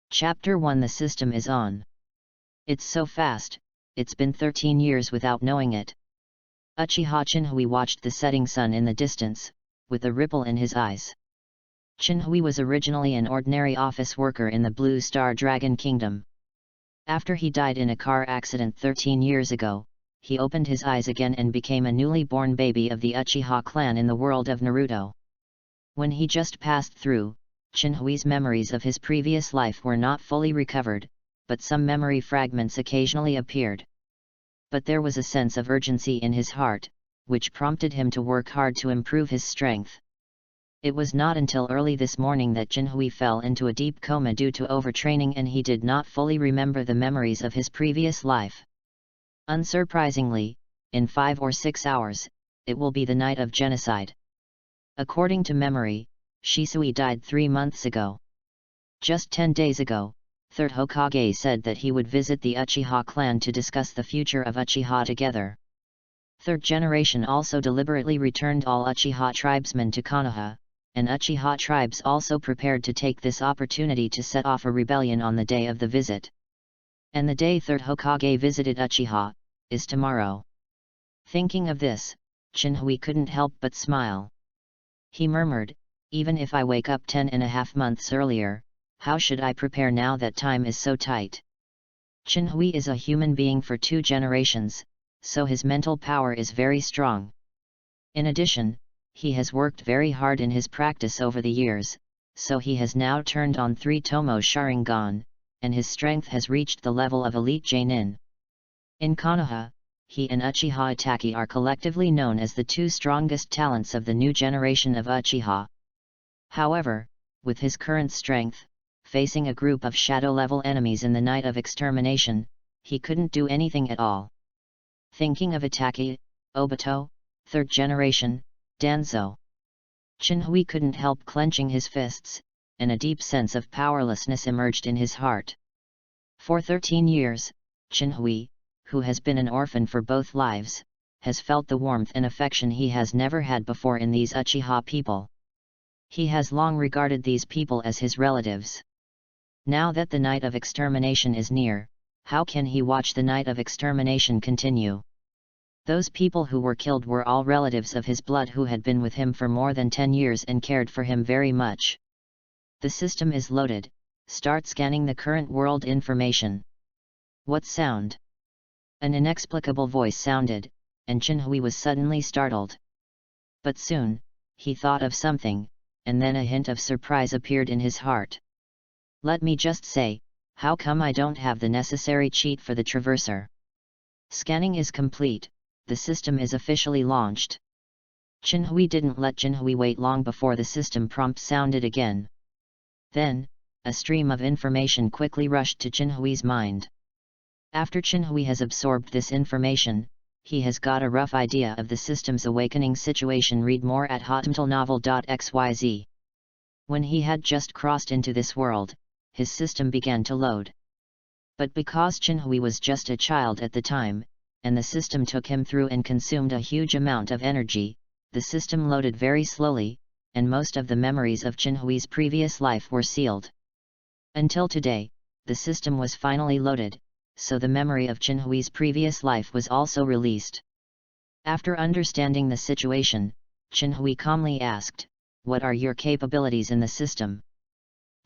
Chapter 1 The system is on. It's so fast, it's been 13 years without knowing it. Uchiha Chinhui watched the setting sun in the distance, with a ripple in his eyes. Chinhui was originally an ordinary office worker in the Blue Star Dragon Kingdom. After he died in a car accident 13 years ago, he opened his eyes again and became a newly born baby of the Uchiha clan in the world of Naruto. When he just passed through, Chinhui's memories of his previous life were not fully recovered, but some memory fragments occasionally appeared. But there was a sense of urgency in his heart, which prompted him to work hard to improve his strength. It was not until early this morning that Chinhui fell into a deep coma due to overtraining, and he did not fully remember the memories of his previous life. Unsurprisingly, in 5 or 6 hours, it will be the night of genocide. According to memory, Shisui died 3 months ago. Just 10 days ago, 3rd Hokage said that he would visit the Uchiha clan to discuss the future of Uchiha together. 3rd generation also deliberately returned all Uchiha tribesmen to Konoha, and Uchiha tribes also prepared to take this opportunity to set off a rebellion on the day of the visit. And the day 3rd Hokage visited Uchiha is tomorrow. Thinking of this, Chinhui couldn't help but smile. He murmured, "Even if I wake up 10.5 months earlier, how should I prepare now that time is so tight?" Chinhui is a human being for 2 generations, so his mental power is very strong. In addition, he has worked very hard in his practice over the years, so he has now turned on 3 Tomo Sharingan, and his strength has reached the level of elite Genin. In Konoha, he and Uchiha Itachi are collectively known as the 2 strongest talents of the new generation of Uchiha. However, with his current strength, facing a group of shadow-level enemies in the night of extermination, he couldn't do anything at all. Thinking of Itachi, Obito, 3rd generation, Danzo, Chinhui couldn't help clenching his fists, and a deep sense of powerlessness emerged in his heart. For 13 years, Chinhui, who has been an orphan for both lives, has felt the warmth and affection he has never had before in these Uchiha people. He has long regarded these people as his relatives. Now that the night of extermination is near, how can he watch the night of extermination continue? Those people who were killed were all relatives of his blood who had been with him for more than 10 years and cared for him very much. The system is loaded. Start scanning the current world information. What sound? An inexplicable voice sounded, and Chinhui was suddenly startled. But soon, he thought of something, and then a hint of surprise appeared in his heart. Let me just say, how come I don't have the necessary cheat for the traverser? Scanning is complete, the system is officially launched. Chinhui didn't let Chinhui wait long before the system prompt sounded again. Then, a stream of information quickly rushed to Chinhui's mind. After Chinhui has absorbed this information, he has got a rough idea of the system's awakening situation. Read more at hotmtlnovel.xyz. When he had just crossed into this world, his system began to load. But because Chinhui was just a child at the time, and the system took him through and consumed a huge amount of energy, the system loaded very slowly, and most of the memories of Chinhui's previous life were sealed. Until today, the system was finally loaded, so the memory of Chinhui's previous life was also released. After understanding the situation, Chinhui calmly asked, "What are your capabilities in the system?"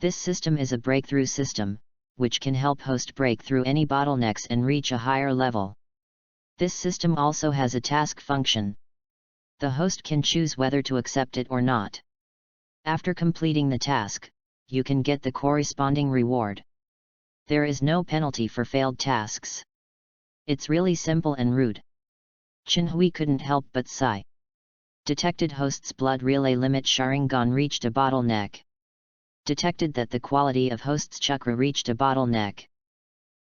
This system is a breakthrough system, which can help host break through any bottlenecks and reach a higher level. This system also has a task function. The host can choose whether to accept it or not. After completing the task, you can get the corresponding reward. There is no penalty for failed tasks. It's really simple and rude. Chinhui couldn't help but sigh. Detected host's blood relay limit Sharingan reached a bottleneck. Detected that the quality of host's chakra reached a bottleneck.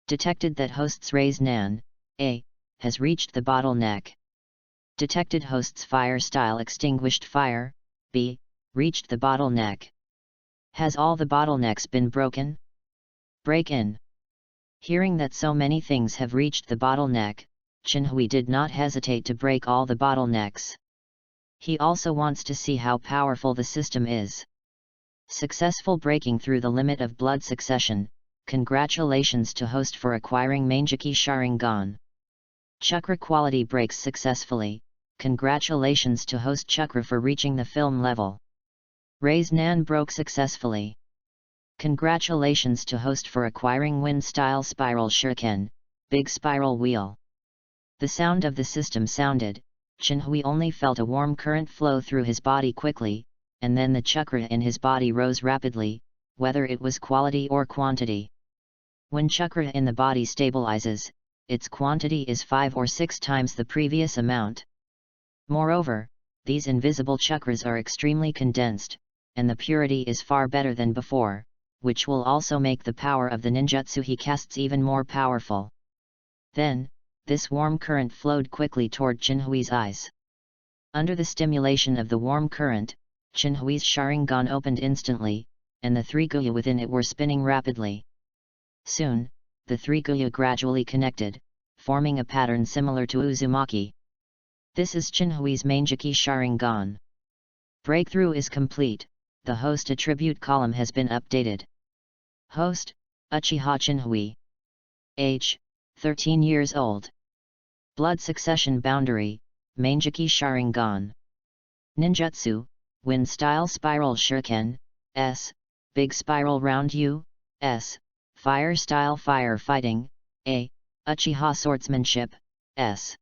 Detected that host's Raise Nan, A, has reached the bottleneck. Detected host's fire style extinguished fire, B, reached the bottleneck. Has all the bottlenecks been broken? Break in. Hearing that so many things have reached the bottleneck, Chinhui did not hesitate to break all the bottlenecks. He also wants to see how powerful the system is. Successful breaking through the limit of blood succession, Congratulations to host for acquiring Manjiki Sharingan. Chakra quality breaks successfully. Congratulations to host Chakra for reaching the film level. Raise Nan broke successfully. Congratulations to host for acquiring Wind Style Spiral Shuriken, Big Spiral Wheel. The sound of the system sounded, Chinhui only felt a warm current flow through his body quickly, and then the chakra in his body rose rapidly, whether it was quality or quantity. When chakra in the body stabilizes, its quantity is 5 or 6 times the previous amount. Moreover, these invisible chakras are extremely condensed, and the purity is far better than before, which will also make the power of the ninjutsu he casts even more powerful. Then, this warm current flowed quickly toward Chinhui's eyes. Under the stimulation of the warm current, Chinhui's Sharingan opened instantly, and the 3 guya within it were spinning rapidly. Soon, the 3 guya gradually connected, forming a pattern similar to Uzumaki. This is Chinhui's Manjiki Sharingan. Breakthrough is complete. The host attribute column has been updated. Host, Uchiha Chinhui. Age, 13 years old. Blood succession boundary, Manjiki Sharingan. Ninjutsu, Wind Style Spiral Shuriken, S, Big Spiral Round U, S, Fire Style Fire Fighting, A, Uchiha Swordsmanship, S.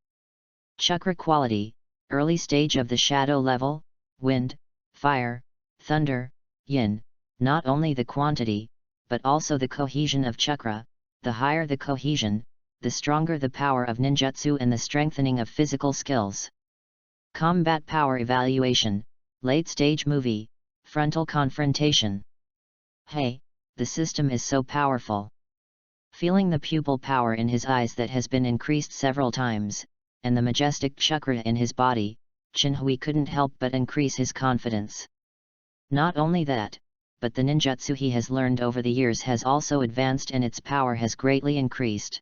Chakra quality, early stage of the shadow level, wind, fire, thunder, yin, not only the quantity, but also the cohesion of chakra. The higher the cohesion, the stronger the power of ninjutsu and the strengthening of physical skills. Combat power evaluation, late stage movie, frontal confrontation. Hey, the system is so powerful. Feeling the pupil power in his eyes that has been increased several times, and the majestic chakra in his body, Chinhui couldn't help but increase his confidence. Not only that, but the ninjutsu he has learned over the years has also advanced and its power has greatly increased.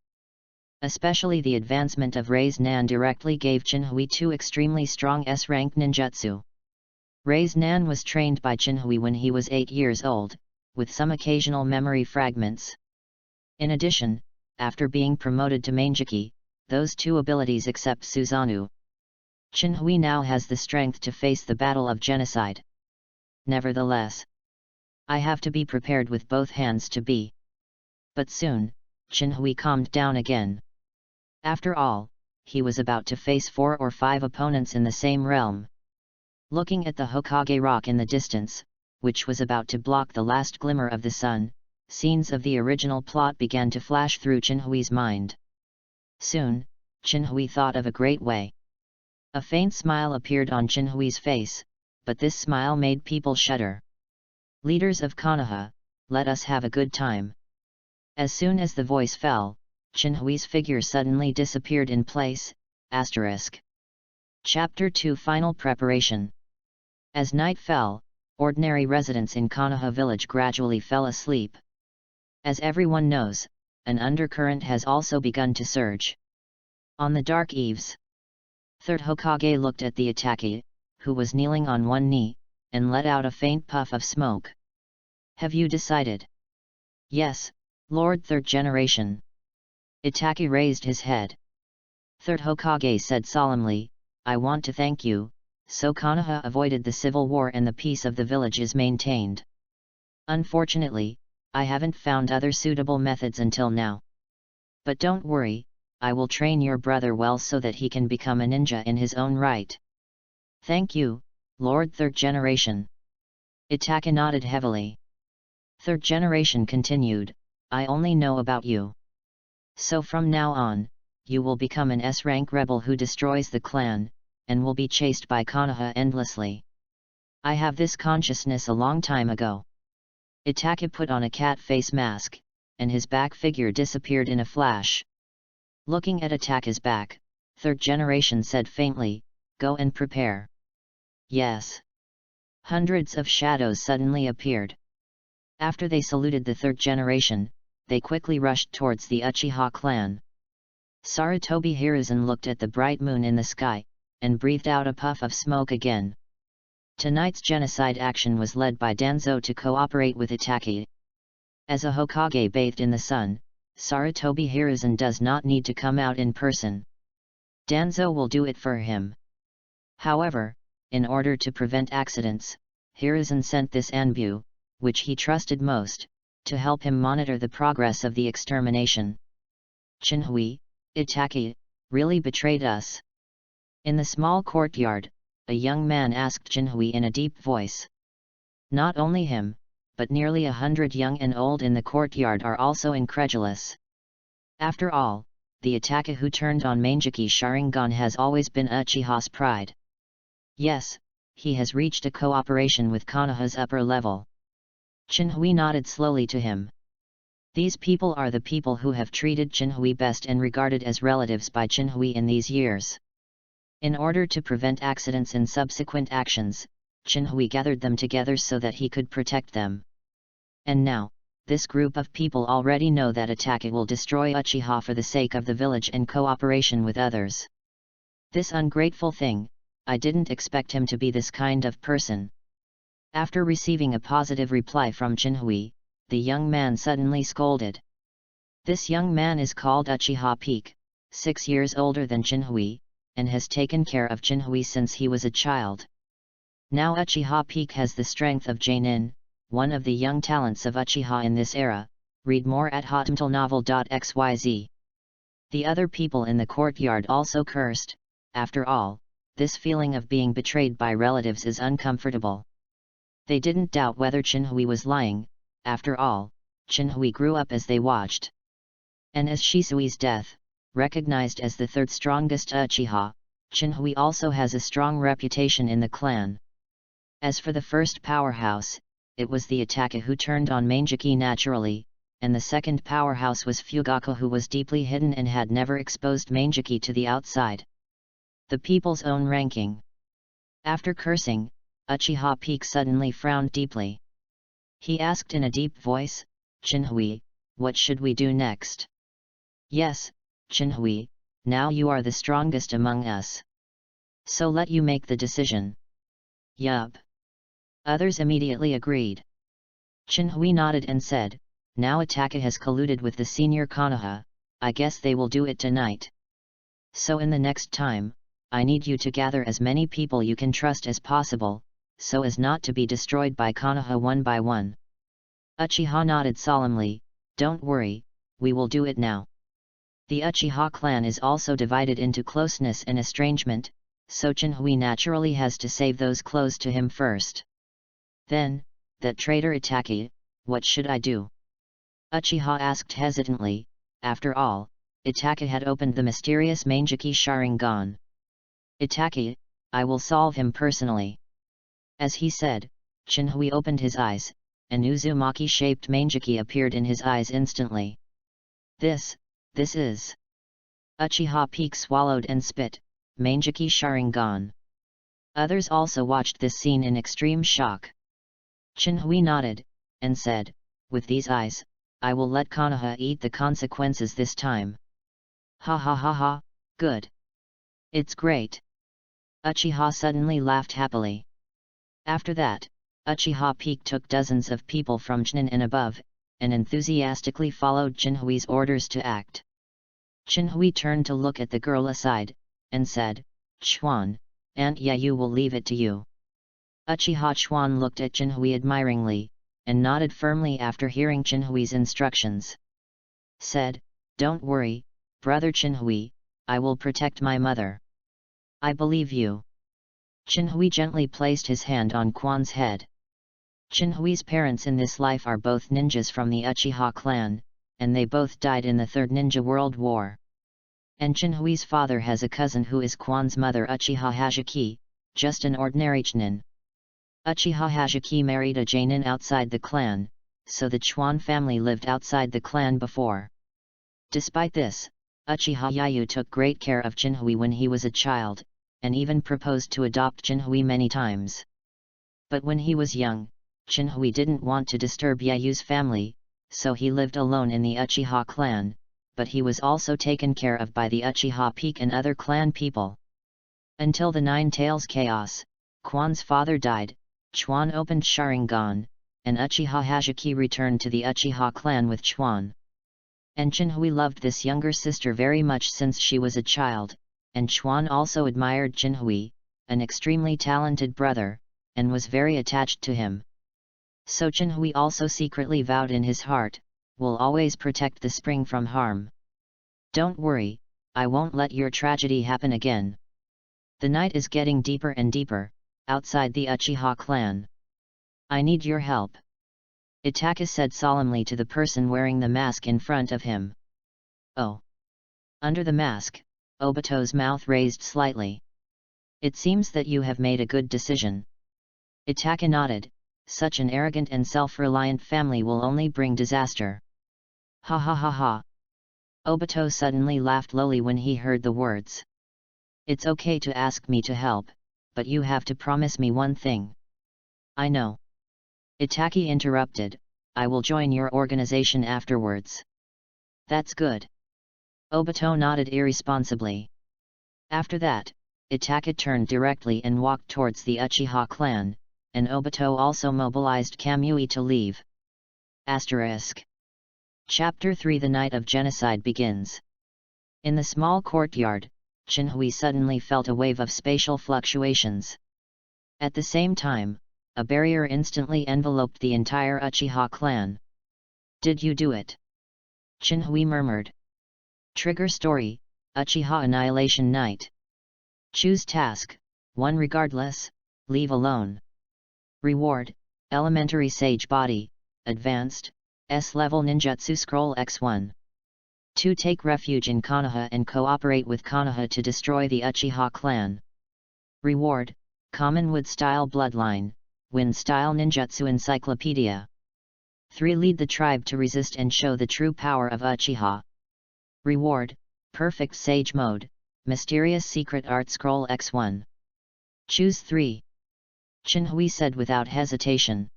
Especially the advancement of Rei's Nan directly gave Chinhui 2 extremely strong S-rank ninjutsu. Rei's Nan was trained by Chinhui when he was 8 years old, with some occasional memory fragments. In addition, after being promoted to Manjiki, those 2 abilities except Susanoo. Chinhui now has the strength to face the battle of genocide. Nevertheless, I have to be prepared with both hands to be. But soon, Chinhui calmed down again. After all, he was about to face 4 or 5 opponents in the same realm. Looking at the Hokage rock in the distance, which was about to block the last glimmer of the sun, scenes of the original plot began to flash through Chinhui's mind. Soon, Chinhui thought of a great way. A faint smile appeared on Chinhui's face, but this smile made people shudder. Leaders of Konoha, let us have a good time. As soon as the voice fell, Chinhui's figure suddenly disappeared in place. Chapter 2 Final Preparation. As night fell, ordinary residents in Konoha village gradually fell asleep. As everyone knows, an undercurrent has also begun to surge. On the dark eaves, Third Hokage looked at the Itachi, who was kneeling on one knee, and let out a faint puff of smoke. Have you decided? Yes, Lord Third Generation. Itachi raised his head. Third Hokage said solemnly, I want to thank you, so Konoha avoided the civil war and the peace of the village is maintained. Unfortunately, I haven't found other suitable methods until now. But don't worry, I will train your brother well so that he can become a ninja in his own right. Thank you, Lord Third Generation. Itachi nodded heavily. Third Generation continued, I only know about you. So from now on, you will become an S-rank rebel who destroys the clan, and will be chased by Konoha endlessly. I have this consciousness a long time ago. Itachi put on a cat face mask, and his back figure disappeared in a flash. Looking at Itachi's back, Third Generation said faintly, go and prepare. Yes. Hundreds of shadows suddenly appeared. After they saluted the Third Generation, they quickly rushed towards the Uchiha clan. Sarutobi Hiruzen looked at the bright moon in the sky, and breathed out a puff of smoke again. Tonight's genocide action was led by Danzo to cooperate with Itachi. As a Hokage bathed in the sun, Sarutobi Hiruzen does not need to come out in person. Danzo will do it for him. However, in order to prevent accidents, Hiruzen sent this Anbu, which he trusted most, to help him monitor the progress of the extermination. Chinhui, Itaki, really betrayed us. In the small courtyard, a young man asked Chinhui in a deep voice. Not only him, but nearly 100 young and old in the courtyard are also incredulous. After all, the Itaka who turned on Manjiki Sharingan has always been Uchiha's pride. Yes, he has reached a cooperation with Konoha's upper level. Chinhui nodded slowly to him. These people are the people who have treated Chinhui best and regarded as relatives by Chinhui in these years. In order to prevent accidents in subsequent actions, Chinhui gathered them together so that he could protect them. And now, this group of people already know that Itaka will destroy Uchiha for the sake of the village and cooperation with others. This ungrateful thing, I didn't expect him to be this kind of person. After receiving a positive reply from Chinhui, the young man suddenly scolded. This young man is called Uchiha Peak, 6 years older than Chinhui, and has taken care of Chinhui since he was a child. Now Uchiha Peak has the strength of Jainin, one of the young talents of Uchiha in this era. Read more at hotmtlnovel.xyz. The other people in the courtyard also cursed. After all, this feeling of being betrayed by relatives is uncomfortable. They didn't doubt whether Chinhui was lying. After all, Chinhui grew up as they watched. And as Shisui's death, recognized as the third strongest Uchiha, Chinhui also has a strong reputation in the clan. As for the first powerhouse, it was the Itaka who turned on Manjiki naturally, and the second powerhouse was Fugaku, who was deeply hidden and had never exposed Manjiki to the outside. The people's own ranking. After cursing, Uchiha Peak suddenly frowned deeply. He asked in a deep voice, Chinhui, what should we do next? Yes, Chinhui, now you are the strongest among us. So let you make the decision. Yup. Others immediately agreed. Chinhui nodded and said, now Itaka has colluded with the senior Konoha, I guess they will do it tonight. So in the next time, I need you to gather as many people you can trust as possible, so as not to be destroyed by Konoha one by one. Uchiha nodded solemnly, don't worry, we will do it now. The Uchiha clan is also divided into closeness and estrangement, so Chinhui naturally has to save those close to him first. Then, that traitor Itaki, what should I do? Uchiha asked hesitantly. After all, Itaka had opened the mysterious Manjiki Sharingan. Itaki, I will solve him personally. As he said, Chinhui opened his eyes, and Uzumaki-shaped Manjiki appeared in his eyes instantly. This is... Uchiha Peak swallowed and spit, Manjiki Sharingan. Others also watched this scene in extreme shock. Chinhui nodded, and said, with these eyes, I will let Konoha eat the consequences this time. Ha ha ha ha, good. It's great. Uchiha suddenly laughed happily. After that, Uchiha Peak took dozens of people from Chunin and above, and enthusiastically followed Chinhui's orders to act. Chinhui turned to look at the girl aside, and said, Chuan, Aunt Yayu will leave it to you. Uchiha Chuan looked at Chinhui admiringly, and nodded firmly after hearing Chinhui's instructions. Said, don't worry, brother Chinhui, I will protect my mother. I believe you. Chinhui gently placed his hand on Quan's head. Chinhui's parents in this life are both ninjas from the Uchiha clan, and they both died in the Third Ninja World War. And Chinhui's father has a cousin who is Quan's mother, Uchiha Hajiki, just an ordinary Chunin. Uchiha Hajiki married a Jainin outside the clan, so the Chuan family lived outside the clan before. Despite this, Uchiha Yayu took great care of Chinhui when he was a child, and even proposed to adopt Chinhui many times. But when he was young, Chinhui didn't want to disturb Yayu's family, so he lived alone in the Uchiha clan, but he was also taken care of by the Uchiha Peak and other clan people. Until the Nine Tails Chaos, Quan's father died, Chuan opened Sharingan, and Uchiha Hazuki returned to the Uchiha clan with Chuan. And Jinhui loved this younger sister very much since she was a child, and Chuan also admired Jinhui, an extremely talented brother, and was very attached to him. So Jinhui also secretly vowed in his heart, will always protect the spring from harm. Don't worry, I won't let your tragedy happen again. The night is getting deeper and deeper, outside the Uchiha clan. I need your help. Itaka said solemnly to the person wearing the mask in front of him. Oh. Under the mask, Obito's mouth raised slightly. It seems that you have made a good decision. Itaka nodded, such an arrogant and self-reliant family will only bring disaster. Ha ha ha ha. Obito suddenly laughed lowly when he heard the words. It's okay to ask me to help, but you have to promise me one thing. I know. Itaki interrupted, I will join your organization afterwards. That's good. Obito nodded irresponsibly. After that, Itaka turned directly and walked towards the Uchiha clan, and Obito also mobilized Kamui to leave. Asterisk. Chapter 3 The Night of Genocide begins. In the small courtyard, Jinhui suddenly felt a wave of spatial fluctuations. At the same time, a barrier instantly enveloped the entire Uchiha clan. Did you do it? Jinhui murmured. Trigger story, Uchiha Annihilation Night. Choose task, 1 regardless, leave alone. Reward, Elementary Sage Body, Advanced, S-Level Ninjutsu Scroll X1. 2 Take refuge in Konoha and cooperate with Konoha to destroy the Uchiha clan. Reward, Common Wood Style Bloodline, Wind Style Ninjutsu Encyclopedia. 3 Lead the tribe to resist and show the true power of Uchiha. Reward, Perfect Sage Mode, Mysterious Secret Art Scroll X1. Choose 3. Jinhui said without hesitation.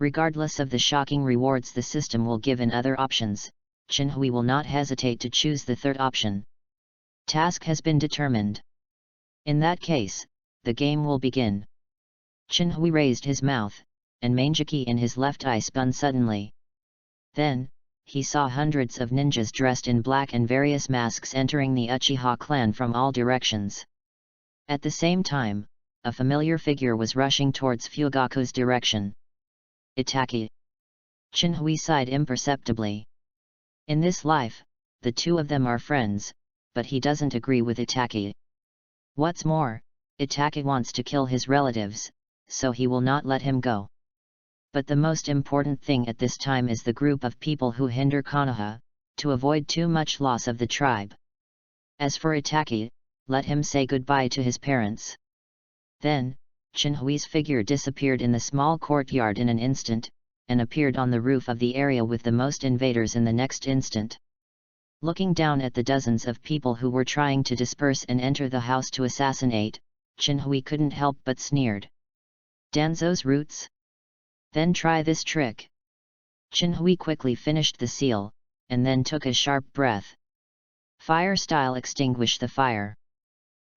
Regardless of the shocking rewards the system will give in other options, Jinhui will not hesitate to choose the third option. Task has been determined. In that case, the game will begin. Jinhui raised his mouth, and Manjiki in his left eye spun suddenly. Then, he saw hundreds of ninjas dressed in black and various masks entering the Uchiha clan from all directions. At the same time, a familiar figure was rushing towards Fugaku's direction. Itaki. Jinhui sighed imperceptibly. In this life, the two of them are friends, but he doesn't agree with Itaki. What's more, Itaki wants to kill his relatives, so he will not let him go. But the most important thing at this time is the group of people who hinder Konoha, to avoid too much loss of the tribe. As for Itaki, let him say goodbye to his parents. Then, Jinhui's figure disappeared in the small courtyard in an instant, and appeared on the roof of the area with the most invaders in the next instant. Looking down at the dozens of people who were trying to disperse and enter the house to assassinate, Jinhui couldn't help but sneered. Danzo's roots? Then try this trick. Jinhui quickly finished the seal, and then took a sharp breath. Fire style extinguish the fire.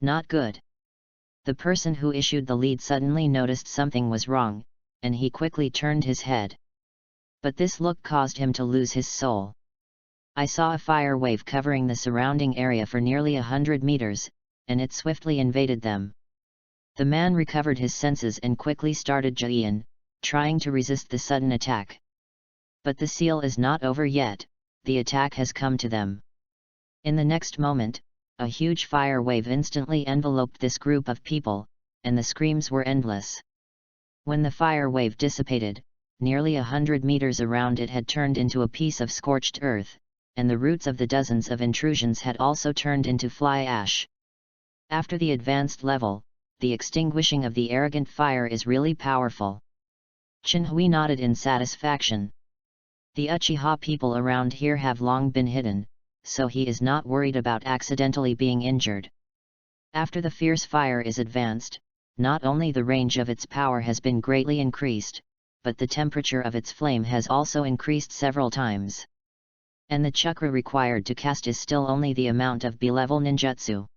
Not good. The person who issued the lead suddenly noticed something was wrong, and he quickly turned his head. But this look caused him to lose his soul. I saw a fire wave covering the surrounding area for nearly 100 meters, and it swiftly invaded them. The man recovered his senses and quickly started Jian, trying to resist the sudden attack. But the seal is not over yet, the attack has come to them. In the next moment, a huge fire wave instantly enveloped this group of people, and the screams were endless. When the fire wave dissipated, nearly 100 meters around it had turned into a piece of scorched earth, and the roots of the dozens of intrusions had also turned into fly ash. After the advanced level, the extinguishing of the arrogant fire is really powerful. Jinhui nodded in satisfaction. The Uchiha people around here have long been hidden, so he is not worried about accidentally being injured. After the fierce fire is advanced, not only the range of its power has been greatly increased, but the temperature of its flame has also increased several times. And the chakra required to cast is still only the amount of B-level ninjutsu.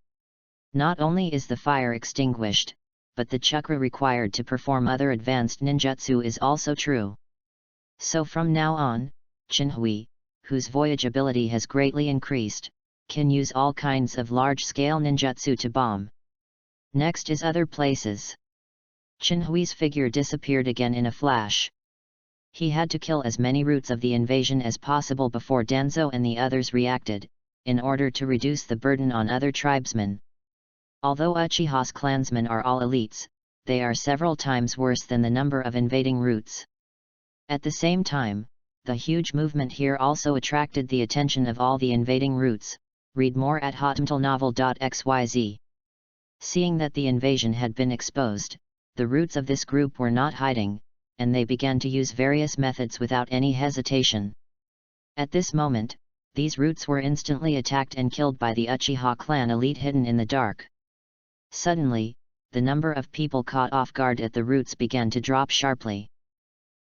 Not only is the fire extinguished, but the chakra required to perform other advanced ninjutsu is also true. So from now on, Chinhui, whose voyage ability has greatly increased, can use all kinds of large-scale ninjutsu to bomb. Next is other places. Chinhui's figure disappeared again in a flash. He had to kill as many routes of the invasion as possible before Danzo and the others reacted, in order to reduce the burden on other tribesmen. Although Uchiha's clansmen are all elites, they are several times worse than the number of invading routes. At the same time, the huge movement here also attracted the attention of all the invading routes. Read more at hotmtlnovel.xyz. Seeing that the invasion had been exposed, the routes of this group were not hiding, and they began to use various methods without any hesitation. At this moment, these routes were instantly attacked and killed by the Uchiha clan elite hidden in the dark. Suddenly, the number of people caught off guard at the routes began to drop sharply.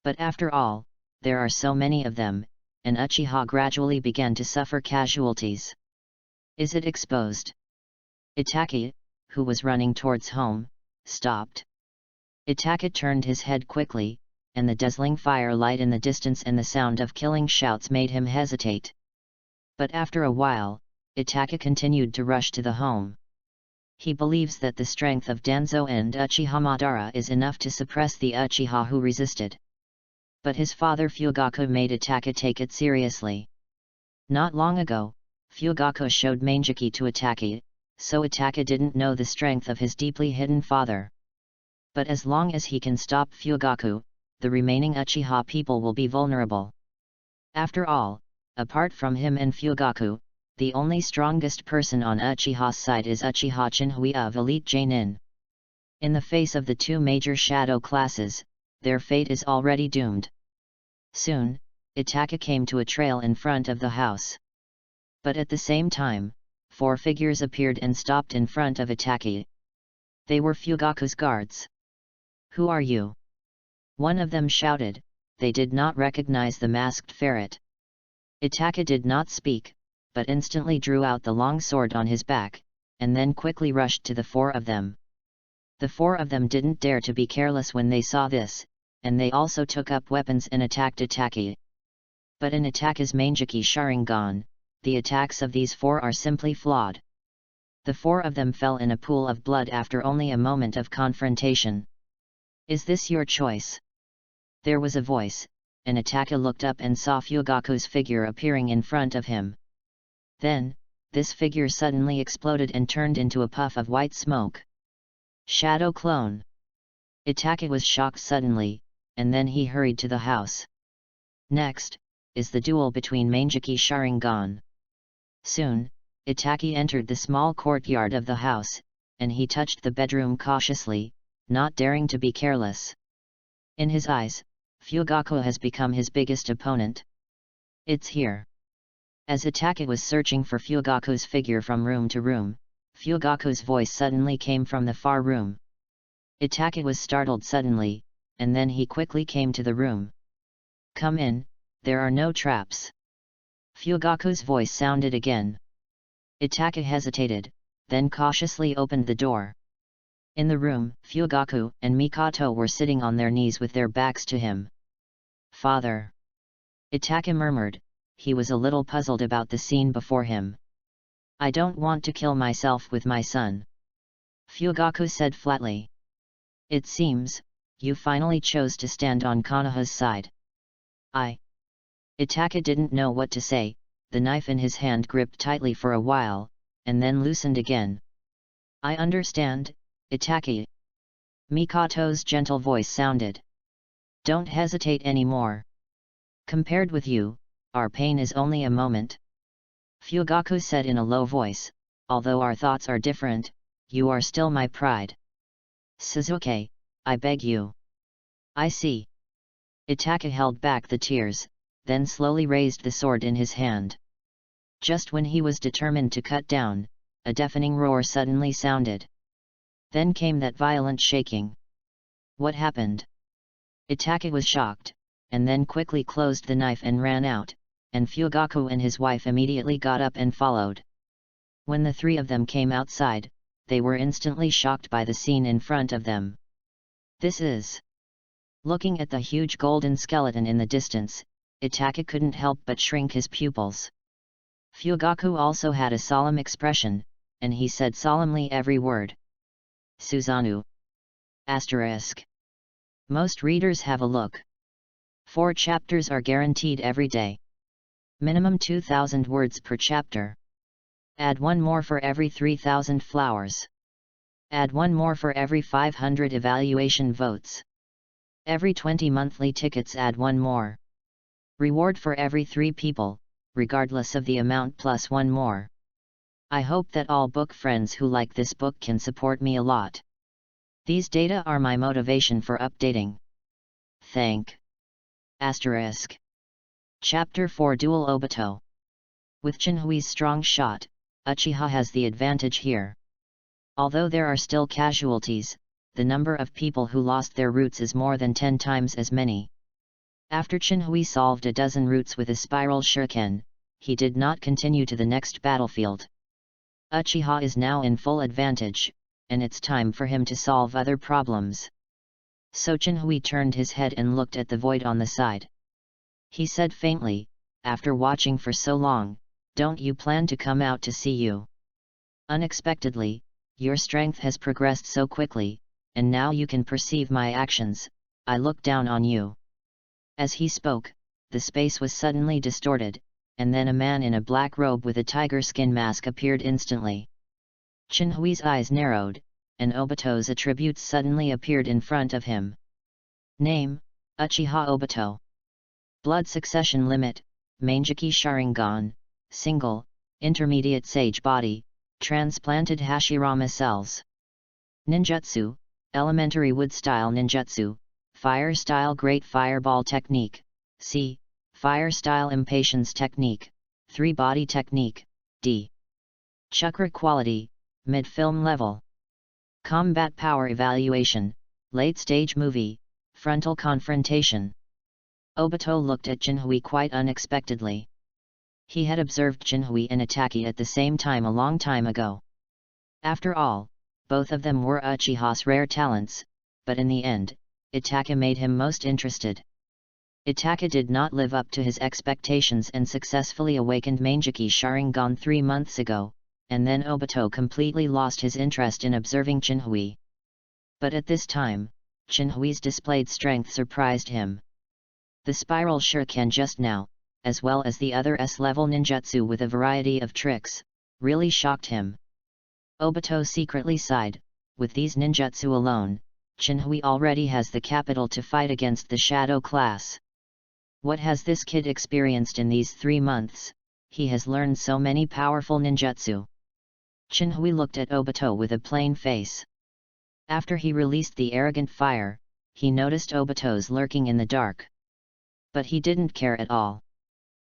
But after all, there are so many of them, and Uchiha gradually began to suffer casualties. Is it exposed? Itake, who was running towards home, stopped. Itake turned his head quickly, and the dazzling firelight in the distance and the sound of killing shouts made him hesitate. But after a while, Itake continued to rush to the home. He believes that the strength of Danzo and Uchiha Madara is enough to suppress the Uchiha who resisted. But his father Fugaku made Itake take it seriously. Not long ago, Fugaku showed Manjiki to Itake, so Itake didn't know the strength of his deeply hidden father. But as long as he can stop Fugaku, the remaining Uchiha people will be vulnerable. After all, apart from him and Fugaku, the only strongest person on Uchiha's side is Uchiha Chinhui of Elite Jonin. In the face of the two major shadow classes, their fate is already doomed. Soon, Itake came to a trail in front of the house. But at the same time, 4 figures appeared and stopped in front of Itake. They were Fugaku's guards. "Who are you?" one of them shouted. They did not recognize the masked ferret. Itake did not speak, but instantly drew out the long sword on his back, and then quickly rushed to the 4 of them. The 4 of them didn't dare to be careless when they saw this, and they also took up weapons and attacked Itake. But in Itake's Manjiki Sharingan, the attacks of these 4 are simply flawed. The 4 of them fell in a pool of blood after only a moment of confrontation. "Is this your choice?" There was a voice, and Itake looked up and saw Fugaku's figure appearing in front of him. Then, this figure suddenly exploded and turned into a puff of white smoke. Shadow clone! Itake was shocked suddenly, and then he hurried to the house. Next, is the duel between Manjiki Sharingan. Soon, Itake entered the small courtyard of the house, and he touched the bedroom cautiously, not daring to be careless. In his eyes, Fugaku has become his biggest opponent. "It's here." As Itake was searching for Fugaku's figure from room to room, Fugaku's voice suddenly came from the far room. Itake was startled suddenly, and then he quickly came to the room. "Come in, there are no traps." Fugaku's voice sounded again. Itake hesitated, then cautiously opened the door. In the room, Fugaku and Mikoto were sitting on their knees with their backs to him. "Father," Itake murmured. He was a little puzzled about the scene before him. "I don't want to kill myself with my son," Fugaku said flatly. "It seems, you finally chose to stand on Konoha's side." Itake didn't know what to say. The knife in his hand gripped tightly for a while, and then loosened again. "I understand, Itake." Mikoto's gentle voice sounded. "Don't hesitate anymore. Compared with you, our pain is only a moment." Fugaku said in a low voice, "Although our thoughts are different, you are still my pride. Suzuki, I beg you." "I see." Itake held back the tears, then slowly raised the sword in his hand. Just when he was determined to cut down, a deafening roar suddenly sounded. Then came that violent shaking. What happened? Itake was shocked, and then quickly closed the knife and ran out, and Fugaku and his wife immediately got up and followed. When the 3 of them came outside, they were instantly shocked by the scene in front of them. "This is..." Looking at the huge golden skeleton in the distance, Itaka couldn't help but shrink his pupils. Fugaku also had a solemn expression, and he said solemnly every word. Suzanu. ***. Most readers have a look. 4 chapters are guaranteed every day. Minimum 2,000 words per chapter. Add 1 more for every 3,000 flowers. Add 1 more for every 500 evaluation votes. Every 20 monthly tickets add 1 more. Reward for every 3 people, regardless of the amount, plus 1 more. I hope that all book friends who like this book can support me a lot. These data are my motivation for updating. Thank. ***. Chapter 4 Duel Obito. With Chinhui's strong shot, Uchiha has the advantage here. Although there are still casualties, the number of people who lost their roots is more than 10 times as many. After Chinhui solved a dozen roots with a spiral shuriken, he did not continue to the next battlefield. Uchiha is now in full advantage, and it's time for him to solve other problems. So Chinhui turned his head and looked at the void on the side. He said faintly, after watching for so long, "Don't you plan to come out to see you? Unexpectedly, your strength has progressed so quickly, and now you can perceive my actions. I look down on you." As he spoke, the space was suddenly distorted, and then a man in a black robe with a tiger skin mask appeared instantly. Chinhui's eyes narrowed, and Obito's attributes suddenly appeared in front of him. Name: Uchiha Obito. Blood succession limit: Manjiki Sharingan, single, intermediate sage body, transplanted Hashirama cells. Ninjutsu: elementary wood style ninjutsu, fire style great fireball technique, C. Fire style impatience technique, 3 body technique, D. Chakra quality: mid-film level. Combat power evaluation: late stage movie, frontal confrontation. Obito looked at Chinhui quite unexpectedly. He had observed Chinhui and Itaki at the same time a long time ago. After all, both of them were Uchiha's rare talents, but in the end, Itaka made him most interested. Itaka did not live up to his expectations and successfully awakened Manjiki Sharingan 3 months ago, and then Obito completely lost his interest in observing Chinhui. But at this time, Chinhui's displayed strength surprised him. The spiral shuriken just now, as well as the other S-level ninjutsu with a variety of tricks, really shocked him. Obito secretly sighed, with these ninjutsu alone, Chinhui already has the capital to fight against the shadow class. What has this kid experienced in these 3 months? He has learned so many powerful ninjutsu. Chinhui looked at Obito with a plain face. After he released the arrogant fire, he noticed Obito's lurking in the dark. But he didn't care at all.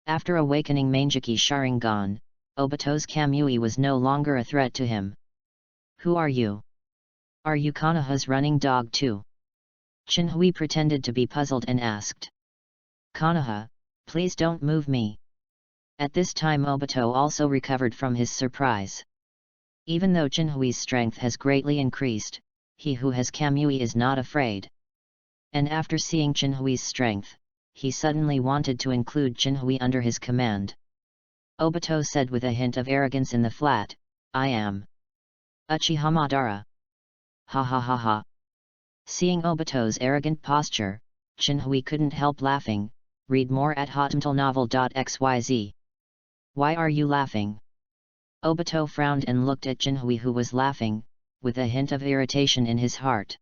After awakening Manjiki Sharingan, Obito's Kamui was no longer a threat to him. "Who are you? Are you Konoha's running dog too?" Chinhui pretended to be puzzled and asked. "Konoha, please don't move me." At this time Obito also recovered from his surprise. Even though Chinhui's strength has greatly increased, he who has Kamui is not afraid. And after seeing Chinhui's strength, he suddenly wanted to include Chinhui under his command. Obito said with a hint of arrogance in the flat, "I am Uchiha Madara." Ha ha ha ha. Seeing Obito's arrogant posture, Chinhui couldn't help laughing. Read more at hotmtlnovel.xyz. Why are you laughing? Obito frowned and looked at Chinhui, who was laughing, with a hint of irritation in his heart.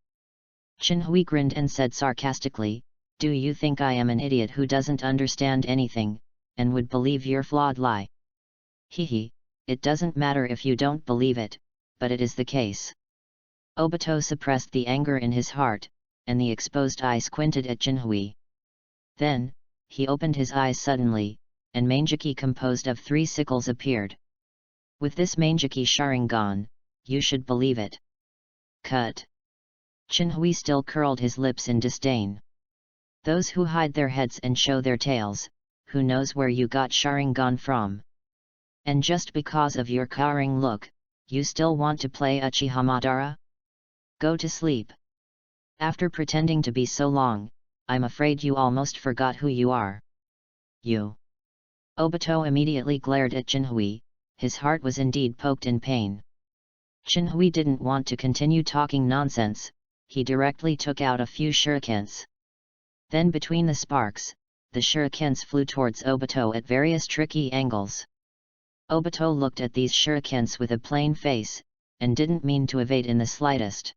Chinhui grinned and said sarcastically, "Do you think I am an idiot who doesn't understand anything, and would believe your flawed lie?" Hehe, it doesn't matter if you don't believe it, but it is the case. Obito suppressed the anger in his heart, and the exposed eye squinted at Chinhui. Then, he opened his eyes suddenly, and Manjiki composed of 3 sickles appeared. With this Manjiki Sharingan, you should believe it. Cut. Chinhui still curled his lips in disdain. Those who hide their heads and show their tails, who knows where you got Sharingan from? And just because of your cowering look, you still want to play Uchiha Madara? Go to sleep. After pretending to be so long, I'm afraid you almost forgot who you are. You. Obito immediately glared at Jinhui, his heart was indeed poked in pain. Jinhui didn't want to continue talking nonsense, he directly took out a few shurikens. Then between the sparks, the shurikens flew towards Obito at various tricky angles. Obito looked at these shurikens with a plain face, and didn't mean to evade in the slightest.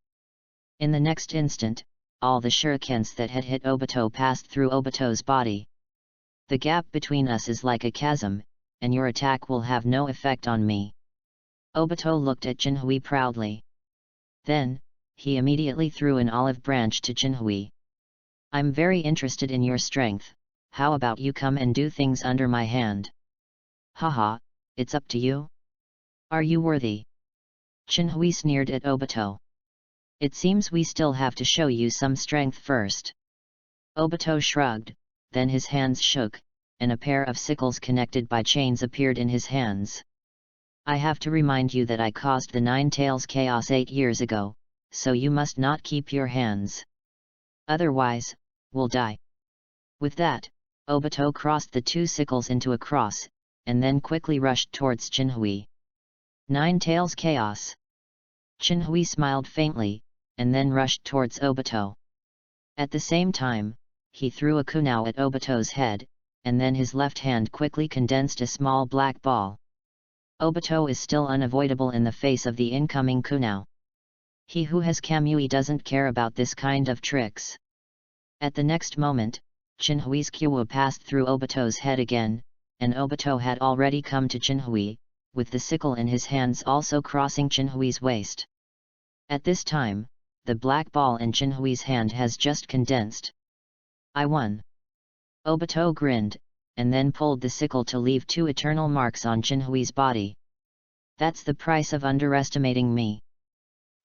In the next instant, all the shurikens that had hit Obito passed through Obito's body. The gap between us is like a chasm, and your attack will have no effect on me. Obito looked at Jinhui proudly. Then, he immediately threw an olive branch to Jinhui. I'm very interested in your strength, how about you come and do things under my hand? Haha, it's up to you? Are you worthy? Jinhui sneered at Obito. It seems we still have to show you some strength first. Obito shrugged, then his hands shook, and a pair of sickles connected by chains appeared in his hands. I have to remind you that I caused the Nine Tails chaos 8 years ago, so you must not keep your hands. Otherwise, we'll die. With that, Obito crossed the two sickles into a cross, and then quickly rushed towards Jinhui. Nine Tails Chaos. Jinhui smiled faintly, and then rushed towards Obito. At the same time, he threw a kunai at Obito's head, and then his left hand quickly condensed a small black ball. Obito is still unavoidable in the face of the incoming kunai. He who has Kamui doesn't care about this kind of tricks. At the next moment, Jinhui's Kyuwa passed through Obito's head again, and Obito had already come to Jinhui, with the sickle in his hands also crossing Jinhui's waist. At this time, the black ball in Jinhui's hand has just condensed. I won. Obito grinned, and then pulled the sickle to leave 2 eternal marks on Jinhui's body. That's the price of underestimating me.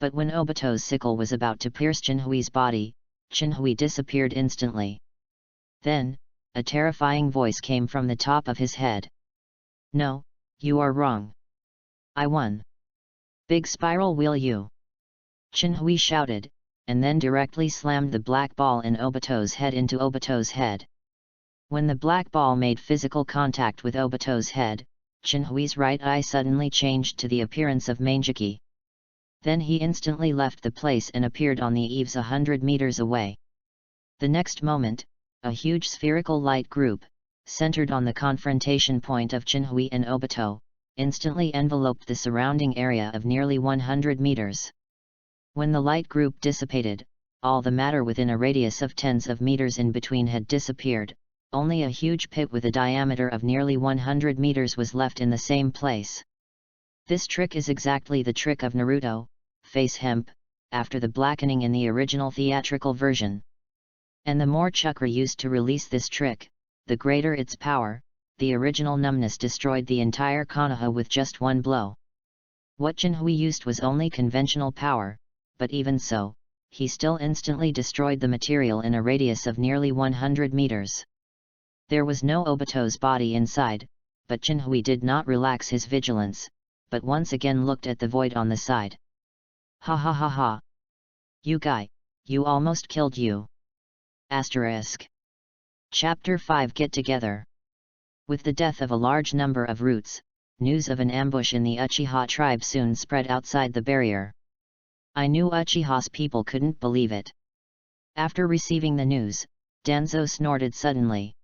But when Obito's sickle was about to pierce Jinhui's body, Jinhui disappeared instantly. Then, a terrifying voice came from the top of his head. No, you are wrong. I won. Big spiral wheel you. Jinhui shouted, and then directly slammed the black ball in Obito's head into Obito's head. When the black ball made physical contact with Obito's head, Jinhui's right eye suddenly changed to the appearance of Manjiki. Then he instantly left the place and appeared on the eaves 100 meters away. The next moment, a huge spherical light group, centered on the confrontation point of Jinhui and Obito, instantly enveloped the surrounding area of nearly 100 meters. When the light group dissipated, all the matter within a radius of tens of meters in between had disappeared. Only a huge pit with a diameter of nearly 100 meters was left in the same place. This trick is exactly the trick of Naruto, face hemp, after the blackening in the original theatrical version. And the more chakra used to release this trick, the greater its power. The original numbness destroyed the entire Konoha with just one blow. What Jinhui used was only conventional power, but even so, he still instantly destroyed the material in a radius of nearly 100 meters. There was no Obito's body inside, but Jinhui did not relax his vigilance, but once again looked at the void on the side. Ha ha ha ha! You guy, you almost killed you! Asterisk. Chapter 5 Get Together. With the death of a large number of roots, news of an ambush in the Uchiha tribe soon spread outside the barrier. I knew Uchiha's people couldn't believe it. After receiving the news, Danzo snorted suddenly.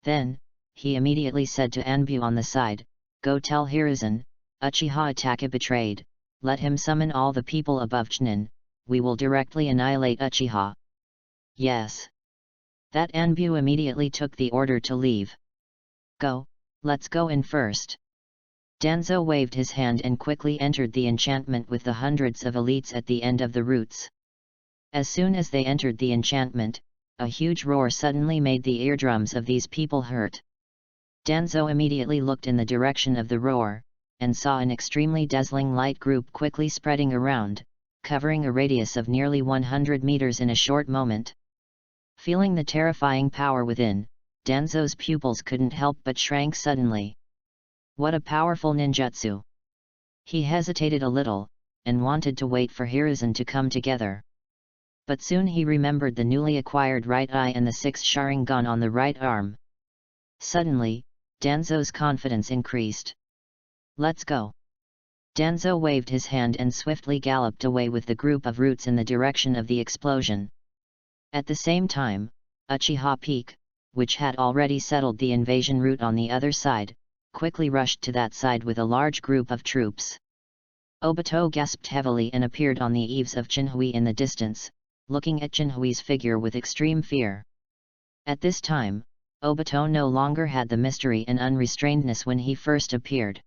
Then, he immediately said to Anbu on the side, "Go tell Hiruzen, Uchiha attack betrayed, let him summon all the people above Chunin, we will directly annihilate Uchiha." Yes. That Anbu immediately took the order to leave. Go, let's go in first. Danzo waved his hand and quickly entered the enchantment with the hundreds of elites at the end of the routes. As soon as they entered the enchantment, a huge roar suddenly made the eardrums of these people hurt. Danzo immediately looked in the direction of the roar, and saw an extremely dazzling light group quickly spreading around, covering a radius of nearly 100 meters in a short moment. Feeling the terrifying power within, Danzo's pupils couldn't help but shrank suddenly. What a powerful ninjutsu! He hesitated a little, and wanted to wait for Hiruzen to come together. But soon he remembered the newly acquired right eye and the 6 Sharingan on the right arm. Suddenly, Danzo's confidence increased. "Let's go." Danzo waved his hand and swiftly galloped away with the group of roots in the direction of the explosion. At the same time, Uchiha Peak, which had already settled the invasion route on the other side, quickly rushed to that side with a large group of troops. Obito gasped heavily and appeared on the eaves of Jinhui in the distance, looking at Jinhui's figure with extreme fear. At this time, Obito no longer had the mystery and unrestrainedness when he first appeared.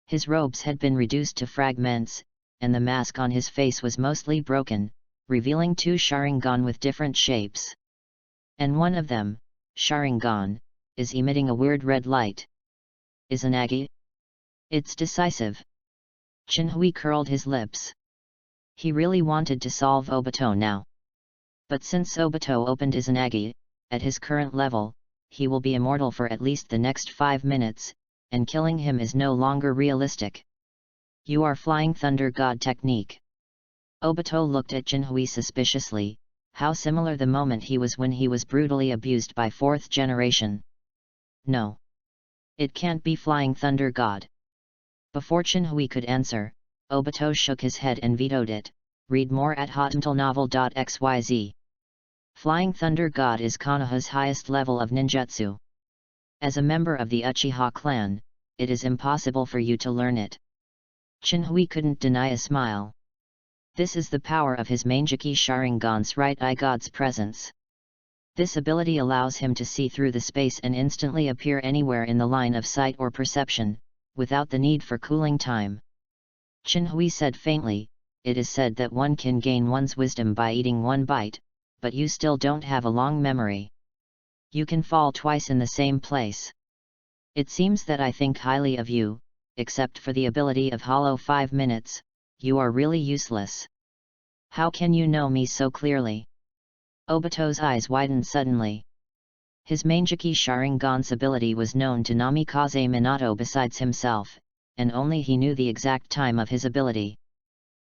His robes had been reduced to fragments, and the mask on his face was mostly broken, revealing 2 Sharingan with different shapes. And one of them, Sharingan, is emitting a weird red light. Izanagi? It's decisive. Jinhui curled his lips. He really wanted to solve Obito now. But since Obito opened Izanagi, at his current level, he will be immortal for at least the next 5 minutes, and killing him is no longer realistic. You are Flying Thunder God technique. Obito looked at Jinhui suspiciously, how similar the moment he was when he was brutally abused by 4th generation. No. It can't be Flying Thunder God. Before Jinhui could answer, Obito shook his head and vetoed it. Read more at hotentanovel.xyz. Flying Thunder God is Konoha's highest level of ninjutsu. As a member of the Uchiha clan, it is impossible for you to learn it. Jinhui couldn't deny a smile. This is the power of his Manjiki Sharingan's right eye god's presence. This ability allows him to see through the space and instantly appear anywhere in the line of sight or perception, without the need for cooling time. Jinhui said faintly, "It is said that one can gain one's wisdom by eating 1 bite, but you still don't have a long memory. You can fall twice in the same place. It seems that I think highly of you, except for the ability of Hollow 5 minutes, you are really useless. How can you know me so clearly?" Obito's eyes widened suddenly. His Manjiki Sharingan's ability was known to Namikaze Minato besides himself, and only he knew the exact time of his ability.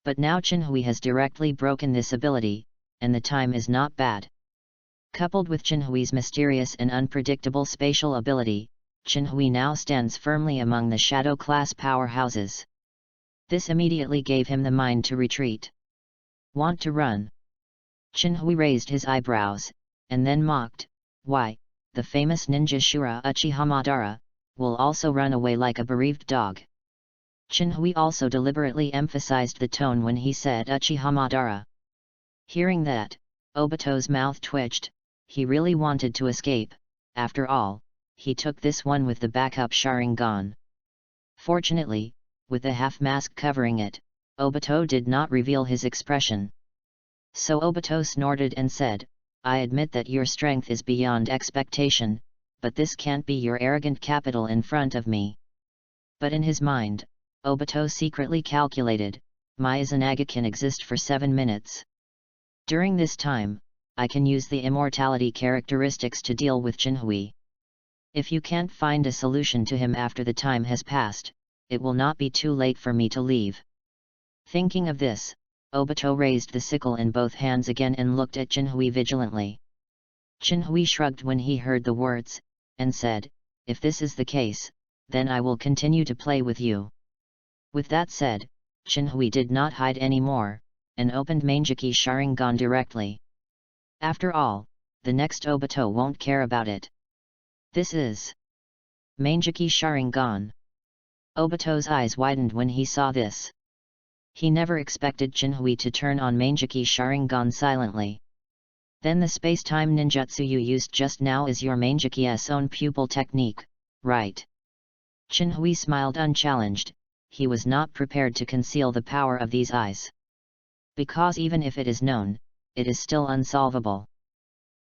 But now Jinhui has directly broken this ability, and the time is not bad. Coupled with Jinhui's mysterious and unpredictable spatial ability, Jinhui now stands firmly among the shadow class powerhouses. This immediately gave him the mind to retreat. "Want to run?" Jinhui raised his eyebrows, and then mocked, "Why, the famous ninja Shura Uchiha Madara, will also run away like a bereaved dog." Jinhui also deliberately emphasized the tone when he said Uchiha Madara. Hearing that, Obito's mouth twitched. He really wanted to escape. After all, he took this one with the backup Sharingan. Fortunately, with the half mask covering it, Obito did not reveal his expression. So Obito snorted and said, "I admit that your strength is beyond expectation, but this can't be your arrogant capital in front of me." But in his mind, Obito secretly calculated, "My Izanagi can exist for 7 minutes. During this time, I can use the immortality characteristics to deal with Jinhui. If you can't find a solution to him after the time has passed, it will not be too late for me to leave." Thinking of this, Obito raised the sickle in both hands again and looked at Jinhui vigilantly. Jinhui shrugged when he heard the words, and said, "If this is the case, then I will continue to play with you." With that said, Jinhui did not hide any more, and opened Manjiki Sharingan directly. After all, the next Obito won't care about it. This is Manjiki Sharingan. Obito's eyes widened when he saw this. He never expected Jinhui to turn on Manjiki Sharingan silently. "Then the space-time ninjutsu you used just now is your Manjiki's own pupil technique, right?" Jinhui smiled unchallenged. He was not prepared to conceal the power of these eyes. Because even if it is known, it is still unsolvable.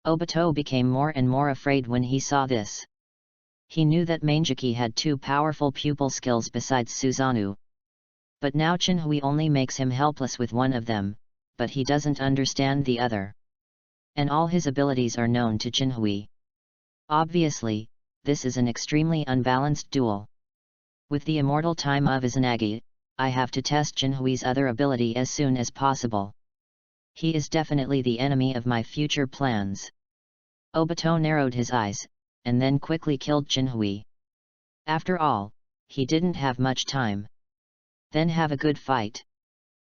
Obito became more and more afraid when he saw this. He knew that Manjiki had 2 powerful pupil skills besides Susanoo. But now Jinhui only makes him helpless with one of them, but he doesn't understand the other. And all his abilities are known to Jinhui. Obviously, this is an extremely unbalanced duel. With the immortal time of Izanagi, I have to test Jinhui's other ability as soon as possible. He is definitely the enemy of my future plans. Obito narrowed his eyes, and then quickly killed Jinhui. After all, he didn't have much time. Then have a good fight.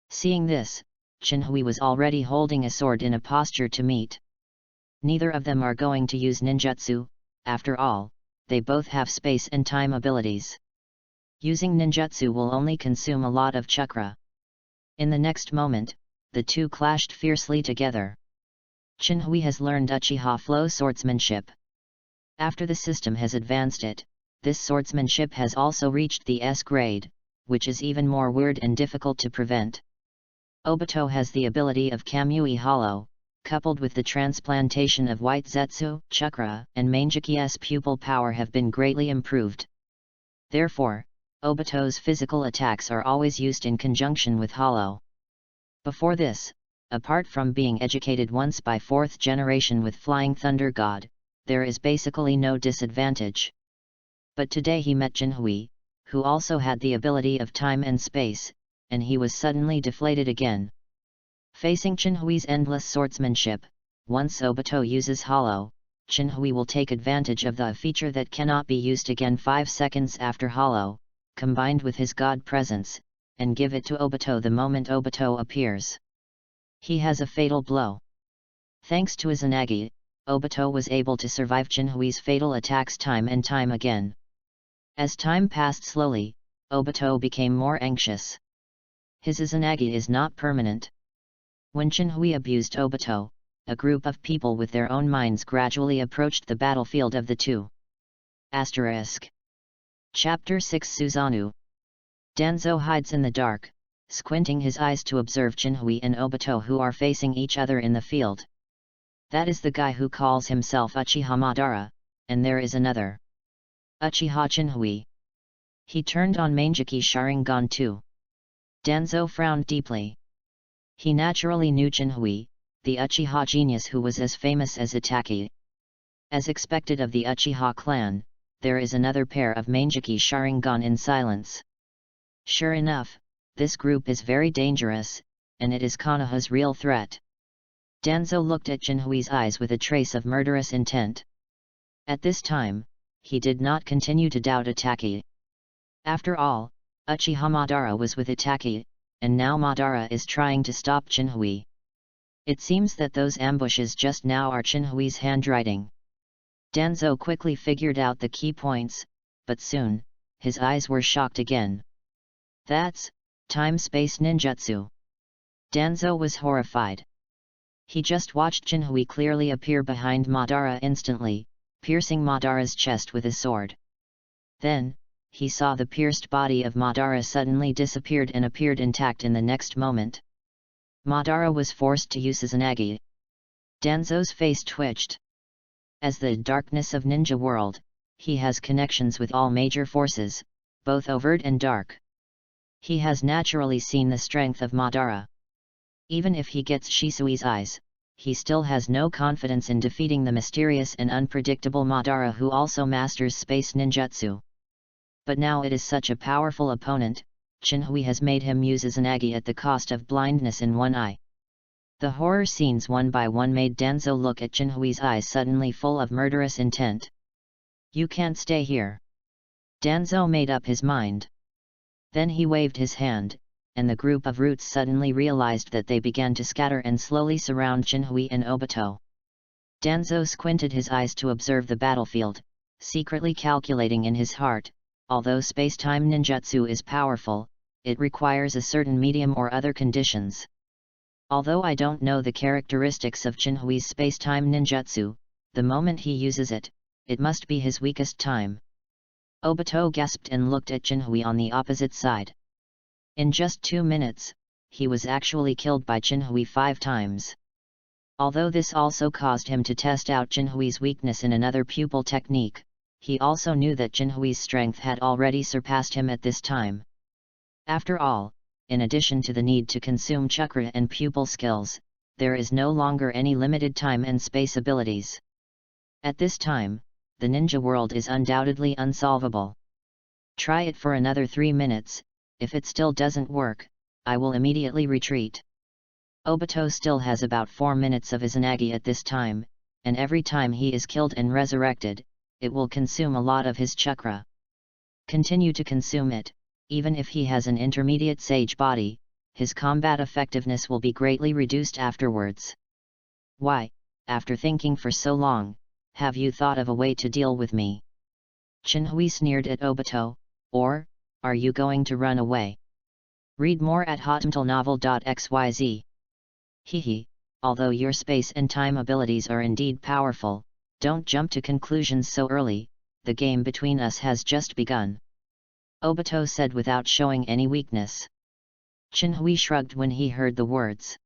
Seeing this, Jinhui was already holding a sword in a posture to meet. Neither of them are going to use ninjutsu, after all, they both have space and time abilities. Using ninjutsu will only consume a lot of chakra. In the next moment, the two clashed fiercely together. Jinhui has learned Uchiha flow swordsmanship. After the system has advanced it, this swordsmanship has also reached the S grade, which is even more weird and difficult to prevent. Obito has the ability of Kamui Hollow, coupled with the transplantation of White Zetsu, Chakra, and Mangeky's pupil power have been greatly improved. Therefore, Obito's physical attacks are always used in conjunction with Hollow. Before this, apart from being educated once by 4th generation with Flying Thunder God, there is basically no disadvantage. But today he met Jinhui, who also had the ability of time and space, and he was suddenly deflated again. Facing Jinhui's endless swordsmanship, once Obito uses Hollow, Jinhui will take advantage of the feature that cannot be used again 5 seconds after Hollow, combined with his God presence, and give it to Obito the moment Obito appears. He has a fatal blow. Thanks to Izanagi, Obito was able to survive Jinhui's fatal attacks time and time again. As time passed slowly, Obito became more anxious. His Izanagi is not permanent. When Jinhui abused Obito, a group of people with their own minds gradually approached the battlefield of the two. Chapter 6 Susanoo. Danzo hides in the dark, squinting his eyes to observe Jinhui and Obito who are facing each other in the field. That is the guy who calls himself Uchiha Madara, and there is another. Uchiha Jinhui. He turned on Mangeky Sharingan too. Danzo frowned deeply. He naturally knew Jinhui, the Uchiha genius who was as famous as Itachi. As expected of the Uchiha clan, there is another pair of Mangeky Sharingan in silence. Sure enough, this group is very dangerous, and it is Konoha's real threat. Danzo looked at Jinhui's eyes with a trace of murderous intent. At this time, he did not continue to doubt Itachi. After all, Uchiha Madara was with Itachi, and now Madara is trying to stop Jinhui. It seems that those ambushes just now are Jinhui's handwriting. Danzo quickly figured out the key points, but soon, his eyes were shocked again. That's time-space ninjutsu. Danzo was horrified. He just watched Jinhui clearly appear behind Madara instantly, piercing Madara's chest with his sword. Then, he saw the pierced body of Madara suddenly disappeared and appeared intact in the next moment. Madara was forced to use Izanagi. Danzo's face twitched. As the darkness of ninja world, he has connections with all major forces, both overt and dark. He has naturally seen the strength of Madara. Even if he gets Shisui's eyes, he still has no confidence in defeating the mysterious and unpredictable Madara who also masters space ninjutsu. But now it is such a powerful opponent, Jinhui has made him use Izanagi at the cost of blindness in one eye. The horror scenes one by one made Danzo look at Jinhui's eyes suddenly full of murderous intent. You can't stay here. Danzo made up his mind. Then he waved his hand, and the group of roots suddenly realized that they began to scatter and slowly surround Jinhui and Obito. Danzo squinted his eyes to observe the battlefield, secretly calculating in his heart, although space-time ninjutsu is powerful, it requires a certain medium or other conditions. Although I don't know the characteristics of Jinhui's space-time ninjutsu, the moment he uses it, it must be his weakest time. Obito gasped and looked at Jinhui on the opposite side. In just 2 minutes, he was actually killed by Jinhui 5 times. Although this also caused him to test out Jinhui's weakness in another pupil technique, he also knew that Jinhui's strength had already surpassed him at this time. After all, in addition to the need to consume chakra and pupil skills, there is no longer any limited time and space abilities. At this time, the ninja world is undoubtedly unsolvable. Try it for another 3 minutes, if it still doesn't work, I will immediately retreat. Obito still has about 4 minutes of Izanagi at this time, and every time he is killed and resurrected, it will consume a lot of his chakra. Continue to consume it, even if he has an intermediate sage body, his combat effectiveness will be greatly reduced afterwards. Why, after thinking for so long, have you thought of a way to deal with me? Chinhui sneered at Obito, or, are you going to run away? Read more at hotmtlnovel.xyz. Hehe, although your space and time abilities are indeed powerful, don't jump to conclusions so early, the game between us has just begun. Obito said without showing any weakness. Chinhui shrugged when he heard the words,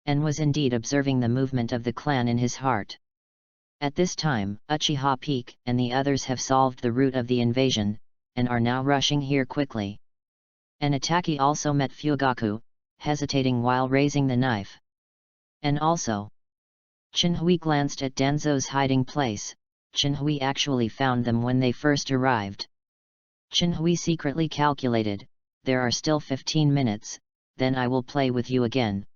and was indeed observing the movement of the clan in his heart. At this time, Uchiha Peak and the others have solved the route of the invasion, and are now rushing here quickly. And Ataki also met Fugaku, hesitating while raising the knife. And also, Chinhui glanced at Danzo's hiding place. Chinhui actually found them when they first arrived. Chinhui secretly calculated, there are still 15 minutes, then I will play with you again.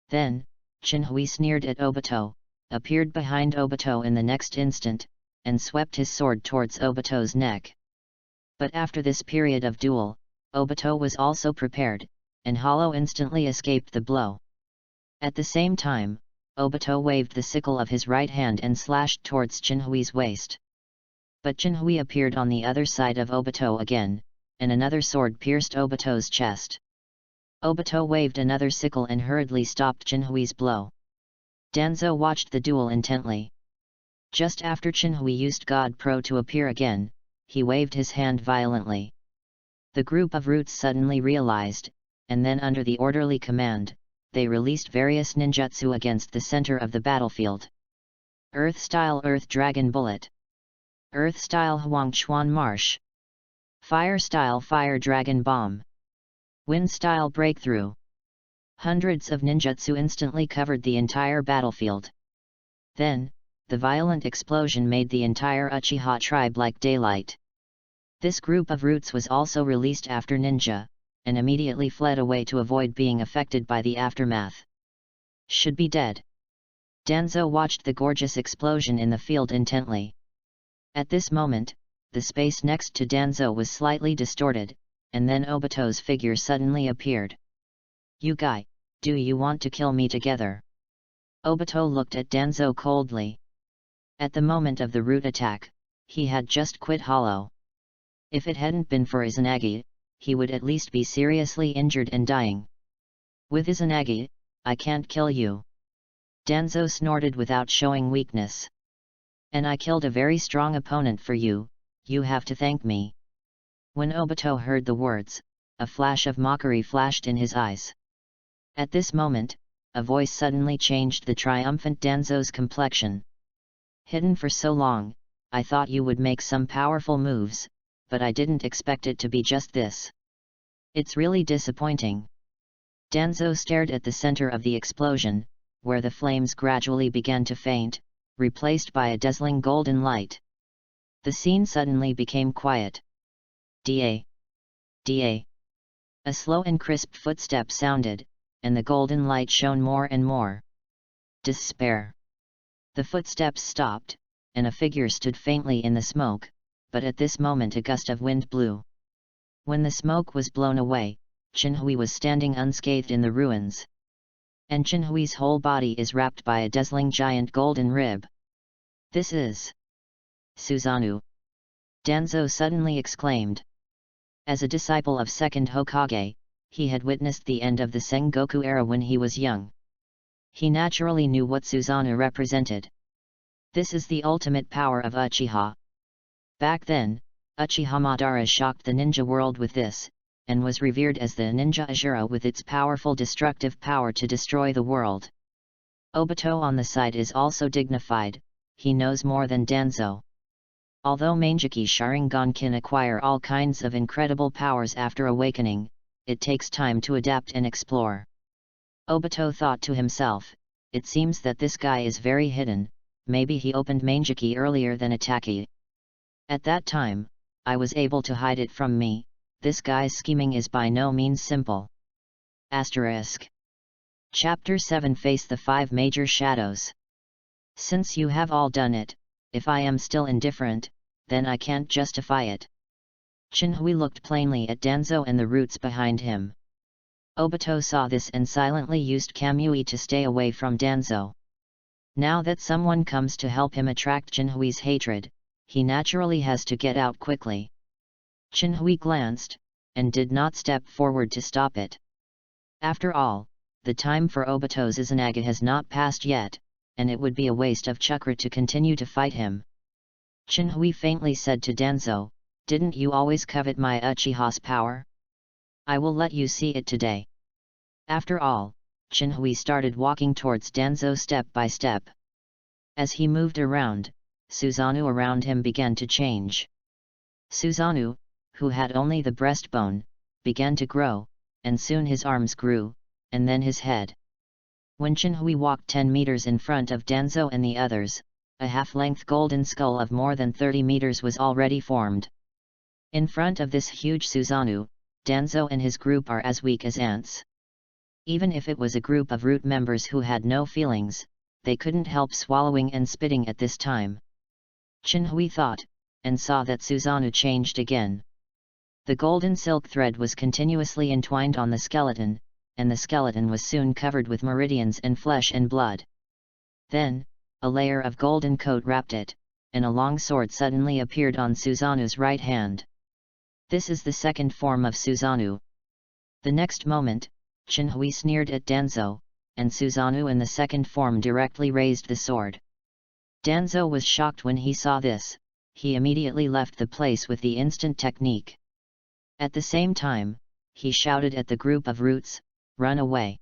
Then, Chinhui sneered at Obito, appeared behind Obito in the next instant, and swept his sword towards Obito's neck. But after this period of duel, Obito was also prepared, and Hollow instantly escaped the blow. At the same time, Obito waved the sickle of his right hand and slashed towards Chinhui's waist. But Chinhui appeared on the other side of Obito again, and another sword pierced Obito's chest. Obito waved another sickle and hurriedly stopped Chinhui's blow. Danzo watched the duel intently. Just after Chinhui used God Pro to appear again, he waved his hand violently. The group of roots suddenly realized, and then under the orderly command, they released various ninjutsu against the center of the battlefield. Earth-style Earth Dragon Bullet. Earth-style Huangchuan Marsh. Fire-style Fire Dragon Bomb. Wind-style Breakthrough. Hundreds of ninjutsu instantly covered the entire battlefield. Then, the violent explosion made the entire Uchiha tribe like daylight. This group of roots was also released after ninja, and immediately fled away to avoid being affected by the aftermath. Should be dead. Danzo watched the gorgeous explosion in the field intently. At this moment, the space next to Danzo was slightly distorted, and then Obito's figure suddenly appeared. You guy, do you want to kill me together? Obito looked at Danzo coldly. At the moment of the root attack, he had just quit Hollow. If it hadn't been for Izanagi, he would at least be seriously injured and dying. With Izanagi, I can't kill you. Danzo snorted without showing weakness. And I killed a very strong opponent for you, you have to thank me. When Obito heard the words, a flash of mockery flashed in his eyes. At this moment, a voice suddenly changed the triumphant Danzo's complexion. Hidden for so long, I thought you would make some powerful moves, but I didn't expect it to be just this. It's really disappointing. Danzo stared at the center of the explosion, where the flames gradually began to faint, replaced by a dazzling golden light. The scene suddenly became quiet. Da. Da. A slow and crisp footstep sounded, and the golden light shone more and more. Despair. The footsteps stopped, and a figure stood faintly in the smoke, but at this moment a gust of wind blew. When the smoke was blown away, Chinhui was standing unscathed in the ruins. And Chinhui's whole body is wrapped by a dazzling giant golden rib. This is Susanoo! Danzo suddenly exclaimed. As a disciple of second Hokage, he had witnessed the end of the Sengoku era when he was young. He naturally knew what Susanoo represented. This is the ultimate power of Uchiha. Back then, Uchiha Madara shocked the ninja world with this, and was revered as the ninja Ashura with its powerful destructive power to destroy the world. Obito on the side is also dignified, he knows more than Danzo. Although Manjiki Sharingan can acquire all kinds of incredible powers after awakening, it takes time to adapt and explore. Obito thought to himself, it seems that this guy is very hidden, maybe he opened Manjiki earlier than Ataki. At that time, I was able to hide it from me, this guy's scheming is by no means simple. Asterisk. Chapter 7 Face the 5 Major Shadows. Since you have all done it, if I am still indifferent, then I can't justify it. Chinhui looked plainly at Danzo and the roots behind him. Obito saw this and silently used Kamui to stay away from Danzo. Now that someone comes to help him attract Chinhui's hatred, he naturally has to get out quickly. Chinhui glanced, and did not step forward to stop it. After all, the time for Obito's Izanagi has not passed yet, and it would be a waste of chakra to continue to fight him. Chinhui faintly said to Danzo, "Didn't you always covet my Uchiha's power? I will let you see it today." After all, Chinhui started walking towards Danzo step by step. As he moved around, Susanoo around him began to change. Susanoo, who had only the breastbone, began to grow, and soon his arms grew, and then his head. When Chinhui walked 10 meters in front of Danzo and the others, a half-length golden skull of more than 30 meters was already formed. In front of this huge Susanoo, Danzo and his group are as weak as ants. Even if it was a group of root members who had no feelings, they couldn't help swallowing and spitting at this time. Chinhui thought, and saw that Susanoo changed again. The golden silk thread was continuously entwined on the skeleton, and the skeleton was soon covered with meridians and flesh and blood. Then, a layer of golden coat wrapped it, and a long sword suddenly appeared on Susanoo's right hand. This is the second form of Susanoo. The next moment, Chinhui sneered at Danzo, and Susanoo in the second form directly raised the sword. Danzo was shocked when he saw this. He immediately left the place with the instant technique. At the same time, he shouted at the group of roots, "Run away!"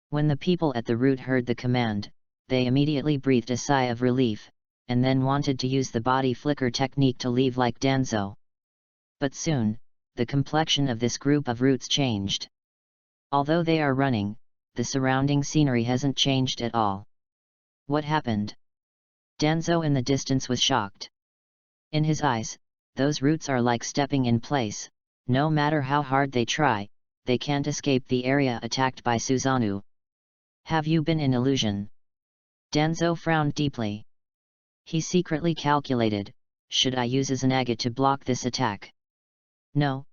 When the people at the root heard the command, they immediately breathed a sigh of relief, and then wanted to use the body flicker technique to leave like Danzo. But soon, the complexion of this group of roots changed. Although they are running, the surrounding scenery hasn't changed at all. What happened? Danzo in the distance was shocked. In his eyes, those roots are like stepping in place. No matter how hard they try, they can't escape the area attacked by Susanoo. Have you been in illusion? Danzo frowned deeply. He secretly calculated, should I use Izanagi to block this attack? No.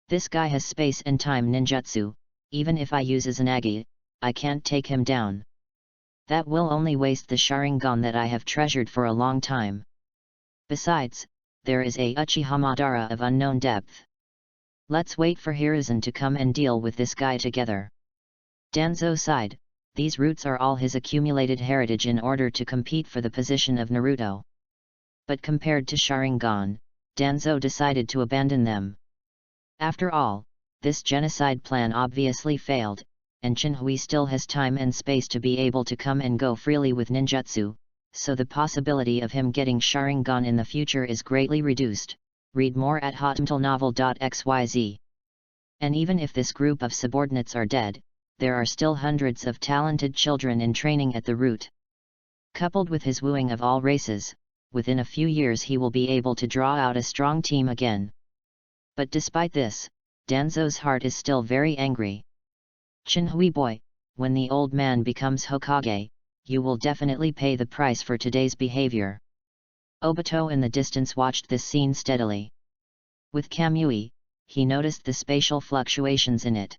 This guy has space and time ninjutsu, even if I use Izanagi, I can't take him down. That will only waste the Sharingan that I have treasured for a long time. Besides, there is a Uchiha Madara of unknown depth. Let's wait for Hiruzen to come and deal with this guy together. Danzo sighed, these roots are all his accumulated heritage in order to compete for the position of Naruto. But compared to Sharingan, Danzo decided to abandon them. After all, this genocide plan obviously failed, and Chinhui still has time and space to be able to come and go freely with ninjutsu, so the possibility of him getting Sharingan in the future is greatly reduced. Read more at hotmtlnovel.xyz. And even if this group of subordinates are dead, there are still hundreds of talented children in training at the root. Coupled with his wooing of all races, within a few years he will be able to draw out a strong team again. But despite this, Danzo's heart is still very angry. Chinhui boy, when the old man becomes Hokage, you will definitely pay the price for today's behavior. Obito in the distance watched this scene steadily. With Kamui, he noticed the spatial fluctuations in it.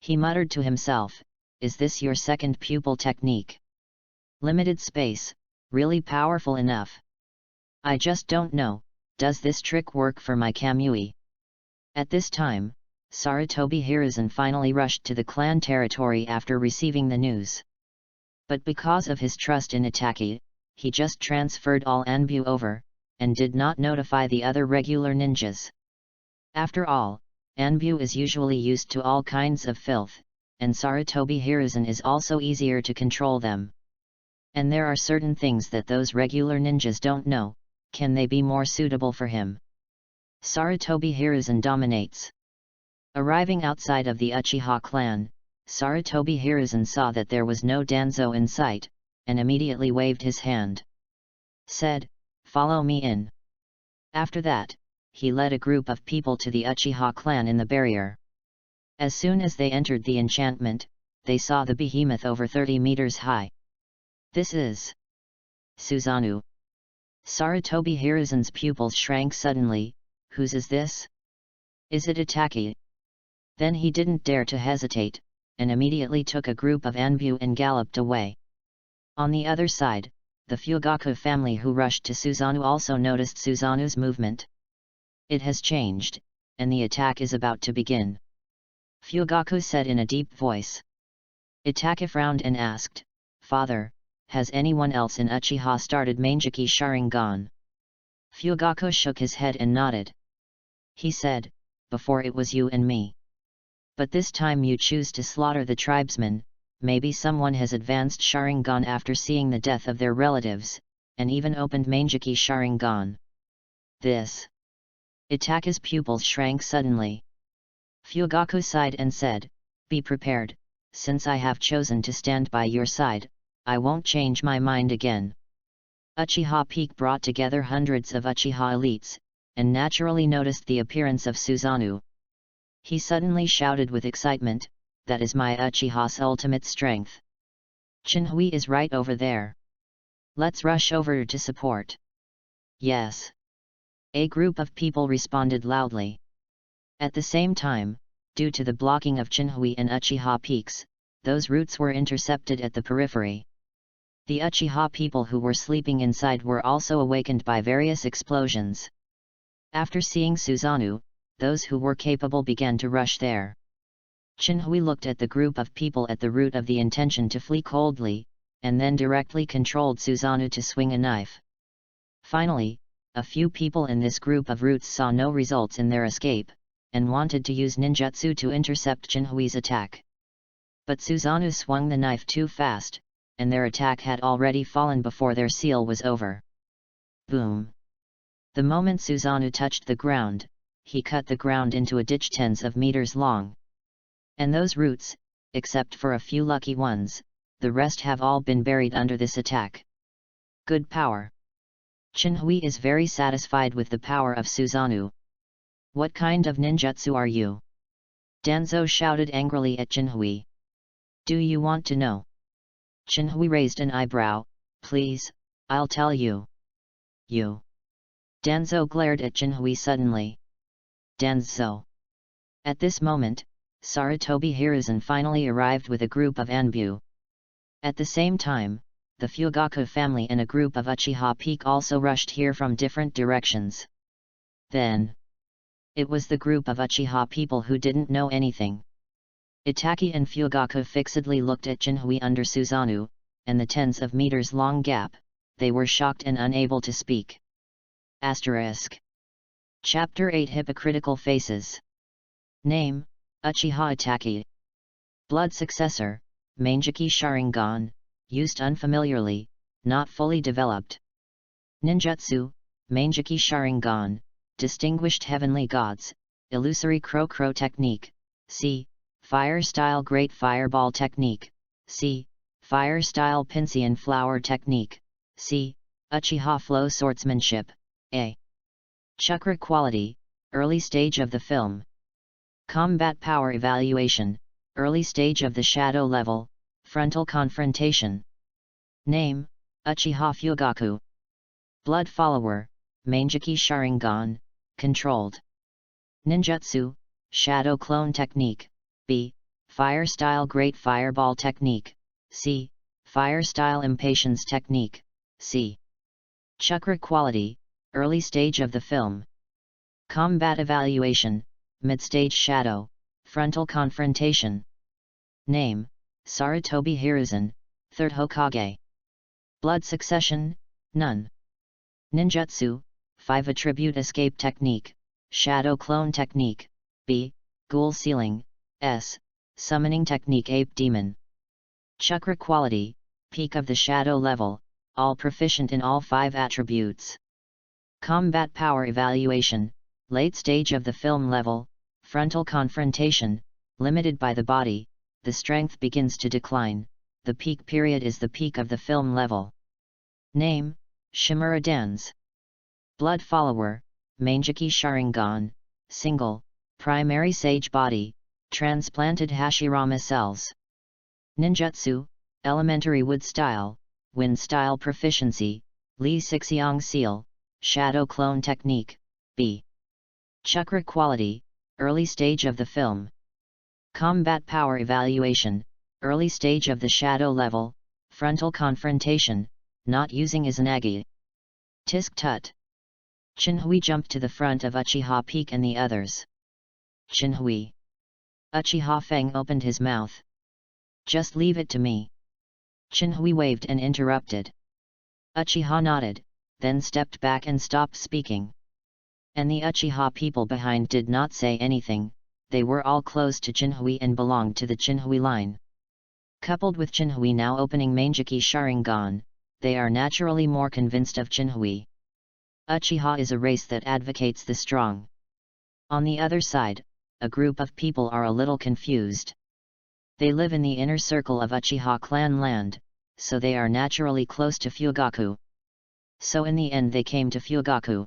He muttered to himself, is this your second pupil technique? Limited space, really powerful enough. I just don't know, does this trick work for my Kamui? At this time, Sarutobi Hiruzen finally rushed to the clan territory after receiving the news. But because of his trust in Itaki, he just transferred all Anbu over, and did not notify the other regular ninjas. After all, Anbu is usually used to all kinds of filth, and Sarutobi Hiruzen is also easier to control them. And there are certain things that those regular ninjas don't know, can they be more suitable for him? Sarutobi Hiruzen dominates. Arriving outside of the Uchiha clan, Sarutobi Hiruzen saw that there was no Danzo in sight, and immediately waved his hand. Said, "Follow me in." After that, he led a group of people to the Uchiha clan in the barrier. As soon as they entered the enchantment, they saw the behemoth over 30 meters high. This is Susanoo. Sarutobi Hiruzen's pupils shrank suddenly. Whose is this? Is it Itaki? Then he didn't dare to hesitate, and immediately took a group of Anbu and galloped away. On the other side, the Fugaku family who rushed to Susanoo also noticed Susanoo's movement. It has changed, and the attack is about to begin. Fugaku said in a deep voice. Itaki frowned and asked, Father, has anyone else in Uchiha started Mangeki Sharingan? Fugaku shook his head and nodded. He said, before it was you and me. But this time you choose to slaughter the tribesmen. Maybe someone has advanced Sharingan after seeing the death of their relatives, and even opened Mangeki Sharingan. This. Itaki's pupils shrank suddenly. Fugaku sighed and said, Be prepared, since I have chosen to stand by your side, I won't change my mind again. Uchiha Peak brought together hundreds of Uchiha elites, and naturally noticed the appearance of Susanoo. He suddenly shouted with excitement, That is my Uchiha's ultimate strength. Chinhui is right over there. Let's rush over to support. Yes. A group of people responded loudly. At the same time, due to the blocking of Chinhui and Uchiha peaks, those routes were intercepted at the periphery. The Uchiha people who were sleeping inside were also awakened by various explosions. After seeing Susanoo, those who were capable began to rush there. Chinhui looked at the group of people at the root of the intention to flee coldly, and then directly controlled Susanoo to swing a knife. Finally, a few people in this group of roots saw no results in their escape, and wanted to use ninjutsu to intercept Chinhui's attack. But Susanoo swung the knife too fast, and their attack had already fallen before their seal was over. Boom! The moment Susanoo touched the ground, he cut the ground into a ditch tens of meters long. And those roots, except for a few lucky ones, the rest have all been buried under this attack. Good power. Chinhui is very satisfied with the power of Susanoo. What kind of ninjutsu are you? Danzo shouted angrily at Chinhui. Do you want to know? Chinhui raised an eyebrow. Please, I'll tell you. You. Danzo glared at Chinhui suddenly. Danzo. At this moment, Sarutobi Hiruzen finally arrived with a group of Anbu. At the same time, the Fugaku family and a group of Uchiha Peak also rushed here from different directions. Then, it was the group of Uchiha people who didn't know anything. Itaki and Fugaku fixedly looked at Chinhui under Susanoo, and the tens of meters long gap. They were shocked and unable to speak. Asterisk. Chapter 8 Hypocritical Faces. Name, Uchiha Itaki. Blood successor, Mangeki Sharingan, used unfamiliarly, not fully developed. Ninjutsu, Mangeki Sharingan, distinguished heavenly gods, illusory Crow technique, c. Fire style Great Fireball technique, c. Fire style Pincian Flower technique, c. Uchiha Flow swordsmanship, a. Chakra quality, early stage of the film. Combat power evaluation, early stage of the shadow level, frontal confrontation. Name, Uchiha Fugaku. Blood follower, Mangeki Sharingan, controlled. Ninjutsu, shadow clone technique, b. Fire style Great Fireball technique, c. Fire style Impatience technique, c. Chakra quality, early stage of the film. Combat evaluation, mid-stage shadow, frontal confrontation. Name, Sarutobi Hiruzen, 3rd Hokage. Blood succession, none. Ninjutsu, 5 attribute escape technique, shadow clone technique, b. Ghoul sealing, s. Summoning technique Ape Demon. Chakra quality, peak of the shadow level, all proficient in all 5 attributes. Combat power evaluation, late stage of the film level, frontal confrontation, limited by the body, the strength begins to decline, the peak period is the peak of the film level. Name, Shimura Dance. Blood follower, Mangeki Sharingan, single, primary sage body, transplanted Hashirama cells. Ninjutsu, Elementary Wood Style, Wind Style Proficiency, Li Sixiang Seal, Shadow Clone Technique, B. Chakra Quality, Early Stage of the Film. Combat Power Evaluation, Early Stage of the Shadow Level, Frontal Confrontation, Not Using Izanagi. Tisk Tut. Chinhui jumped to the front of Uchiha Peak and the others. Chinhui. Uchiha Feng opened his mouth. Just leave it to me. Chinhui waved and interrupted. Uchiha nodded, then stepped back and stopped speaking. And the Uchiha people behind did not say anything, they were all close to Chinhui and belonged to the Chinhui line. Coupled with Chinhui now opening Manjiki Sharingan, they are naturally more convinced of Chinhui. Uchiha is a race that advocates the strong. On the other side, a group of people are a little confused. They live in the inner circle of Uchiha clan land, so they are naturally close to Fugaku. So in the end they came to Fugaku.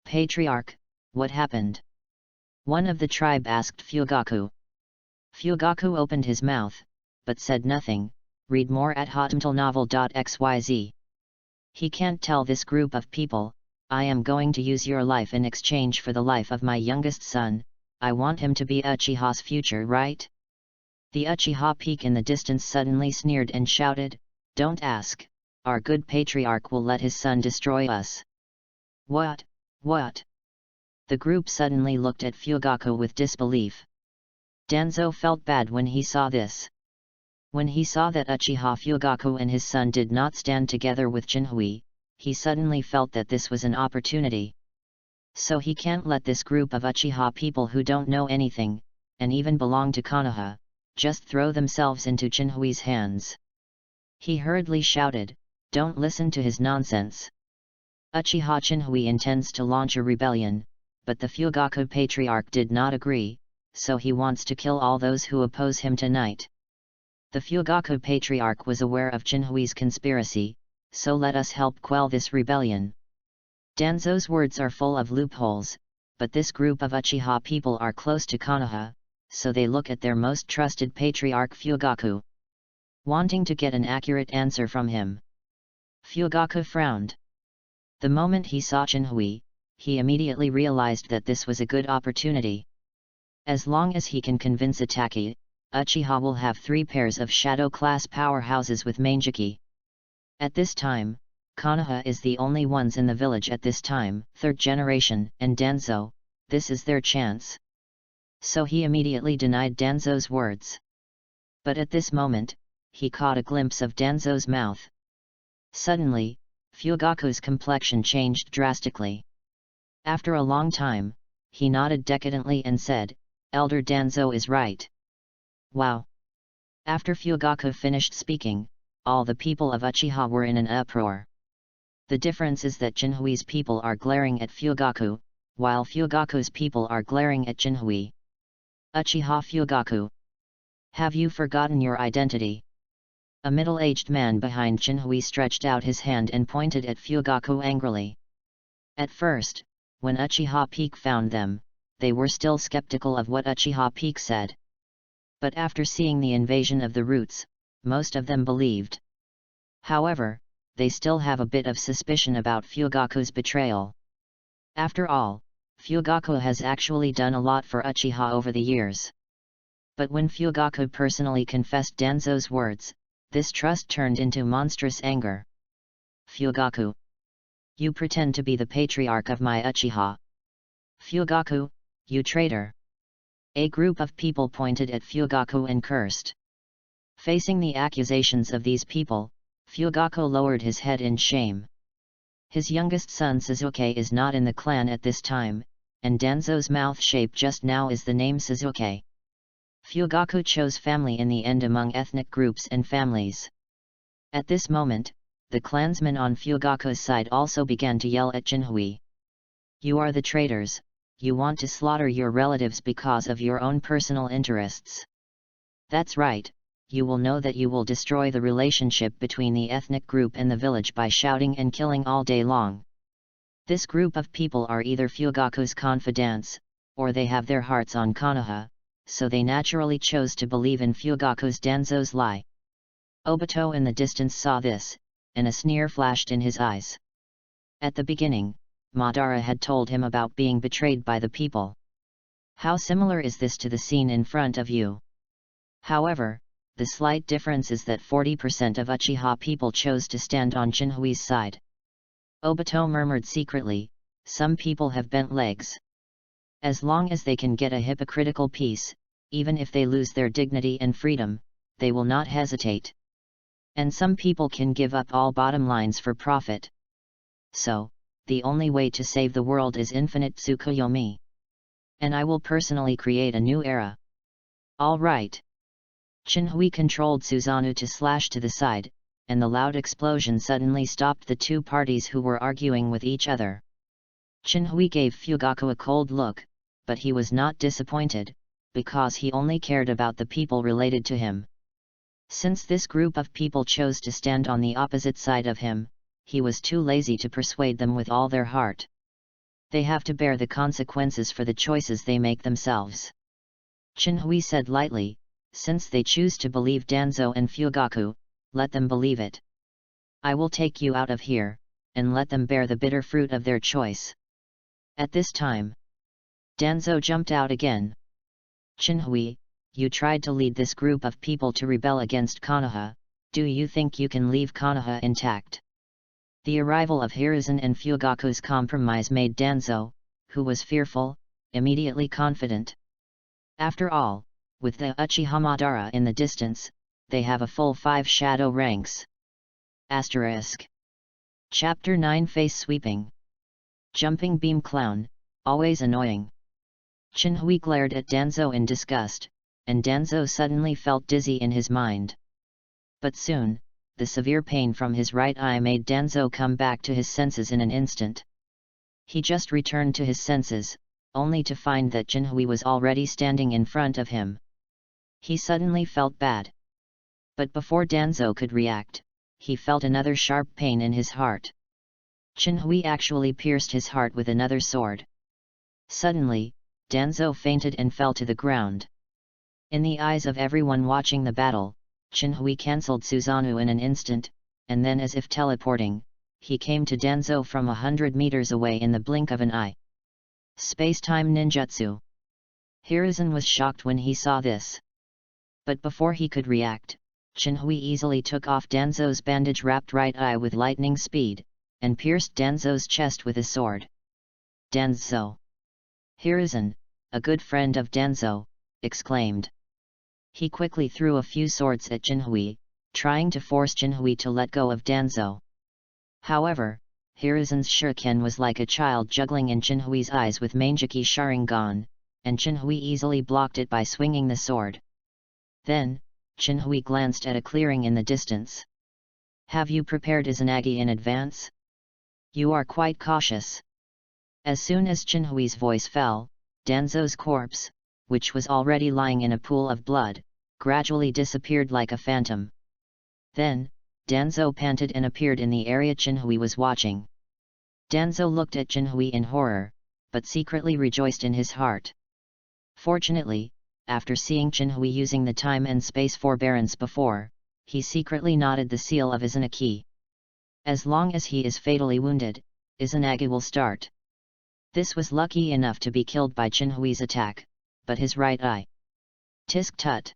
Patriarch, what happened? One of the tribe asked Fugaku. Fugaku opened his mouth, but said nothing. Read more at hotmtlnovel.xyz. He can't tell this group of people, I am going to use your life in exchange for the life of my youngest son, I want him to be Uchiha's future, right? The Uchiha Peak in the distance suddenly sneered and shouted, don't ask, our good patriarch will let his son destroy us. What? What? The group suddenly looked at Fugaku with disbelief. Danzo felt bad when he saw this. When he saw that Uchiha Fugaku and his son did not stand together with Chinhui, he suddenly felt that this was an opportunity. So he can't let this group of Uchiha people who don't know anything, and even belong to Konoha, just throw themselves into Chinhui's hands. He hurriedly shouted, don't listen to his nonsense. Uchiha Chinhui intends to launch a rebellion, but the Fugaku Patriarch did not agree, so he wants to kill all those who oppose him tonight. The Fugaku Patriarch was aware of Chinhui's conspiracy, so let us help quell this rebellion. Danzo's words are full of loopholes, but this group of Uchiha people are close to Konoha, so they look at their most trusted patriarch Fugaku, wanting to get an accurate answer from him. Fugaku frowned. The moment he saw Chinhui, he immediately realized that this was a good opportunity. As long as he can convince Itaki, Uchiha will have 3 pairs of shadow class powerhouses with Manjiki. At this time, Konoha is the only ones in the village at this time, 3rd generation, and Danzo, this is their chance. So he immediately denied Danzo's words. But at this moment, he caught a glimpse of Danzo's mouth. Suddenly, Fugaku's complexion changed drastically. After a long time, he nodded decadently and said, Elder Danzo is right. Wow! After Fugaku finished speaking, all the people of Uchiha were in an uproar. The difference is that Chinhui's people are glaring at Fugaku, while Fugaku's people are glaring at Chinhui. Uchiha Fugaku. Have you forgotten your identity? A middle-aged man behind Chinhui stretched out his hand and pointed at Fugaku angrily. At first, when Uchiha Peak found them, they were still skeptical of what Uchiha Peak said. But after seeing the invasion of the roots, most of them believed. However, they still have a bit of suspicion about Fugaku's betrayal. After all, Fugaku has actually done a lot for Uchiha over the years. But when Fugaku personally confessed Danzo's words, this trust turned into monstrous anger. Fugaku! You pretend to be the patriarch of my Uchiha. Fugaku, you traitor! A group of people pointed at Fugaku and cursed. Facing the accusations of these people, Fugaku lowered his head in shame. His youngest son Suzuki is not in the clan at this time, and Danzo's mouth shape just now is the name Suzuki. Fugaku chose family in the end among ethnic groups and families. At this moment, the clansmen on Fugaku's side also began to yell at Chinhui. You are the traitors, you want to slaughter your relatives because of your own personal interests. That's right, you will know that you will destroy the relationship between the ethnic group and the village by shouting and killing all day long. This group of people are either Fugaku's confidants, or they have their hearts on Konoha, so they naturally chose to believe in Fugaku's Danzo's lie. Obito in the distance saw this, and a sneer flashed in his eyes. At the beginning, Madara had told him about being betrayed by the people. How similar is this to the scene in front of you? However, the slight difference is that 40% of Uchiha people chose to stand on Jinhui's side. Obito murmured secretly, some people have bent legs. As long as they can get a hypocritical peace, even if they lose their dignity and freedom, they will not hesitate. And some people can give up all bottom lines for profit. So, the only way to save the world is infinite Tsukuyomi. And I will personally create a new era. All right. Jinhui controlled Susanoo to slash to the side, and the loud explosion suddenly stopped the two parties who were arguing with each other. Jinhui gave Fugaku a cold look, but he was not disappointed, because he only cared about the people related to him. Since this group of people chose to stand on the opposite side of him, he was too lazy to persuade them with all their heart. They have to bear the consequences for the choices they make themselves. Jinhui said lightly, since they choose to believe Danzo and Fugaku, let them believe it. I will take you out of here, and let them bear the bitter fruit of their choice. At this time, Danzo jumped out again. Jinhui, you tried to lead this group of people to rebel against Konoha, do you think you can leave Konoha intact? The arrival of Hiruzen and Fugaku's compromise made Danzo, who was fearful, immediately confident. After all, with the Uchiha Madara in the distance, they have a full 5 shadow ranks. Asterisk. Chapter 9 Face Sweeping. Jumping Beam Clown, always annoying. Jinhui glared at Danzo in disgust, and Danzo suddenly felt dizzy in his mind. But soon, the severe pain from his right eye made Danzo come back to his senses in an instant. He just returned to his senses, only to find that Jinhui was already standing in front of him. He suddenly felt bad. But before Danzo could react, he felt another sharp pain in his heart. Jinhui actually pierced his heart with another sword. Suddenly, Danzo fainted and fell to the ground. In the eyes of everyone watching the battle, Jinhui cancelled Susanoo in an instant, and then as if teleporting, he came to Danzo from 100 meters away in the blink of an eye. Space-time ninjutsu. Hiruzen was shocked when he saw this. But before he could react, Jinhui easily took off Danzo's bandage-wrapped right eye with lightning speed, and pierced Danzo's chest with his sword. Danzo! Hiruzen, a good friend of Danzo, exclaimed. He quickly threw a few swords at Jinhui, trying to force Jinhui to let go of Danzo. However, Hiruzen's shuriken was like a child juggling in Jinhui's eyes with Manjiki Sharingan, and Jinhui easily blocked it by swinging the sword. Then, Jinhui glanced at a clearing in the distance. Have you prepared Izanagi in advance? You are quite cautious. As soon as Jinhui's voice fell, Danzo's corpse, which was already lying in a pool of blood, gradually disappeared like a phantom. Then, Danzo panted and appeared in the area Jinhui was watching. Danzo looked at Jinhui in horror, but secretly rejoiced in his heart. Fortunately, after seeing Jinhui using the time and space forbearance before, he secretly nodded the seal of Izanagi. As long as he is fatally wounded, Izanagi will start. This was lucky enough to be killed by Jinhui's attack, but his right eye. Tisk tut.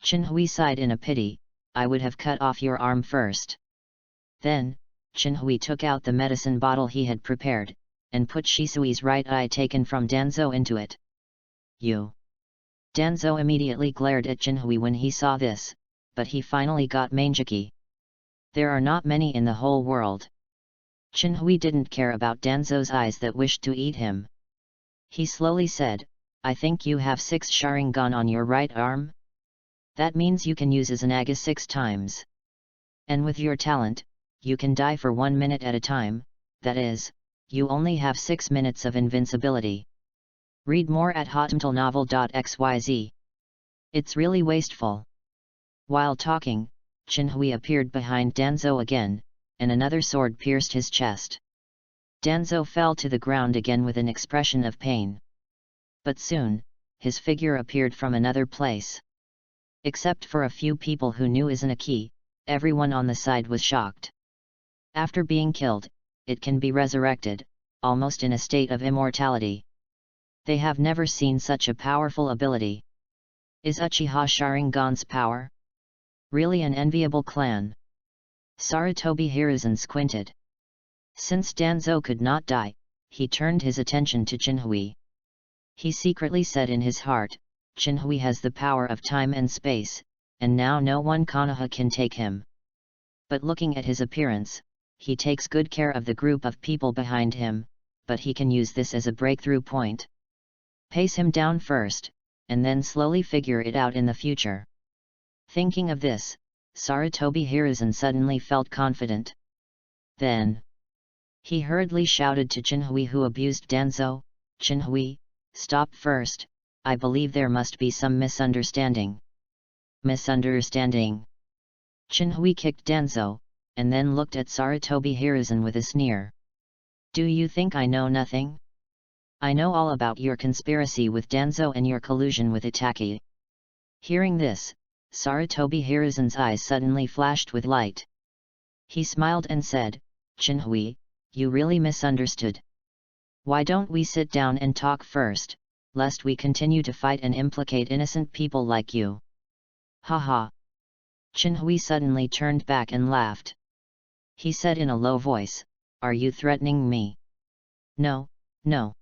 Jinhui sighed in a pity, I would have cut off your arm first. Then, Jinhui took out the medicine bottle he had prepared, and put Shisui's right eye taken from Danzo into it. You! Danzo immediately glared at Jinhui when he saw this, but he finally got Manjiki. There are not many in the whole world. Jinhui didn't care about Danzo's eyes that wished to eat him. He slowly said, I think you have 6 Sharingan on your right arm? That means you can use Izanagi 6 times. And with your talent, you can die for 1 minute at a time, that is, you only have 6 minutes of invincibility. Read more at hotmtlnovel.xyz. It's really wasteful. While talking, Jinhui appeared behind Danzo again, and another sword pierced his chest. Danzo fell to the ground again with an expression of pain. But soon, his figure appeared from another place. Except for a few people who knew Izanagi, everyone on the side was shocked. After being killed, it can be resurrected, almost in a state of immortality. They have never seen such a powerful ability. Is Uchiha Sharingan's power really an enviable clan? Sarutobi Hiruzen squinted. Since Danzo could not die, he turned his attention to Jinhui. He secretly said in his heart, Jinhui has the power of time and space, and now no one Konoha can take him. But looking at his appearance, he takes good care of the group of people behind him, but he can use this as a breakthrough point. Pace him down first, and then slowly figure it out in the future. Thinking of this, Sarutobi Hiruzen suddenly felt confident. Then he hurriedly shouted to Jinhui who abused Danzo, Jinhui, stop first, I believe there must be some misunderstanding. Misunderstanding? Jinhui kicked Danzo, and then looked at Sarutobi Hiruzen with a sneer. Do you think I know nothing? I know all about your conspiracy with Danzo and your collusion with Itaki. Hearing this, Sarutobi Hiruzen's eyes suddenly flashed with light. He smiled and said, Jinhui, you really misunderstood. Why don't we sit down and talk first, lest we continue to fight and implicate innocent people like you? Haha. Jinhui suddenly turned back and laughed. He said in a low voice, Are you threatening me? No, no.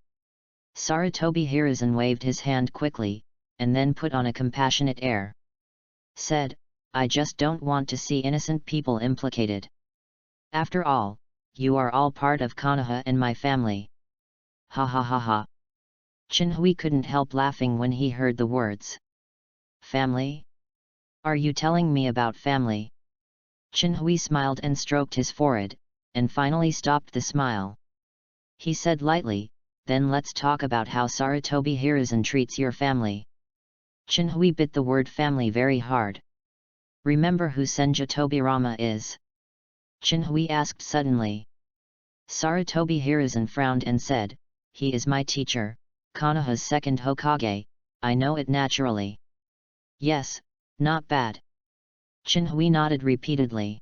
Sarutobi Hiruzen waved his hand quickly, and then put on a compassionate air. Said, I just don't want to see innocent people implicated. After all, you are all part of Konoha and my family. Ha ha ha ha. Jinhui couldn't help laughing when he heard the words. Family? Are you telling me about family? Jinhui smiled and stroked his forehead, and finally stopped the smile. He said lightly, Then let's talk about how Sarutobi Hiruzen treats your family. Jinhui bit the word family very hard. Remember who Senju Tobirama is? Jinhui asked suddenly. Sarutobi Hiruzen frowned and said, He is my teacher, Konoha's second Hokage, I know it naturally. Yes, not bad. Jinhui nodded repeatedly.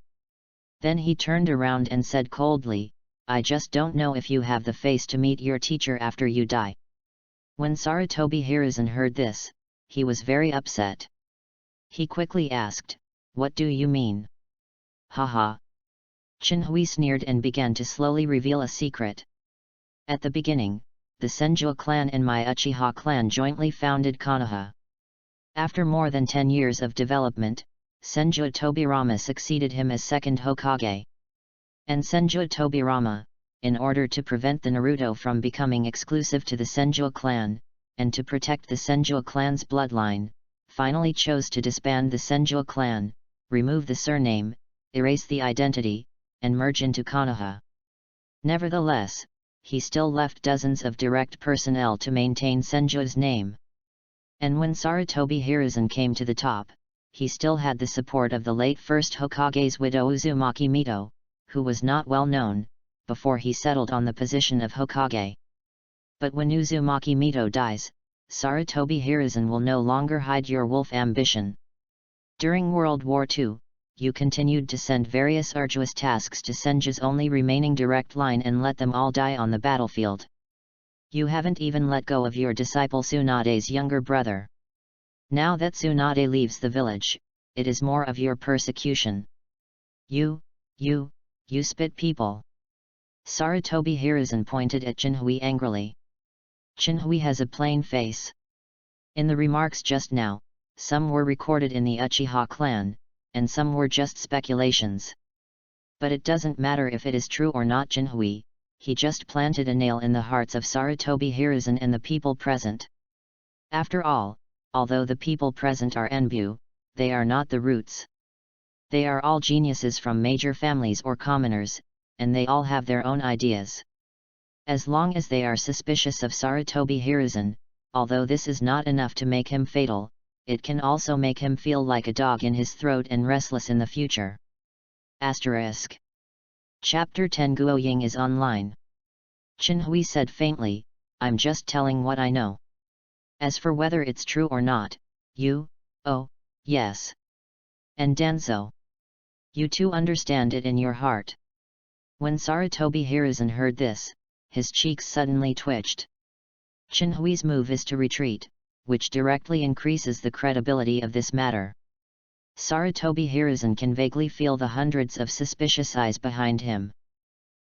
Then he turned around and said coldly, I just don't know if you have the face to meet your teacher after you die. When Sarutobi Hiruzen heard this, he was very upset. He quickly asked, What do you mean? Haha. Jinhui sneered and began to slowly reveal a secret. At the beginning, the Senju clan and my Uchiha clan jointly founded Konoha. After more than 10 years of development, Senju Tobirama succeeded him as second Hokage. And Senju Tobirama, in order to prevent the Naruto from becoming exclusive to the Senju clan, and to protect the Senju clan's bloodline, finally chose to disband the Senju clan, remove the surname, erase the identity, and merge into Konoha. Nevertheless, he still left dozens of direct personnel to maintain Senju's name. And when Sarutobi Hiruzen came to the top, he still had the support of the late first Hokage's widow Uzumaki Mito, who was not well known, before he settled on the position of Hokage. But when Uzumaki Mito dies, Sarutobi Hiruzen will no longer hide your wolf ambition. During World War II, you continued to send various arduous tasks to Senju's only remaining direct line and let them all die on the battlefield. You haven't even let go of your disciple Tsunade's younger brother. Now that Tsunade leaves the village, it is more of your persecution. You spit people. Sarutobi Hiruzen pointed at Jinhui angrily. Jinhui has a plain face. In the remarks just now, some were recorded in the Uchiha clan, and some were just speculations. But it doesn't matter if it is true or not. Jinhui, he just planted a nail in the hearts of Sarutobi Hiruzen and the people present. After all, although the people present are Enbu, they are not the roots. They are all geniuses from major families or commoners, and they all have their own ideas. As long as they are suspicious of Sarutobi Hiruzen, although this is not enough to make him fatal, it can also make him feel like a dog in his throat and restless in the future. Asterisk. Chapter 10 Guoying is online. Jinhui said faintly, I'm just telling what I know. As for whether it's true or not, oh, yes. And Danzo, you too understand it in your heart. When Sarutobi Hiruzen heard this, his cheeks suddenly twitched. Chinhui's move is to retreat, which directly increases the credibility of this matter. Sarutobi Hiruzen can vaguely feel the hundreds of suspicious eyes behind him.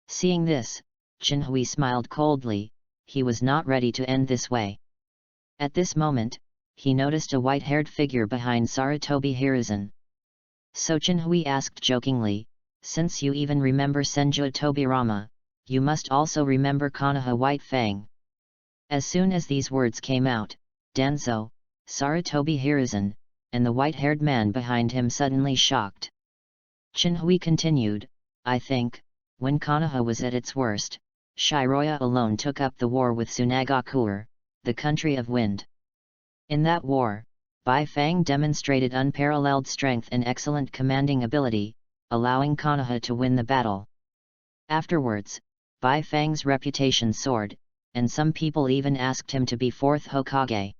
Seeing this, Chinhui smiled coldly. He was not ready to end this way. At this moment, he noticed a white-haired figure behind Sarutobi Hiruzen. So Chinhui asked jokingly, "Since you even remember Senju Tobirama, you must also remember Konoha White Fang." As soon as these words came out, Danzo, Sarutobi Hiruzen, and the white-haired man behind him suddenly shocked. Chinhui continued, "I think, when Konoha was at its worst, Shiroya alone took up the war with Tsunagakuer, the country of wind. In that war, Bai Fang demonstrated unparalleled strength and excellent commanding ability, allowing Konoha to win the battle. Afterwards, Bai Fang's reputation soared, and some people even asked him to be fourth Hokage.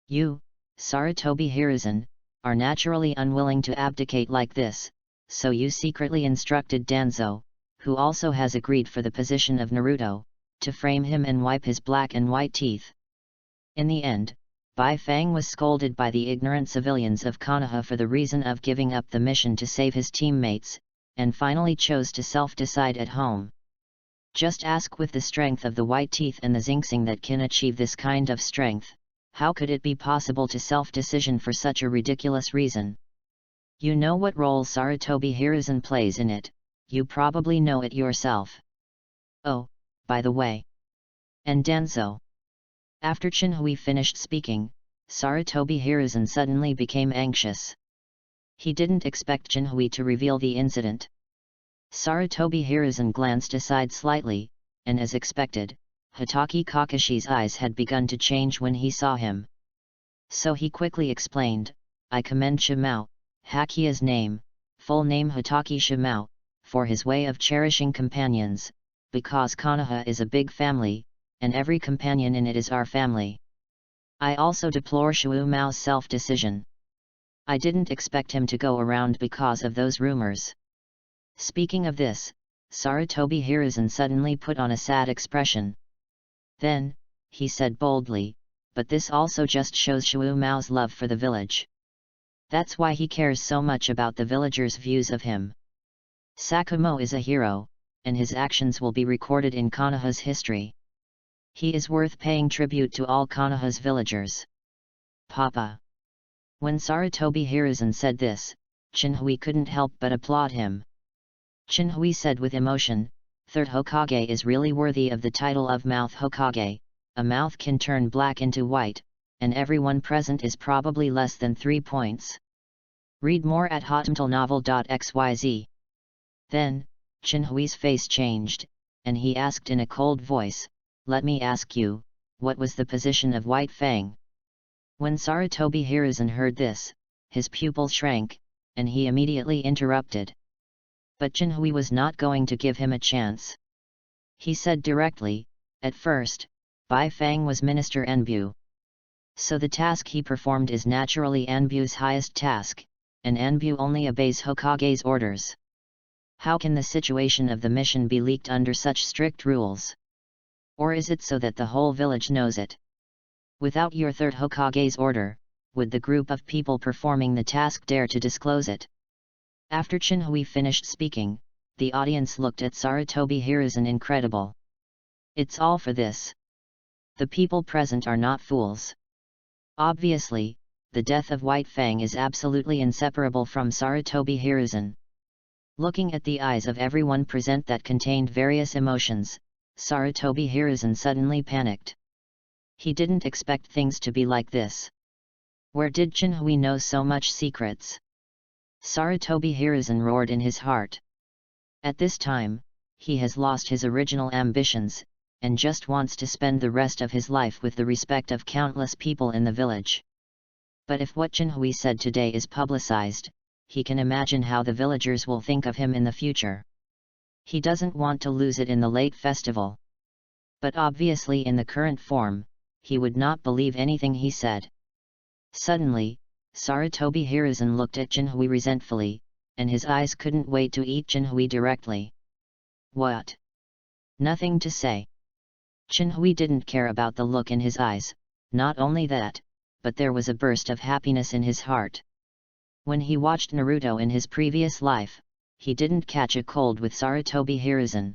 You, Sarutobi Hiruzen, are naturally unwilling to abdicate like this, so you secretly instructed Danzo, who also has agreed for the position of Naruto, to frame him and wipe his black and white teeth." In the end, Bai Fang was scolded by the ignorant civilians of Konoha for the reason of giving up the mission to save his teammates, and finally chose to self-decide at home. Just ask, with the strength of the white teeth and the Xingxing that can achieve this kind of strength, how could it be possible to self-decision for such a ridiculous reason? You know what role Sarutobi Hiruzen plays in it, you probably know it yourself. Oh, by the way. And Danzo. After Chinhui finished speaking, Sarutobi Hiruzen suddenly became anxious. He didn't expect Chinhui to reveal the incident. Sarutobi Hiruzen glanced aside slightly, and as expected, Hitaki Kakashi's eyes had begun to change when he saw him. So he quickly explained, "I commend Shimao, Hakia's name, full name Hitaki Shimao, for his way of cherishing companions, because Konoha is a big family, and every companion in it is our family. I also deplore Shu Mao's self-decision. I didn't expect him to go around because of those rumors." Speaking of this, Sarutobi Hiruzen suddenly put on a sad expression. Then, he said boldly, "But this also just shows Shu Mao's love for the village. That's why he cares so much about the villagers' views of him. Sakumo is a hero, and his actions will be recorded in Konoha's history. He is worth paying tribute to all Konoha's villagers." Papa. When Sarutobi Hiruzen said this, Chinhui couldn't help but applaud him. Chinhui said with emotion, "Third Hokage is really worthy of the title of Mouth Hokage. A mouth can turn black into white, and everyone present is probably less than 3 points. Read more at hotmtlnovel.xyz. Then, Chinhui's face changed, and he asked in a cold voice, "Let me ask you, what was the position of White Fang?" When Sarutobi Hiruzen heard this, his pupil shrank, and he immediately interrupted. But Chinhui was not going to give him a chance. He said directly, "At first, Bai Fang was Minister Enbu. So the task he performed is naturally Enbu's highest task, and Enbu only obeys Hokage's orders. How can the situation of the mission be leaked under such strict rules? Or is it so that the whole village knows it? Without your third Hokage's order, would the group of people performing the task dare to disclose it?" After Chinhui finished speaking, the audience looked at Sarutobi Hiruzen incredible. It's all for this. The people present are not fools. Obviously, the death of White Fang is absolutely inseparable from Sarutobi Hiruzen. Looking at the eyes of everyone present that contained various emotions, Sarutobi Hiruzen suddenly panicked. He didn't expect things to be like this. Where did Chinhui know so much secrets? Sarutobi Hiruzen roared in his heart. At this time, he has lost his original ambitions, and just wants to spend the rest of his life with the respect of countless people in the village. But if what Chinhui said today is publicized, he can imagine how the villagers will think of him in the future. He doesn't want to lose it in the late festival. But obviously in the current form, he would not believe anything he said. Suddenly, Sarutobi Hiruzen looked at Jinhui resentfully, and his eyes couldn't wait to eat Jinhui directly. What? Nothing to say. Jinhui didn't care about the look in his eyes, not only that, but there was a burst of happiness in his heart. When he watched Naruto in his previous life, he didn't catch a cold with Sarutobi Hiruzen.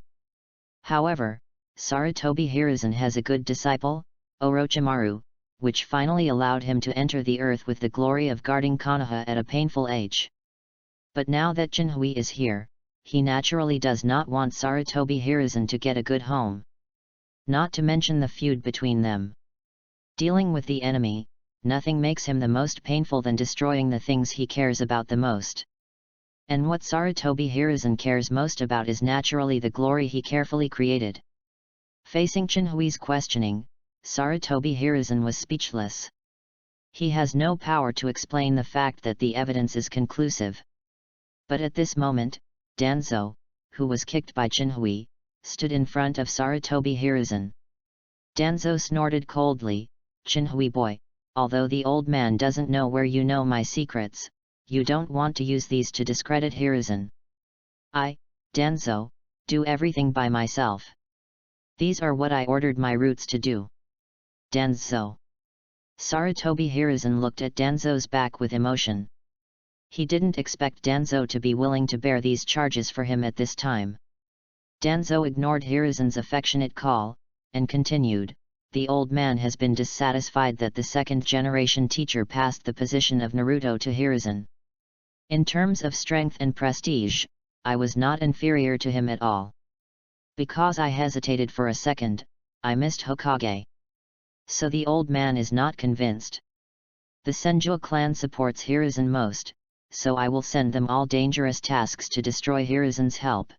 However, Sarutobi Hiruzen has a good disciple, Orochimaru, which finally allowed him to enter the earth with the glory of guarding Konoha at a painful age. But now that Jinhui is here, he naturally does not want Sarutobi Hiruzen to get a good home. Not to mention the feud between them. Dealing with the enemy, nothing makes him the most painful than destroying the things he cares about the most. And what Sarutobi Hiruzen cares most about is naturally the glory he carefully created. Facing Jinhui's questioning, Sarutobi Hiruzen was speechless. He has no power to explain the fact that the evidence is conclusive. But at this moment, Danzo, who was kicked by Jinhui, stood in front of Sarutobi Hiruzen. Danzo snorted coldly, "Jinhui boy, although the old man doesn't know where you know my secrets, you don't want to use these to discredit Hiruzen. I, Danzo, do everything by myself. These are what I ordered my roots to do." Danzo. Sarutobi Hiruzen looked at Danzo's back with emotion. He didn't expect Danzo to be willing to bear these charges for him at this time. Danzo ignored Hiruzen's affectionate call, and continued, "The old man has been dissatisfied that the second-generation teacher passed the position of Naruto to Hiruzen. In terms of strength and prestige, I was not inferior to him at all. Because I hesitated for a second, I missed Hokage. So the old man is not convinced. The Senju clan supports Hiruzen most, so I will send them all dangerous tasks to destroy Hiruzen's help.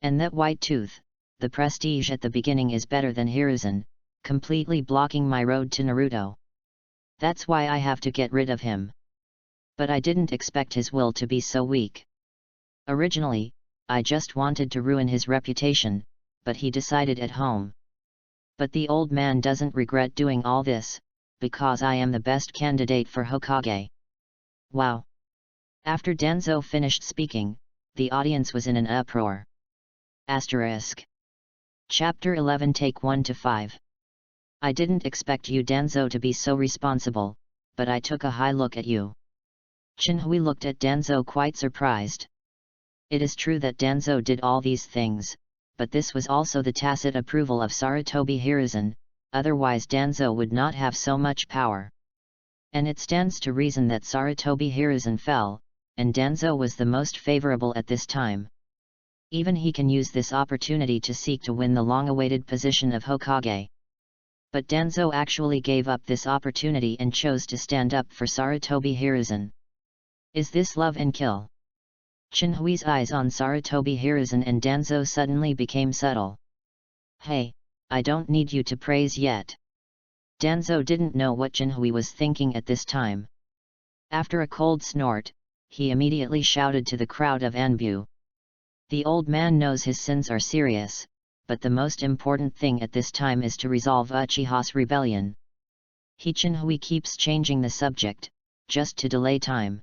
And that white tooth, the prestige at the beginning is better than Hiruzen, completely blocking my road to Naruto. That's why I have to get rid of him. But I didn't expect his will to be so weak. Originally, I just wanted to ruin his reputation, but he decided at home. But the old man doesn't regret doing all this, because I am the best candidate for Hokage." Wow! After Danzo finished speaking, the audience was in an uproar. Asterisk. Chapter 11 Take 1-5. I didn't expect you Danzo to be so responsible, but I took a high look at you. Jinhui looked at Danzo quite surprised. It is true that Danzo did all these things, but this was also the tacit approval of Sarutobi Hiruzen, otherwise Danzo would not have so much power. And it stands to reason that Sarutobi Hiruzen fell, and Danzo was the most favorable at this time. Even he can use this opportunity to seek to win the long-awaited position of Hokage. But Danzo actually gave up this opportunity and chose to stand up for Sarutobi Hiruzen. Is this love and kill? Jinhui's eyes on Sarutobi Hiruzen and Danzo suddenly became subtle. "Hey, I don't need you to praise yet." Danzo didn't know what Jinhui was thinking at this time. After a cold snort, he immediately shouted to the crowd of Anbu. The old man knows his sins are serious, but the most important thing at this time is to resolve Uchiha's rebellion. Jinhui keeps changing the subject, just to delay time.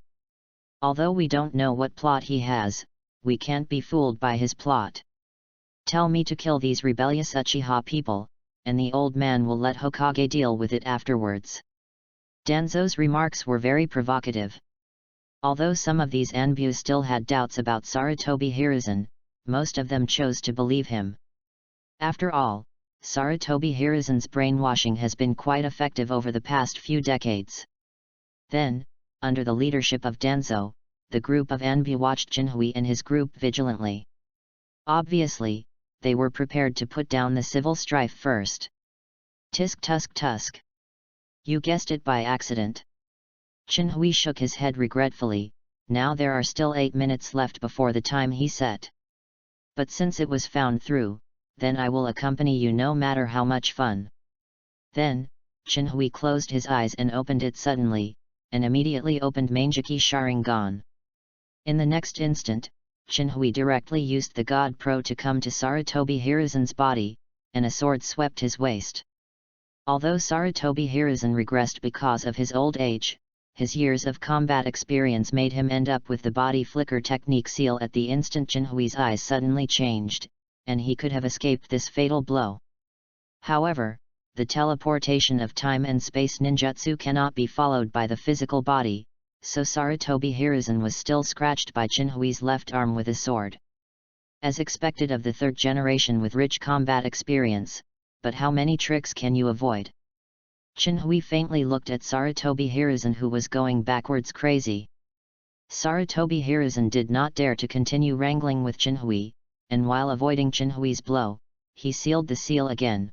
Although we don't know what plot he has, we can't be fooled by his plot. Tell me to kill these rebellious Uchiha people, and the old man will let Hokage deal with it afterwards. Danzo's remarks were very provocative. Although some of these Anbu still had doubts about Sarutobi Hiruzen, most of them chose to believe him. After all, Sarutobi Hiruzen's brainwashing has been quite effective over the past few decades. Then, under the leadership of Danzo, the group of Anbu watched Jinhui and his group vigilantly. Obviously, they were prepared to put down the civil strife first. Tisk tusk tusk. You guessed it by accident. Jinhui shook his head regretfully. Now there are still 8 minutes left before the time he set. But since it was found through, then I will accompany you no matter how much fun. Then, Jinhui closed his eyes and opened it suddenly, and immediately opened Mangeki Sharingan. In the next instant, Jinhui directly used the God Pro to come to Sarutobi Hiruzen's body, and a sword swept his waist. Although Sarutobi Hiruzen regressed because of his old age, his years of combat experience made him end up with the body flicker technique seal at the instant Jinhui's eyes suddenly changed, and he could have escaped this fatal blow. However, the teleportation of time and space ninjutsu cannot be followed by the physical body, so Sarutobi Hiruzen was still scratched by Jinhui's left arm with a sword. As expected of the third generation with rich combat experience, but how many tricks can you avoid? Jinhui faintly looked at Sarutobi Hiruzen, who was going backwards crazy. Sarutobi Hiruzen did not dare to continue wrangling with Jinhui, and while avoiding Jinhui's blow, he sealed the seal again.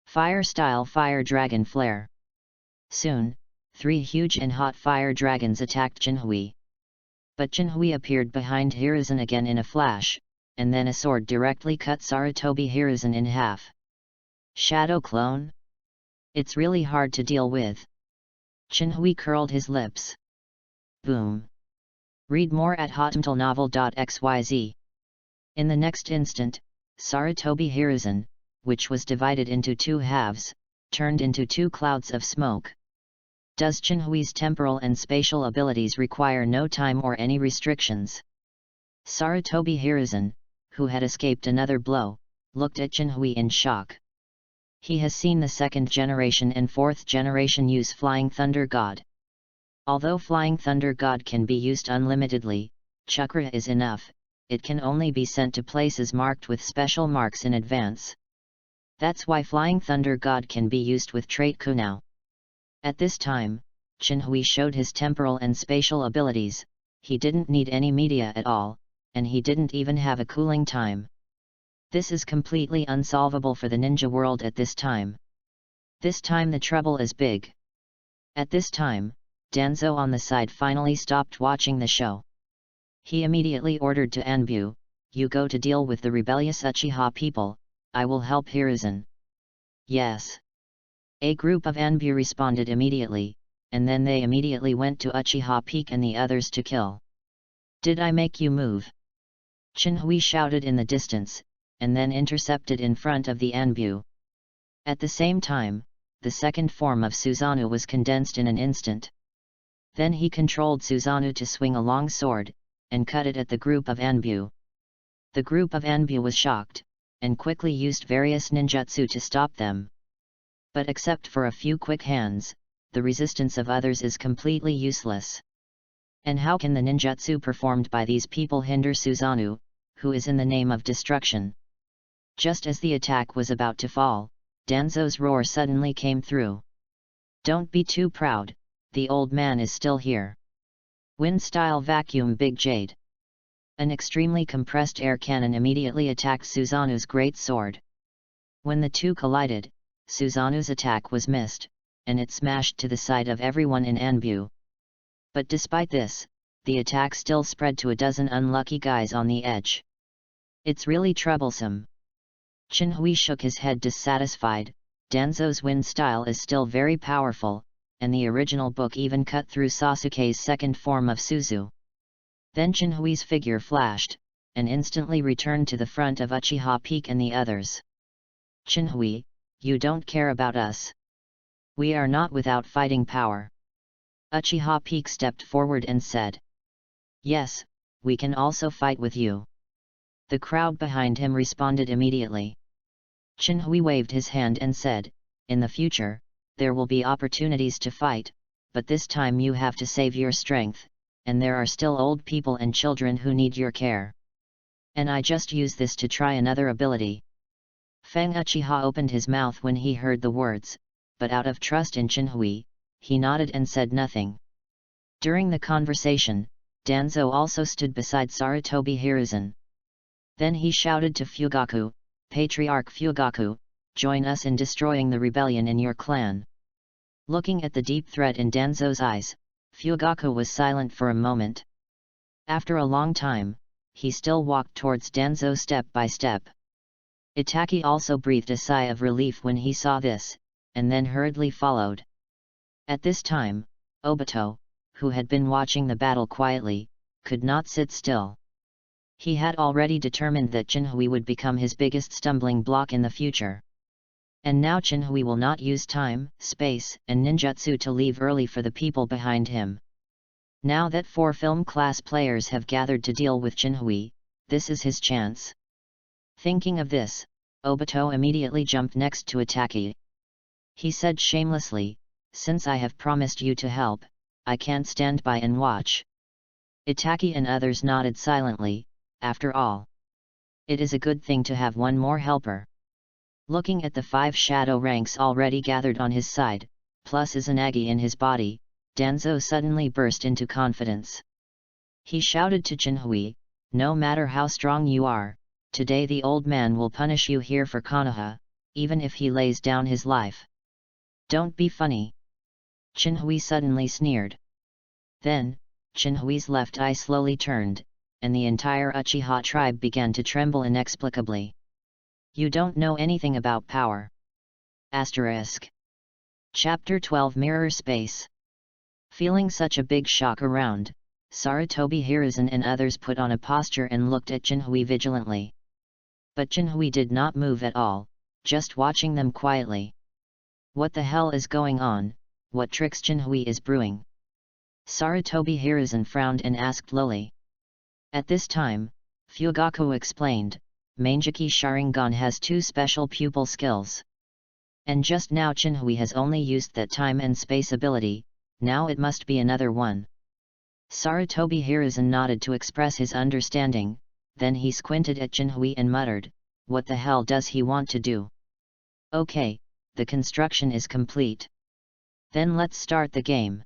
Fire style fire dragon flare. Soon, 3 huge and hot fire dragons attacked Jinhui. But Jinhui appeared behind Hiruzen again in a flash, and then a sword directly cut Sarutobi Hiruzen in half. Shadow clone? It's really hard to deal with. Jinhui curled his lips. Boom. Read more at hotmtlnovel.xyz. In the next instant, Sarutobi Hiruzen, which was divided into 2 halves, turned into 2 clouds of smoke. Does Jinhui's temporal and spatial abilities require no time or any restrictions? Sarutobi Hiruzen, who had escaped another blow, looked at Jinhui in shock. He has seen the 2nd generation and 4th generation use Flying Thunder God. Although Flying Thunder God can be used unlimitedly, chakra is enough, it can only be sent to places marked with special marks in advance. That's why Flying Thunder God can be used with trait Kunao. At this time, Jinhui showed his temporal and spatial abilities, he didn't need any media at all, and he didn't even have a cooling time. This is completely unsolvable for the ninja world at this time. This time the trouble is big. At this time, Danzo on the side finally stopped watching the show. He immediately ordered to Anbu, "You go to deal with the rebellious Uchiha people, I will help Hiruzen." Yes. A group of Anbu responded immediately, and then they immediately went to Uchiha Peak and the others to kill. "Did I make you move?" Jinhui shouted in the distance, and then intercepted in front of the Anbu. At the same time, the second form of Susanoo was condensed in an instant. Then he controlled Susanoo to swing a long sword, and cut it at the group of Anbu. The group of Anbu was shocked, and quickly used various ninjutsu to stop them. But except for a few quick hands, the resistance of others is completely useless. And how can the ninjutsu performed by these people hinder Susanoo, who is in the name of destruction? Just as the attack was about to fall, Danzo's roar suddenly came through. "Don't be too proud, the old man is still here." Wind-style vacuum Big Jade. An extremely compressed air cannon immediately attacked Susanoo's great sword. When the two collided, Susanoo's attack was missed, and it smashed to the side of everyone in Anbu. But despite this, the attack still spread to a dozen unlucky guys on the edge. It's really troublesome. Jinhui shook his head dissatisfied. Danzo's wind style is still very powerful, and the original book even cut through Sasuke's second form of Suzu. Then Jinhui's figure flashed, and instantly returned to the front of Uchiha Peak and the others. "Jinhui, you don't care about us. We are not without fighting power." Uchiha Peak stepped forward and said. "Yes, we can also fight with you." The crowd behind him responded immediately. Jinhui waved his hand and said, "In the future, there will be opportunities to fight, but this time you have to save your strength, and there are still old people and children who need your care. And I just use this to try another ability." Fang Uchiha opened his mouth when he heard the words, but out of trust in Jinhui, he nodded and said nothing. During the conversation, Danzo also stood beside Sarutobi Hiruzen. Then he shouted to Fugaku, "Patriarch Fugaku, join us in destroying the rebellion in your clan." Looking at the deep threat in Danzo's eyes, Fugaku was silent for a moment. After a long time, he still walked towards Danzo step by step. Itaki also breathed a sigh of relief when he saw this, and then hurriedly followed. At this time, Obito, who had been watching the battle quietly, could not sit still. He had already determined that Jinhui would become his biggest stumbling block in the future. And now Chinhui will not use time, space, and ninjutsu to leave early for the people behind him. Now that 4 film class players have gathered to deal with Chinhui, this is his chance. Thinking of this, Obito immediately jumped next to Itaki. He said shamelessly, "Since I have promised you to help, I can't stand by and watch." Itaki and others nodded silently. After all, it is a good thing to have one more helper. Looking at the 5 shadow ranks already gathered on his side, plus Izanagi in his body, Danzo suddenly burst into confidence. He shouted to Chinhui, "No matter how strong you are, today the old man will punish you here for Konoha, even if he lays down his life." "Don't be funny." Chinhui suddenly sneered. Then, Chinhui's left eye slowly turned, and the entire Uchiha tribe began to tremble inexplicably. "You don't know anything about power." Chapter 12 Mirror Space. Feeling such a big shock around, Sarutobi Hiruzen and others put on a posture and looked at Chinhui vigilantly. But Chinhui did not move at all, just watching them quietly. What the hell is going on? What tricks Chinhui is brewing? Sarutobi Hiruzen frowned and asked lowly. At this time, Fugaku explained, Manjiki Sharingan has 2 special pupil skills. And just now Chinhui has only used that time and space ability, now it must be another one. Sarutobi Hiruzen nodded to express his understanding, then he squinted at Chinhui and muttered, "What the hell does he want to do?" "Okay, the construction is complete. Then let's start the game."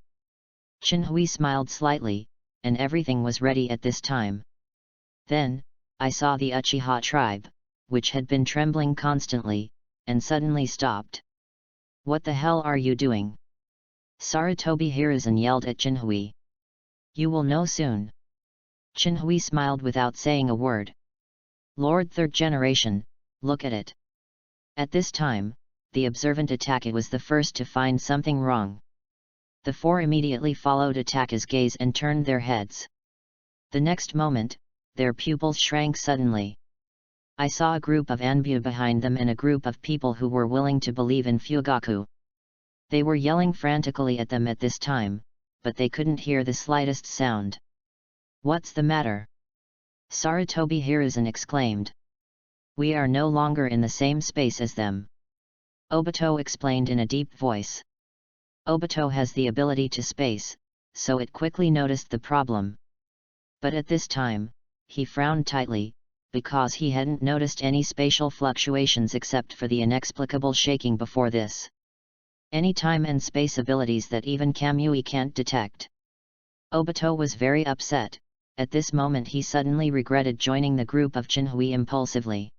Chinhui smiled slightly, and everything was ready at this time. Then, I saw the Uchiha tribe, which had been trembling constantly, and suddenly stopped. "What the hell are you doing?" Sarutobi Hiruzen yelled at Chinhui. "You will know soon." Chinhui smiled without saying a word. "Lord 3rd generation, look at it." At this time, the observant Itaki was the first to find something wrong. The 4 immediately followed Itaki's gaze and turned their heads. The next moment, their pupils shrank suddenly. I saw a group of Anbu behind them and a group of people who were willing to believe in Fugaku. They were yelling frantically at them at this time, but they couldn't hear the slightest sound. "What's the matter?" Sarutobi Hiruzen exclaimed. "We are no longer in the same space as them," Obito explained in a deep voice. Obito has the ability to space, so it quickly noticed the problem. But at this time, he frowned tightly, because he hadn't noticed any spatial fluctuations except for the inexplicable shaking before this. Any time and space abilities that even Kamui can't detect. Obito was very upset. At this moment he suddenly regretted joining the group of Chinhui impulsively.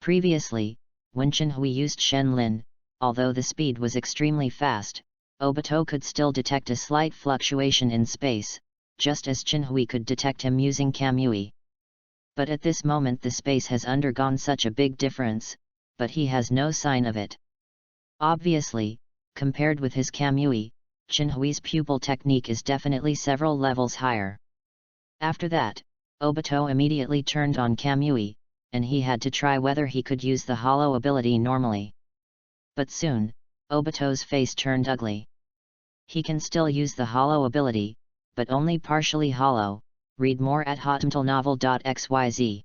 Previously, when Chinhui used Shenlin, although the speed was extremely fast, Obito could still detect a slight fluctuation in space, just as Chinhui could detect him using Kamui. But at this moment the space has undergone such a big difference, but he has no sign of it. Obviously, compared with his Kamui, Chinhui's pupil technique is definitely several levels higher. After that, Obito immediately turned on Kamui, and he had to try whether he could use the hollow ability normally. But soon, Obito's face turned ugly. He can still use the hollow ability, but only partially hollow. Read more at hotnovel.xyz.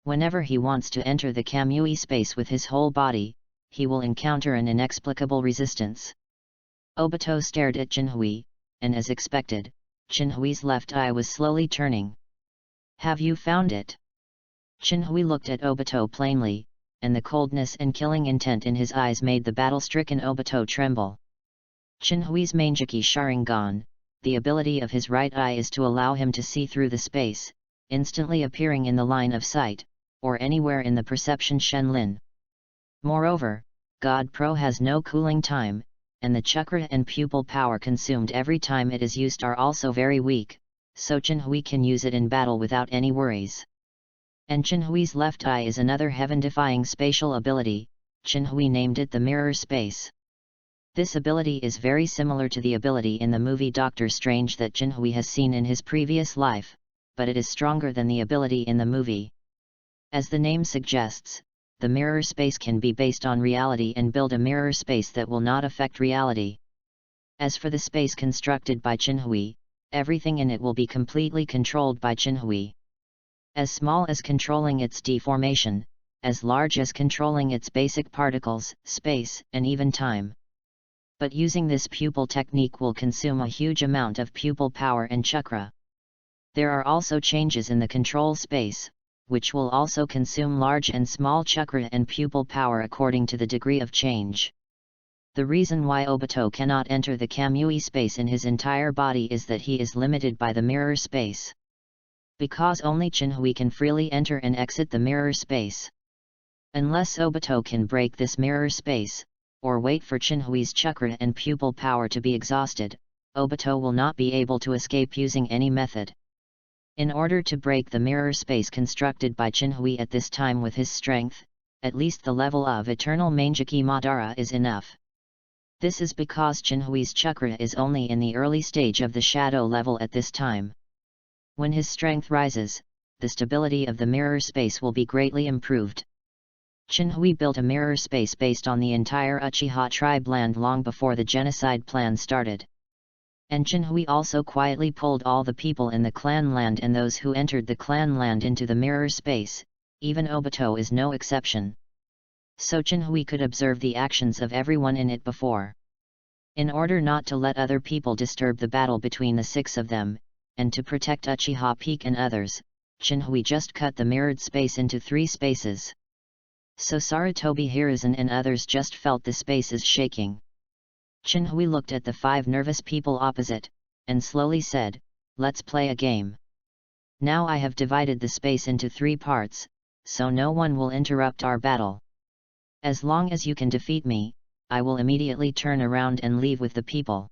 Whenever he wants to enter the Kamui space with his whole body, he will encounter an inexplicable resistance. Obito stared at Chinhui, and as expected, Chinhui's left eye was slowly turning. "Have you found it?" Chinhui looked at Obito plainly, and the coldness and killing intent in his eyes made the battle-stricken Obito tremble. Chinhui's Manjiki Sharingan, the ability of his right eye is to allow him to see through the space, instantly appearing in the line of sight, or anywhere in the perception Shenlin. Moreover, God Pro has no cooling time, and the chakra and pupil power consumed every time it is used are also very weak, so Chinhui can use it in battle without any worries. And Chinhui's left eye is another heaven-defying spatial ability. Chinhui named it the mirror space. This ability is very similar to the ability in the movie Doctor Strange that Chinhui has seen in his previous life, but it is stronger than the ability in the movie. As the name suggests, the mirror space can be based on reality and build a mirror space that will not affect reality. As for the space constructed by Chinhui, everything in it will be completely controlled by Chinhui. As small as controlling its deformation, as large as controlling its basic particles, space, and even time. But using this pupil technique will consume a huge amount of pupil power and chakra. There are also changes in the control space, which will also consume large and small chakra and pupil power according to the degree of change. The reason why Obito cannot enter the Kamui space in his entire body is that he is limited by the mirror space. Because only Chinhui can freely enter and exit the mirror space. Unless Obito can break this mirror space, or wait for Chinhui's chakra and pupil power to be exhausted, Obito will not be able to escape using any method. In order to break the mirror space constructed by Chinhui at this time with his strength, at least the level of Eternal Mangeki Madara is enough. This is because Chinhui's chakra is only in the early stage of the shadow level at this time. When his strength rises, the stability of the mirror space will be greatly improved. Chinhui built a mirror space based on the entire Uchiha tribe land long before the genocide plan started. And Chinhui also quietly pulled all the people in the clan land and those who entered the clan land into the mirror space, even Obito is no exception. So Chinhui could observe the actions of everyone in it before. In order not to let other people disturb the battle between the six of them, and to protect Uchiha Peak and others, Chinhui just cut the mirrored space into 3 spaces. So Sarutobi Hiruzen and others just felt the spaces shaking. Chinhui looked at the 5 nervous people opposite, and slowly said, "Let's play a game. Now I have divided the space into 3 parts, so no one will interrupt our battle. As long as you can defeat me, I will immediately turn around and leave with the people.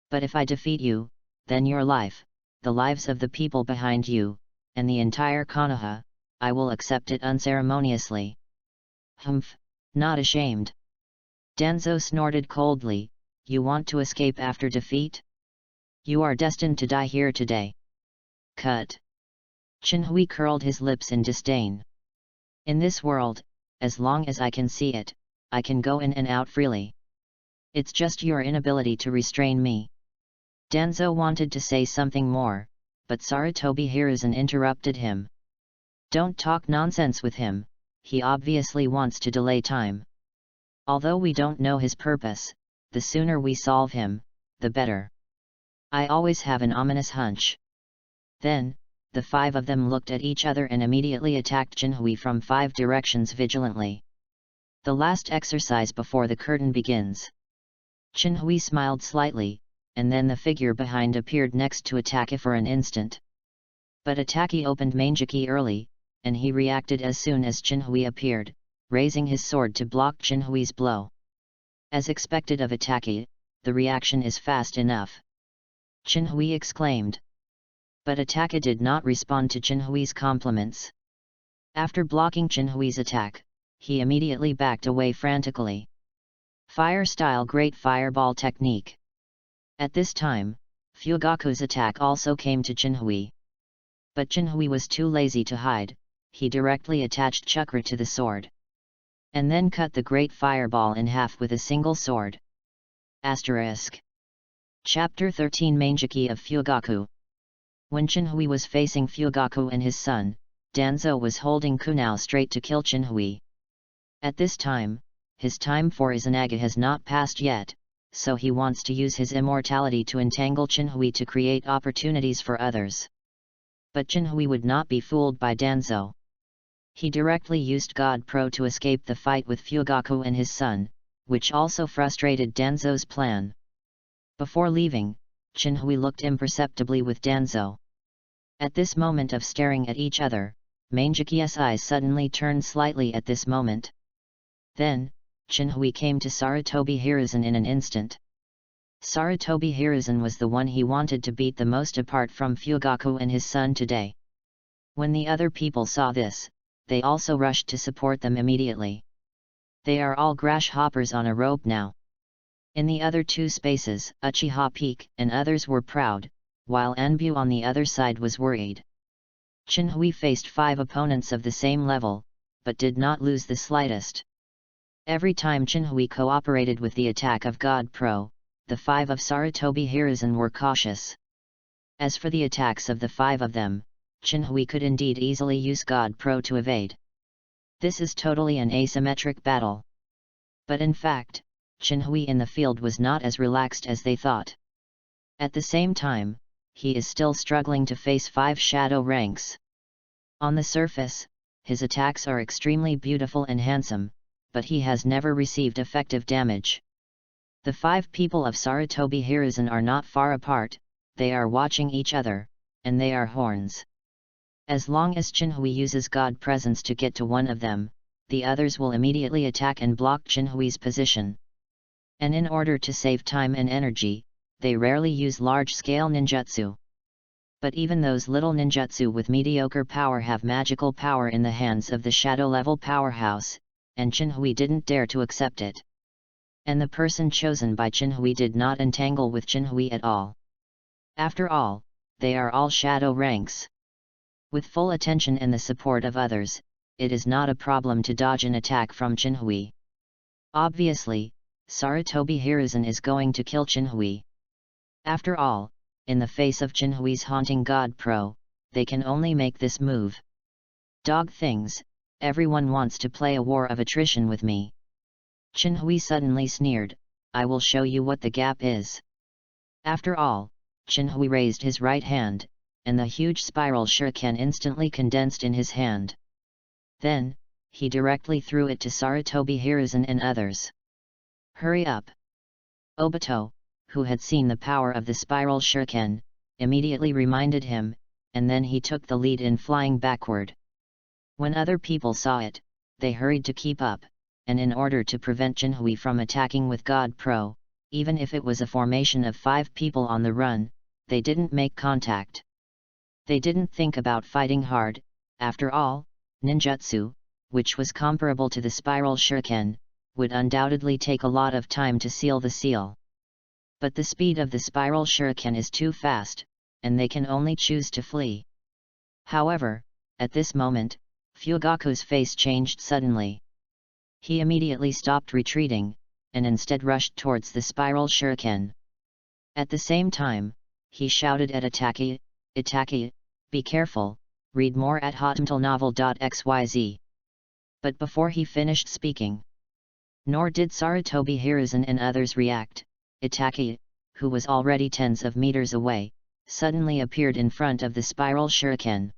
But if I defeat you, then your life, the lives of the people behind you, and the entire Konoha, I will accept it unceremoniously." "Humph, not ashamed?" Danzo snorted coldly, "You want to escape after defeat? You are destined to die here today." "Cut." Chinhui curled his lips in disdain. "In this world, as long as I can see it, I can go in and out freely. It's just your inability to restrain me." Danzo wanted to say something more, but Sarutobi Hiruzen interrupted him. "Don't talk nonsense with him, he obviously wants to delay time. Although we don't know his purpose, the sooner we solve him, the better. I always have an ominous hunch." Then, the 5 of them looked at each other and immediately attacked Chinhui from 5 directions vigilantly. The last exercise before the curtain begins. Chinhui smiled slightly, and then the figure behind appeared next to Ataki for an instant. But Ataki opened Mangeki early, and he reacted as soon as Chinhui appeared, raising his sword to block Chinhui's blow. As expected of Ataki, the reaction is fast enough. Chinhui exclaimed. But Ataki did not respond to Chinhui's compliments. After blocking Chinhui's attack, he immediately backed away frantically. Fire-style Great Fireball technique. At this time, Fugaku's attack also came to Chinhui. But Chinhui was too lazy to hide, he directly attached chakra to the sword. And then cut the Great Fireball in half with a single sword. Asterisk. Chapter 13 Mangeki of Fugaku. When Chinhui was facing Fugaku and his son, Danzo was holding Kunao straight to kill Chinhui. At this time, his time for Izanaga has not passed yet, so he wants to use his immortality to entangle Chinhui to create opportunities for others. But Chinhui would not be fooled by Danzo. He directly used God Pro to escape the fight with Fugaku and his son, which also frustrated Danzo's plan. Before leaving, Chinhui looked imperceptibly with Danzo. At this moment of staring at each other, Mangeki's eyes suddenly turned slightly at this moment. Then, Chinhui came to Sarutobi Hiruzen in an instant. Sarutobi Hiruzen was the one he wanted to beat the most apart from Fugaku and his son today. When the other people saw this, they also rushed to support them immediately. They are all grasshoppers on a rope now. In the other 2 spaces, Uchiha Peak and others were proud, while Anbu on the other side was worried. Chinhui faced 5 opponents of the same level, but did not lose the slightest. Every time Chinhui cooperated with the attack of God Pro, the 5 of Sarutobi Hiruzen were cautious. As for the attacks of the 5 of them, Chinhui could indeed easily use God Pro to evade. This is totally an asymmetric battle. But in fact, Chinhui in the field was not as relaxed as they thought. At the same time, he is still struggling to face 5 shadow ranks. On the surface, his attacks are extremely beautiful and handsome, but he has never received effective damage. The 5 people of Sarutobi Hiruzen are not far apart, they are watching each other, and they are horns. As long as Chinhui uses God Presence to get to one of them, the others will immediately attack and block Chinhui's position. And in order to save time and energy, they rarely use large-scale ninjutsu. But even those little ninjutsu with mediocre power have magical power in the hands of the shadow-level powerhouse, and Chinhui didn't dare to accept it. And the person chosen by Chinhui did not entangle with Chinhui at all. After all, they are all shadow ranks. With full attention and the support of others, it is not a problem to dodge an attack from Chinhui. Obviously, Sarutobi Hiruzen is going to kill Chinhui. After all, in the face of Chinhui's haunting God Pro, they can only make this move. Dog things, everyone wants to play a war of attrition with me. Chinhui suddenly sneered, I will show you what the gap is. After all, Chinhui raised his right hand, and the huge spiral shuriken instantly condensed in his hand. Then, he directly threw it to Sarutobi Hiruzen and others. Hurry up! Obito, who had seen the power of the spiral shuriken, immediately reminded him, and then he took the lead in flying backward. When other people saw it, they hurried to keep up, and in order to prevent Chinhui from attacking with God Pro, even if it was a formation of 5 people on the run, they didn't make contact. They didn't think about fighting hard. After all, ninjutsu, which was comparable to the spiral shuriken, would undoubtedly take a lot of time to seal the seal. But the speed of the spiral shuriken is too fast, and they can only choose to flee. However, at this moment, Fugaku's face changed suddenly. He immediately stopped retreating, and instead rushed towards the spiral shuriken. At the same time, he shouted at Itaki, Itaki, be careful, read more at hotmtlnovel.xyz. But before he finished speaking, nor did Sarutobi Hiruzen and others react, Itaki, who was already tens of meters away, suddenly appeared in front of the spiral shuriken.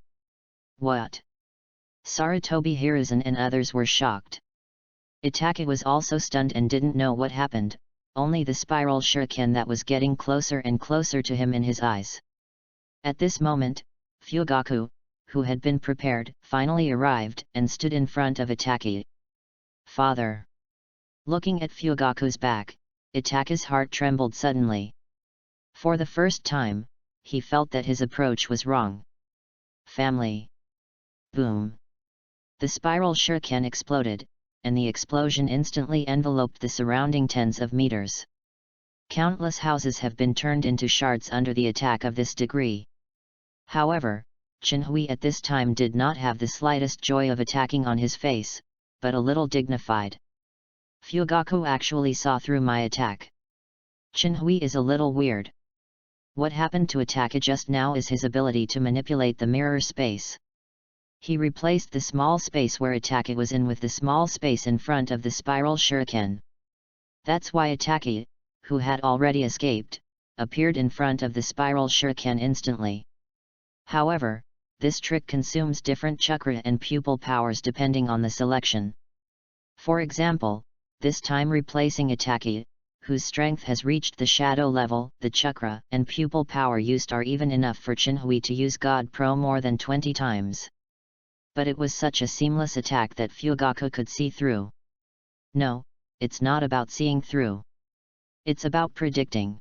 What? Sarutobi Hiruzen and others were shocked. Itaki was also stunned and didn't know what happened, only the spiral shuriken that was getting closer and closer to him in his eyes. At this moment, Fugaku, who had been prepared, finally arrived and stood in front of Itaki. Father! Looking at Fugaku's back, Itaki's heart trembled suddenly. For the first time, he felt that his approach was wrong. Family! Boom! The spiral shuriken exploded, and the explosion instantly enveloped the surrounding tens of meters. Countless houses have been turned into shards under the attack of this degree. However, Chinhui at this time did not have the slightest joy of attacking on his face, but a little dignified. Fugaku actually saw through my attack. Chinhui is a little weird. What happened to Itaki just now is his ability to manipulate the mirror space. He replaced the small space where Itaki was in with the small space in front of the spiral shuriken. That's why Itaki, who had already escaped, appeared in front of the spiral shuriken instantly. However, this trick consumes different chakra and pupil powers depending on the selection. For example, this time replacing Itaki, whose strength has reached the shadow level, the chakra and pupil power used are even enough for Chinhui to use God Pro more than 20 times. But it was such a seamless attack that Fugaku could see through. No, it's not about seeing through. It's about predicting.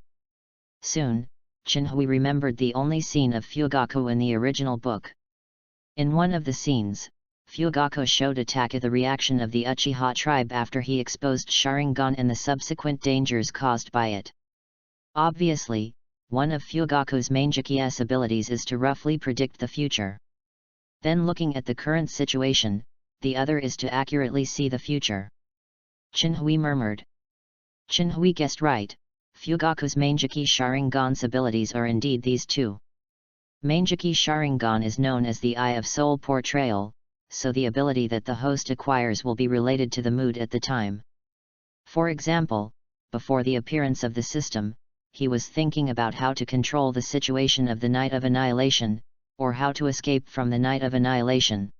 Soon, Chinhui remembered the only scene of Fugaku in the original book. In one of the scenes, Fugaku showed Itaki the reaction of the Uchiha tribe after he exposed Sharingan and the subsequent dangers caused by it. Obviously, one of Fugaku's main Jiki's abilities is to roughly predict the future. Then looking at the current situation, the other is to accurately see the future. Chinhui murmured. Chinhui guessed right, Fugaku's Manjiki Sharingan's abilities are indeed these two. Manjiki Sharingan is known as the Eye of Soul Portrayal, so the ability that the host acquires will be related to the mood at the time. For example, before the appearance of the system, he was thinking about how to control the situation of the Night of Annihilation, or how to escape from the Night of Annihilation.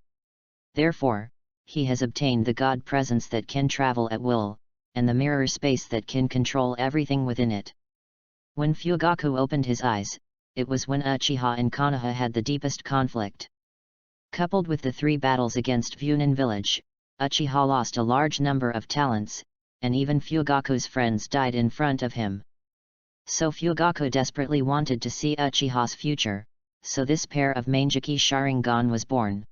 Therefore, he has obtained the God presence that can travel at will, and the mirror space that can control everything within it. When Fugaku opened his eyes, it was when Uchiha and Konoha had the deepest conflict. Coupled with the 3 battles against Funin village, Uchiha lost a large number of talents, and even Fugaku's friends died in front of him. So Fugaku desperately wanted to see Uchiha's future, so this pair of Manjiki Sharingan was born.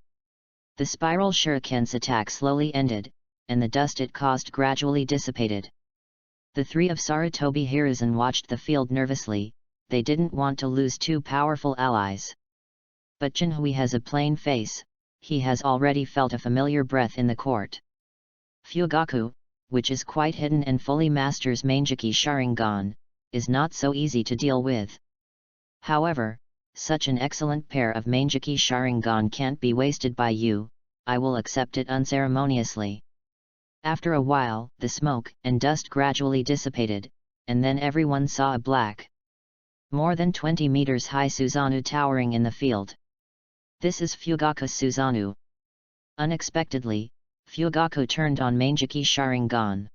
The spiral shuriken's attack slowly ended, and the dust it caused gradually dissipated. The 3 of Sarutobi Hiruzen watched the field nervously, they didn't want to lose 2 powerful allies. But Chinhui has a plain face, he has already felt a familiar breath in the court. Fugaku, which is quite hidden and fully masters Manjiki Sharingan, is not so easy to deal with. However, such an excellent pair of Manjiki Sharingan can't be wasted by you, I will accept it unceremoniously. After a while, the smoke and dust gradually dissipated, and then everyone saw a black, more than 20 meters high Susanoo towering in the field. This is Fugaku's Susanoo. Unexpectedly, Fugaku turned on Manjiki Sharingan.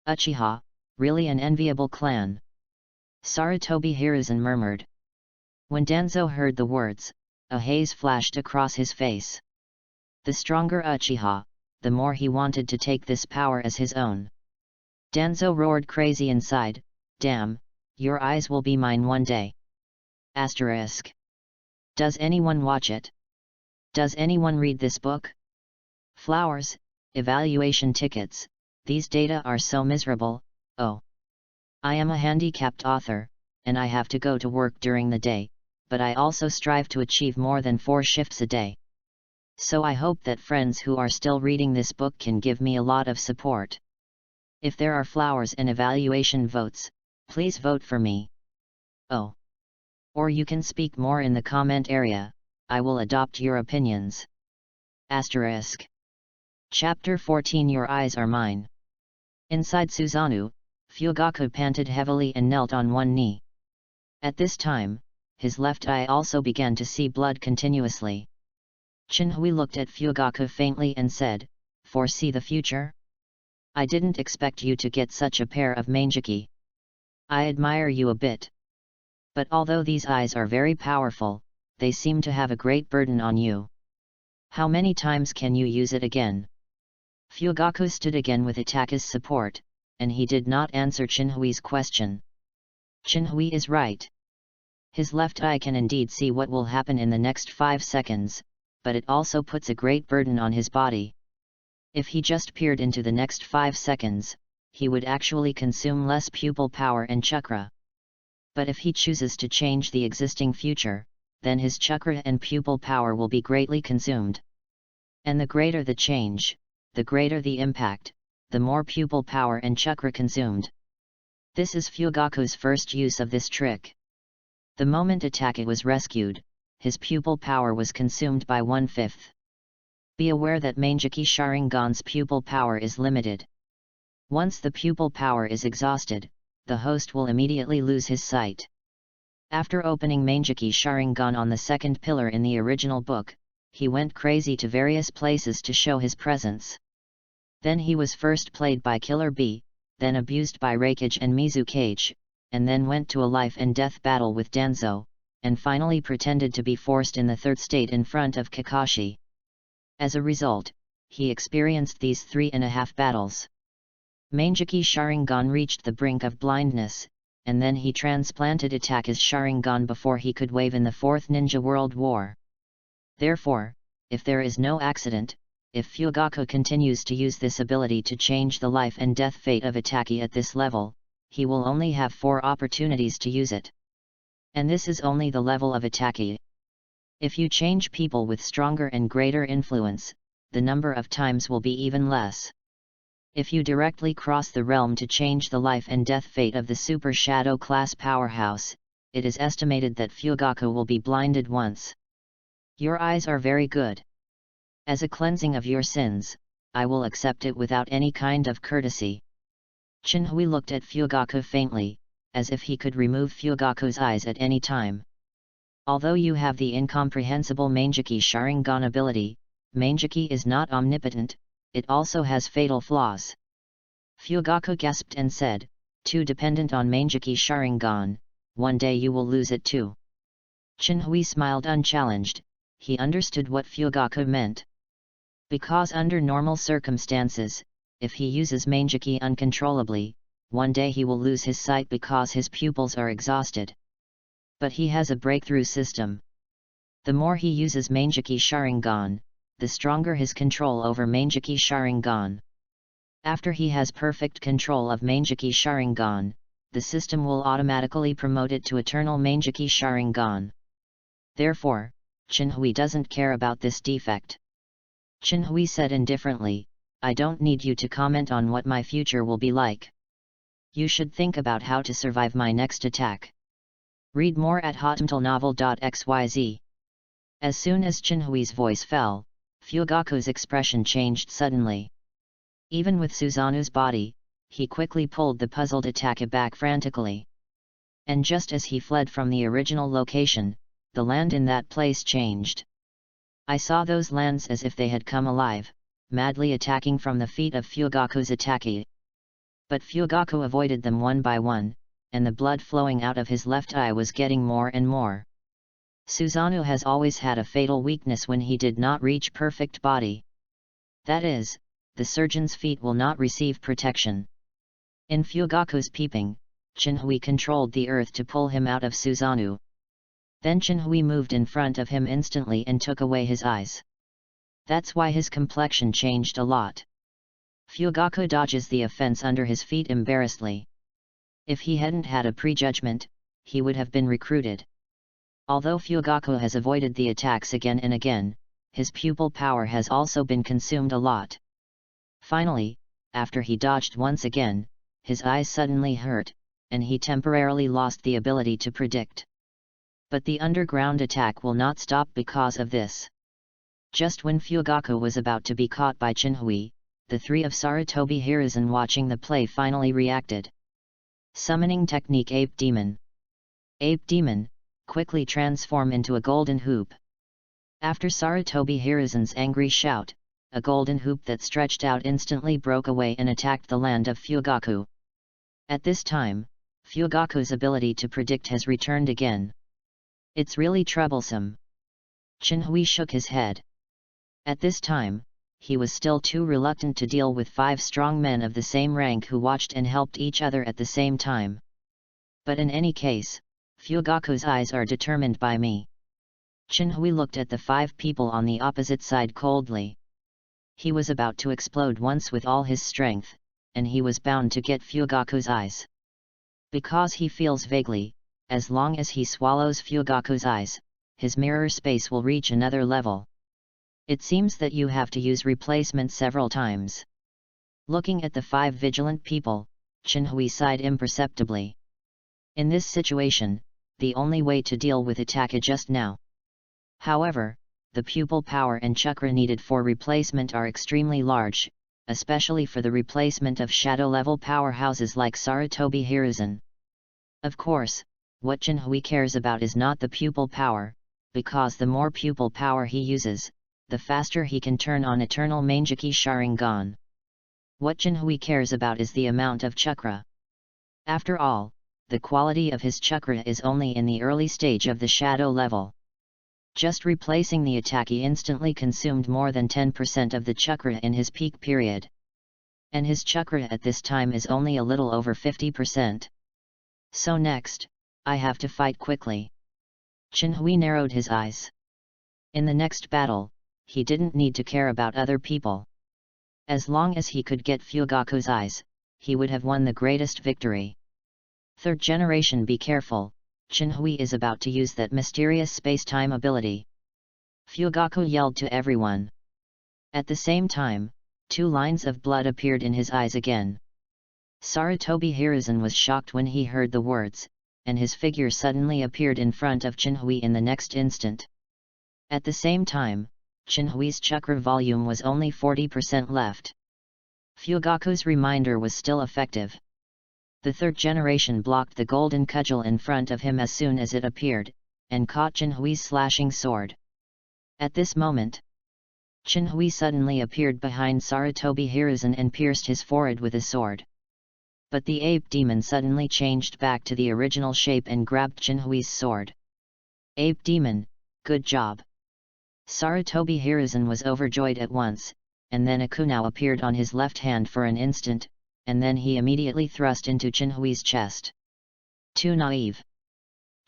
Uchiha, really an enviable clan. Sarutobi Hiruzen murmured. When Danzo heard the words, a haze flashed across his face. The stronger Uchiha, the more he wanted to take this power as his own. Danzo roared crazy inside, damn, your eyes will be mine one day. Asterisk. Does anyone watch it? Does anyone read this book? Flowers, evaluation tickets, these data are so miserable, oh. I am a handicapped author, and I have to go to work during the day, but I also strive to achieve more than 4 shifts a day. So I hope that friends who are still reading this book can give me a lot of support. If there are flowers and evaluation votes, please vote for me. Oh. Or you can speak more in the comment area, I will adopt your opinions. Asterisk. Chapter 14 Your Eyes Are Mine. Inside Susanoo, Fugaku panted heavily and knelt on one knee. At this time, his left eye also began to see blood continuously. Chinhui looked at Fugaku faintly and said, "Foresee the future? I didn't expect you to get such a pair of Manjiki. I admire you a bit. But although these eyes are very powerful, they seem to have a great burden on you. How many times can you use it again?" Fugaku stood again with Itaka's support, and he did not answer Chinhui's question. Chinhui is right. His left eye can indeed see what will happen in the next 5 seconds, but it also puts a great burden on his body. If he just peered into the next 5 seconds, he would actually consume less pupil power and chakra. But if he chooses to change the existing future, then his chakra and pupil power will be greatly consumed. And the greater the change, the greater the impact, the more pupil power and chakra consumed. This is Fugaku's first use of this trick. The moment Itaka was rescued, his pupil power was consumed by 1/5. Be aware that Manjiki Sharingan's pupil power is limited. Once the pupil power is exhausted, the host will immediately lose his sight. After opening Manjiki Sharingan on the second pillar in the original book, he went crazy to various places to show his presence. Then he was first played by Killer Bee, then abused by Reikage and Mizukage, and then went to a life and death battle with Danzo, and finally pretended to be forced in the third state in front of Kakashi. As a result, he experienced these 3.5 battles. Manjiki Sharingan reached the brink of blindness, and then he transplanted Itaka's Sharingan before he could wave in the Fourth Ninja World War. Therefore, if there is no accident, if Fugaku continues to use this ability to change the life and death fate of Itaka at this level, he will only have 4 opportunities to use it. And this is only the level of Itaka. If you change people with stronger and greater influence, the number of times will be even less. If you directly cross the realm to change the life and death fate of the Super Shadow class powerhouse, it is estimated that Fugaku will be blinded once. Your eyes are very good. As a cleansing of your sins, I will accept it without any kind of courtesy. Chinhui looked at Fugaku faintly, as if he could remove Fugaku's eyes at any time. Although you have the incomprehensible Mangeki Sharingan ability, Mangeki is not omnipotent, it also has fatal flaws. Fugaku gasped and said, too dependent on Mangeki Sharingan, one day you will lose it too. Chinhui smiled unchallenged, he understood what Fugaku meant. Because under normal circumstances, if he uses Mangeki uncontrollably, one day he will lose his sight because his pupils are exhausted. But he has a breakthrough system. The more he uses Mangeki Sharingan, the stronger his control over Mangeki Sharingan. After he has perfect control of Mangeki Sharingan, the system will automatically promote it to Eternal Mangeki Sharingan. Therefore, Chinhui doesn't care about this defect. Chinhui said indifferently, I don't need you to comment on what my future will be like. You should think about how to survive my next attack. Read more at hotmtlnovel.xyz. As soon as Chinhui's voice fell, Fugaku's expression changed suddenly. Even with Suzanu's body, he quickly pulled the puzzled attacker back frantically. And just as he fled from the original location, the land in that place changed. I saw those lands as if they had come alive, madly attacking from the feet of Fugaku's attackee. But Fugaku avoided them one by one, and the blood flowing out of his left eye was getting more and more. Suzano has always had a fatal weakness when he did not reach perfect body. That is, the surgeon's feet will not receive protection. In Fugaku's peeping, Chinhui controlled the earth to pull him out of Suzano. Then Chinhui moved in front of him instantly and took away his eyes. That's why his complexion changed a lot. Fugaku dodges the offense under his feet embarrassedly. If he hadn't had a prejudgment, he would have been recruited. Although Fugaku has avoided the attacks again and again, his pupil power has also been consumed a lot. Finally, after he dodged once again, his eyes suddenly hurt, and he temporarily lost the ability to predict. But the underground attack will not stop because of this. Just when Fugaku was about to be caught by Chinhui, the three of Sarutobi Hiruzen watching the play finally reacted. Summoning technique Ape Demon. Ape Demon, quickly transform into a golden hoop. After Sarutobi Hiruzen's angry shout, a golden hoop that stretched out instantly broke away and attacked the land of Fugaku. At this time, Fugaku's ability to predict has returned again. It's really troublesome. Chinhui shook his head. At this time, he was still too reluctant to deal with 5 strong men of the same rank who watched and helped each other at the same time. But in any case, Fugaku's eyes are determined by me. Chinhui looked at the 5 people on the opposite side coldly. He was about to explode once with all his strength, and he was bound to get Fugaku's eyes. Because he feels vaguely, as long as he swallows Fugaku's eyes, his mirror space will reach another level. It seems that you have to use replacement several times. Looking at the 5 vigilant people, Chinhui sighed imperceptibly. In this situation, the only way to deal with attack just now. However, the pupil power and chakra needed for replacement are extremely large, especially for the replacement of shadow-level powerhouses like Sarutobi Hiruzen. Of course, what Chinhui cares about is not the pupil power, because the more pupil power he uses, the faster he can turn on Eternal Mangeki Sharingan. What Chinhui cares about is the amount of chakra. After all, the quality of his chakra is only in the early stage of the shadow level. Just replacing the attackee instantly consumed more than 10% of the chakra in his peak period. And his chakra at this time is only a little over 50%. So next, I have to fight quickly. Chinhui narrowed his eyes. In the next battle, he didn't need to care about other people. As long as he could get Fugaku's eyes, he would have won the greatest victory. 3rd generation, be careful, Chinhui is about to use that mysterious space-time ability. Fugaku yelled to everyone. At the same time, 2 lines of blood appeared in his eyes again. Sarutobi Hiruzen was shocked when he heard the words, and his figure suddenly appeared in front of Chinhui in the next instant. At the same time, Chinhui's chakra volume was only 40% left. Fugaku's reminder was still effective. The 3rd generation blocked the golden cudgel in front of him as soon as it appeared, and caught Chinhui's slashing sword. At this moment, Chinhui suddenly appeared behind Sarutobi Hiruzen and pierced his forehead with a sword. But the ape demon suddenly changed back to the original shape and grabbed Chinhui's sword. Ape demon, good job! Sarutobi Hiruzen was overjoyed at once, and then a kunao appeared on his left hand for an instant, and then he immediately thrust into Chinhui's chest. Too naive!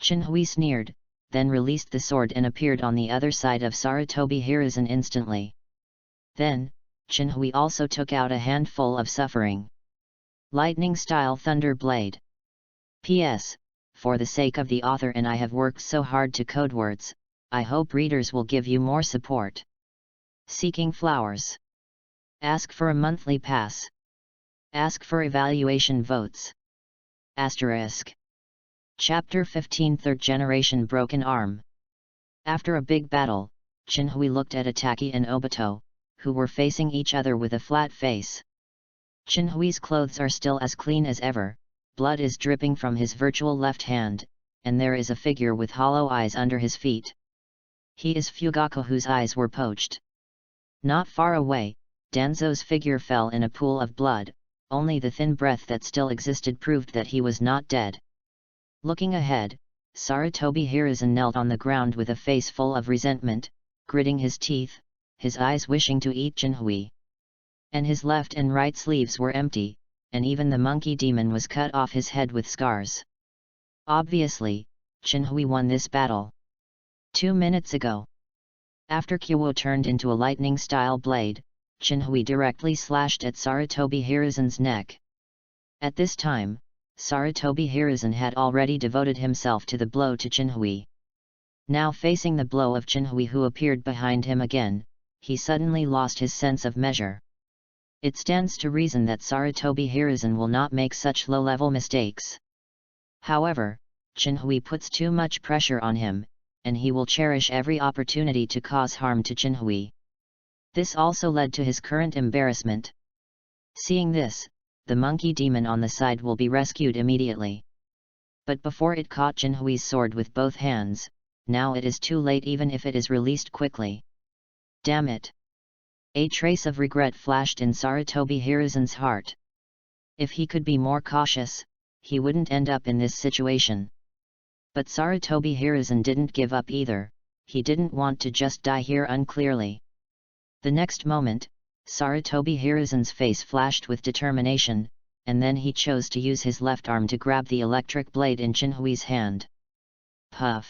Chinhui sneered, then released the sword and appeared on the other side of Sarutobi Hiruzen instantly. Then, Chinhui also took out a handful of suffering. Lightning-style thunder blade. P.S. For the sake of the author, and I have worked so hard to code words, I hope readers will give you more support. Seeking flowers. Ask for a monthly pass. Ask for evaluation votes. Asterisk. Chapter 15 3rd Generation Broken Arm. After a big battle, Chinhui looked at Ataki and Obito, who were facing each other with a flat face. Chinhui's clothes are still as clean as ever, blood is dripping from his virtual left hand, and there is a figure with hollow eyes under his feet. He is Fugaku, whose eyes were poached. Not far away, Danzo's figure fell in a pool of blood, only the thin breath that still existed proved that he was not dead. Looking ahead, Sarutobi Hiruzen knelt on the ground with a face full of resentment, gritting his teeth, his eyes wishing to eat Chinhui. And his left and right sleeves were empty, and even the monkey demon was cut off his head with scars. Obviously, Chinhui won this battle. 2 minutes ago. After Kyowo turned into a lightning-style blade, Chinhui directly slashed at Sarutobi Hiruzen's neck. At this time, Sarutobi Hiruzen had already devoted himself to the blow to Chinhui. Now facing the blow of Chinhui, who appeared behind him again, he suddenly lost his sense of measure. It stands to reason that Sarutobi Hiruzen will not make such low-level mistakes. However, Chinhui puts too much pressure on him, and he will cherish every opportunity to cause harm to Chinhui. This also led to his current embarrassment. Seeing this, the monkey demon on the side will be rescued immediately. But before it caught Chinhui's sword with both hands, now it is too late even if it is released quickly. Damn it! A trace of regret flashed in Sarutobi Hiruzen's heart. If he could be more cautious, he wouldn't end up in this situation. But Sarutobi Hiruzen didn't give up either, he didn't want to just die here unclearly. The next moment, Sarutobi Hiruzen's face flashed with determination, and then he chose to use his left arm to grab the electric blade in Chinhui's hand. Puff!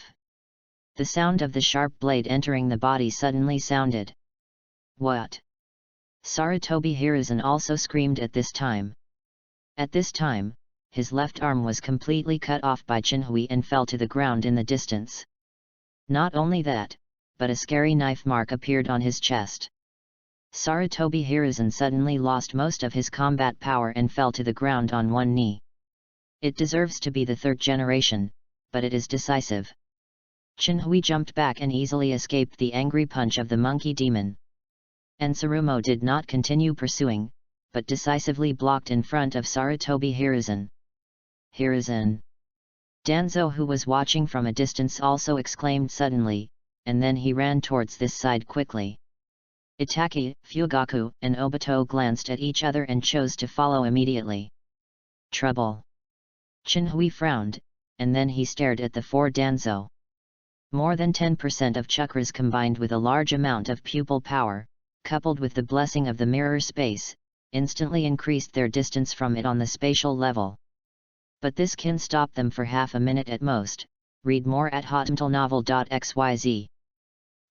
The sound of the sharp blade entering the body suddenly sounded. What? Sarutobi Hiruzen also screamed at this time. At this time, his left arm was completely cut off by Chinhui and fell to the ground in the distance. Not only that, but a scary knife mark appeared on his chest. Sarutobi Hiruzen suddenly lost most of his combat power and fell to the ground on one knee. It deserves to be the 3rd generation, but it is decisive. Chinhui jumped back and easily escaped the angry punch of the monkey demon. And Tsurumo did not continue pursuing, but decisively blocked in front of Sarutobi Hiruzen. Hiruzen! Danzo, who was watching from a distance, also exclaimed suddenly, and then he ran towards this side quickly. Itaki, Fugaku, and Obito glanced at each other and chose to follow immediately. Trouble! Chinhui frowned, and then he stared at the 4 Danzo. More than 10% of chakras combined with a large amount of pupil power, coupled with the blessing of the mirror space, instantly increased their distance from it on the spatial level. But this can stop them for half a minute at most. Read more at hotmtlnovel.xyz.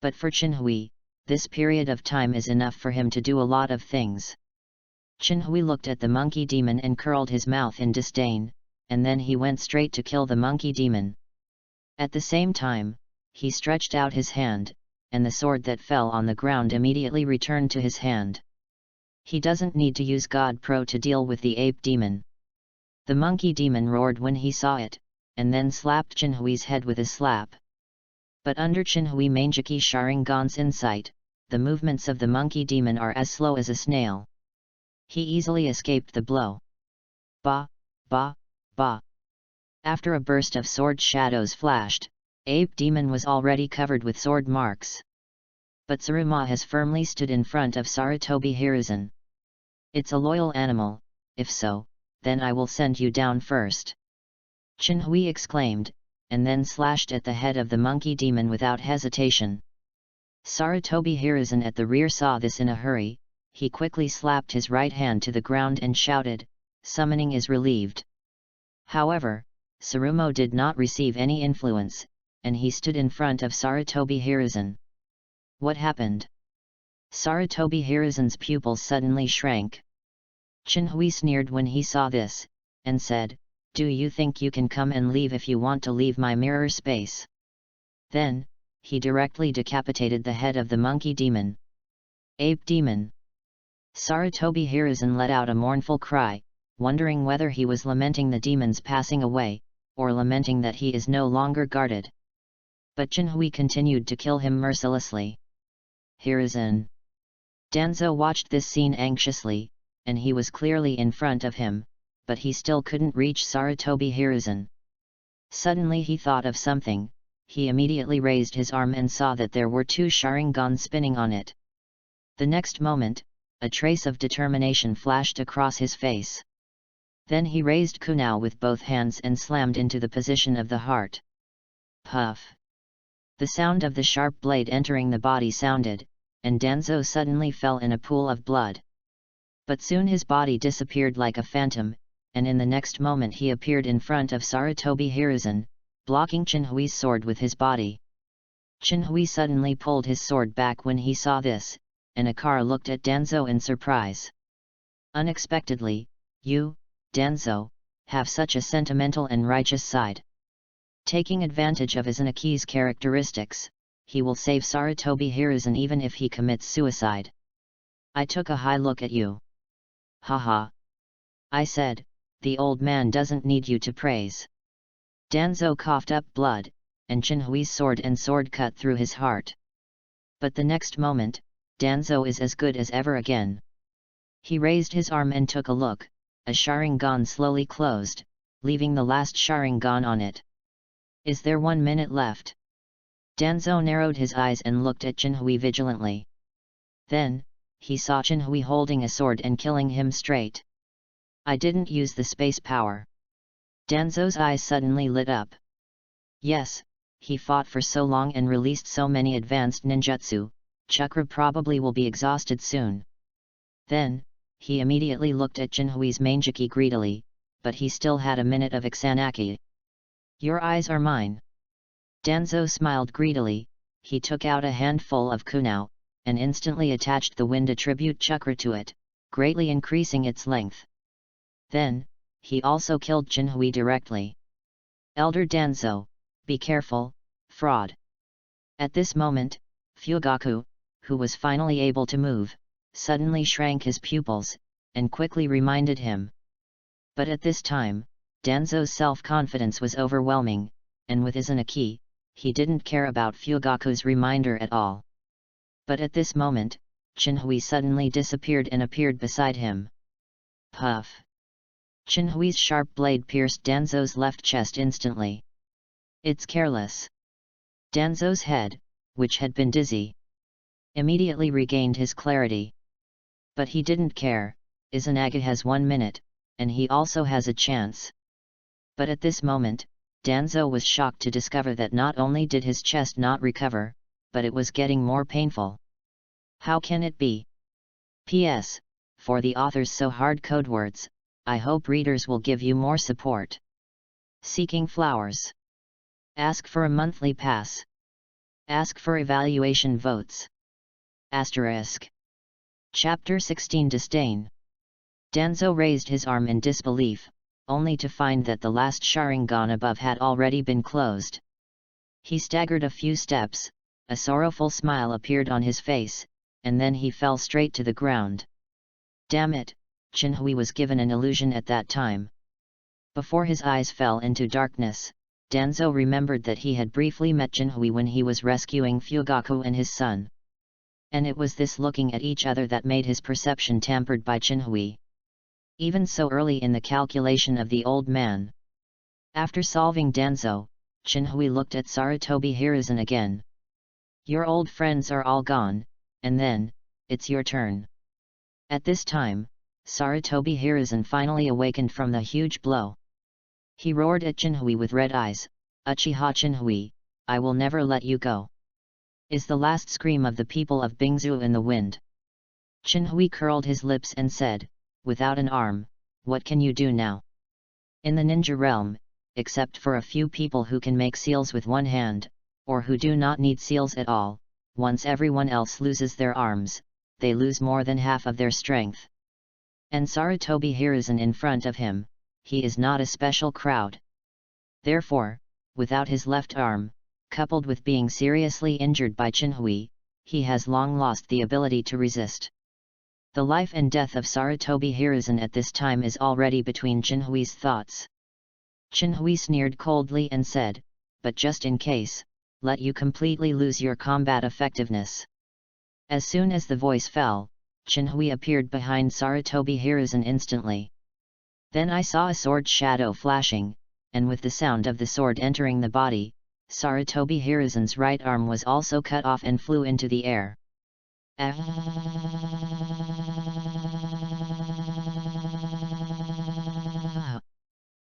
But for Chinhui, this period of time is enough for him to do a lot of things. Chinhui looked at the monkey demon and curled his mouth in disdain, and then he went straight to kill the monkey demon. At the same time, he stretched out his hand, and the sword that fell on the ground immediately returned to his hand. He doesn't need to use God Pro to deal with the ape demon. The monkey demon roared when he saw it, and then slapped Chinhui's head with a slap. But under Chinhui Manjiki Sharingan's insight, the movements of the monkey demon are as slow as a snail. He easily escaped the blow. Ba, ba, ba. After a burst of sword shadows flashed, ape demon was already covered with sword marks. But Saruma has firmly stood in front of Sarutobi Hiruzen. It's a loyal animal, if so, then I will send you down first. Chinhui exclaimed, and then slashed at the head of the monkey demon without hesitation. Sarutobi Hiruzen at the rear saw this in a hurry. He quickly slapped his right hand to the ground and shouted, "Summoning is relieved." However, Sarumo did not receive any influence, and he stood in front of Sarutobi Hiruzen. What happened? Sarutobi Hiruzen's pupils suddenly shrank. Chinhui sneered when he saw this, and said, "Do you think you can come and leave if you want to leave my mirror space?" Then, he directly decapitated the head of the monkey demon. Ape demon! Sarutobi Hiruzen let out a mournful cry, wondering whether he was lamenting the demon's passing away, or lamenting that he is no longer guarded. But Chinhui continued to kill him mercilessly. Hiruzen! Danzo watched this scene anxiously, and he was clearly in front of him, but he still couldn't reach Sarutobi Hiruzen. Suddenly he thought of something. He immediately raised his arm and saw that there were two Sharingan spinning on it. The next moment, a trace of determination flashed across his face. Then he raised Kunao with both hands and slammed into the position of the heart. Puff! The sound of the sharp blade entering the body sounded, and Danzo suddenly fell in a pool of blood. But soon his body disappeared like a phantom, and in the next moment he appeared in front of Sarutobi Hiruzen, blocking Chinhui's sword with his body. Chinhui suddenly pulled his sword back when he saw this, and Akara looked at Danzo in surprise. Unexpectedly, you, Danzo, have such a sentimental and righteous side. Taking advantage of Izunaki's characteristics, he will save Sarutobi Hiruzen even if he commits suicide. I took a high look at you. Haha. I said, the old man doesn't need you to praise. Danzo coughed up blood, and Chinhui's sword cut through his heart. But the next moment, Danzo is as good as ever again. He raised his arm and took a look. A Sharingan slowly closed, leaving the last Sharingan on it. Is there 1 minute left? Danzo narrowed his eyes and looked at Chinhui vigilantly. Then, he saw Chinhui holding a sword and killing him straight. I didn't use the space power. Danzo's eyes suddenly lit up. Yes, he fought for so long and released so many advanced ninjutsu, chakra probably will be exhausted soon. Then, he immediately looked at Chinhui's Manjiki greedily, but he still had a minute of Ixanaki. Your eyes are mine. Danzo smiled greedily. He took out a handful of Kunao, and instantly attached the wind attribute chakra to it, greatly increasing its length. Then, he also killed Chinhui directly. Elder Danzo, be careful, fraud. At this moment, Fugaku, who was finally able to move, suddenly shrank his pupils, and quickly reminded him. But at this time, Danzo's self-confidence was overwhelming, and with Izanaki, he didn't care about Fugaku's reminder at all. But at this moment, Chinhui suddenly disappeared and appeared beside him. Puff! Chinhui's sharp blade pierced Danzo's left chest instantly. It's careless. Danzo's head, which had been dizzy, immediately regained his clarity. But he didn't care. Izanagi has 1 minute, and he also has a chance. But at this moment, Danzo was shocked to discover that not only did his chest not recover, but it was getting more painful. How can it be? P.S. For the author's so hard code words, I hope readers will give you more support. Seeking flowers. Ask for a monthly pass. Ask for evaluation votes. Asterisk. Chapter 16 Disdain. Danzo raised his arm in disbelief, only to find that the last Sharingan above had already been closed. He staggered a few steps, a sorrowful smile appeared on his face, and then he fell straight to the ground. Damn it, Chinhui was given an illusion at that time. Before his eyes fell into darkness, Danzo remembered that he had briefly met Chinhui when he was rescuing Fugaku and his son. And it was this looking at each other that made his perception tampered by Chinhui. Even so early in the calculation of the old man. After solving Danzo, Chinhui looked at Sarutobi Hiruzen again. Your old friends are all gone, and then, it's your turn. At this time, Sarutobi Hiruzen finally awakened from the huge blow. He roared at Chinhui with red eyes, Uchiha Chinhui, I will never let you go. Is the last scream of the people of Bingzhou in the wind. Chinhui curled his lips and said, without an arm, what can you do now? In the ninja realm, except for a few people who can make seals with one hand, or who do not need seals at all, once everyone else loses their arms, they lose more than half of their strength. And Sarutobi Hiruzen in front of him, he is not a special crowd. Therefore, without his left arm, coupled with being seriously injured by Chinhui, he has long lost the ability to resist. The life and death of Sarutobi Hiruzen at this time is already between Chinhui's thoughts. Chinhui sneered coldly and said, but just in case, let you completely lose your combat effectiveness. As soon as the voice fell, Chinhui appeared behind Sarutobi Hiruzen instantly. Then I saw a sword shadow flashing, and with the sound of the sword entering the body, Sarutobi Hiruzen's right arm was also cut off and flew into the air.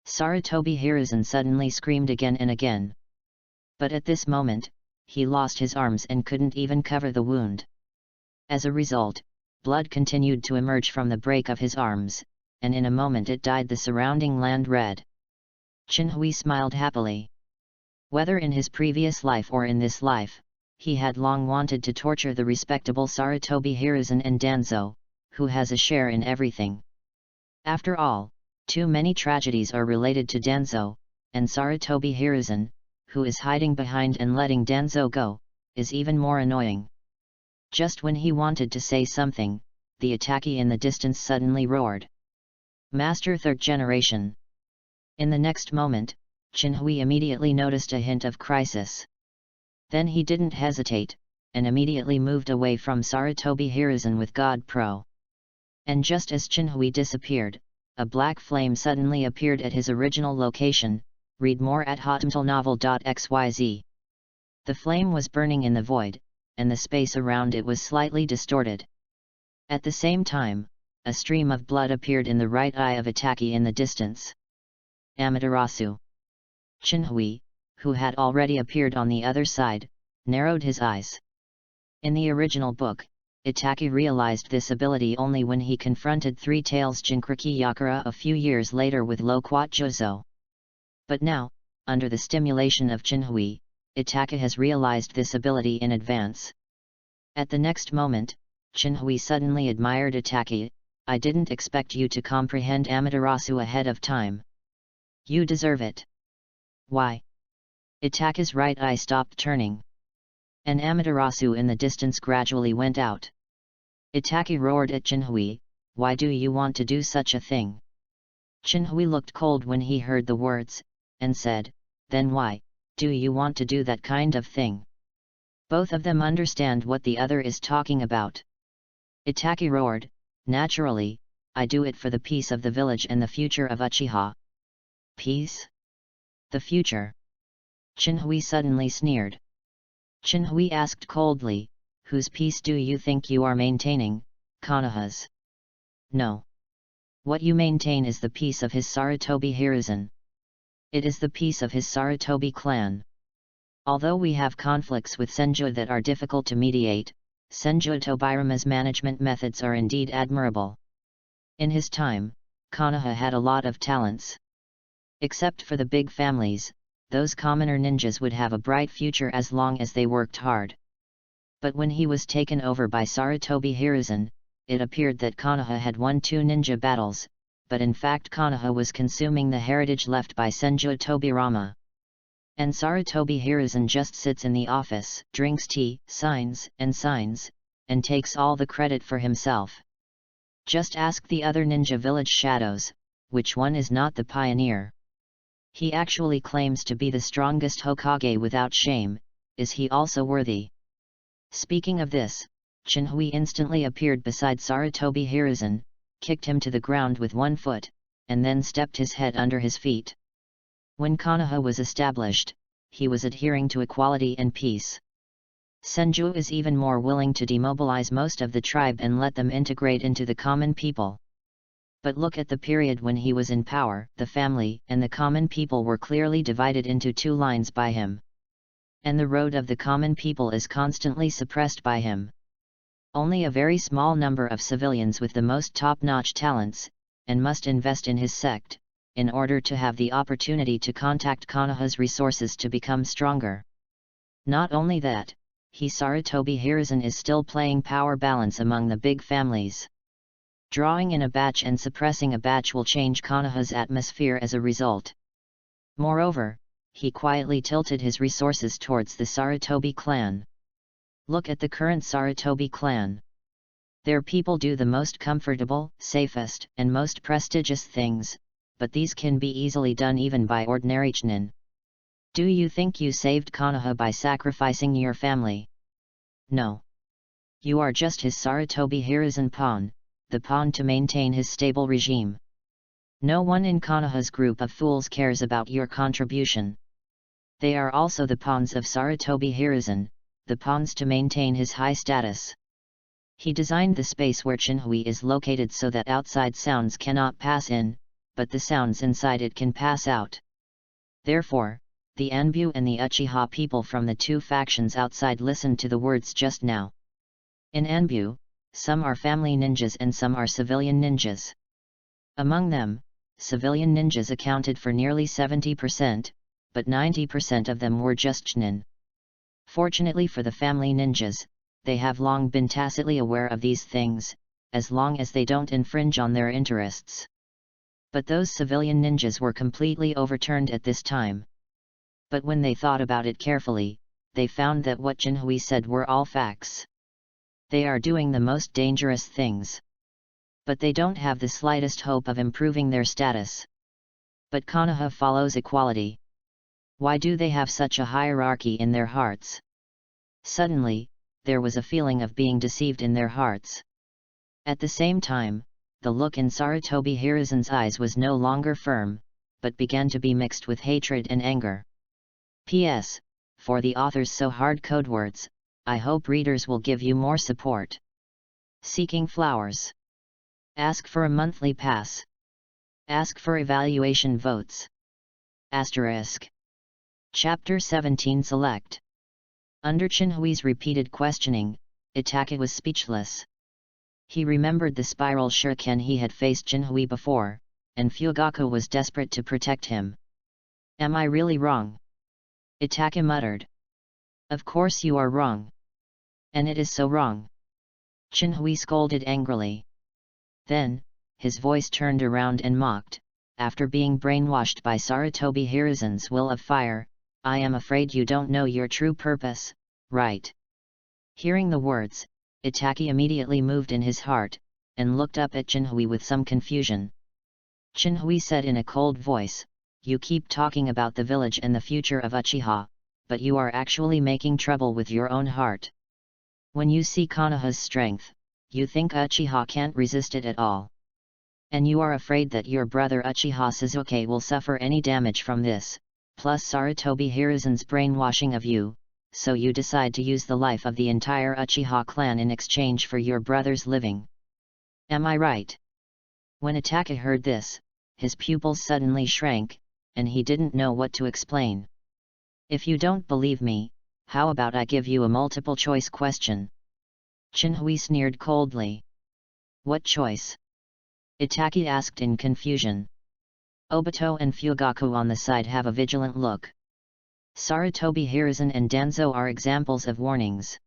Sarutobi Hiruzen suddenly screamed again and again. But at this moment, he lost his arms and couldn't even cover the wound. As a result, blood continued to emerge from the break of his arms, and in a moment it dyed the surrounding land red. Chinhui smiled happily. Whether in his previous life or in this life, he had long wanted to torture the respectable Sarutobi Hiruzen and Danzo, who has a share in everything. After all, too many tragedies are related to Danzo, and Sarutobi Hiruzen, who is hiding behind and letting Danzo go, is even more annoying. Just when he wanted to say something, the attackee in the distance suddenly roared. Master Third Generation. In the next moment, Chinhui immediately noticed a hint of crisis. Then he didn't hesitate, and immediately moved away from Sarutobi Hiruzen with God Pro. And just as Chinhui disappeared, a black flame suddenly appeared at his original location. Read more at hotmtlnovel.xyz. The flame was burning in the void, and the space around it was slightly distorted. At the same time, a stream of blood appeared in the right eye of attackee in the distance. Amaterasu. Chinhui, who had already appeared on the other side, narrowed his eyes. In the original book, Itaki realized this ability only when he confronted Three Tails Jinkriki Yakura a few years later with Loquat Jozo. But now, under the stimulation of Chinhui, Itaka has realized this ability in advance. At the next moment, Chinhui suddenly admired Itaki. I didn't expect you to comprehend Amaterasu ahead of time. You deserve it. Why? Itaka's right eye stopped turning. And Amaterasu in the distance gradually went out. Itaki roared at Chinhui, why do you want to do such a thing? Chinhui looked cold when he heard the words, and said, then why do you want to do that kind of thing? Both of them understand what the other is talking about. Itaki roared, naturally, I do it for the peace of the village and the future of Uchiha. Peace? The future? Chinhui suddenly sneered. Chinhui asked coldly, whose peace do you think you are maintaining, Konoha's? No. What you maintain is the peace of his Sarutobi Hiruzen. It is the peace of his Sarutobi clan. Although we have conflicts with Senju that are difficult to mediate, Senju Tobirama's management methods are indeed admirable. In his time, Konoha had a lot of talents. Except for the big families, those commoner ninjas would have a bright future as long as they worked hard. But when he was taken over by Sarutobi Hiruzen, it appeared that Konoha had won 2 ninja battles, but in fact Konoha was consuming the heritage left by Senju Tobirama. And Sarutobi Hiruzen just sits in the office, drinks tea, signs, and takes all the credit for himself. Just ask the other ninja village shadows, which one is not the pioneer? He actually claims to be the strongest Hokage without shame. Is he also worthy? Speaking of this, Chinhui instantly appeared beside Sarutobi Hiruzen, kicked him to the ground with one foot, and then stepped his head under his feet. When Konoha was established, he was adhering to equality and peace. Senju is even more willing to demobilize most of the tribe and let them integrate into the common people. But look at the period when he was in power. The family and the common people were clearly divided into two lines by him. And the road of the common people is constantly suppressed by him. Only a very small number of civilians with the most top-notch talents, and must invest in his sect, in order to have the opportunity to contact Konoha's resources to become stronger. Not only that, Sarutobi Hiruzen is still playing power balance among the big families. Drawing in a batch and suppressing a batch will change Konoha's atmosphere as a result. Moreover, he quietly tilted his resources towards the Sarutobi clan. Look at the current Sarutobi clan. Their people do the most comfortable, safest, and most prestigious things, but these can be easily done even by ordinary Chunin. Do you think you saved Konoha by sacrificing your family? No. You are just his Sarutobi Hiruzen pawn, the pawn to maintain his stable regime. No one in Konoha's group of fools cares about your contribution. They are also the pawns of Sarutobi Hiruzen, the pawns to maintain his high status. He designed the space where Chinhui is located so that outside sounds cannot pass in, but the sounds inside it can pass out. Therefore, the Anbu and the Uchiha people from the two factions outside listened to the words just now. In Anbu, some are family ninjas and some are civilian ninjas. Among them, civilian ninjas accounted for nearly 70%, but 90% of them were just Chunin. Fortunately for the family ninjas, they have long been tacitly aware of these things, as long as they don't infringe on their interests. But those civilian ninjas were completely overturned at this time. But when they thought about it carefully, they found that what Chinhui said were all facts. They are doing the most dangerous things. But they don't have the slightest hope of improving their status. But Konoha follows equality. Why do they have such a hierarchy in their hearts? Suddenly, there was a feeling of being deceived in their hearts. At the same time, the look in Sarutobi Hiruzen's eyes was no longer firm, but began to be mixed with hatred and anger. P.S. For the author's so hard code words, I hope readers will give you more support. Seeking flowers. Ask for a monthly pass. Ask for evaluation votes. Asterisk. Chapter 17 Select. Under Chinhui's repeated questioning, Itake was speechless. He remembered the spiral shuriken he had faced Chinhui before, and Fugaku was desperate to protect him. Am I really wrong? Itake muttered. Of course you are wrong. And it is so wrong. Chinhui scolded angrily. Then, his voice turned around and mocked, after being brainwashed by Sarutobi Hiruzen's will of fire, I am afraid you don't know your true purpose, right? Hearing the words, Itake immediately moved in his heart, and looked up at Chinhui with some confusion. Chinhui said in a cold voice, You keep talking about the village and the future of Uchiha, but you are actually making trouble with your own heart. When you see Konoha's strength, you think Uchiha can't resist it at all. And you are afraid that your brother Uchiha Sasuke will suffer any damage from this, plus Sarutobi Hiruzen's brainwashing of you, so you decide to use the life of the entire Uchiha clan in exchange for your brother's living. Am I right? When Itake heard this, his pupils suddenly shrank, and he didn't know what to explain. If you don't believe me, how about I give you a multiple-choice question? Chinhui sneered coldly. What choice? Itake asked in confusion. Obito and Fugaku on the side have a vigilant look. Sarutobi Hiruzen and Danzo are examples of warnings.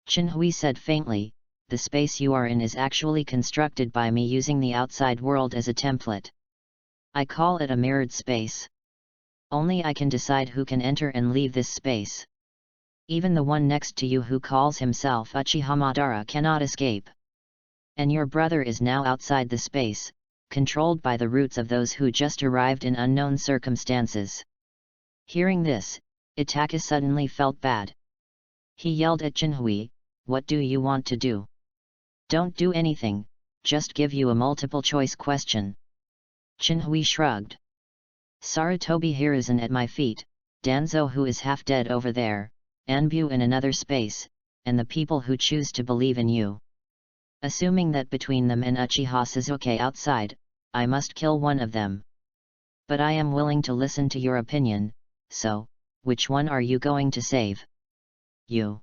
Chinhui said faintly, the space you are in is actually constructed by me using the outside world as a template. I call it a mirrored space. Only I can decide who can enter and leave this space. Even the one next to you who calls himself Uchiha Madara cannot escape. And your brother is now outside the space, controlled by the roots of those who just arrived in unknown circumstances. Hearing this, Itaka suddenly felt bad. He yelled at Jinhui, "What do you want to do? Don't do anything, just give you a multiple-choice question." Jinhui shrugged. "Sarutobi Hiruzen at my feet, Danzo who is half dead over there, Anbu in another space, and the people who choose to believe in you. Assuming that between them and Uchiha Sasuke outside, I must kill one of them. But I am willing to listen to your opinion, so, which one are you going to save?" "You."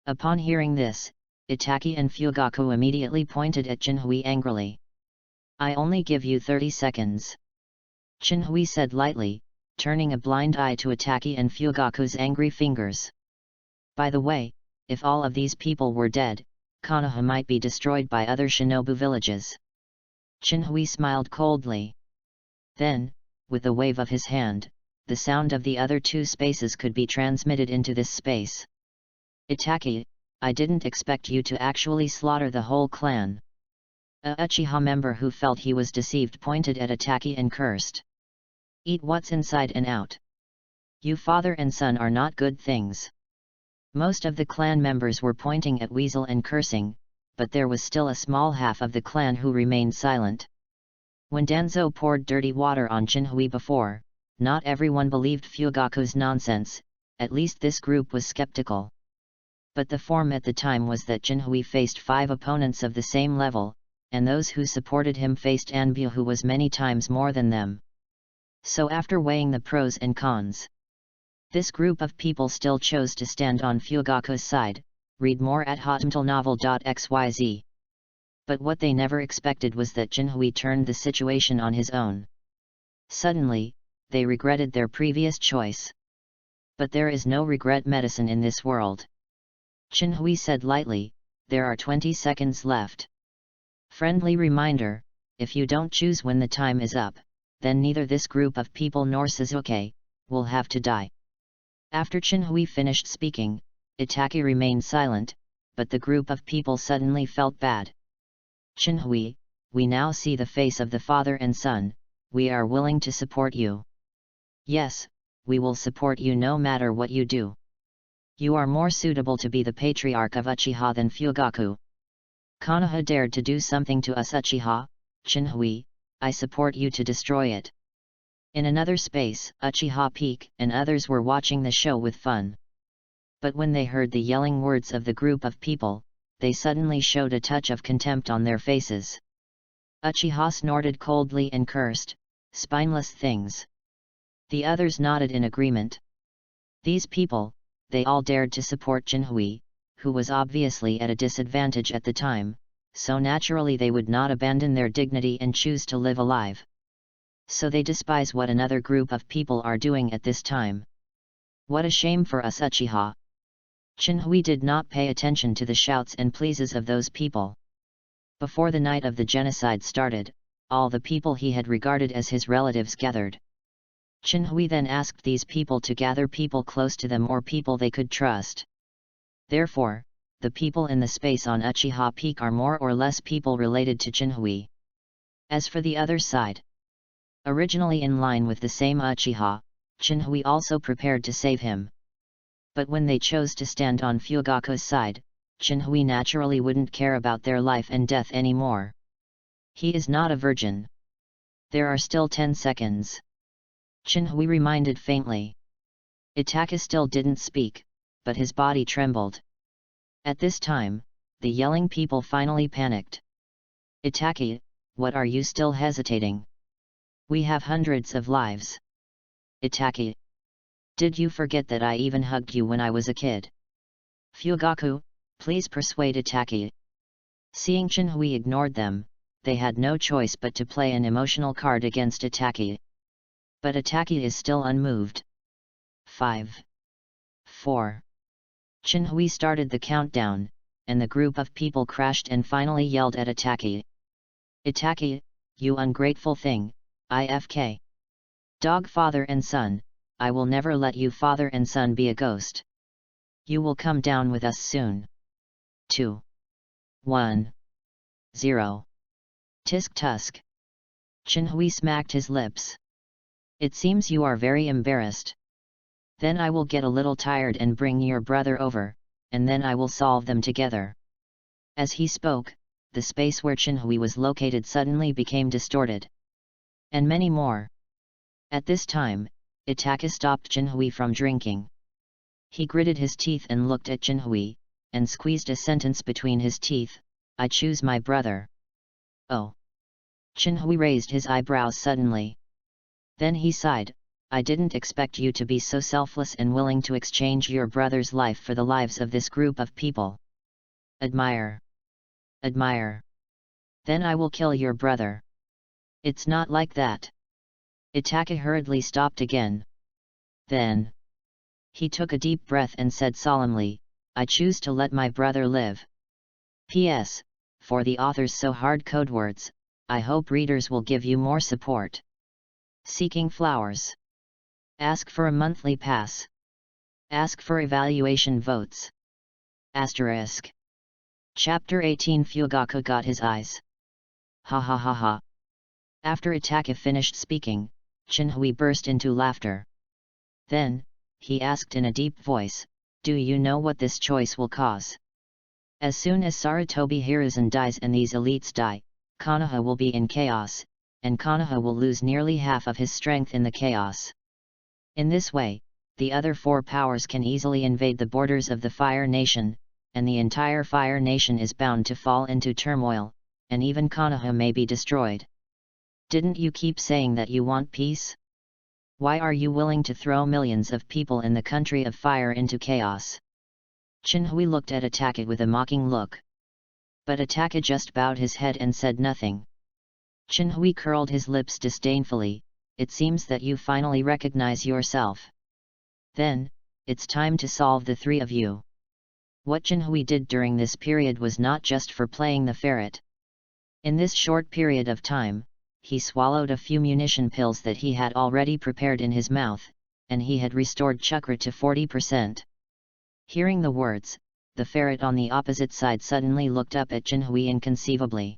Upon hearing this, Itaki and Fugaku immediately pointed at Jinhui angrily. "I only give you 30 seconds. Jinhui said lightly, turning a blind eye to Itaki and Fugaku's angry fingers. By the way, if all of these people were dead, Konoha might be destroyed by other shinobu villages. Jinhui smiled coldly. Then, with a wave of his hand, the sound of the other two spaces could be transmitted into this space. "Itaki, I didn't expect you to actually slaughter the whole clan." A Uchiha member who felt he was deceived pointed at Itaki and cursed. "Eat what's inside and out. You father and son are not good things." Most of the clan members were pointing at Weasel and cursing, but there was still a small half of the clan who remained silent. When Danzo poured dirty water on Jinhui before, not everyone believed Fugaku's nonsense, at least this group was skeptical. But the form at the time was that Jinhui faced 5 opponents of the same level, and those who supported him faced Anbu who was many times more than them. So after weighing the pros and cons, this group of people still chose to stand on Fugaku's side. Read more at hotmtlnovel.xyz. But what they never expected was that Jinhui turned the situation on his own. Suddenly, they regretted their previous choice. But there is no regret medicine in this world. Jinhui said lightly, "There are 20 seconds left. Friendly reminder, if you don't choose when the time is up, then neither this group of people nor Sasuke will have to die." After Jinhui finished speaking, Itaki remained silent, but the group of people suddenly felt bad. "Jinhui, we now see the face of the father and son, we are willing to support you. Yes, we will support you no matter what you do. You are more suitable to be the patriarch of Uchiha than Fugaku. Konoha dared to do something to us Uchiha, Jinhui, I support you to destroy it." In another space, Uchiha Peak and others were watching the show with fun. But when they heard the yelling words of the group of people, they suddenly showed a touch of contempt on their faces. Uchiha snorted coldly and cursed, "Spineless things." The others nodded in agreement. These people, they all dared to support Jinhui, who was obviously at a disadvantage at the time, so naturally they would not abandon their dignity and choose to live alive. So they despise what another group of people are doing at this time. What a shame for us Uchiha. Jinhui did not pay attention to the shouts and pleases of those people. Before the night of the genocide started, all the people he had regarded as his relatives gathered. Jinhui then asked these people to gather people close to them or people they could trust. Therefore, the people in the space on Uchiha Peak are more or less people related to Jinhui. As for the other side, originally in line with the same Uchiha, Jinhui also prepared to save him. But when they chose to stand on Fugaku's side, Jinhui naturally wouldn't care about their life and death anymore. He is not a virgin. There are still 10 seconds. Jinhui reminded faintly. Itaka still didn't speak, but his body trembled. At this time, the yelling people finally panicked. "Itaki, what are you still hesitating? We have hundreds of lives." "Itaki, did you forget that I even hugged you when I was a kid?" "Fugaku, please persuade Itaki." Seeing Jinhui ignored them, they had no choice but to play an emotional card against Itaki. But Itaki is still unmoved. 5. 4. Jinhui started the countdown, and the group of people crashed and finally yelled at Itaki. "Itaki, you ungrateful thing, IFK. Dog father and son, I will never let you father and son be a ghost. You will come down with us soon. 2. 1. 0. Tisk tusk. Chinhui smacked his lips. It seems you are very embarrassed. Then I will get a little tired and bring your brother over, and then I will solve them together. As he spoke, the space where Chinhui was located suddenly became distorted. And many more. At this time, Itaka stopped Chinhui from drinking. He gritted his teeth and looked at Chinhui, and squeezed a sentence between his teeth, I choose my brother. Oh! Chinhui raised his eyebrows suddenly. Then he sighed, I didn't expect you to be so selfless and willing to exchange your brother's life for the lives of this group of people. Admire. Admire. Then I will kill your brother. It's not like that. Itaka hurriedly stopped again. Then he took a deep breath and said solemnly, I choose to let my brother live. P.S. For the author's so hard code words, I hope readers will give you more support. Seeking flowers. Ask for a monthly pass. Ask for evaluation votes. Asterisk. Chapter 18 Fugaku got his eyes. Ha ha ha ha. After Itaka finished speaking, Chinhui burst into laughter. Then, he asked in a deep voice, do you know what this choice will cause? As soon as Sarutobi Hiruzen dies and these elites die, Konoha will be in chaos, and Konoha will lose nearly half of his strength in the chaos. In this way, the other four powers can easily invade the borders of the Fire Nation, and the entire Fire Nation is bound to fall into turmoil, and even Konoha may be destroyed. Didn't you keep saying that you want peace? Why are you willing to throw millions of people in the country of fire into chaos? Chinhui looked at Itaka with a mocking look. But Itaka just bowed his head and said nothing. Chinhui curled his lips disdainfully, it seems that you finally recognize yourself. Then, it's time to solve the three of you. What Chinhui did during this period was not just for playing the ferret. In this short period of time, he swallowed a few munition pills that he had already prepared in his mouth, and he had restored chakra to 40%. Hearing the words, the ferret on the opposite side suddenly looked up at Chinhui inconceivably.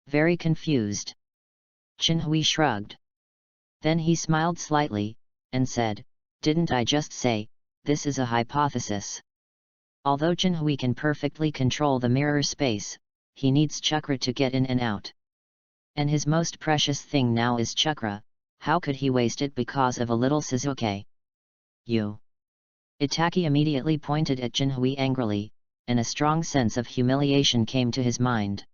Very confused. Chinhui shrugged. Then he smiled slightly, and said, didn't I just say, this is a hypothesis. Although Chinhui can perfectly control the mirror space, he needs chakra to get in and out. And his most precious thing now is chakra, how could he waste it because of a little Suzuki? You. Itaki immediately pointed at Chinhui angrily, and a strong sense of humiliation came to his mind.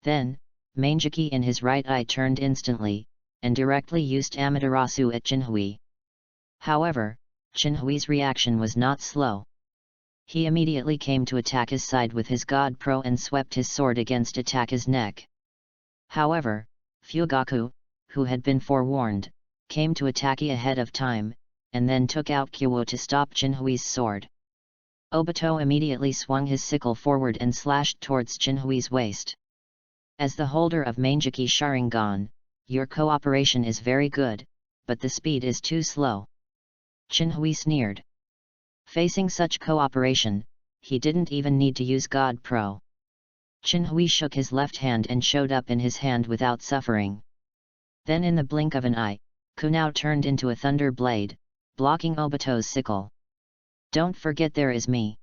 Then, Manjiki in his right eye turned instantly, and directly used Amaterasu at Chinhui. However, Chinhui's reaction was not slow. He immediately came to Itaka's side with his God Pro and swept his sword against Itaka's neck. However, Fugaku, who had been forewarned, came to Itaki ahead of time, and then took out Kyowo to stop Chinhui's sword. Obito immediately swung his sickle forward and slashed towards Chinhui's waist. As the holder of Manjiki Sharingan, your cooperation is very good, but the speed is too slow. Chinhui sneered. Facing such cooperation, he didn't even need to use God Pro. Chinhui shook his left hand and showed up in his hand without suffering. Then in the blink of an eye, Kunao turned into a thunder blade, blocking Obito's sickle. Don't forget there is me.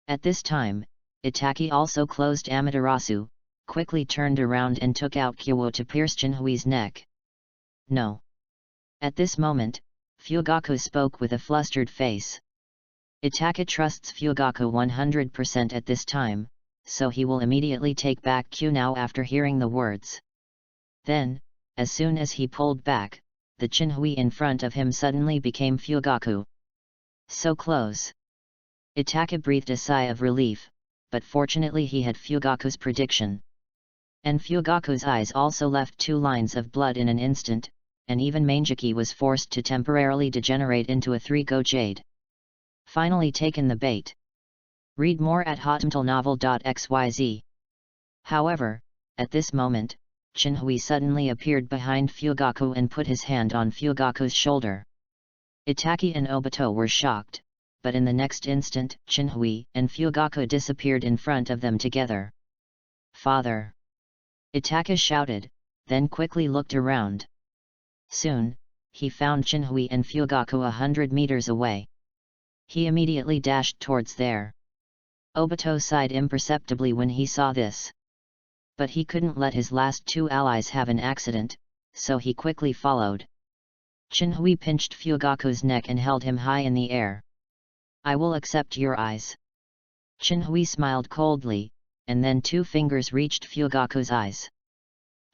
At this time, Itaki also closed Amaterasu, quickly turned around and took out Kyowo to pierce Chinhui's neck. No. At this moment, Fugaku spoke with a flustered face. Itaka trusts Fugaku 100% at this time, so he will immediately take back Kunao after hearing the words. Then, as soon as he pulled back, the Chinhui in front of him suddenly became Fugaku. So close. Itaka breathed a sigh of relief, but fortunately he had Fugaku's prediction. And Fugaku's eyes also left 2 lines of blood in an instant, and even Manjiki was forced to temporarily degenerate into a 3-go jade. Finally taken the bait. Read more at hotmtlnovel.xyz. However, at this moment, Chinhui suddenly appeared behind Fugaku and put his hand on Fugaku's shoulder. Itaki and Obito were shocked, but in the next instant, Chinhui and Fugaku disappeared in front of them together. "Father!" Itaki shouted, then quickly looked around. Soon, he found Chinhui and Fugaku 100 meters away. He immediately dashed towards there. Obito sighed imperceptibly when he saw this. But he couldn't let his last two allies have an accident, so he quickly followed. Chinhui pinched Fugaku's neck and held him high in the air. "I will accept your eyes." Chinhui smiled coldly, and then two fingers reached Fugaku's eyes.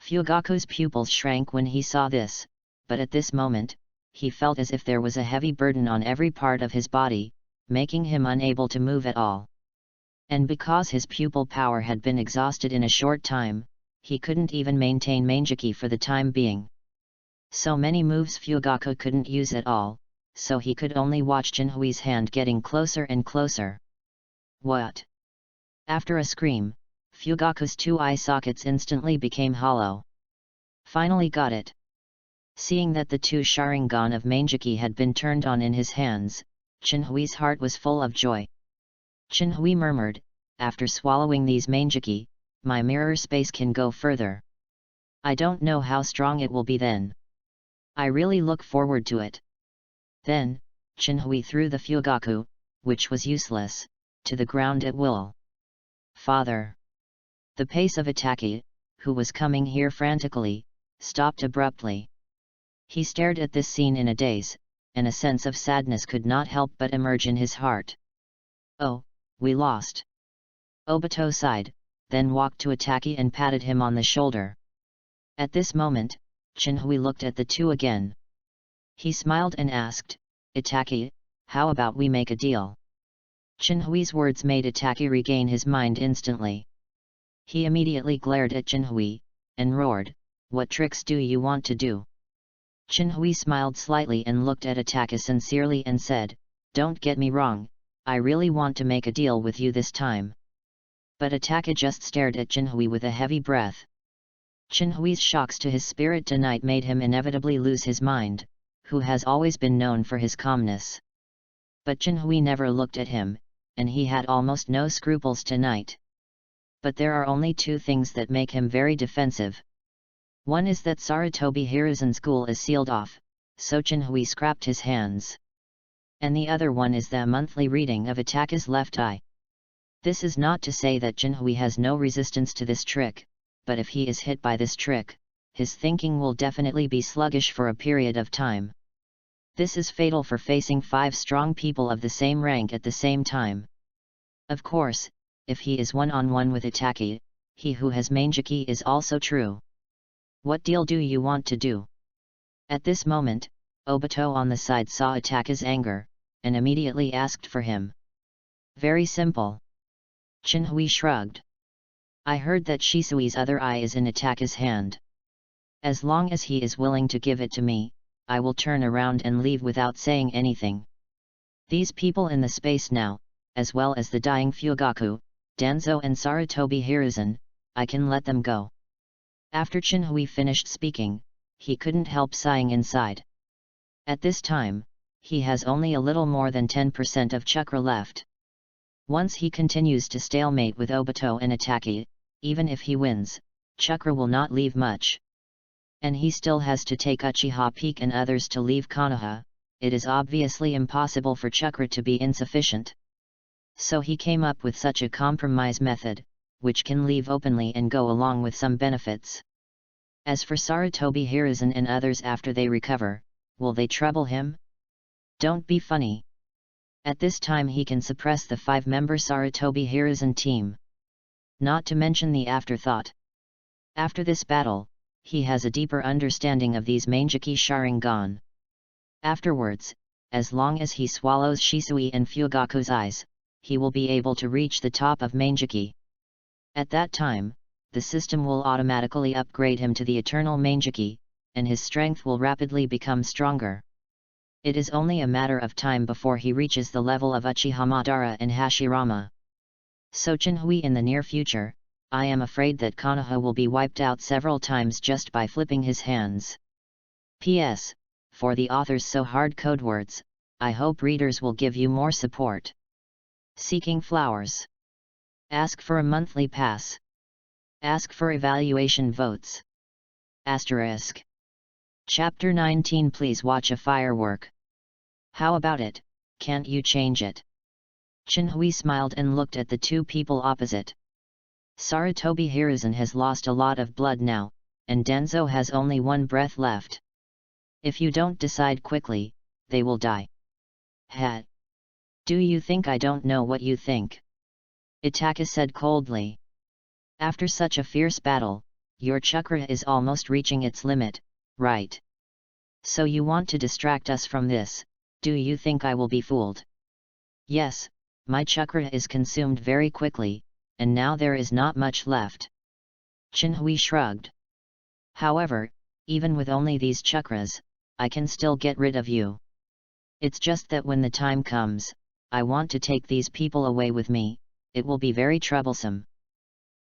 Fugaku's pupils shrank when he saw this, but at this moment, he felt as if there was a heavy burden on every part of his body, making him unable to move at all. And because his pupil power had been exhausted in a short time, he couldn't even maintain Manjiki for the time being. So many moves Fugaku couldn't use at all, so he could only watch Chinhui's hand getting closer and closer. "What?" After a scream, Fugaku's two eye sockets instantly became hollow. "Finally got it." Seeing that the two Sharingan of Manjiki had been turned on in his hands, Chinhui's heart was full of joy. Chinhui murmured, "After swallowing these Manjiki, my mirror space can go further. I don't know how strong it will be then. I really look forward to it." Then, Chinhui threw the Fugaku, which was useless, to the ground at will. "Father!" The pace of Itaki, who was coming here frantically, stopped abruptly. He stared at this scene in a daze, and a sense of sadness could not help but emerge in his heart. "Oh, we lost." Obito sighed, then walked to Itaki and patted him on the shoulder. At this moment, Chinhui looked at the two again. He smiled and asked, "Itaki, how about we make a deal?" Chinhui's words made Itaki regain his mind instantly. He immediately glared at Chinhui, and roared, "What tricks do you want to do?" Chinhui smiled slightly and looked at Itaki sincerely and said, "Don't get me wrong, I really want to make a deal with you this time." But Itaki just stared at Chinhui with a heavy breath. Chinhui's shocks to his spirit tonight made him inevitably lose his mind, who has always been known for his calmness. But Chinhui never looked at him, and he had almost no scruples tonight. But there are only two things that make him very defensive. One is that Sarutobi Hiruzen school is sealed off, so Chinhui scrapped his hands. And the other one is the monthly reading of Itaki's left eye. This is not to say that Chinhui has no resistance to this trick, but if he is hit by this trick, his thinking will definitely be sluggish for a period of time. This is fatal for facing 5 strong people of the same rank at the same time. Of course, if he is one-on-one with Itaki, he who has Manjiki is also true. What deal do you want to do? At this moment, Obito on the side saw Itaki's anger, and immediately asked for him. Very simple. Chinhui shrugged. I heard that Shisui's other eye is in Itaki's hand. As long as he is willing to give it to me, I will turn around and leave without saying anything. These people in the space now, as well as the dying Fugaku, Danzo and Sarutobi Hiruzen, I can let them go. After Chinhui finished speaking, he couldn't help sighing inside. At this time, he has only a little more than 10% of chakra left. Once he continues to stalemate with Obito and Itaki, even if he wins, chakra will not leave much. And he still has to take Uchiha Peak and others to leave Konoha. It is obviously impossible for chakra to be insufficient. So he came up with such a compromise method, which can leave openly and go along with some benefits. As for Sarutobi Hiruzen and others after they recover, will they trouble him? Don't be funny. At this time he can suppress the 5-member Sarutobi Hiruzen team. Not to mention the afterthought. After this battle, he has a deeper understanding of these Manjiki Sharingan. Afterwards, as long as he swallows Shisui and Fugaku's eyes, he will be able to reach the top of Manjiki. At that time, the system will automatically upgrade him to the Eternal Manjiki, and his strength will rapidly become stronger. It is only a matter of time before he reaches the level of Uchiha Madara and Hashirama. So Chinhui in the near future, I am afraid that Konoha will be wiped out several times just by flipping his hands. P.S. for the author's so hard code words. I hope readers will give you more support. Seeking flowers. Ask for a monthly pass. Ask for evaluation votes. Asterisk. Chapter 19. Please watch a firework. How about it? Can't you change it? Chinhui smiled and looked at the two people opposite. Sarutobi Hiruzen has lost a lot of blood now, and Denzo has only one breath left. If you don't decide quickly, they will die. Ha! Do you think I don't know what you think? Itaka said coldly. After such a fierce battle, your chakra is almost reaching its limit, right? So you want to distract us from this, do you think I will be fooled? Yes, my chakra is consumed very quickly, and now there is not much left. Chinhui shrugged. However, even with only these chakras, I can still get rid of you. It's just that when the time comes, I want to take these people away with me, it will be very troublesome.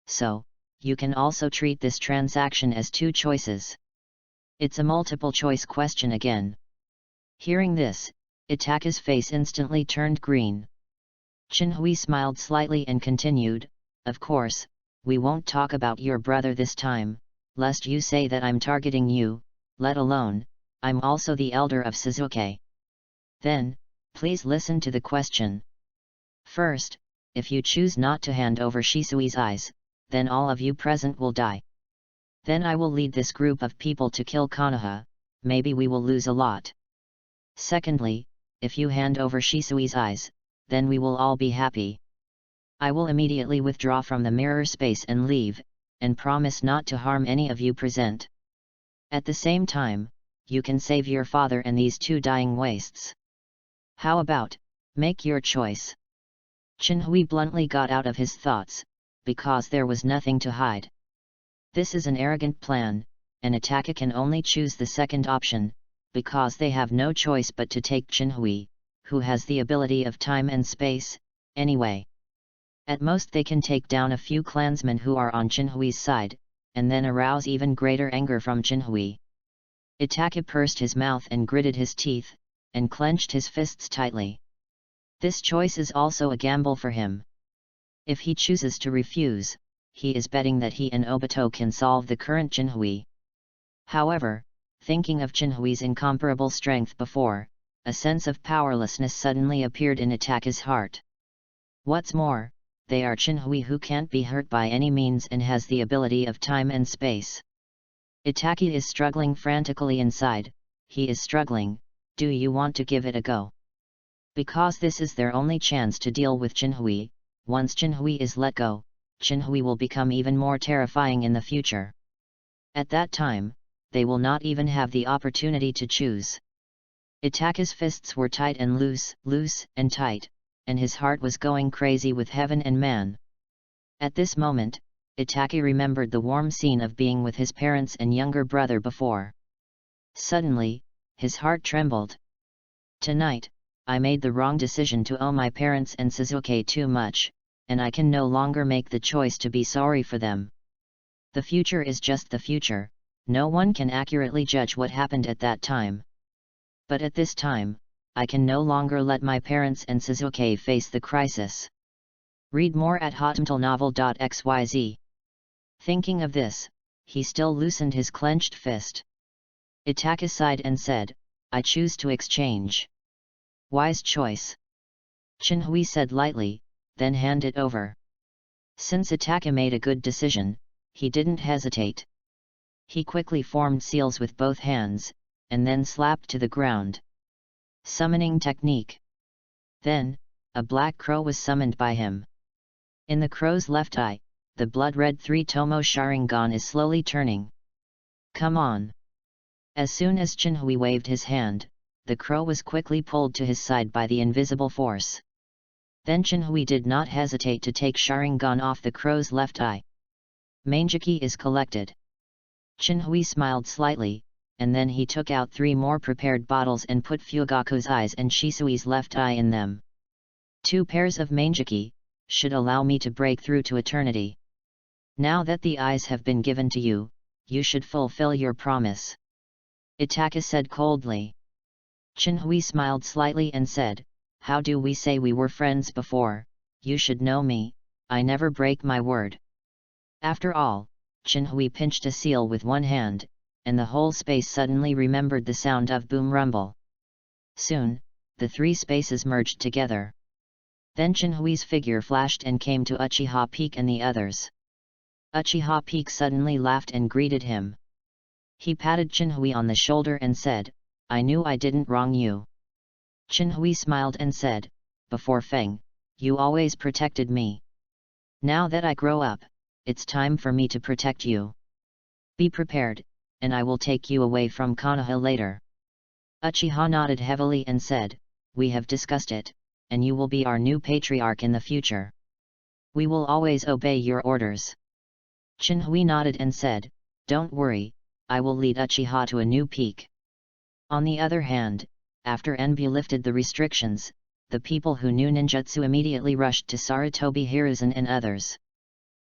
So, you can also treat this transaction as two choices. It's a multiple choice question again. Hearing this, Itaka's face instantly turned green. Chinhui smiled slightly and continued, of course, we won't talk about your brother this time, lest you say that I'm targeting you, let alone, I'm also the elder of Suzuki. Then, please listen to the question. First, if you choose not to hand over Shisui's eyes, then all of you present will die. Then I will lead this group of people to kill Konoha, maybe we will lose a lot. Secondly, if you hand over Shisui's eyes, then we will all be happy. I will immediately withdraw from the mirror space and leave, and promise not to harm any of you present. At the same time, you can save your father and these two dying wastes. How about, make your choice? Chinhui bluntly got out of his thoughts, because there was nothing to hide. This is an arrogant plan, and Itaka can only choose the second option, because they have no choice but to take Chinhui, who has the ability of time and space, anyway. At most they can take down a few clansmen who are on Chinhui's side, and then arouse even greater anger from Chinhui. Itaka pursed his mouth and gritted his teeth, and clenched his fists tightly. This choice is also a gamble for him. If he chooses to refuse, he is betting that he and Obito can solve the current Chinhui. However, thinking of Chinhui's incomparable strength before, a sense of powerlessness suddenly appeared in Itaka's heart. What's more, they are Chinhui who can't be hurt by any means and has the ability of time and space. Itaka is struggling frantically inside, he is struggling, do you want to give it a go? Because this is their only chance to deal with Chinhui. Once Chinhui is let go, Chinhui will become even more terrifying in the future. At that time, they will not even have the opportunity to choose. Itaka's fists were tight and loose, loose and tight, and his heart was going crazy with heaven and man. At this moment, Itaka remembered the warm scene of being with his parents and younger brother before. Suddenly, his heart trembled. Tonight, I made the wrong decision to owe my parents and Suzuki too much, and I can no longer make the choice to be sorry for them. The future is just the future, no one can accurately judge what happened at that time. But at this time, I can no longer let my parents and Suzuki face the crisis. Read more at hotmtlnovel.xyz. Thinking of this, he still loosened his clenched fist. Itaka sighed and said, I choose to exchange. Wise choice. Chinhui said lightly, then hand it over. Since Itaka made a good decision, he didn't hesitate. He quickly formed seals with both hands, and then slapped to the ground. Summoning technique. Then, a black crow was summoned by him. In the crow's left eye, the blood-red three-tomo Sharingan is slowly turning. Come on! As soon as Chinhui waved his hand, the crow was quickly pulled to his side by the invisible force. Then Chinhui did not hesitate to take Sharingan off the crow's left eye. Mangeki is collected. Chinhui smiled slightly, and then he took out 3 more prepared bottles and put Fugaku's eyes and Shisui's left eye in them. 2 pairs of Mangeki should allow me to break through to eternity. Now that the eyes have been given to you, you should fulfill your promise. Itaka said coldly. Chinhui smiled slightly and said, "How do we say we were friends before? You should know me, I never break my word." After all, Chinhui pinched a seal with one hand, and the whole space suddenly remembered the sound of boom rumble. Soon, the three spaces merged together. Then Chinhui's figure flashed and came to Uchiha Peak and the others. Uchiha Peak suddenly laughed and greeted him. He patted Chinhui on the shoulder and said, "I knew I didn't wrong you." Chinhui smiled and said, "Before Feng, you always protected me. Now that I grow up, it's time for me to protect you. Be prepared, and I will take you away from Konoha later." Uchiha nodded heavily and said, "We have discussed it, and you will be our new patriarch in the future. We will always obey your orders." Chinhui nodded and said, "Don't worry, I will lead Uchiha to a new peak." On the other hand, after Enbu lifted the restrictions, the people who knew ninjutsu immediately rushed to Sarutobi Hiruzen and others.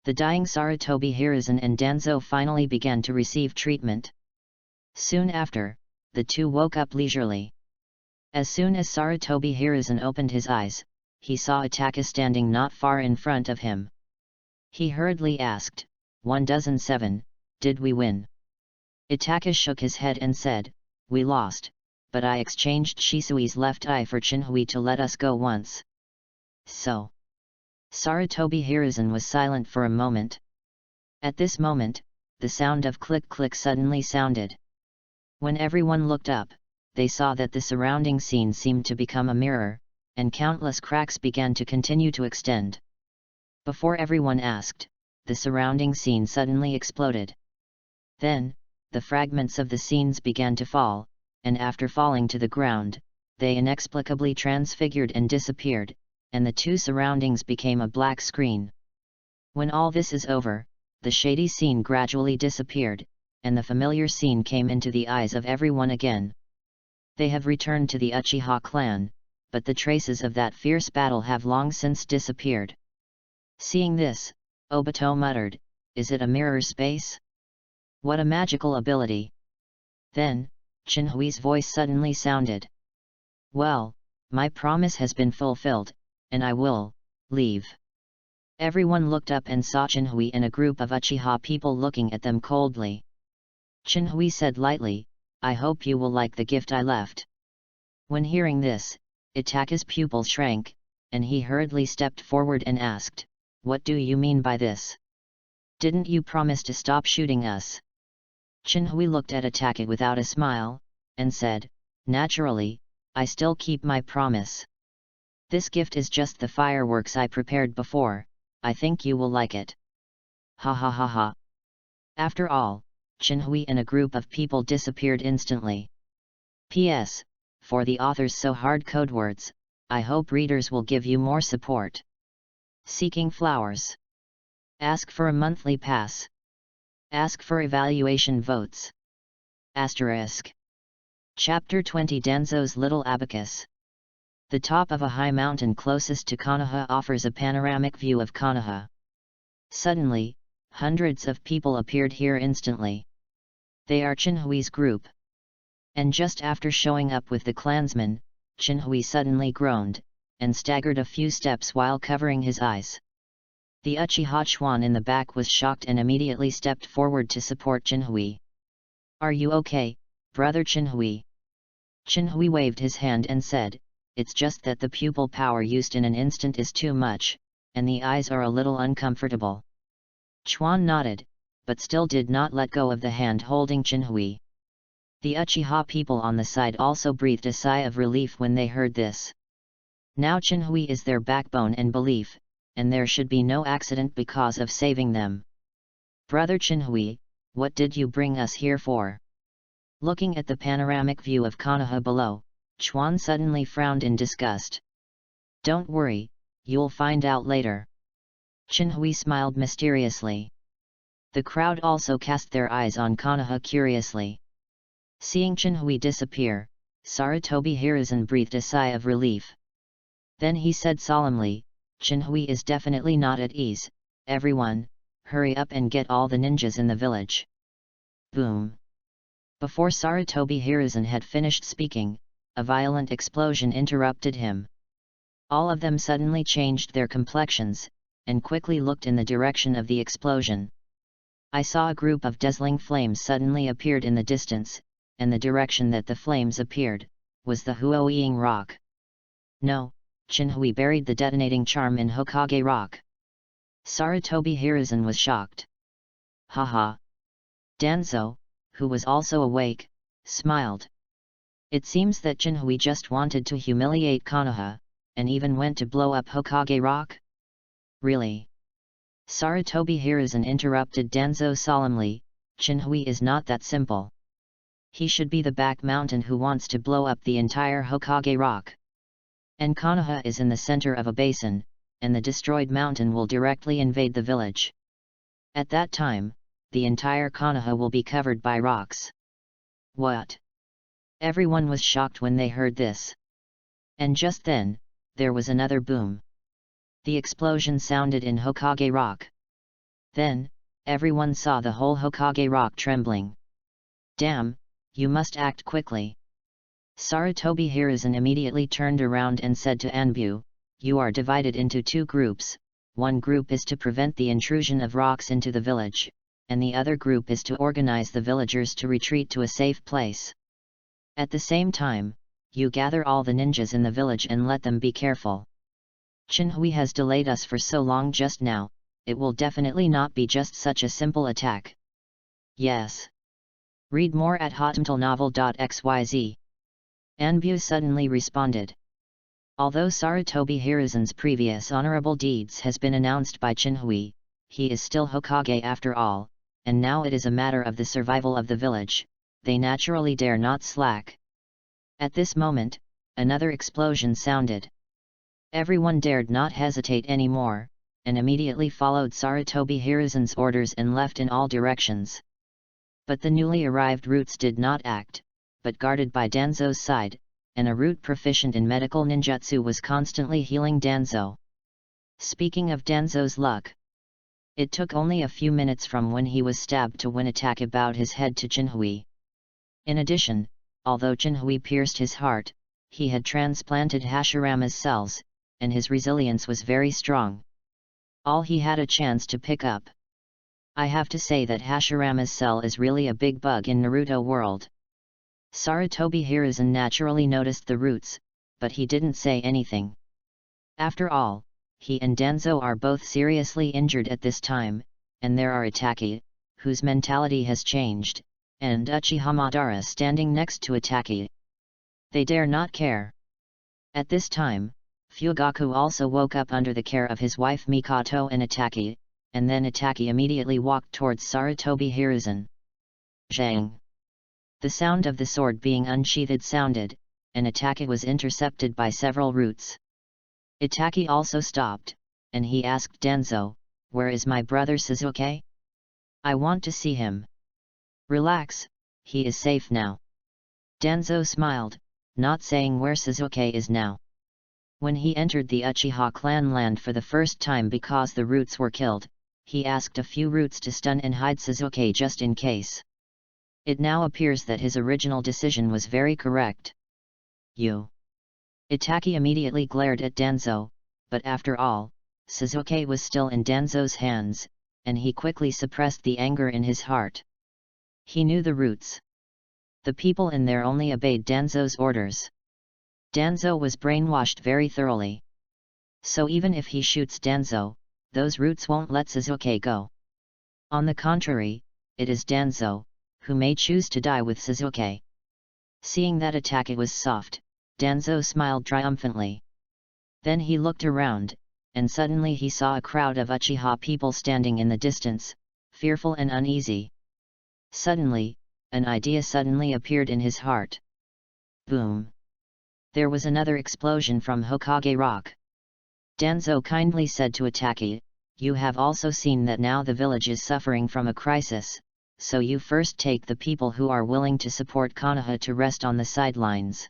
The dying Sarutobi Hiruzen and Danzo finally began to receive treatment. Soon after, the two woke up leisurely. As soon as Sarutobi Hiruzen opened his eyes, he saw Ataka standing not far in front of him. He hurriedly asked, 1,007, "Did we win?" Ataka shook his head and said, "We lost, but I exchanged Shisui's left eye for Chinhui to let us go once." So. Sarutobi Hiruzen was silent for a moment. At this moment, the sound of click-click suddenly sounded. When everyone looked up, they saw that the surrounding scene seemed to become a mirror, and countless cracks began to continue to extend. Before everyone asked, the surrounding scene suddenly exploded. Then, the fragments of the scenes began to fall, and after falling to the ground, they inexplicably transfigured and disappeared, and the two surroundings became a black screen. When all this is over, the shady scene gradually disappeared, and the familiar scene came into the eyes of everyone again. They have returned to the Uchiha clan, but the traces of that fierce battle have long since disappeared. Seeing this, Obito muttered, "Is it a mirror space? What a magical ability!" Then, Chinhui's voice suddenly sounded. "Well, my promise has been fulfilled, and I will leave." Everyone looked up and saw Chinhui and a group of Uchiha people looking at them coldly. Chinhui said lightly, "I hope you will like the gift I left." When hearing this, Itaka's pupils shrank, and he hurriedly stepped forward and asked, "What do you mean by this? Didn't you promise to stop shooting us?" Chinhui looked at Itaka without a smile, and said, "Naturally, I still keep my promise. This gift is just the fireworks I prepared before, I think you will like it." Ha ha ha ha. After all, Chinhui and a group of people disappeared instantly. P.S. For the author's so hard code words, I hope readers will give you more support. Seeking flowers. Ask for a monthly pass. Ask for evaluation votes. Asterisk. Chapter 20 Danzo's Little Abacus. The top of a high mountain closest to Konoha offers a panoramic view of Konoha. Suddenly, hundreds of people appeared here instantly. They are Chinhui's group. And just after showing up with the clansmen, Chinhui suddenly groaned, and staggered a few steps while covering his eyes. The Uchiha Chuan in the back was shocked and immediately stepped forward to support Chinhui. "Are you okay, brother Chinhui?" Chinhui waved his hand and said, "It's just that the pupil power used in an instant is too much, and the eyes are a little uncomfortable." Chuan nodded, but still did not let go of the hand holding Chinhui. The Uchiha people on the side also breathed a sigh of relief when they heard this. Now Chinhui is their backbone and belief, and there should be no accident because of saving them. "Brother Chinhui, what did you bring us here for?" Looking at the panoramic view of Konoha below, Chuan suddenly frowned in disgust. "Don't worry, you'll find out later." Chinhui smiled mysteriously. The crowd also cast their eyes on Konoha curiously. Seeing Chinhui disappear, Sarutobi Hiruzen breathed a sigh of relief. Then he said solemnly, "Chinhui is definitely not at ease. Everyone, hurry up and get all the ninjas in the village." Boom! Before Sarutobi Hiruzen had finished speaking, a violent explosion interrupted him. All of them suddenly changed their complexions, and quickly looked in the direction of the explosion. I saw a group of dazzling flames suddenly appeared in the distance, and the direction that the flames appeared, was the Huoying Rock. No, Chinhui buried the detonating charm in Hokage Rock. Sarutobi Hiruzen was shocked. Haha. Danzo, who was also awake, smiled. It seems that Chinhui just wanted to humiliate Konoha, and even went to blow up Hokage Rock? Really? Sarutobi Hiruzen interrupted Danzo solemnly, Chinhui is not that simple. He should be the back mountain who wants to blow up the entire Hokage Rock. And Konoha is in the center of a basin, and the destroyed mountain will directly invade the village. At that time, the entire Konoha will be covered by rocks. What? Everyone was shocked when they heard this. And just then, there was another boom. The explosion sounded in Hokage Rock. Then, everyone saw the whole Hokage Rock trembling. Damn, you must act quickly. Sarutobi Hiruzen immediately turned around and said to Anbu, you are divided into two groups, one group is to prevent the intrusion of rocks into the village, and the other group is to organize the villagers to retreat to a safe place. At the same time, you gather all the ninjas in the village and let them be careful. Chinhui has delayed us for so long just now, it will definitely not be just such a simple attack. Yes. Read more at hotmtlnovel.xyz. Anbu suddenly responded. Although Sarutobi Hiruzen's previous honorable deeds has been announced by Chinhui, he is still Hokage after all, and now it is a matter of the survival of the village, they naturally dare not slack. At this moment, another explosion sounded. Everyone dared not hesitate anymore, and immediately followed Sarutobi Hiruzen's orders and left in all directions. But the newly arrived roots did not act, but guarded by Danzo's side, and a root proficient in medical ninjutsu was constantly healing Danzo. Speaking of Danzo's luck, it took only a few minutes from when he was stabbed to when attack about his head to Chinhui. In addition, although Chinhui pierced his heart, he had transplanted Hashirama's cells, and his resilience was very strong. All he had a chance to pick up. I have to say that Hashirama's cell is really a big bug in Naruto world. Sarutobi Hiruzen naturally noticed the roots, but he didn't say anything. After all, he and Danzo are both seriously injured at this time, and there are Itaki, whose mentality has changed, and Uchiha Madara standing next to Itaki. They dare not care. At this time, Fugaku also woke up under the care of his wife Mikoto and Itaki, and then Itaki immediately walked towards Sarutobi Hiruzen. Zhang! The sound of the sword being unsheathed sounded, and Itaki was intercepted by several roots. Itaki also stopped, and he asked Danzo, where is my brother Sasuke? I want to see him. Relax, he is safe now. Danzo smiled, not saying where Sasuke is now. When he entered the Uchiha clan land for the first time because the roots were killed, he asked a few roots to stun and hide Sasuke just in case. It now appears that his original decision was very correct. You. Itaki immediately glared at Danzo, but after all, Sasuke was still in Danzo's hands, and he quickly suppressed the anger in his heart. He knew the roots. The people in there only obeyed Danzo's orders. Danzo was brainwashed very thoroughly. So even if he shoots Danzo, those roots won't let Sasuke go. On the contrary, it is Danzo, who may choose to die with Sasuke. Seeing that Itaki was soft, Danzo smiled triumphantly. Then he looked around, and suddenly he saw a crowd of Uchiha people standing in the distance, fearful and uneasy. Suddenly, an idea suddenly appeared in his heart. Boom! There was another explosion from Hokage Rock. Danzo kindly said to Itaki, you have also seen that now the village is suffering from a crisis, so you first take the people who are willing to support Konoha to rest on the sidelines.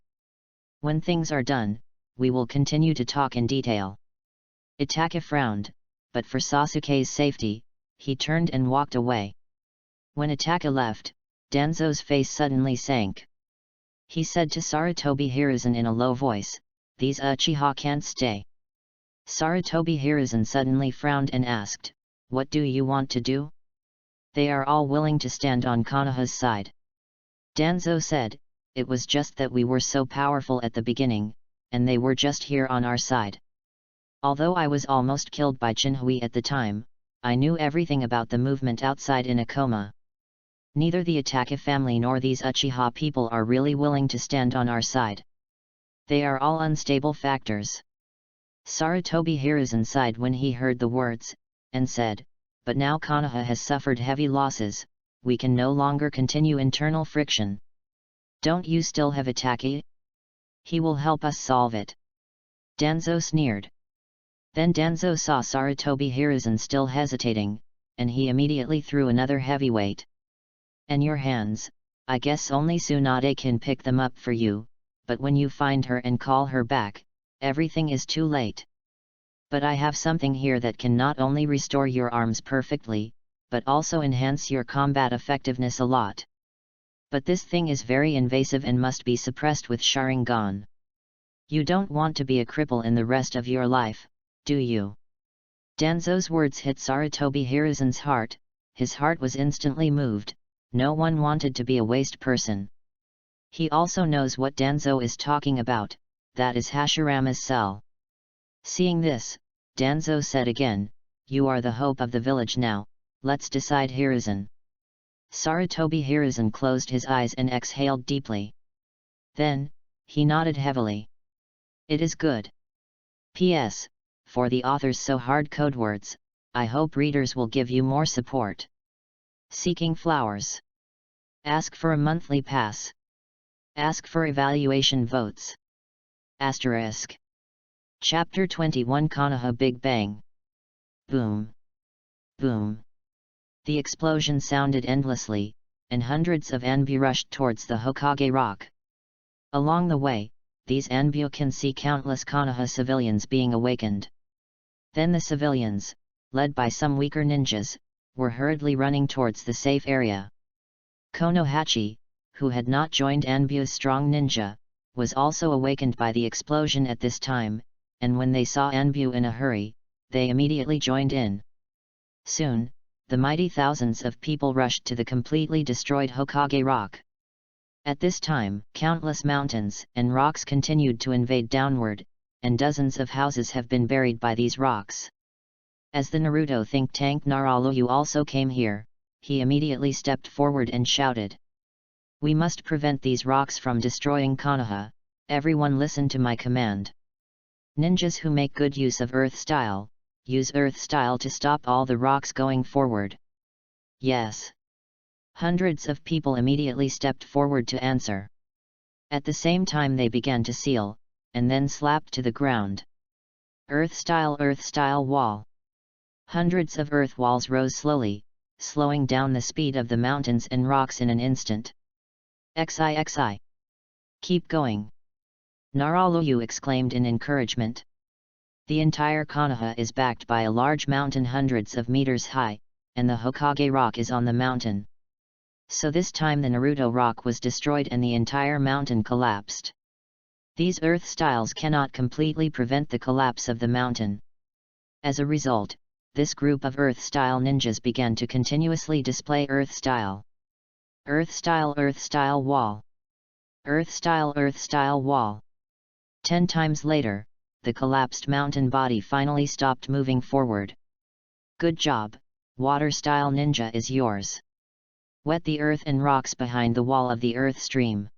When things are done, we will continue to talk in detail. Itaki frowned, but for Sasuke's safety, he turned and walked away. When Itaki left, Danzo's face suddenly sank. He said to Sarutobi Hiruzen in a low voice, "These Uchiha can't stay." Sarutobi Hiruzen suddenly frowned and asked, "What do you want to do?" "They are all willing to stand on Konoha's side." Danzo said, "It was just that we were so powerful at the beginning, and they were just here on our side. Although I was almost killed by Jinhui at the time, I knew everything about the movement outside in a coma. Neither the Ataka family nor these Uchiha people are really willing to stand on our side. They are all unstable factors." Sarutobi Hiruzen sighed when he heard the words, and said, "But now Konoha has suffered heavy losses, we can no longer continue internal friction. Don't you still have Ataki? He will help us solve it." Danzo sneered. Then Danzo saw Sarutobi Hiruzen still hesitating, and he immediately threw another heavyweight. "And your hands, I guess only Tsunade can pick them up for you, but when you find her and call her back, everything is too late. But I have something here that can not only restore your arms perfectly, but also enhance your combat effectiveness a lot. But this thing is very invasive and must be suppressed with Sharingan. You don't want to be a cripple in the rest of your life, do you?" Danzo's words hit Sarutobi Hiruzen's heart. His heart was instantly moved. No one wanted to be a waste person. He also knows what Danzo is talking about, that is Hashirama's cell. Seeing this, Danzo said again, "You are the hope of the village now, let's decide Hiruzen." Sarutobi Hiruzen closed his eyes and exhaled deeply. Then, he nodded heavily. "It is good. P.S. For the author's so hard code words, I hope readers will give you more support. Seeking flowers. Ask for a monthly pass. Ask for evaluation votes. Asterisk. Chapter 21 Konoha Big Bang. Boom. Boom. The explosion sounded endlessly, and hundreds of Anbu rushed towards the Hokage Rock. Along the way, these Anbu can see countless Konoha civilians being awakened. Then the civilians, led by some weaker ninjas, were hurriedly running towards the safe area. Konohachi, who had not joined Anbu's strong ninja, was also awakened by the explosion at this time, and when they saw Anbu in a hurry, they immediately joined in. Soon, the mighty thousands of people rushed to the completely destroyed Hokage Rock. At this time, countless mountains and rocks continued to invade downward, and dozens of houses have been buried by these rocks. As the Naruto think tank Naraluyu also came here, he immediately stepped forward and shouted, "We must prevent these rocks from destroying Konoha, everyone listen to my command. Ninjas who make good use of Earth Style, use Earth Style to stop all the rocks going forward." "Yes." Hundreds of people immediately stepped forward to answer. At the same time they began to seal, and then slapped to the ground. Earth Style wall. Hundreds of earth walls rose slowly, slowing down the speed of the mountains and rocks in an instant. "Xi. Keep going!" Naraluyu exclaimed in encouragement. The entire Konoha is backed by a large mountain hundreds of meters high, and the Hokage Rock is on the mountain. So this time the Naruto Rock was destroyed and the entire mountain collapsed. These earth styles cannot completely prevent the collapse of the mountain. As a result, this group of Earth Style ninjas began to continuously display Earth Style. Earth Style wall. Earth Style wall. 10 times later, the collapsed mountain body finally stopped moving forward. "Good job, Water Style Ninja is yours. Wet the earth and rocks behind the wall of the earth stream."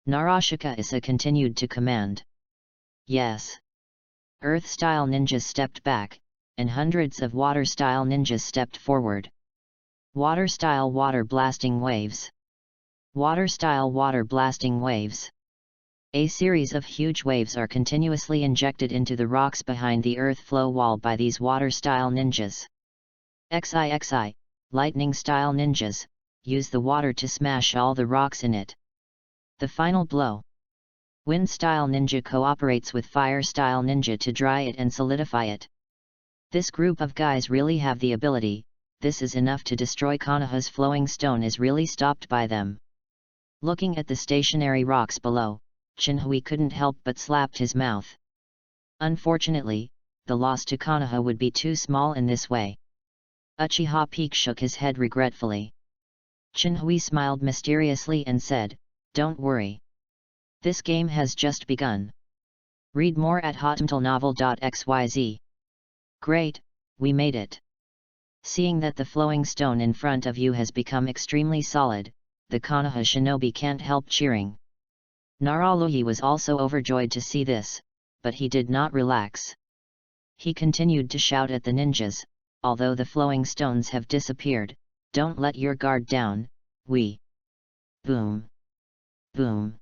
Narashika Issa continued to command. "Yes." Earth Style ninjas stepped back, and hundreds of Water Style ninjas stepped forward. Water Style water blasting waves. Water Style water blasting waves. A series of huge waves are continuously injected into the rocks behind the earth flow wall by these Water Style ninjas. Xi. Lightning Style ninjas, use the water to smash all the rocks in it. The final blow. Wind Style ninja cooperates with Fire Style ninja to dry it and solidify it. This group of guys really have the ability, this is enough to destroy Konoha's flowing stone is really stopped by them. Looking at the stationary rocks below, Chinhui couldn't help but slapped his mouth. Unfortunately, the loss to Konoha would be too small in this way. Uchiha Peak shook his head regretfully. Chinhui smiled mysteriously and said, "Don't worry. This game has just begun. Read more at hotmtlnovel.xyz. Great, we made it." Seeing that the flowing stone in front of you has become extremely solid, the Konoha shinobi can't help cheering. Naraloyi was also overjoyed to see this, but he did not relax. He continued to shout at the ninjas, "Although the flowing stones have disappeared, don't let your guard down, we..." Boom! Boom!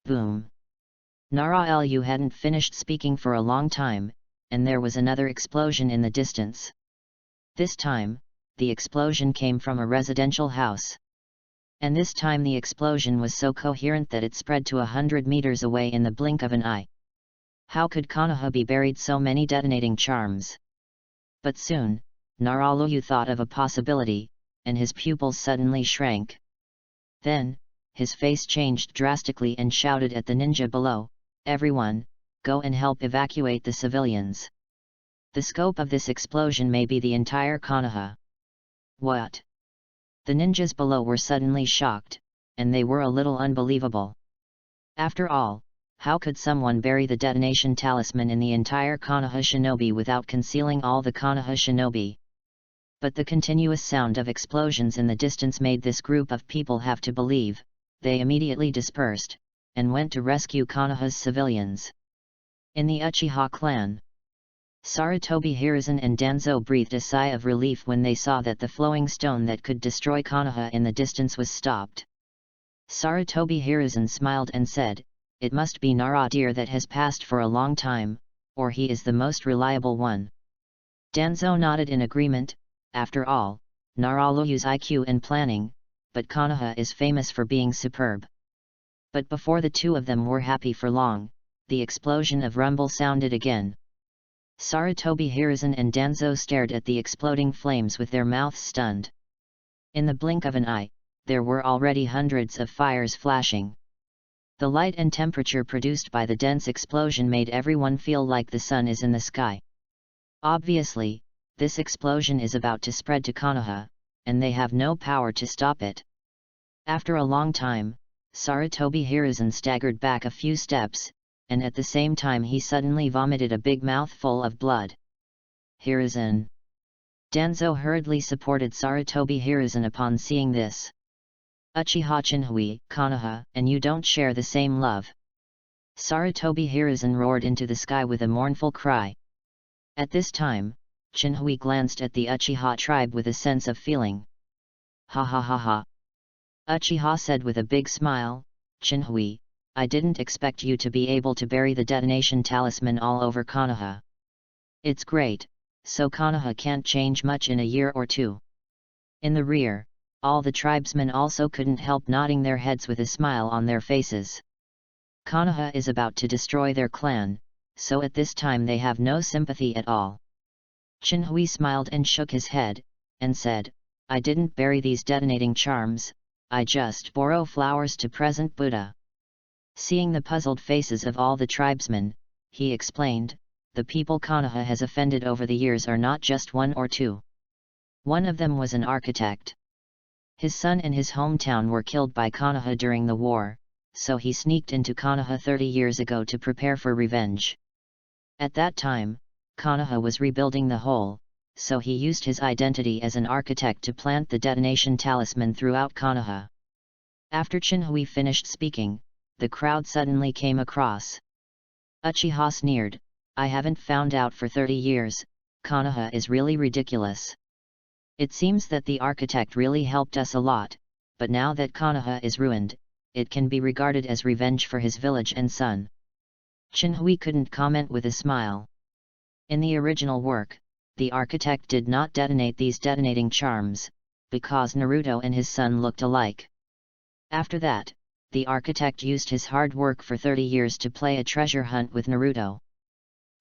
Boom! Nara-lu hadn't finished speaking for a long time, and there was another explosion in the distance. This time, the explosion came from a residential house. And this time the explosion was so coherent that it spread to 100 meters away in the blink of an eye. How could Konoha be buried so many detonating charms? But soon, Naralu thought of a possibility, and his pupils suddenly shrank. Then, his face changed drastically and shouted at the ninja below, "Everyone, go and help evacuate the civilians. The scope of this explosion may be the entire Konoha." What? The ninjas below were suddenly shocked, and they were a little unbelievable. After all, how could someone bury the detonation talisman in the entire Konoha shinobi without concealing all the Konoha shinobi? But the continuous sound of explosions in the distance made this group of people have to believe. They immediately dispersed, and went to rescue Konoha's civilians. In the Uchiha clan, Sarutobi Hiruzen and Danzo breathed a sigh of relief when they saw that the flowing stone that could destroy Konoha in the distance was stopped. Sarutobi Hiruzen smiled and said, "It must be Nara deer that has passed for a long time, or he is the most reliable one." Danzo nodded in agreement. After all, Naraluyu's IQ and planning, but Konoha is famous for being superb. But before the two of them were happy for long, the explosion of rumble sounded again. Sarutobi Hiruzen and Danzo stared at the exploding flames with their mouths stunned. In the blink of an eye, there were already hundreds of fires flashing. The light and temperature produced by the dense explosion made everyone feel like the sun is in the sky. Obviously, this explosion is about to spread to Konoha, and they have no power to stop it. After a long time, Sarutobi Hiruzen staggered back a few steps, and at the same time he suddenly vomited a big mouthful of blood. "Hiruzen!" Danzo hurriedly supported Sarutobi Hiruzen upon seeing this. "Uchiha Chinhui, Konoha, and you don't share the same love." Sarutobi Hiruzen roared into the sky with a mournful cry. At this time, Chinhui glanced at the Uchiha tribe with a sense of feeling. "Ha ha ha ha!" Uchiha said with a big smile, "Chinhui, I didn't expect you to be able to bury the detonation talisman all over Konoha. It's great, so Konoha can't change much in a year or two." In the rear, all the tribesmen also couldn't help nodding their heads with a smile on their faces. Konoha is about to destroy their clan, so at this time they have no sympathy at all. Chinhui smiled and shook his head, and said, "I didn't bury these detonating charms, I just borrow flowers to present Buddha." Seeing the puzzled faces of all the tribesmen, he explained, "The people Konoha has offended over the years are not just one or two. One of them was an architect. His son and his hometown were killed by Konoha during the war, so he sneaked into Konoha 30 years ago to prepare for revenge. At that time, Konoha was rebuilding the whole, so he used his identity as an architect to plant the detonation talisman throughout Konoha." After Chinhui finished speaking, the crowd suddenly came across. Uchiha sneered, "I haven't found out for 30 years, Konoha is really ridiculous. It seems that the architect really helped us a lot, but now that Konoha is ruined, it can be regarded as revenge for his village and son." Chinhui couldn't comment with a smile. In the original work, the architect did not detonate these detonating charms, because Naruto and his son looked alike. After that, the architect used his hard work for 30 years to play a treasure hunt with Naruto.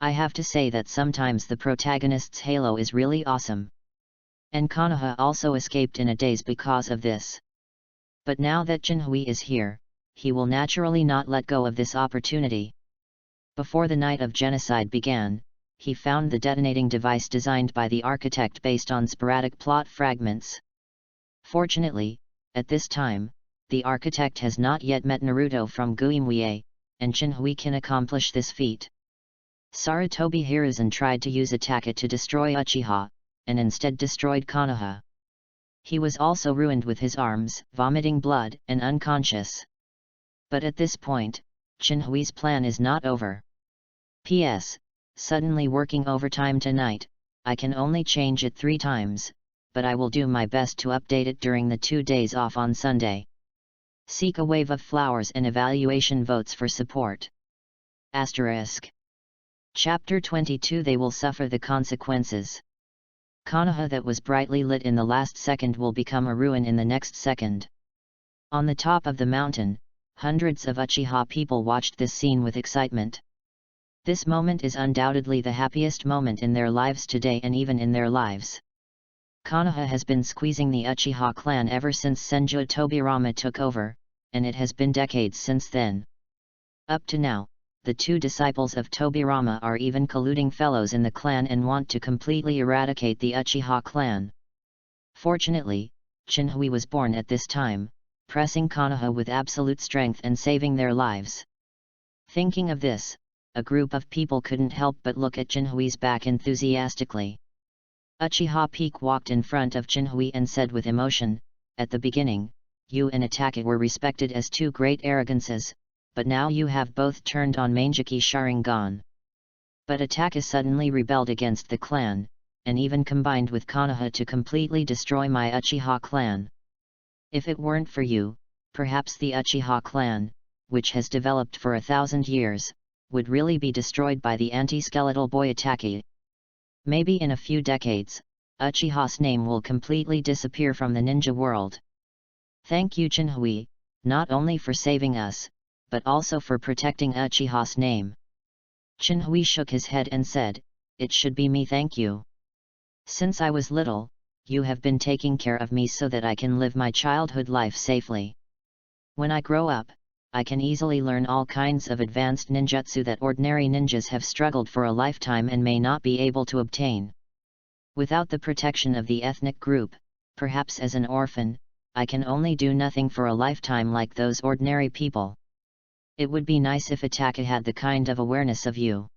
I have to say that sometimes the protagonist's halo is really awesome. And Konoha also escaped in a daze because of this. But now that Jinhui is here, he will naturally not let go of this opportunity. Before the night of genocide began, he found the detonating device designed by the architect based on sporadic plot fragments. Fortunately, at this time, the architect has not yet met Naruto from Guimue, and Jinhui can accomplish this feat. Sarutobi Hiruzen tried to use Attack It to destroy Uchiha, and instead destroyed Konoha. He was also ruined with his arms, vomiting blood, and unconscious. But at this point, Jinhui's plan is not over. P.S. Suddenly working overtime tonight, I can only change it 3 times, but I will do my best to update it during the 2 days off on Sunday. Seek a wave of flowers and evaluation votes for support. Asterisk. Chapter 22 They will suffer the consequences. Konoha that was brightly lit in the last second will become a ruin in the next second. On the top of the mountain, hundreds of Uchiha people watched this scene with excitement. This moment is undoubtedly the happiest moment in their lives today and even in their lives. Konoha has been squeezing the Uchiha clan ever since Senju Tobirama took over, and it has been decades since then. Up to now, the 2 disciples of Tobirama are even colluding fellows in the clan and want to completely eradicate the Uchiha clan. Fortunately, Jinhui was born at this time, pressing Konoha with absolute strength and saving their lives. Thinking of this, a group of people couldn't help but look at Jinhui's back enthusiastically. Uchiha Peak walked in front of Jinhui and said with emotion, "At the beginning, you and Attack It were respected as 2 great arrogances, but now you have both turned on Mangeki Sharingan." But Attack It suddenly rebelled against the clan, and even combined with Konoha to completely destroy my Uchiha clan. If it weren't for you, perhaps the Uchiha clan, which has developed for 1,000 years, would really be destroyed by the anti-skeletal boy Attack It. Maybe in a few decades, Uchiha's name will completely disappear from the ninja world. Thank you Jinhui, not only for saving us, but also for protecting Uchiha's name. Jinhui shook his head and said, "It should be me, thank you. Since I was little, you have been taking care of me so that I can live my childhood life safely. When I grow up, I can easily learn all kinds of advanced ninjutsu that ordinary ninjas have struggled for a lifetime and may not be able to obtain. Without the protection of the ethnic group, perhaps as an orphan, I can only do nothing for a lifetime like those ordinary people. It would be nice if Attack It had the kind of awareness of you."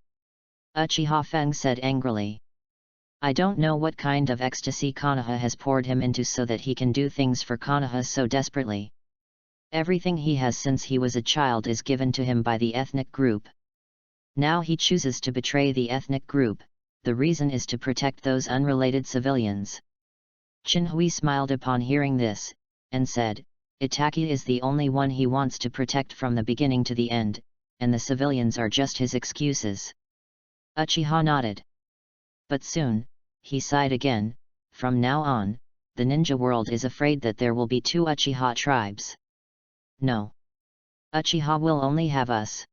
Uchiha Feng said angrily. "I don't know what kind of ecstasy Konoha has poured him into so that he can do things for Konoha so desperately. Everything he has since he was a child is given to him by the ethnic group. Now he chooses to betray the ethnic group, the reason is to protect those unrelated civilians." Jinhui smiled upon hearing this, and said, "Attack It is the only one he wants to protect from the beginning to the end, and the civilians are just his excuses." Uchiha nodded. But soon, he sighed again, "From now on, the ninja world is afraid that there will be 2 Uchiha tribes. No. Uchiha will only have us."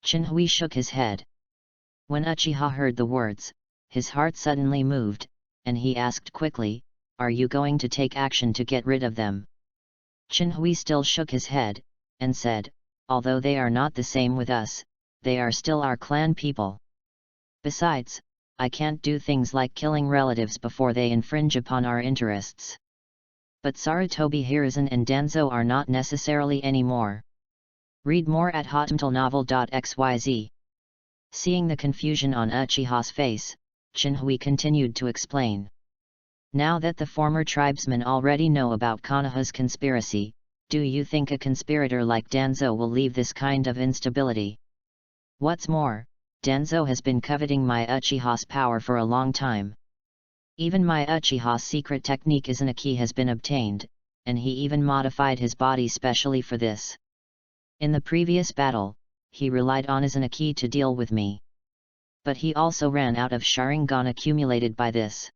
Jinhui shook his head. When Uchiha heard the words, his heart suddenly moved, and he asked quickly, "Are you going to take action to get rid of them?" Jinhui still shook his head, and said, "Although they are not the same with us, they are still our clan people. Besides, I can't do things like killing relatives before they infringe upon our interests. But Sarutobi Hiruzen and Danzo are not necessarily anymore." Read more at hotmtlnovel.xyz. Seeing the confusion on Uchiha's face, Jinhui continued to explain. "Now that the former tribesmen already know about Konoha's conspiracy, do you think a conspirator like Danzo will leave this kind of instability? What's more, Danzo has been coveting my Uchiha's power for a long time. Even my Uchiha's secret technique Izanaki has been obtained, and he even modified his body specially for this. In the previous battle, he relied on Izanaki to deal with me. But he also ran out of Sharingan accumulated by this.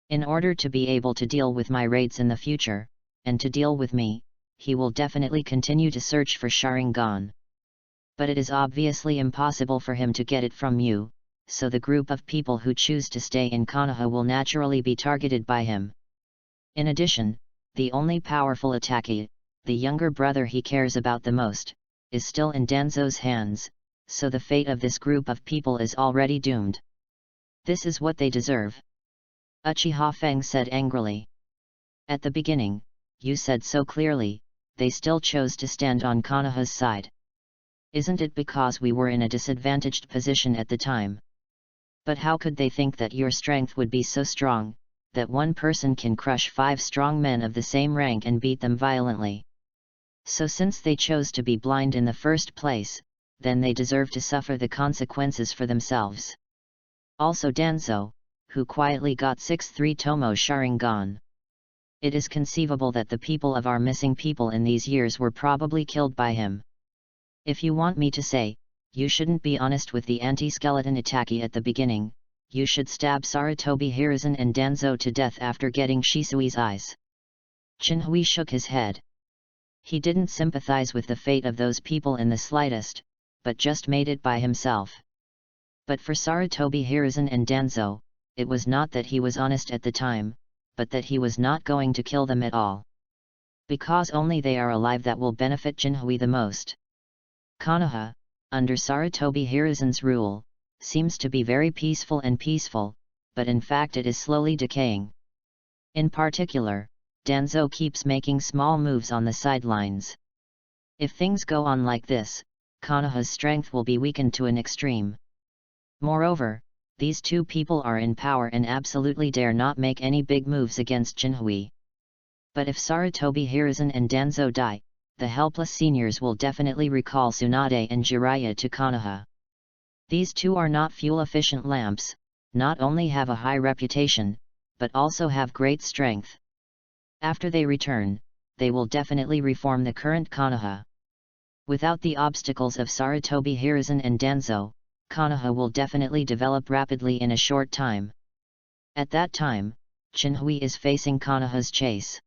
In order to be able to deal with my raids in the future, and to deal with me, he will definitely continue to search for Sharingan. But it is obviously impossible for him to get it from you, so the group of people who choose to stay in Konoha will naturally be targeted by him. In addition, the only powerful Attack It, the younger brother he cares about the most, is still in Danzo's hands, so the fate of this group of people is already doomed. This is what they deserve. Uchiha Feng said angrily. At the beginning, you said so clearly, they still chose to stand on Konoha's side. Isn't it because we were in a disadvantaged position at the time? But how could they think that your strength would be so strong, that one person can crush 5 strong men of the same rank and beat them violently? So since they chose to be blind in the first place, then they deserve to suffer the consequences for themselves. Also Danzo, who quietly got 6-3 Tomo Sharingan. It is conceivable that the people of our missing people in these years were probably killed by him. If you want me to say, you shouldn't be honest with the anti-skeleton Itaki at the beginning, you should stab Sarutobi Hiruzen and Danzo to death after getting Shisui's eyes. Chinhui shook his head. He didn't sympathize with the fate of those people in the slightest, but just made it by himself. But for Sarutobi Hiruzen and Danzo, it was not that he was honest at the time, but that he was not going to kill them at all. Because only they are alive that will benefit Jinhui the most. Konoha, under Sarutobi Hiruzen's rule, seems to be very peaceful, but in fact it is slowly decaying. In particular, Danzo keeps making small moves on the sidelines. If things go on like this, Konoha's strength will be weakened to an extreme. Moreover, these two people are in power and absolutely dare not make any big moves against Jinhui. But if Sarutobi Hiruzen and Danzo die, the helpless seniors will definitely recall Tsunade and Jiraiya to Konoha. These two are not fuel-efficient lamps, not only have a high reputation, but also have great strength. After they return, they will definitely reform the current Konoha. Without the obstacles of Sarutobi Hiruzen and Danzo, Konoha will definitely develop rapidly in a short time. At that time, Jinhui is facing Konoha's chase.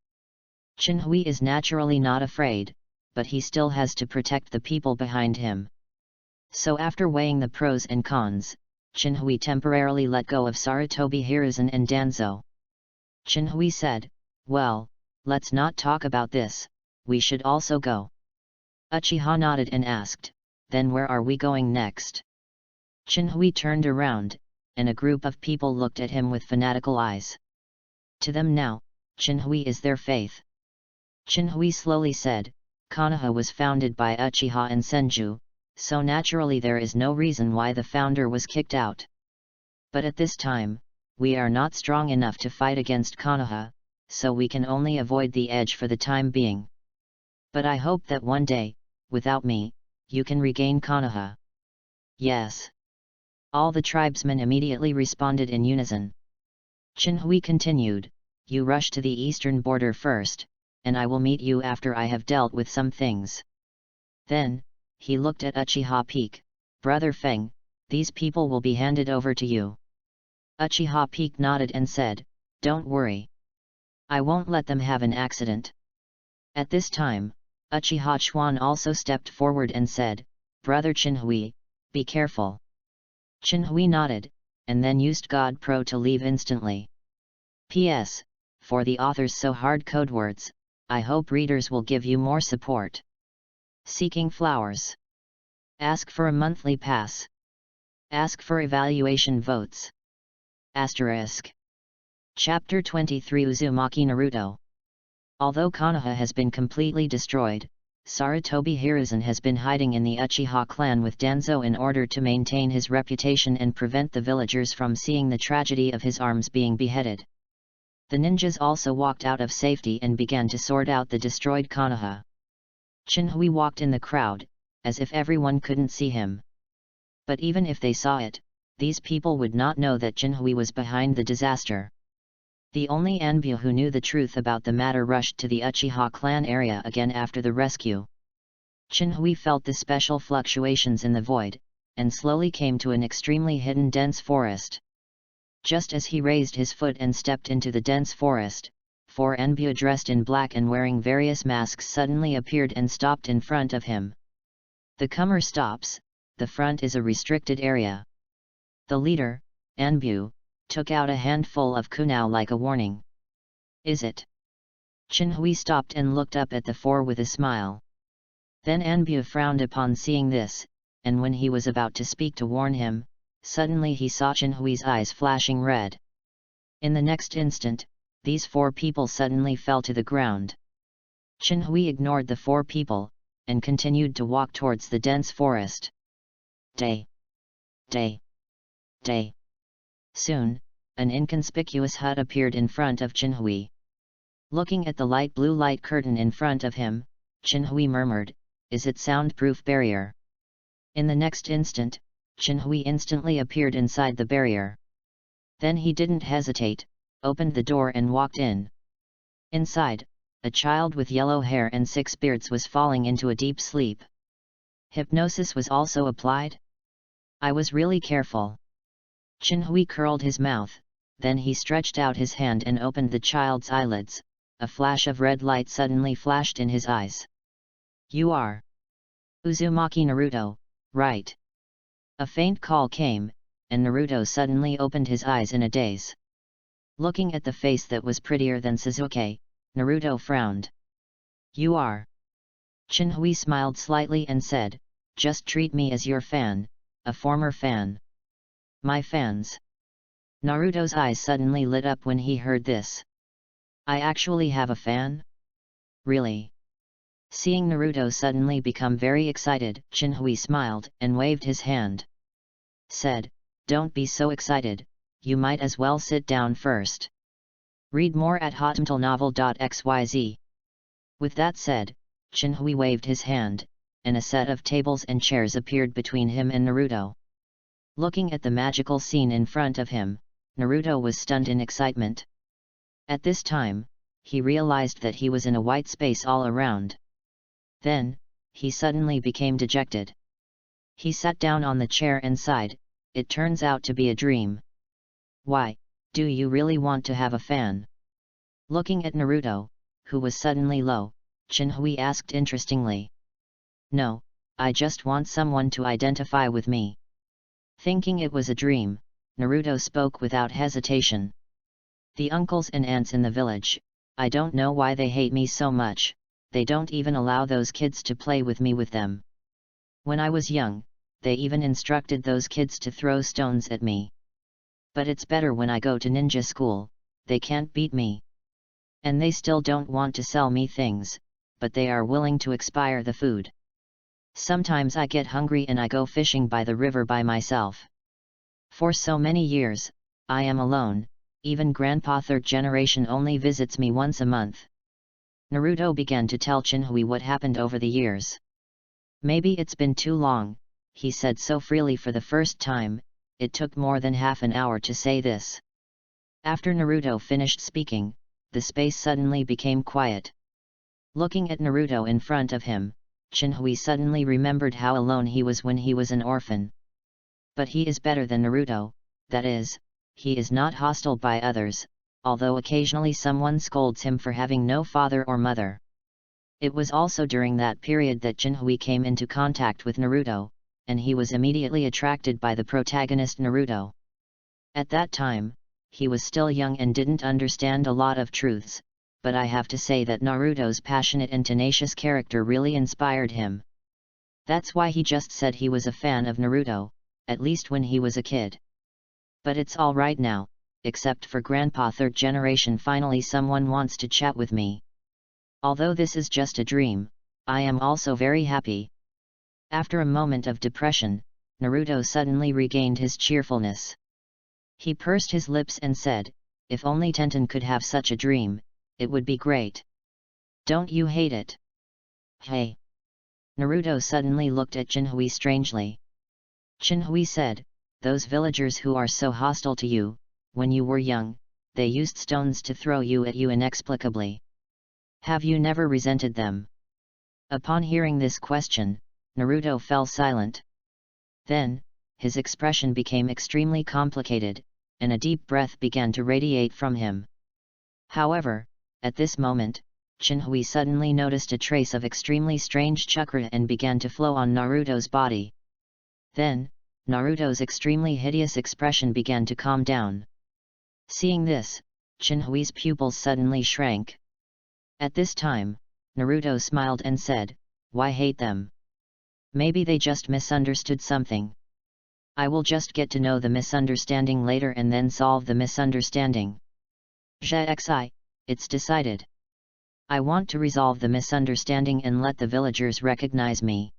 Jinhui is naturally not afraid, but he still has to protect the people behind him. So after weighing the pros and cons, Jinhui temporarily let go of Sarutobi Hiruzen and Danzo. Jinhui said, "Well, let's not talk about this, we should also go." Uchiha nodded and asked, "Then where are we going next?" Jinhui turned around, and a group of people looked at him with fanatical eyes. To them now, Jinhui is their faith. Jinhui slowly said, "Konoha was founded by Uchiha and Senju, so naturally there is no reason why the founder was kicked out. But at this time, we are not strong enough to fight against Konoha, so we can only avoid the edge for the time being. But I hope that one day, without me, you can regain Konoha." "Yes." All the tribesmen immediately responded in unison. Jinhui continued, "You rush to the eastern border first, and I will meet you after I have dealt with some things." Then, he looked at Uchiha Peak, "Brother Feng, these people will be handed over to you." Uchiha Peak nodded and said, "Don't worry. I won't let them have an accident." At this time, Uchiha Chuan also stepped forward and said, "Brother Jinhui, be careful." Jinhui nodded, and then used God Pro to leave instantly. P.S. For the author's so hard code words, I hope readers will give you more support. Seeking flowers. Ask for a monthly pass. Ask for evaluation votes. Asterisk. Chapter 23 Uzumaki Naruto. Although Konoha has been completely destroyed, Sarutobi Hiruzen has been hiding in the Uchiha clan with Danzo in order to maintain his reputation and prevent the villagers from seeing the tragedy of his arms being beheaded. The ninjas also walked out of safety and began to sort out the destroyed Konoha. Jinhui walked in the crowd, as if everyone couldn't see him. But even if they saw it, these people would not know that Jinhui was behind the disaster. The only Anbu who knew the truth about the matter rushed to the Uchiha clan area again after the rescue. Jinhui felt the special fluctuations in the void, and slowly came to an extremely hidden dense forest. Just as he raised his foot and stepped into the dense forest, 4 Anbu dressed in black and wearing various masks suddenly appeared and stopped in front of him. The comer stops, the front is a restricted area. The leader, Anbu, took out a handful of kunao like a warning. "Is it Chinhui stopped and looked up at the four with a smile. Then Anbu frowned upon seeing this, and when he was about to speak to warn him, suddenly he saw Chinhui's eyes flashing red. In the next instant, these four people suddenly fell to the ground. Chinhui ignored the four people, and continued to walk towards the dense forest. Day. Day. Day. Soon, an inconspicuous hut appeared in front of Chinhui. Looking at the light blue light curtain in front of him, Chinhui murmured, "Is it soundproof barrier?" In the next instant, Chinhui instantly appeared inside the barrier. Then he didn't hesitate, opened the door and walked in. Inside, a child with yellow hair and 6 beards was falling into a deep sleep. Hypnosis was also applied? I was really careful. Chinhui curled his mouth, then he stretched out his hand and opened the child's eyelids. A flash of red light suddenly flashed in his eyes. You are Uzumaki Naruto, right? A faint call came, and Naruto suddenly opened his eyes in a daze. Looking at the face that was prettier than Sasuke, Naruto frowned. You are? Chinhui smiled slightly and said, just treat me as your fan, a former fan. My fans. Naruto's eyes suddenly lit up when he heard this. I actually have a fan? Really? Seeing Naruto suddenly become very excited, Chinhui smiled and waved his hand. Said, don't be so excited, you might as well sit down first. Read more at hotmtlnovel.xyz. With that said, Chinhui waved his hand, and a set of tables and chairs appeared between him and Naruto. Looking at the magical scene in front of him, Naruto was stunned in excitement. At this time, he realized that he was in a white space all around. Then, he suddenly became dejected. He sat down on the chair and sighed, it turns out to be a dream. Why, do you really want to have a fan? Looking at Naruto, who was suddenly low, Chinhui asked interestingly. No, I just want someone to identify with me. Thinking it was a dream, Naruto spoke without hesitation. The uncles and aunts in the village, I don't know why they hate me so much, they don't even allow those kids to play with me with them. When I was young, they even instructed those kids to throw stones at me. But it's better when I go to ninja school, they can't beat me. And they still don't want to sell me things, but they are willing to expire the food. Sometimes I get hungry and I go fishing by the river by myself. For so many years, I am alone, even Grandpa third generation only visits me once a month. Naruto began to tell Chinhui what happened over the years. Maybe it's been too long, he said so freely for the first time, it took more than half an hour to say this. After Naruto finished speaking, the space suddenly became quiet. Looking at Naruto in front of him, Chinhui suddenly remembered how alone he was when he was an orphan. But he is better than Naruto, that is, he is not hostile by others, although occasionally someone scolds him for having no father or mother. It was also during that period that Chinhui came into contact with Naruto, and he was immediately attracted by the protagonist Naruto. At that time, he was still young and didn't understand a lot of truths, but I have to say that Naruto's passionate and tenacious character really inspired him. That's why he just said he was a fan of Naruto, at least when he was a kid. But it's all right now, except for Grandpa third generation, finally someone wants to chat with me. Although this is just a dream, I am also very happy. After a moment of depression, Naruto suddenly regained his cheerfulness. He pursed his lips and said, if only Tenten could have such a dream, it would be great. Don't you hate it? Hey! Naruto suddenly looked at Chinhui strangely. Chinhui said, those villagers who are so hostile to you, when you were young, they used stones to throw you at you inexplicably. Have you never resented them? Upon hearing this question, Naruto fell silent. Then, his expression became extremely complicated, and a deep breath began to radiate from him. However, at this moment, Chinhui suddenly noticed a trace of extremely strange chakra and began to flow on Naruto's body. Then, Naruto's extremely hideous expression began to calm down. Seeing this, Chinhui's pupils suddenly shrank. At this time, Naruto smiled and said, "Why hate them? Maybe they just misunderstood something. I will just get to know the misunderstanding later and then solve the misunderstanding. Zhexi, it's decided. I want to resolve the misunderstanding and let the villagers recognize me."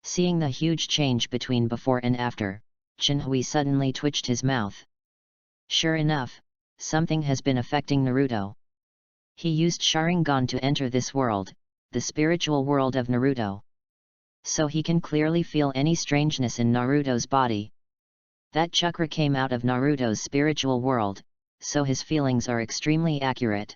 Seeing the huge change between before and after, Shinhui suddenly twitched his mouth. Sure enough, something has been affecting Naruto. He used Sharingan to enter this world, the spiritual world of Naruto. So he can clearly feel any strangeness in Naruto's body. That chakra came out of Naruto's spiritual world, so his feelings are extremely accurate.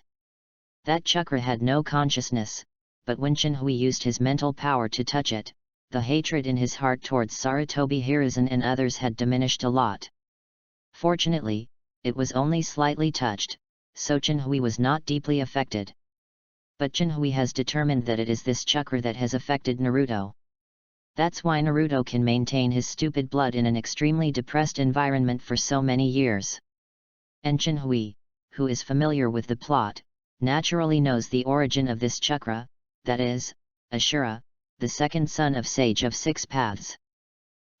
That chakra had no consciousness, but when Shinhui used his mental power to touch it, the hatred in his heart towards Sarutobi Hiruzen and others had diminished a lot. Fortunately, it was only slightly touched, so Shinhui was not deeply affected. But Shinhui has determined that it is this chakra that has affected Naruto. That's why Naruto can maintain his stupid blood in an extremely depressed environment for so many years. And Shinhui, who is familiar with the plot, naturally knows the origin of this chakra, that is, Ashura, the second son of Sage of Six Paths.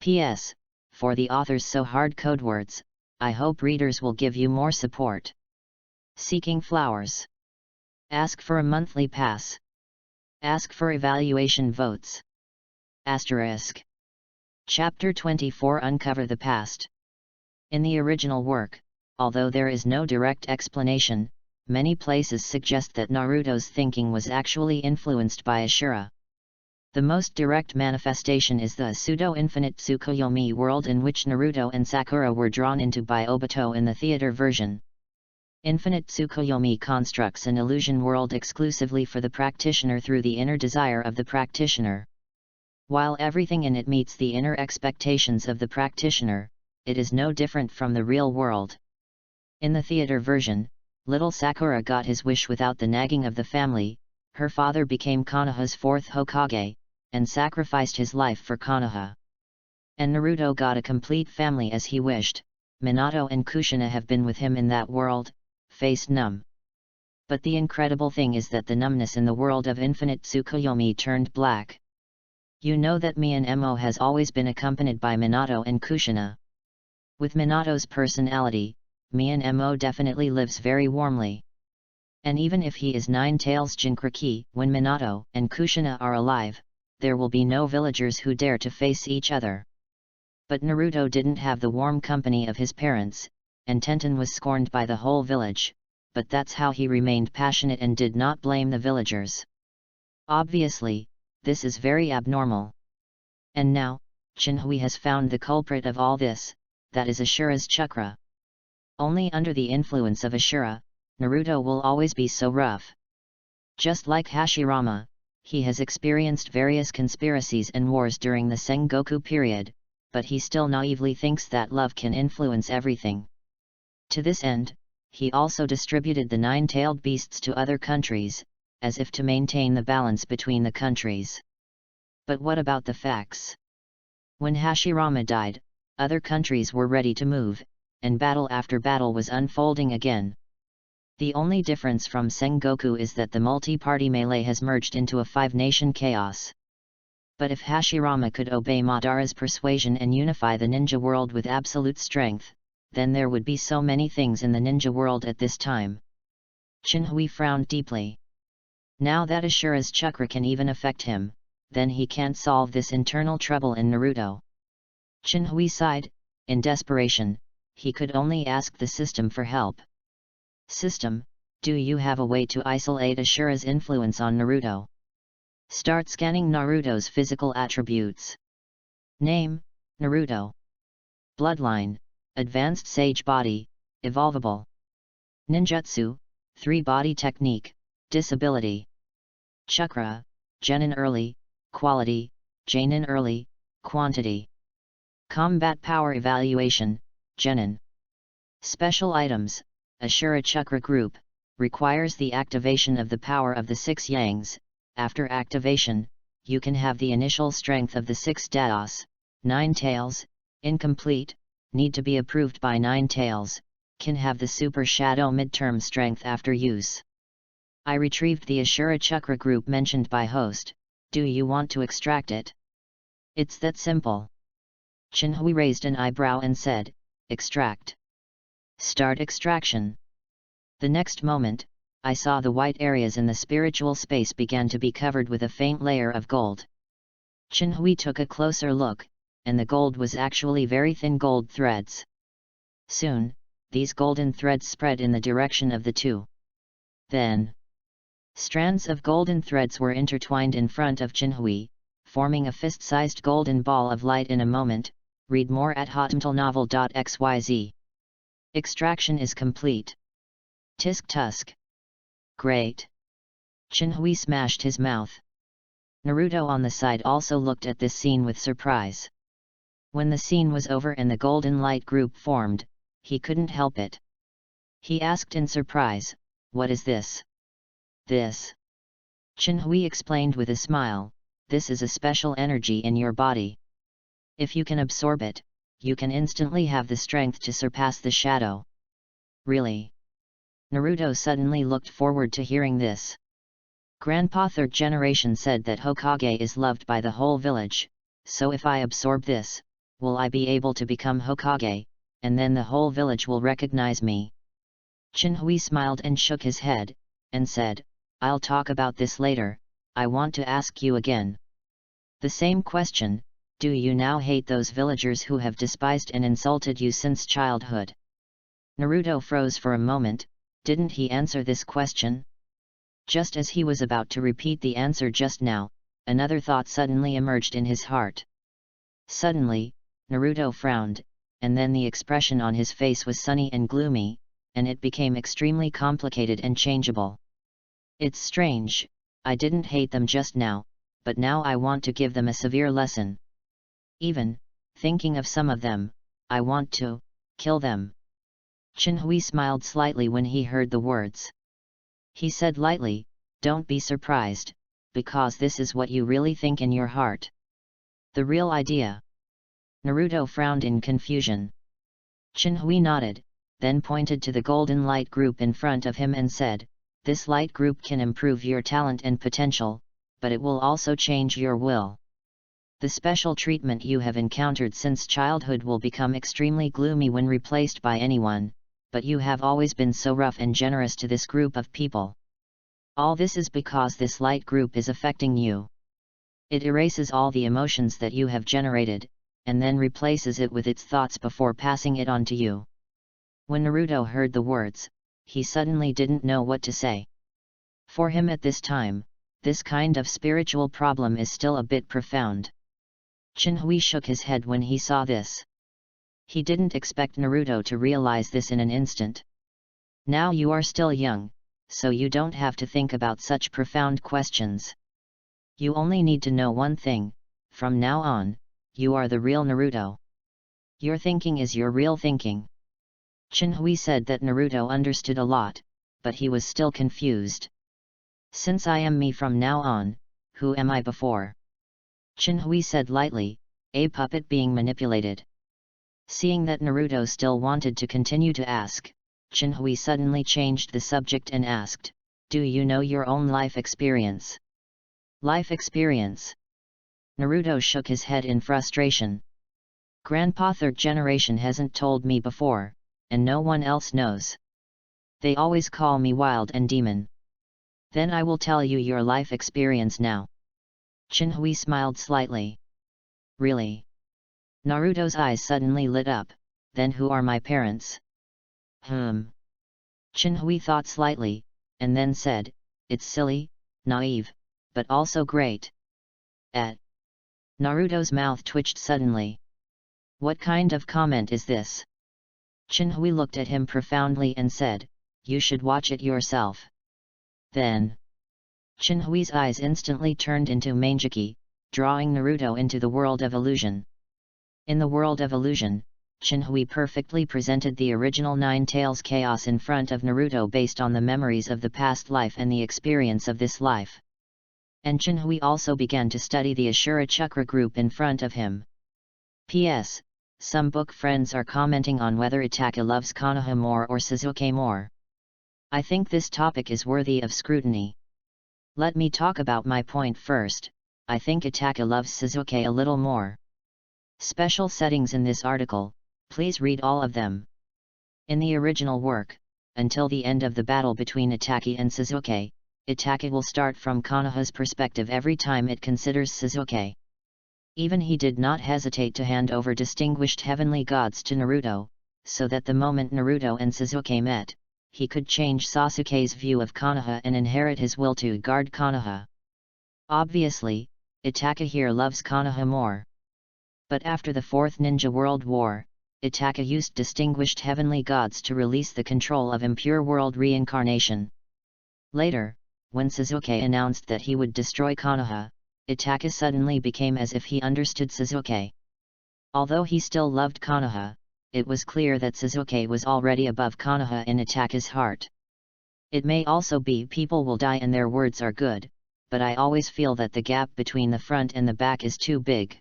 P.S. For the author's so hard code words, I hope readers will give you more support. Seeking flowers. Ask for a monthly pass. Ask for evaluation votes. Asterisk. Chapter 24 Uncover the Past. In the original work, although there is no direct explanation, many places suggest that Naruto's thinking was actually influenced by Ashura. The most direct manifestation is the pseudo-infinite Tsukuyomi world in which Naruto and Sakura were drawn into by Obito in the theater version. Infinite Tsukuyomi constructs an illusion world exclusively for the practitioner through the inner desire of the practitioner. While everything in it meets the inner expectations of the practitioner, it is no different from the real world. In the theater version, little Sakura got his wish without the nagging of the family. Her father became Konoha's fourth Hokage, and sacrificed his life for Konoha. And Naruto got a complete family as he wished. Minato and Kushina have been with him in that world, face numb. But the incredible thing is that the numbness in the world of infinite Tsukuyomi turned black. You know that Mien-mo has always been accompanied by Minato and Kushina. With Minato's personality, Mien-mo definitely lives very warmly. And even if he is Nine-Tails Jinchuriki, when Minato and Kushina are alive, there will be no villagers who dare to face each other. But Naruto didn't have the warm company of his parents, and Tenten was scorned by the whole village, but that's how he remained passionate and did not blame the villagers. Obviously, this is very abnormal. And now, Shinhui has found the culprit of all this, that is Ashura's chakra. Only under the influence of Ashura, Naruto will always be so rough. Just like Hashirama, he has experienced various conspiracies and wars during the Sengoku period, but he still naively thinks that love can influence everything. To this end, he also distributed the nine-tailed beasts to other countries, as if to maintain the balance between the countries. But what about the facts? When Hashirama died, other countries were ready to move, and battle after battle was unfolding again. The only difference from Sengoku is that the multi-party melee has merged into a five-nation chaos. But if Hashirama could obey Madara's persuasion and unify the ninja world with absolute strength, then there would be so many things in the ninja world at this time. Shinhui frowned deeply. Now that Ashura's chakra can even affect him, then he can't solve this internal trouble in Naruto. Shinhui sighed. In desperation, he could only ask the system for help. System, do you have a way to isolate Ashura's influence on Naruto? Start scanning Naruto's physical attributes. Name, Naruto. Bloodline, Advanced Sage Body, Evolvable. Ninjutsu, 3-body technique, Disability. Chakra, Genin Early, Quality, Jainin Early, Quantity. Combat Power Evaluation, Genin. Special Items, Ashura Chakra Group, requires the activation of the power of the 6 Yangs. After activation, you can have the initial strength of the 6 Daos, 9 Tails, incomplete, need to be approved by 9 Tails, can have the Super Shadow midterm strength after use. I retrieved the Ashura Chakra group mentioned by host, do you want to extract it? It's that simple. Chinhui raised an eyebrow and said, extract. Start extraction. The next moment, I saw the white areas in the spiritual space began to be covered with a faint layer of gold. Chinhui took a closer look, and the gold was actually very thin gold threads. Soon, these golden threads spread in the direction of the two. Then, strands of golden threads were intertwined in front of Chinhui, forming a fist-sized golden ball of light in a moment. Read more at hotmtlnovel.xyz. Extraction is complete. Tisk tusk. Great. Chinhui smashed his mouth. Naruto on the side also looked at this scene with surprise. When the scene was over and the golden light group formed, he couldn't help it. He asked in surprise, what is this? This. Chinhui explained with a smile, this is a special energy in your body. If you can absorb it, you can instantly have the strength to surpass the shadow. Really? Naruto suddenly looked forward to hearing this. Grandpa third generation said that Hokage is loved by the whole village, so if I absorb this, will I be able to become Hokage, and then the whole village will recognize me? Chinhui smiled and shook his head, and said, I'll talk about this later. I want to ask you again. The same question, do you now hate those villagers who have despised and insulted you since childhood? Naruto froze for a moment. Didn't he answer this question? Just as he was about to repeat the answer just now, another thought suddenly emerged in his heart. Suddenly, Naruto frowned, and then the expression on his face was sunny and gloomy, and it became extremely complicated and changeable. It's strange, I didn't hate them just now, but now I want to give them a severe lesson. Even, thinking of some of them, I want to kill them. Chinhui smiled slightly when he heard the words. He said lightly, don't be surprised, because this is what you really think in your heart. The real idea. Naruto frowned in confusion. Chinhui nodded, then pointed to the golden light group in front of him and said, this light group can improve your talent and potential, but it will also change your will. The special treatment you have encountered since childhood will become extremely gloomy when replaced by anyone, but you have always been so rough and generous to this group of people. All this is because this light group is affecting you. It erases all the emotions that you have generated, and then replaces it with its thoughts before passing it on to you. When Naruto heard the words, he suddenly didn't know what to say. For him at this time, this kind of spiritual problem is still a bit profound. Chinhui shook his head when he saw this. He didn't expect Naruto to realize this in an instant. Now you are still young, so you don't have to think about such profound questions. You only need to know one thing, from now on, you are the real Naruto. Your thinking is your real thinking. Chinhui said that Naruto understood a lot, but he was still confused. Since I am me from now on, who am I before? Chinhui said lightly, a puppet being manipulated. Seeing that Naruto still wanted to continue to ask, Chinhui suddenly changed the subject and asked, do you know your own life experience? Life experience? Naruto shook his head in frustration. Grandpa third generation hasn't told me before, and no one else knows. They always call me wild and demon. Then I will tell you your life experience now. Chinhui smiled slightly. Really? Naruto's eyes suddenly lit up. Then who are my parents? Chinhui thought slightly, and then said, it's silly, naive, but also great. Naruto's mouth twitched suddenly. What kind of comment is this? Chinhui looked at him profoundly and said, you should watch it yourself. Then, Chinhui's eyes instantly turned into Manjiki, drawing Naruto into the world of illusion. In the world of illusion, Chinhui perfectly presented the original Nine Tails chaos in front of Naruto based on the memories of the past life and the experience of this life. And Chinhui also began to study the Ashura Chakra group in front of him. P.S. Some book friends are commenting on whether Itaka loves Konoha more or Sasuke more. I think this topic is worthy of scrutiny. Let me talk about my point first. I think Itaka loves Shizuke a little more. Special settings in this article, please read all of them. In the original work, until the end of the battle between Itaka and Shizuke, Itaka will start from Konoha's perspective every time it considers Shizuke. Even he did not hesitate to hand over distinguished heavenly gods to Naruto, so that the moment Naruto and Shizuke met, he could change Sasuke's view of Konoha and inherit his will to guard Konoha. Obviously, Itaka here loves Konoha more. But after the Fourth Ninja World War, Itaka used distinguished heavenly gods to release the control of impure world reincarnation. Later, when Shizuke announced that he would destroy Konoha, Itaka suddenly became as if he understood Shizuke. Although he still loved Konoha, it was clear that Shizuke was already above Konoha in Itaka's heart. It may also be people will die and their words are good, but I always feel that the gap between the front and the back is too big.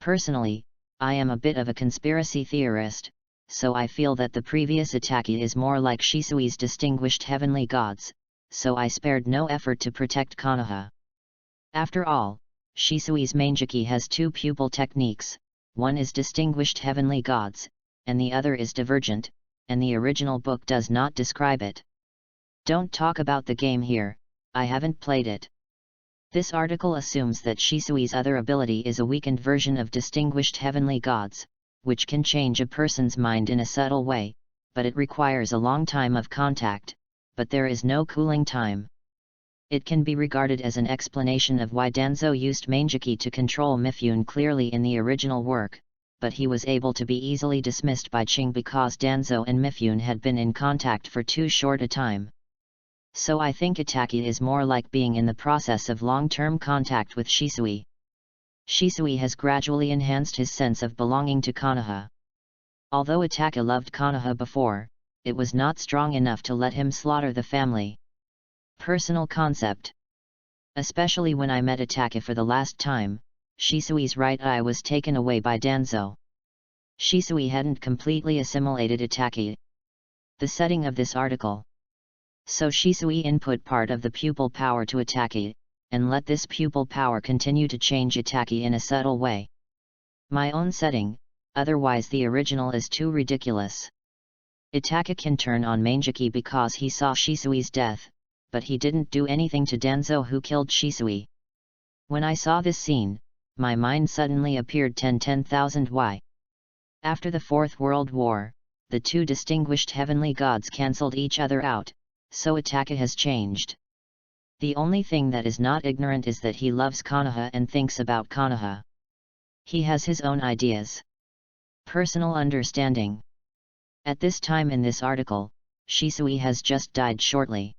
Personally, I am a bit of a conspiracy theorist, so I feel that the previous Itaka is more like Shisui's distinguished heavenly gods, so I spared no effort to protect Konoha. After all, Shisui's Manjiki has two pupil techniques, one is distinguished heavenly gods, and the other is divergent, and the original book does not describe it. Don't talk about the game here, I haven't played it. This article assumes that Shisui's other ability is a weakened version of distinguished heavenly gods, which can change a person's mind in a subtle way, but it requires a long time of contact, but there is no cooling time. It can be regarded as an explanation of why Danzo used Manjiki to control Mifune clearly in the original work, but he was able to be easily dismissed by Ching because Danzo and Mifune had been in contact for too short a time. So I think Itaka is more like being in the process of long-term contact with Shisui. Shisui has gradually enhanced his sense of belonging to Konoha. Although Itaka loved Konoha before, it was not strong enough to let him slaughter the family. Personal concept. Especially when I met Itaka for the last time, Shisui's right eye was taken away by Danzo. Shisui hadn't completely assimilated Itaka. The setting of this article. So Shisui input part of the pupil power to Itaka, and let this pupil power continue to change Itaka in a subtle way. My own setting, otherwise the original is too ridiculous. Itaka can turn on Manjiki because he saw Shisui's death, but he didn't do anything to Danzo who killed Shisui. When I saw this scene, my mind suddenly appeared 10,000 why. After the Fourth World War, the two distinguished heavenly gods cancelled each other out, so Itaka has changed. The only thing that is not ignorant is that he loves Konoha and thinks about Konoha. He has his own ideas. Personal understanding. At this time in this article, Shisui has just died shortly.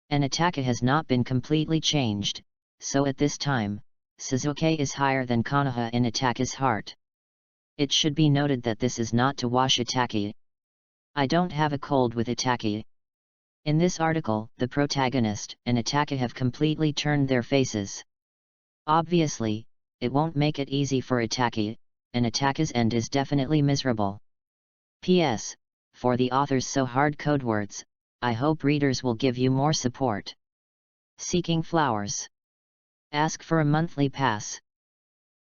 And Itaka has not been completely changed, so at this time, Shizuke is higher than Konoha in Itaka's heart. It should be noted that this is not to wash Itaka. I don't have a cold with Itaka. In this article, the protagonist and Itaka have completely turned their faces. Obviously, it won't make it easy for Itaka, and Itaka's end is definitely miserable. P.S. For the author's so hard code words, I hope readers will give you more support. Seeking flowers. Ask for a monthly pass.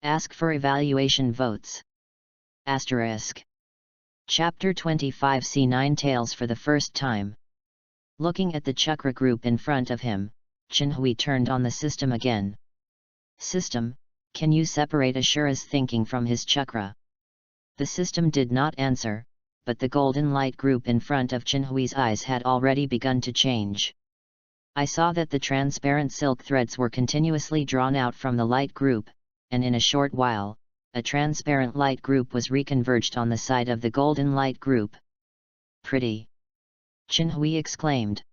Ask for evaluation votes. Asterisk. Chapter 25 See 9 Tales for the first time. Looking at the chakra group in front of him, Chinhui turned on the system again. System, can you separate Ashura's thinking from his chakra? The system did not answer, but the golden light group in front of Chinhui's eyes had already begun to change. I saw that the transparent silk threads were continuously drawn out from the light group, and in a short while, a transparent light group was reconverged on the side of the golden light group. Pretty! Chinhui exclaimed.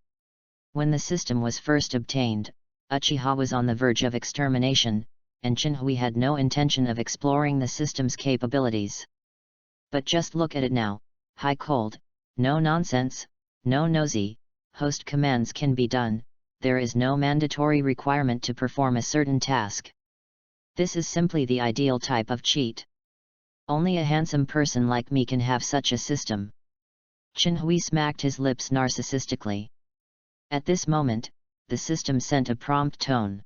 When the system was first obtained, Uchiha was on the verge of extermination, and Chinhui had no intention of exploring the system's capabilities. But just look at it now, high cold, no nonsense, no nosy, host commands can be done, there is no mandatory requirement to perform a certain task. This is simply the ideal type of cheat. Only a handsome person like me can have such a system. Chinhui smacked his lips narcissistically. At this moment, the system sent a prompt tone.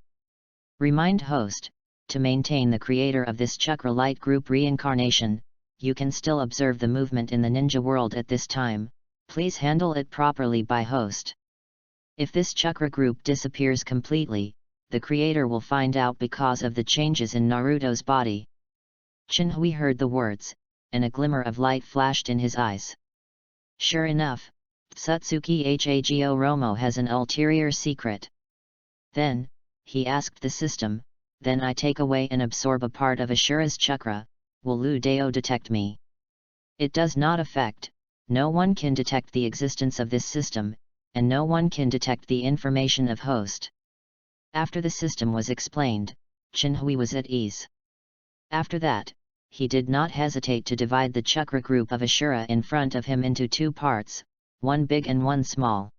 Remind host, to maintain the creator of this chakra light group reincarnation, you can still observe the movement in the ninja world at this time, please handle it properly by host. If this chakra group disappears completely, the creator will find out because of the changes in Naruto's body. Chinhui heard the words, and a glimmer of light flashed in his eyes. Sure enough, Tsutsuki Hago Romo has an ulterior secret. Then, he asked the system, then I take away and absorb a part of Ashura's chakra, will Lu Dao detect me? It does not affect, no one can detect the existence of this system, and no one can detect the information of host. After the system was explained, Chinhui was at ease. After that, he did not hesitate to divide the chakra group of Ashura in front of him into two parts, one big and one small.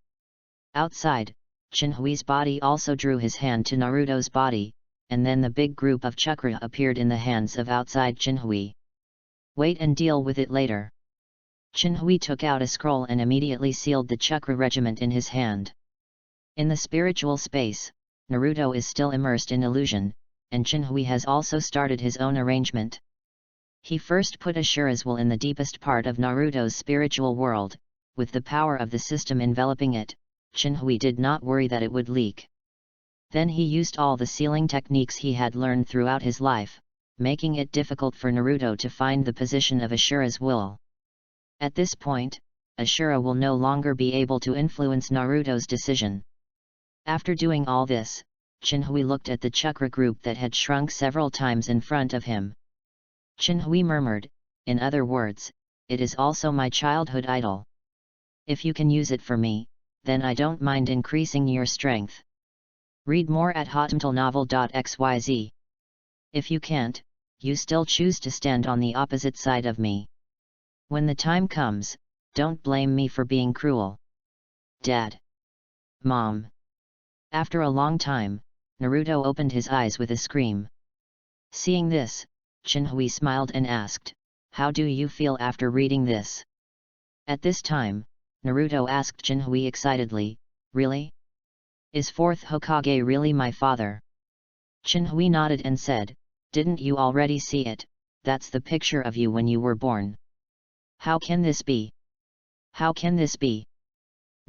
Outside, Chinhui's body also drew his hand to Naruto's body, and then the big group of chakra appeared in the hands of outside Chinhui. Wait and deal with it later. Chinhui took out a scroll and immediately sealed the chakra regiment in his hand. In the spiritual space, Naruto is still immersed in illusion, and Chinhui has also started his own arrangement. He first put Ashura's will in the deepest part of Naruto's spiritual world. With the power of the system enveloping it, Chinhui did not worry that it would leak. Then he used all the sealing techniques he had learned throughout his life, making it difficult for Naruto to find the position of Ashura's will. At this point, Ashura will no longer be able to influence Naruto's decision. After doing all this, Chinhui looked at the chakra group that had shrunk several times in front of him. Chinhui murmured, in other words, it is also my childhood idol. If you can use it for me, then I don't mind increasing your strength. Read more at hotmtlnovel.xyz. If you can't, you still choose to stand on the opposite side of me. When the time comes, don't blame me for being cruel. Dad. Mom. After a long time, Naruto opened his eyes with a scream. Seeing this, Chinhui smiled and asked, how do you feel after reading this? At this time, Naruto asked Chinhui excitedly, really? Is 4th Hokage really my father? Chinhui nodded and said, didn't you already see it? That's the picture of you when you were born. How can this be? How can this be?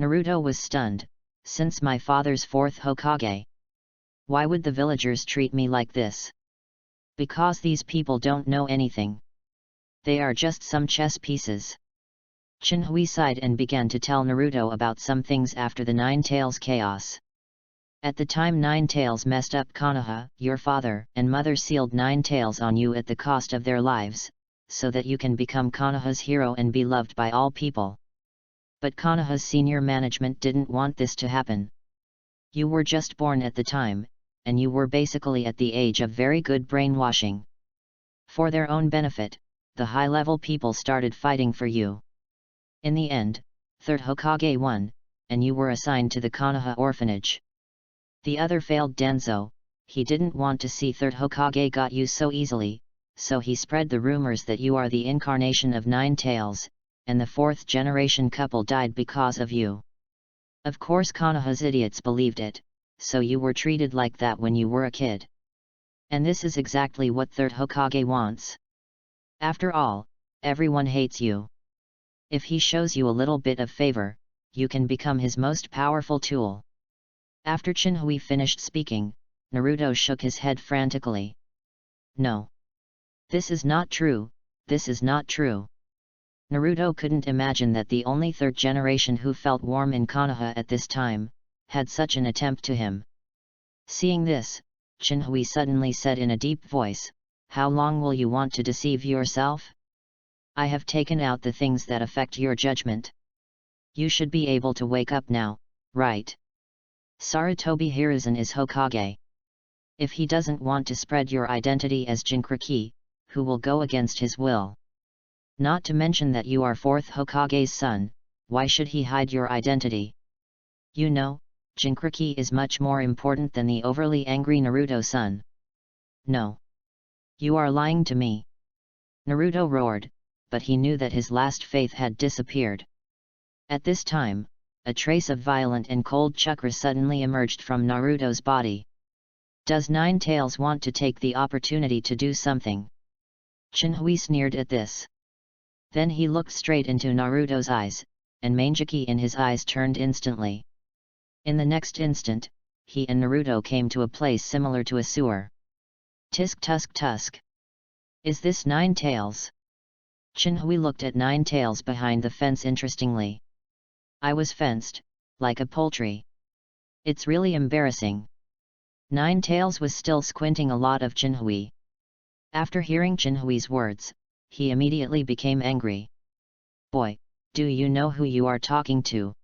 Naruto was stunned, since my father's 4th Hokage. Why would the villagers treat me like this? Because these people don't know anything. They are just some chess pieces. Chinhui sighed and began to tell Naruto about some things after the Nine Tails chaos. At the time Nine Tails messed up Konoha, your father and mother sealed Nine Tails on you at the cost of their lives, so that you can become Konoha's hero and be loved by all people. But Konoha's senior management didn't want this to happen. You were just born at the time, and you were basically at the age of very good brainwashing. For their own benefit, the high-level people started fighting for you. In the end, 3rd Hokage won, and you were assigned to the Konoha orphanage. The other failed Danzo, he didn't want to see 3rd Hokage got you so easily, so he spread the rumors that you are the incarnation of Nine Tails, and the 4th generation couple died because of you. Of course Konoha's idiots believed it, so you were treated like that when you were a kid. And this is exactly what 3rd Hokage wants. After all, everyone hates you. If he shows you a little bit of favor, you can become his most powerful tool. After Chinhui finished speaking, Naruto shook his head frantically. No. This is not true, this is not true. Naruto couldn't imagine that the only 3rd generation who felt warm in Konoha at this time, had such an attempt to him. Seeing this, Chinhui suddenly said in a deep voice, how long will you want to deceive yourself? I have taken out the things that affect your judgment. You should be able to wake up now, right? Sarutobi Hiruzen is Hokage. If he doesn't want to spread your identity as Jinchuriki, who will go against his will? Not to mention that you are 4th Hokage's son, why should he hide your identity? You know, Jinchuriki is much more important than the overly angry Naruto-san. No. You are lying to me. Naruto roared, but he knew that his last faith had disappeared. At this time, a trace of violent and cold chakra suddenly emerged from Naruto's body. Does Nine Tails want to take the opportunity to do something? Chinhui sneered at this. Then he looked straight into Naruto's eyes, and Manjiki in his eyes turned instantly. In the next instant, he and Naruto came to a place similar to a sewer. Tisk tusk tusk. Is this Nine Tails? Chinhui looked at Nine Tails behind the fence interestingly. I was fenced, like a poultry. It's really embarrassing. Nine Tails was still squinting a lot of Chinhui. After hearing Chinhui's words, he immediately became angry. Boy, do you know who you are talking to?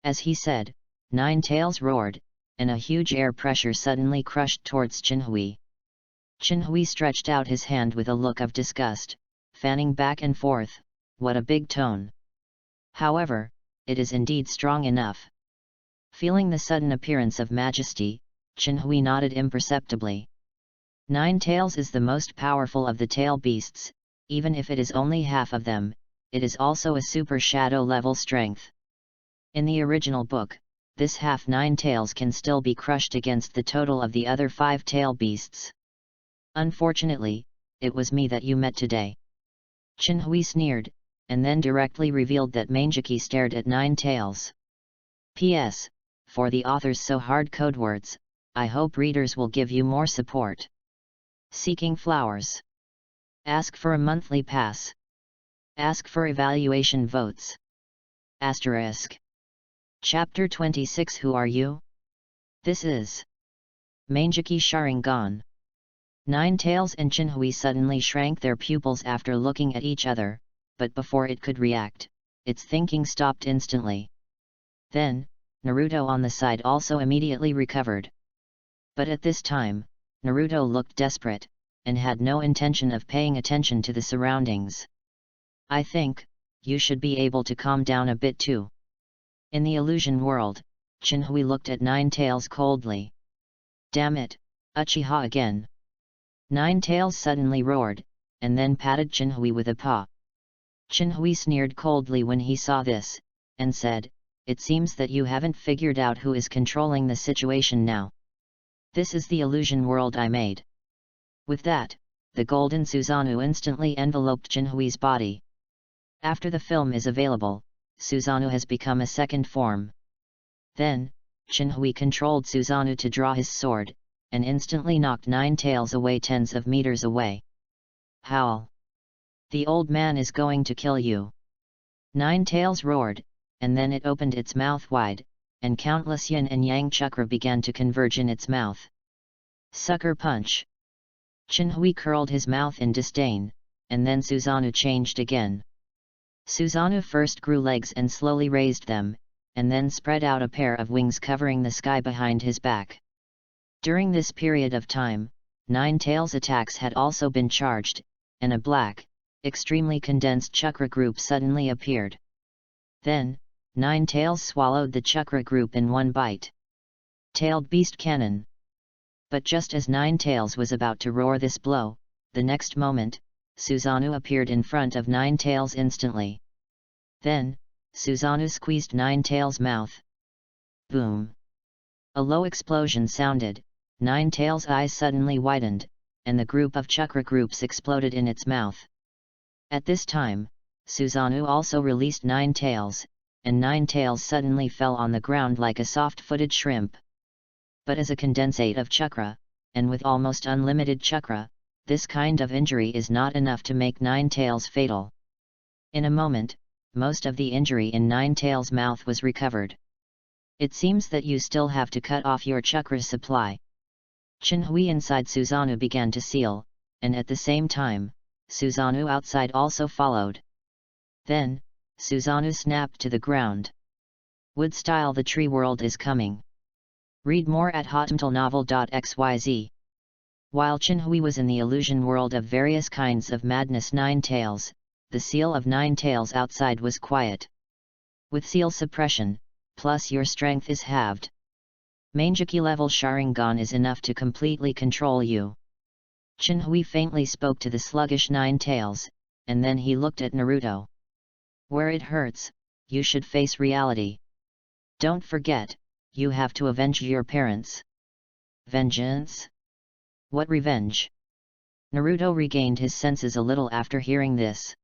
As he said, Nine Tails roared, and a huge air pressure suddenly crushed towards Chinhui. Chinhui stretched out his hand with a look of disgust, fanning back and forth. What a big tone! However, it is indeed strong enough. Feeling the sudden appearance of majesty, Chinhui nodded imperceptibly. Nine Tails is the most powerful of the tail beasts, even if it is only half of them, it is also a super shadow level strength. In the original book, this half Nine Tails can still be crushed against the total of the other 5 tail beasts. Unfortunately, it was me that you met today. Chinhui sneered, and then directly revealed that Manjiki stared at Nine Tails. P.S. For the author's so hard code words, I hope readers will give you more support. Seeking flowers. Ask for a monthly pass. Ask for evaluation votes. Asterisk. Chapter 26. Who are you? This is Manjiki Sharingan. Nine Tails and Chinhui suddenly shrank their pupils after looking at each other, but before it could react, its thinking stopped instantly. Then, Naruto on the side also immediately recovered. But at this time, Naruto looked desperate, and had no intention of paying attention to the surroundings. I think, you should be able to calm down a bit too. In the illusion world, Chinhui looked at Nine Tails coldly. Damn it, Uchiha again. Nine Tails suddenly roared, and then patted Chinhui with a paw. Chinhui sneered coldly when he saw this, and said, it seems that you haven't figured out who is controlling the situation now. This is the illusion world I made. With that, the golden Susanoo instantly enveloped Chinhui's body. After the film is available, Susanoo has become a second form. Then, Chinhui controlled Susanoo to draw his sword, and instantly knocked Nine Tails away tens of meters away. Howl! The old man is going to kill you! Nine Tails roared, and then it opened its mouth wide, and countless yin and yang chakra began to converge in its mouth. Sucker punch! Chinhui curled his mouth in disdain, and then Susanoo changed again. Susanoo first grew legs and slowly raised them, and then spread out a pair of wings covering the sky behind his back. During this period of time, Nine Tails' attacks had also been charged, and a black, extremely condensed chakra group suddenly appeared. Then, Nine Tails swallowed the chakra group in one bite. Tailed Beast Cannon. But just as Nine Tails was about to roar this blow, the next moment, Susanoo appeared in front of Nine Tails instantly. Then, Susanoo squeezed Nine Tails' mouth. Boom! A low explosion sounded, Nine Tails' eyes suddenly widened, and the group of chakra groups exploded in its mouth. At this time, Susanoo also released Nine Tails, and Nine Tails suddenly fell on the ground like a soft-footed shrimp. But as a condensate of chakra, and with almost unlimited chakra, this kind of injury is not enough to make Nine Tails fatal. In a moment, most of the injury in Nine Tails' mouth was recovered. It seems that you still have to cut off your chakra supply. Chinhui inside Susanoo began to seal, and at the same time, Susanoo outside also followed. Then, Susanoo snapped to the ground. Wood style the tree world is coming. Read more at hotmtlnovel.xyz. While Chinhui was in the illusion world of various kinds of madness Nine Tails, the seal of Nine Tails outside was quiet. With seal suppression, plus your strength is halved. Manjiki level Sharingan is enough to completely control you. Chinhui faintly spoke to the sluggish Nine Tails, and then he looked at Naruto. Where it hurts, you should face reality. Don't forget, you have to avenge your parents. Vengeance? What revenge? Naruto regained his senses a little after hearing this.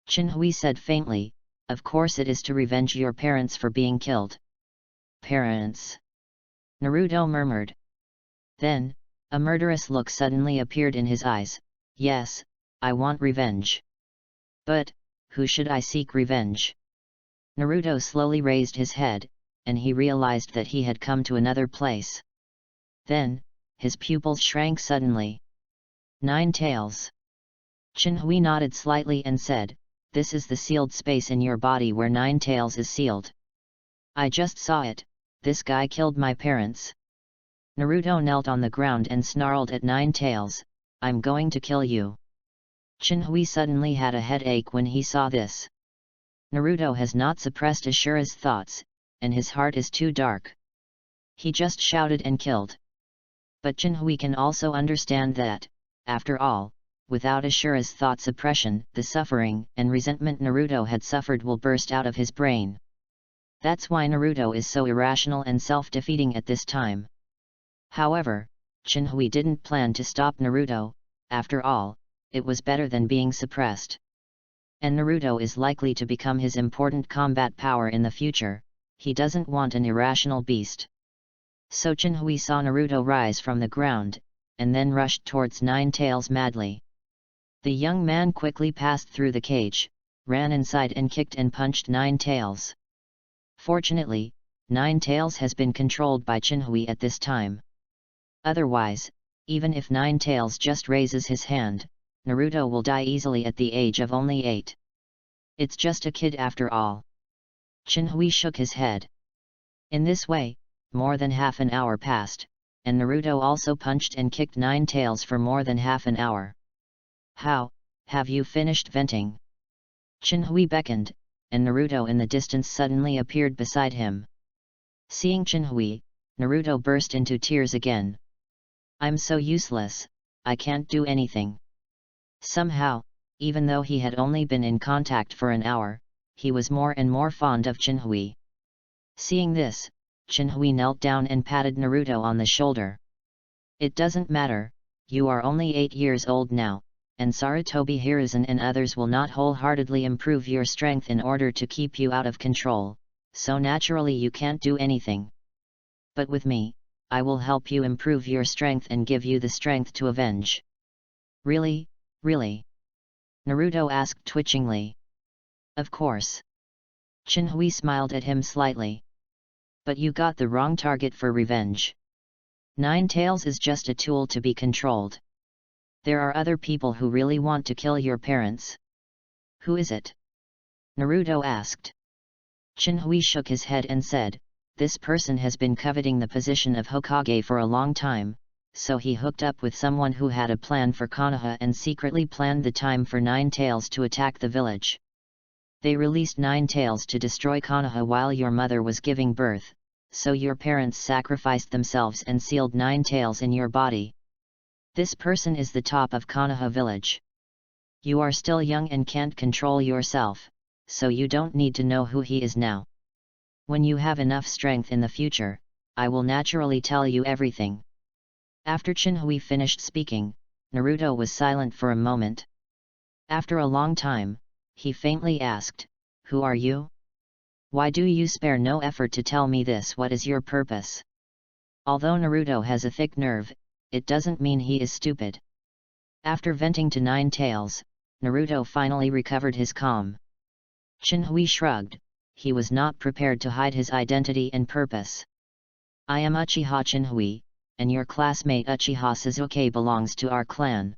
Chinhui said faintly, of course it is to revenge your parents for being killed. Parents? Naruto murmured. Then, a murderous look suddenly appeared in his eyes. Yes, I want revenge. But, who should I seek revenge? Naruto slowly raised his head, and he realized that he had come to another place. Then, his pupils shrank suddenly. 9 tails. Chinhui nodded slightly and said, this is the sealed space in your body where 9 tails is sealed. I just saw it, this guy killed my parents. Naruto knelt on the ground and snarled at 9 tails, I'm going to kill you. Chinhui suddenly had a headache when he saw this. Naruto has not suppressed Ashura's thoughts, and his heart is too dark. He just shouted and killed. But Chinhui can also understand that, after all, without Ashura's thought suppression, the suffering and resentment Naruto had suffered will burst out of his brain. That's why Naruto is so irrational and self-defeating at this time. However, Chinhui didn't plan to stop Naruto. After all, it was better than being suppressed. And Naruto is likely to become his important combat power in the future. He doesn't want an irrational beast. So Chinhui saw Naruto rise from the ground, and then rushed towards 9 tails madly. The young man quickly passed through the cage, ran inside and kicked and punched 9 tails. Fortunately, 9 tails has been controlled by Chinhui at this time. Otherwise, even if 9 tails just raises his hand, Naruto will die easily at the age of only 8. It's just a kid after all. Chinhui shook his head. In this way, more than half an hour passed, and Naruto also punched and kicked 9 tails for more than half an hour. How, have you finished venting? Chinhui beckoned, and Naruto in the distance suddenly appeared beside him. Seeing Chinhui, Naruto burst into tears again. I'm so useless, I can't do anything. Somehow, even though he had only been in contact for an hour, he was more and more fond of Chinhui. Seeing this, Chinhui knelt down and patted Naruto on the shoulder. It doesn't matter, you are only 8 years old now, and Sarutobi Hiruzen and others will not wholeheartedly improve your strength in order to keep you out of control, so naturally you can't do anything. But with me, I will help you improve your strength and give you the strength to avenge. Really, really? Naruto asked twitchingly. Of course. Chinhui smiled at him slightly. But you got the wrong target for revenge. 9 tails is just a tool to be controlled. There are other people who really want to kill your parents. Who is it? Naruto asked. Chinhui shook his head and said, this person has been coveting the position of Hokage for a long time, so he hooked up with someone who had a plan for Konoha and secretly planned the time for 9 tails to attack the village. They released 9 tails to destroy Konoha while your mother was giving birth, so your parents sacrificed themselves and sealed 9 tails in your body. This person is the top of Konoha village. You are still young and can't control yourself, so you don't need to know who he is now. When you have enough strength in the future, I will naturally tell you everything. After Chinhui finished speaking, Naruto was silent for a moment. After a long time, he faintly asked, who are you? Why do you spare no effort to tell me this? What is your purpose? Although Naruto has a thick nerve, it doesn't mean he is stupid. After venting to 9 tails, Naruto finally recovered his calm. Chinhui shrugged, he was not prepared to hide his identity and purpose. I am Uchiha Chinhui, and your classmate Uchiha Sasuke belongs to our clan.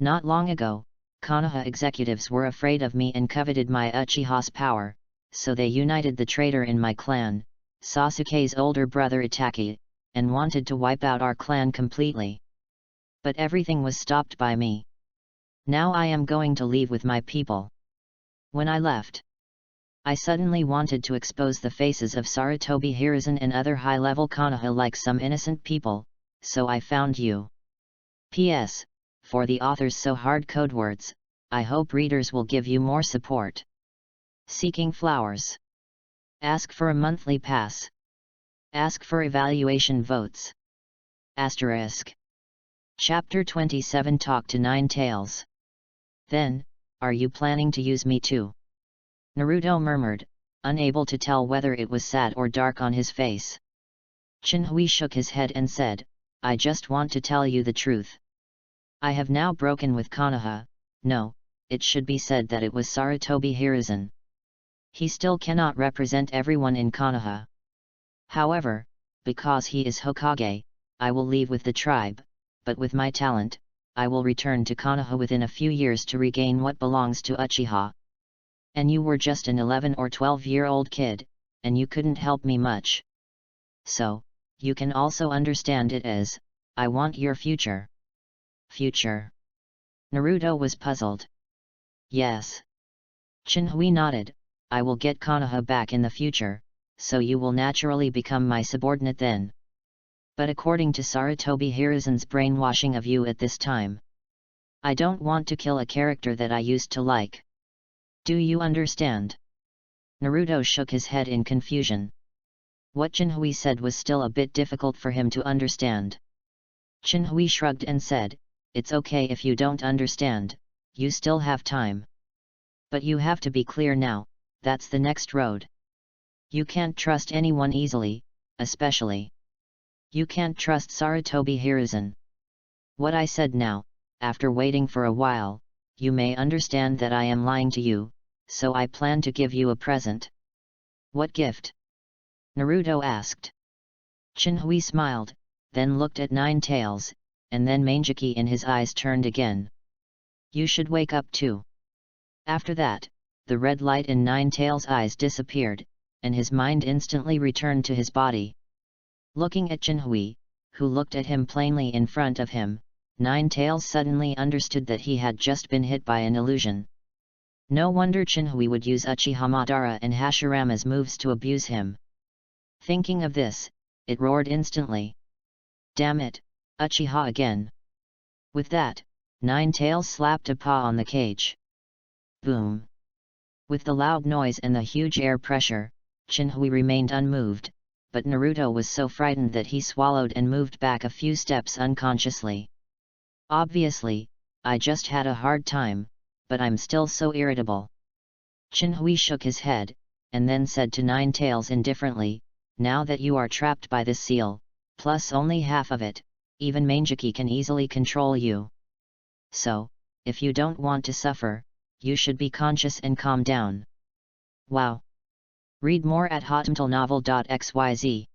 Not long ago, Konoha executives were afraid of me and coveted my Uchiha's power, so they united the traitor in my clan, Sasuke's older brother Itachi, and wanted to wipe out our clan completely. But everything was stopped by me. Now I am going to leave with my people. When I left, I suddenly wanted to expose the faces of Sarutobi Hiruzen and other high-level Konoha like some innocent people, so I found you. P.S. For the author's so hard code words, I hope readers will give you more support. Seeking flowers. Ask for a monthly pass. Ask for evaluation votes. Asterisk. Chapter 27 Talk to Nine Tails. Then, are you planning to use me too? Naruto murmured, unable to tell whether it was sad or dark on his face. Chinhui shook his head and said, I just want to tell you the truth. I have now broken with Konoha. No, it should be said that it was Sarutobi Hiruzen. He still cannot represent everyone in Konoha. However, because he is Hokage, I will leave with the tribe, but with my talent, I will return to Konoha within a few years to regain what belongs to Uchiha. And you were just an 11 or 12-year-old kid, and you couldn't help me much. So, you can also understand it as, I want your future. Future. Naruto was puzzled. Yes. Chinhui nodded, I will get Konoha back in the future, so you will naturally become my subordinate then. But according to Sarutobi Hiruzen's brainwashing of you at this time, I don't want to kill a character that I used to like. Do you understand? Naruto shook his head in confusion. What Chinhui said was still a bit difficult for him to understand. Chinhui shrugged and said, it's okay if you don't understand, you still have time. But you have to be clear now, that's the next road. You can't trust anyone easily, especially. You can't trust Sarutobi Hiruzen. What I said now, after waiting for a while, you may understand that I am lying to you, so I plan to give you a present. What gift? Naruto asked. Chinhui smiled, then looked at Nine Tails, and then Manjiki in his eyes turned again. You should wake up too. After that, the red light in Nine Tails' eyes disappeared, and his mind instantly returned to his body. Looking at Chinhui, who looked at him plainly in front of him, Nine Tails suddenly understood that he had just been hit by an illusion. No wonder Chinhui would use Uchiha Madara and Hashirama's moves to abuse him. Thinking of this, it roared instantly. Damn it, Uchiha again. With that, Nine Tails slapped a paw on the cage. Boom. With the loud noise and the huge air pressure, Chinhui remained unmoved, but Naruto was so frightened that he swallowed and moved back a few steps unconsciously. Obviously, I just had a hard time, but I'm still so irritable. Chinhui shook his head, and then said to Nine Tails indifferently, now that you are trapped by this seal, plus only half of it, even Manjiki can easily control you. So, if you don't want to suffer, you should be conscious and calm down. Wow! Read more at hotmtlnovel.xyz.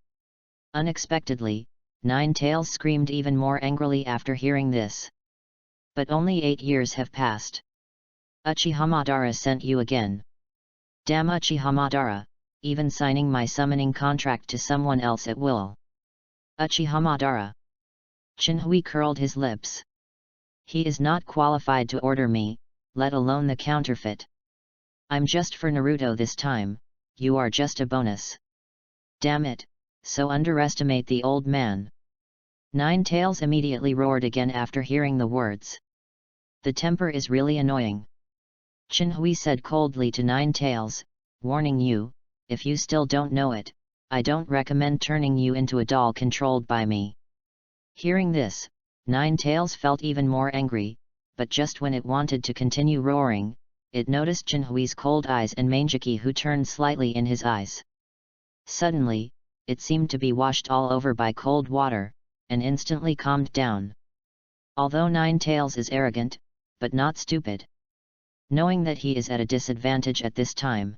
Unexpectedly, Nine Tails screamed even more angrily after hearing this. But only 8 years have passed. Uchiha Madara sent you again. Damn Uchiha Madara, even signing my summoning contract to someone else at will. Uchiha Madara. Chinhui curled his lips. He is not qualified to order me, let alone the counterfeit. I'm just for Naruto this time, you are just a bonus. Damn it, so underestimate the old man. Nine Tails immediately roared again after hearing the words. The temper is really annoying. Chinhui said coldly to Nine Tails, warning you, if you still don't know it, I don't recommend turning you into a doll controlled by me. Hearing this, Nine Tails felt even more angry, but just when it wanted to continue roaring, it noticed Chinhui's cold eyes and Manjiki who turned slightly in his eyes. Suddenly, it seemed to be washed all over by cold water, and instantly calmed down. Although Nine Tails is arrogant, but not stupid. Knowing that he is at a disadvantage at this time.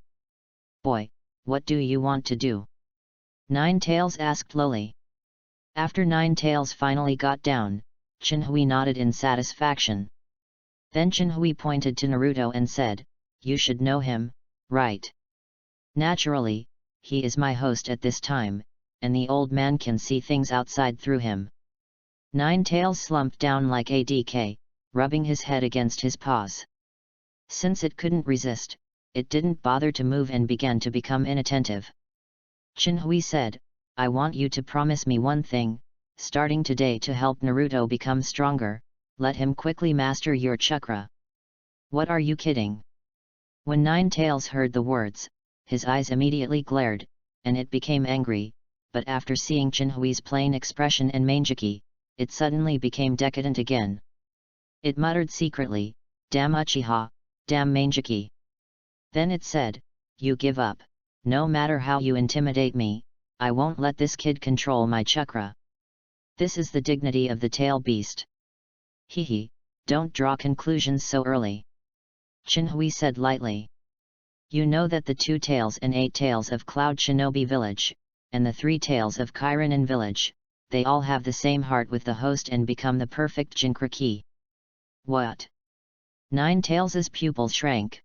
Boy, what do you want to do? Nine Tails asked lowly. After Nine Tails finally got down, Chinhui nodded in satisfaction. Then Chinhui pointed to Naruto and said, you should know him, right? Naturally, he is my host at this time, and the old man can see things outside through him. Nine Tails slumped down like a DK, rubbing his head against his paws. Since it couldn't resist, it didn't bother to move and began to become inattentive. Chinhui said, I want you to promise me one thing, starting today to help Naruto become stronger, let him quickly master your chakra. What are you kidding? When Nine Tails heard the words, his eyes immediately glared, and it became angry, but after seeing Chinhui's plain expression and Manjiki, it suddenly became decadent again. It muttered secretly, "Damn Uchiha, damn Manjiki." Then it said, "You give up. No matter how you intimidate me, I won't let this kid control my chakra. This is the dignity of the tail beast." "Hehe, don't draw conclusions so early," Chinhui said lightly. "You know that the 2 tails and 8 tails of Cloud Shinobi Village, and the 3 tails of Kairanen Village, they all have the same heart with the host and become the perfect Jinkraki." "What?" 9 Tails' pupil shrank.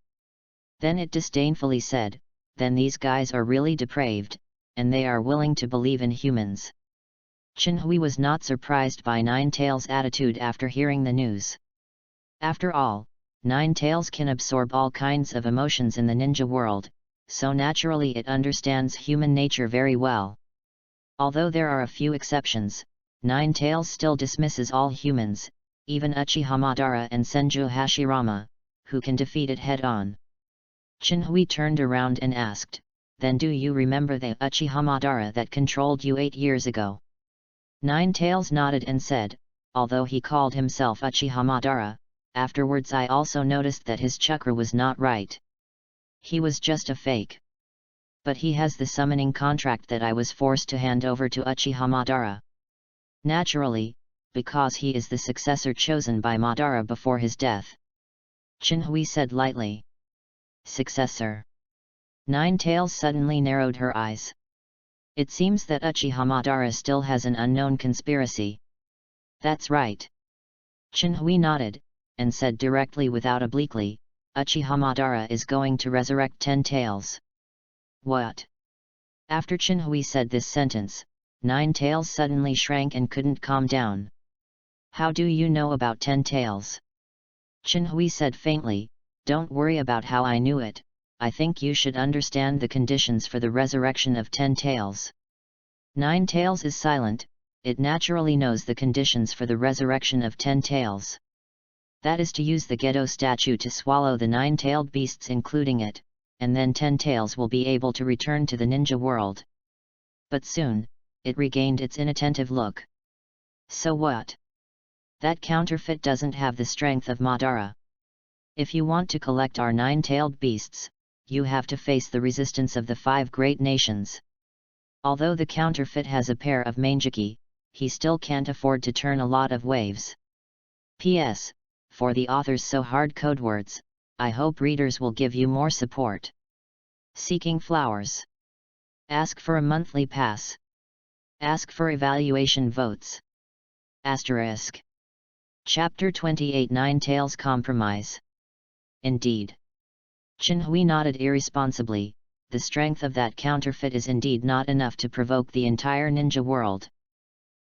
Then it disdainfully said, "Then these guys are really depraved, and they are willing to believe in humans." Chinhui was not surprised by 9 Tails' attitude after hearing the news. After all, 9 Tails can absorb all kinds of emotions in the ninja world, so naturally it understands human nature very well. Although there are a few exceptions, 9 Tails still dismisses all humans, even Uchiha Madara and Senju Hashirama, who can defeat it head-on. Chinhui turned around and asked, "Then do you remember the Uchiha Madara that controlled you 8 years ago?" 9 Tails nodded and said, "Although he called himself Uchiha Madara, afterwards I also noticed that his chakra was not right. He was just a fake. But he has the summoning contract that I was forced to hand over to Uchiha Madara. Naturally, because he is the successor chosen by Madara before his death." Chinhui said lightly. "Successor?" 9 Tails suddenly narrowed her eyes. "It seems that Uchiha Madara still has an unknown conspiracy." "That's right." Chinhui nodded, and said directly without obliquely, "Uchiha Madara is going to resurrect 10 Tails." "What?" After Chinhui said this sentence, 9 Tails suddenly shrank and couldn't calm down. "How do you know about 10 Tails?" Chinhui said faintly, "Don't worry about how I knew it, I think you should understand the conditions for the resurrection of 10 Tails." 9 Tails is silent, it naturally knows the conditions for the resurrection of 10 Tails. That is to use the Gedo statue to swallow the 9-tailed beasts including it, and then 10 Tails will be able to return to the ninja world. But soon, it regained its inattentive look. "So what? That counterfeit doesn't have the strength of Madara. If you want to collect our 9-tailed beasts, you have to face the resistance of the 5 great nations. Although the counterfeit has a pair of Manjiki, he still can't afford to turn a lot of waves. P.S. For the author's so hard code words, I hope readers will give you more support. Seeking flowers. Ask for a monthly pass. Ask for evaluation votes. Asterisk. Chapter 28 9 Tails Compromise. Indeed. Chinhui nodded irresponsibly, the strength of that counterfeit is indeed not enough to provoke the entire ninja world.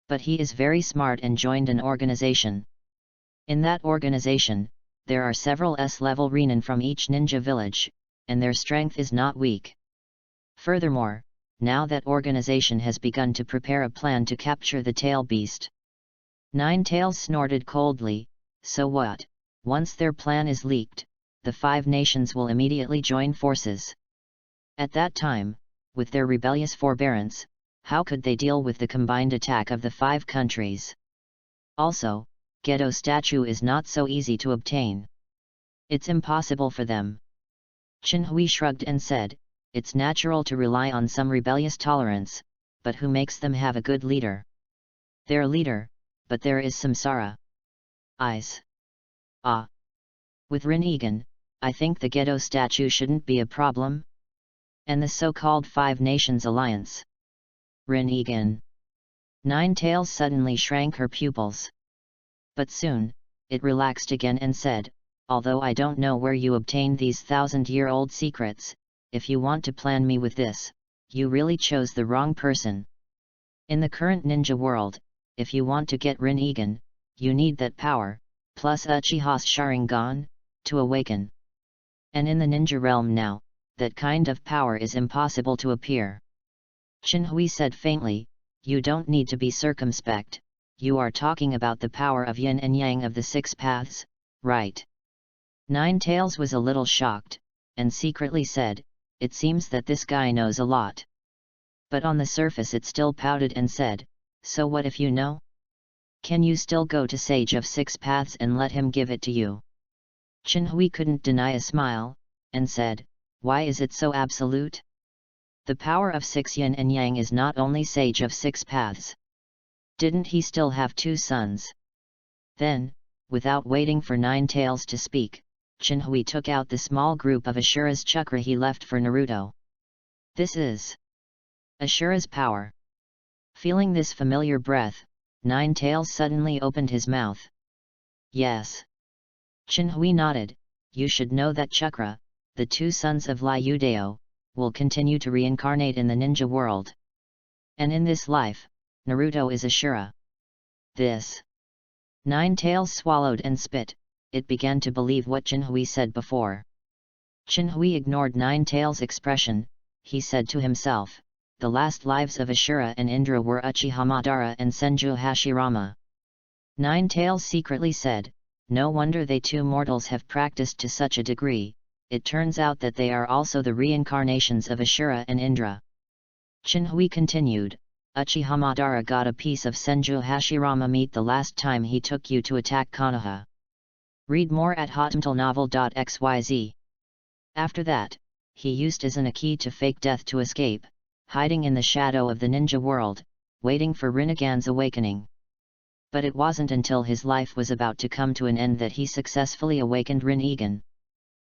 But he is very smart and joined an organization. In that organization, there are several S-level Renin from each ninja village, and their strength is not weak. Furthermore, now that organization has begun to prepare a plan to capture the tail beast. 9 Tails snorted coldly, "So what? Once their plan is leaked, the 5 nations will immediately join forces. At that time, with their rebellious forbearance, how could they deal with the combined attack of the 5 countries? Also, Gedo statue is not so easy to obtain. It's impossible for them." Chinhui shrugged and said, "It's natural to rely on some rebellious tolerance, but who makes them have a good leader? Their leader, but there is Samsara. Eyes. Ah. With Rin-Egan, I think the Gedo statue shouldn't be a problem. And the so-called 5 Nations Alliance. Rin-Egan." 9 Tails suddenly shrank her pupils. But soon, it relaxed again and said, "Although I don't know where you obtained these 1,000-year-old secrets, if you want to plan me with this, you really chose the wrong person. In the current ninja world, if you want to get Rin-Egan, you need that power, plus Uchiha's Sharingan, to awaken. And in the ninja realm now, that kind of power is impossible to appear." Chinhui said faintly, "You don't need to be circumspect, you are talking about the power of yin and yang of the 6 paths, right?" 9 Tails was a little shocked, and secretly said, it seems that this guy knows a lot. But on the surface it still pouted and said, so what if you know? Can you still go to Sage of Six Paths and let him give it to you? Chinhui couldn't deny a smile, and said, why is it so absolute? The power of 6 yin and yang is not only Sage of Six Paths. Didn't he still have 2 sons? Then, without waiting for Nine Tails to speak, Chinhui took out the small group of Ashura's chakra he left for Naruto. This is Ashura's power. Feeling this familiar breath, Nine Tails suddenly opened his mouth. Yes. Chinhui nodded, you should know that chakra, the 2 sons of Liu Dao, will continue to reincarnate in the ninja world. And in this life, Naruto is Ashura. This. Nine Tails swallowed and spit, it began to believe what Chinhui said before. Chinhui ignored Nine Tails' expression, he said to himself, the last lives of Ashura and Indra were Uchiha Madara and Senju Hashirama. Nine Tails secretly said, no wonder they 2 mortals have practiced to such a degree, it turns out that they are also the reincarnations of Ashura and Indra. Chinhui continued, Uchiha Madara got a piece of Senju Hashirama meat the last time he took you to attack Konoha. Read more at hotmailnovel.xyz. After that, he used Izanagi to fake death to escape, hiding in the shadow of the ninja world, waiting for Rinnegan's awakening. But it wasn't until his life was about to come to an end that he successfully awakened Rinnegan.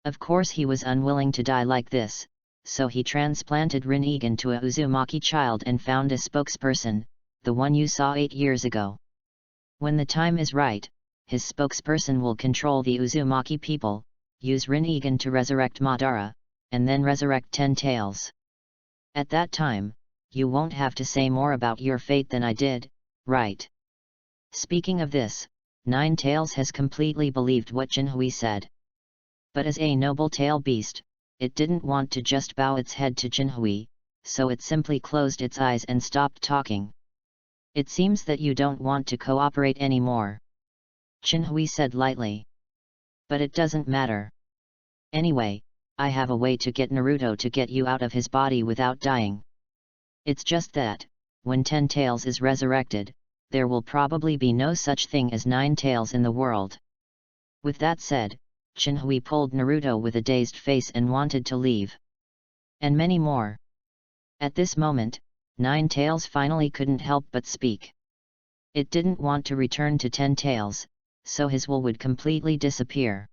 Of course he was unwilling to die like this, so he transplanted Rinnegan to a Uzumaki child and found a spokesperson, the one you saw 8 years ago. When the time is right, his spokesperson will control the Uzumaki people, use Rinnegan to resurrect Madara, and then resurrect Ten Tails. At that time, you won't have to say more about your fate than I did, right? Speaking of this, Nine Tails has completely believed what Chinhui said. But as a noble tail beast, it didn't want to just bow its head to Chinhui, so it simply closed its eyes and stopped talking. It seems that you don't want to cooperate anymore. Chinhui said lightly. But it doesn't matter. Anyway, I have a way to get Naruto to get you out of his body without dying. It's just that, when Ten Tails is resurrected, there will probably be no such thing as Nine Tails in the world. With that said, Chinhui pulled Naruto with a dazed face and wanted to leave. And many more. At this moment, Nine Tails finally couldn't help but speak. It didn't want to return to Ten Tails, so his will would completely disappear.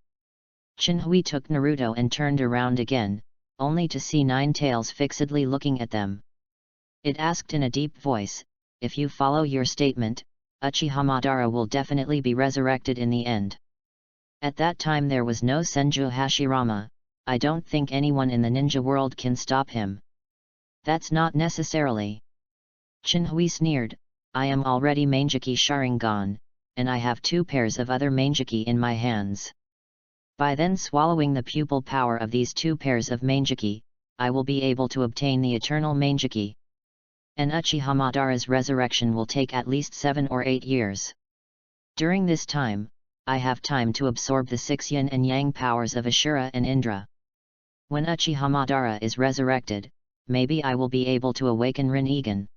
Chinhui took Naruto and turned around again, only to see Nine Tails fixedly looking at them. It asked in a deep voice, if you follow your statement, Uchiha Madara will definitely be resurrected in the end. At that time there was no Senju Hashirama, I don't think anyone in the ninja world can stop him. That's not necessarily. Chinhui sneered, I am already Mangeki Sharingan, and I have 2 pairs of other Mangeki in my hands. By then swallowing the pupil power of these 2 pairs of Mangeki, I will be able to obtain the eternal Mangeki. And Uchiha Madara's resurrection will take at least 7 or 8 years. During this time, I have time to absorb the 6 yin and yang powers of Ashura and Indra. When Uchiha Madara is resurrected, maybe I will be able to awaken Rinnegan.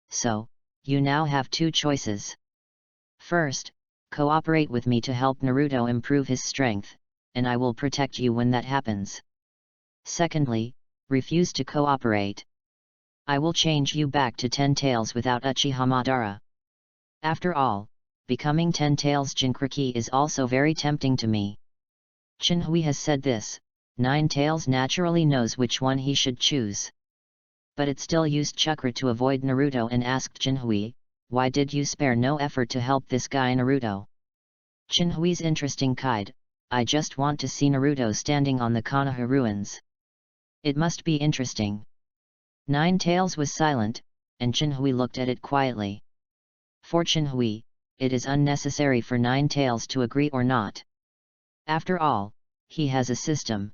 So, you now have 2 choices. First, cooperate with me to help Naruto improve his strength, and I will protect you when that happens. Secondly, refuse to cooperate. I will change you back to Ten Tails without Uchiha Madara. After all, becoming Ten Tails Jinchuriki is also very tempting to me. Chinhui has said this, Nine Tails naturally knows which one he should choose. But it still used chakra to avoid Naruto and asked Chinhui, why did you spare no effort to help this guy Naruto? Chinhui's interesting kid, I just want to see Naruto standing on the Konoha ruins. It must be interesting. Nine Tails was silent, and Chinhui looked at it quietly. For Chinhui, it is unnecessary for Nine Tails to agree or not. After all, he has a system.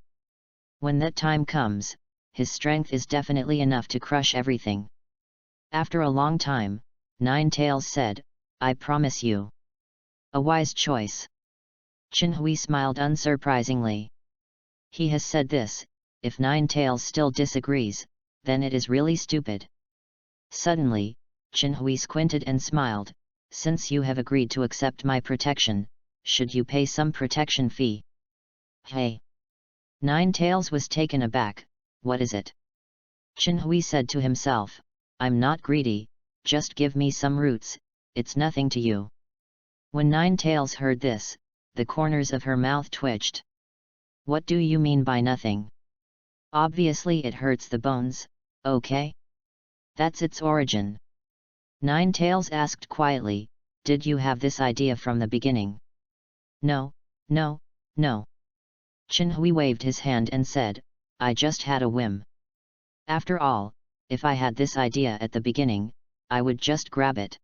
When that time comes, his strength is definitely enough to crush everything. After a long time, Nine Tails said, I promise you. A wise choice. Chinhui smiled unsurprisingly. He has said this, if Nine Tails still disagrees, then it is really stupid. Suddenly, Chinhui squinted and smiled. Since you have agreed to accept my protection, should you pay some protection fee? Hey! Nine Tails was taken aback. What is it? Chinhui said to himself, I'm not greedy, just give me some roots, it's nothing to you. When Nine Tails heard this, the corners of her mouth twitched. What do you mean by nothing? Obviously it hurts the bones, okay? That's its origin. Nine Tails asked quietly, did you have this idea from the beginning? No, no, no. Chinhui waved his hand and said, I just had a whim. After all, if I had this idea at the beginning, I would just grab it.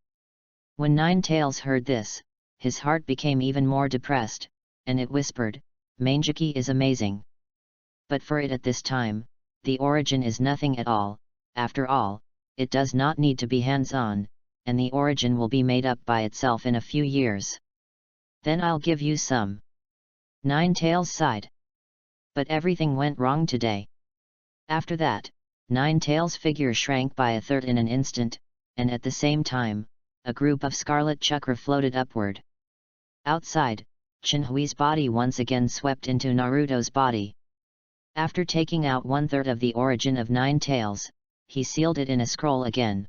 When Nine Tails heard this, his heart became even more depressed, and it whispered, Mangeki is amazing. But for it at this time, the origin is nothing at all. After all, it does not need to be hands-on, and the origin will be made up by itself in a few years. Then I'll give you some. Nine Tails sighed. But everything went wrong today. After that, Nine Tails' figure shrank by a third in an instant, and at the same time, a group of scarlet chakra floated upward. Outside, Chinhui's body once again swept into Naruto's body. After taking out 1/3 of the origin of Nine Tails, he sealed it in a scroll again.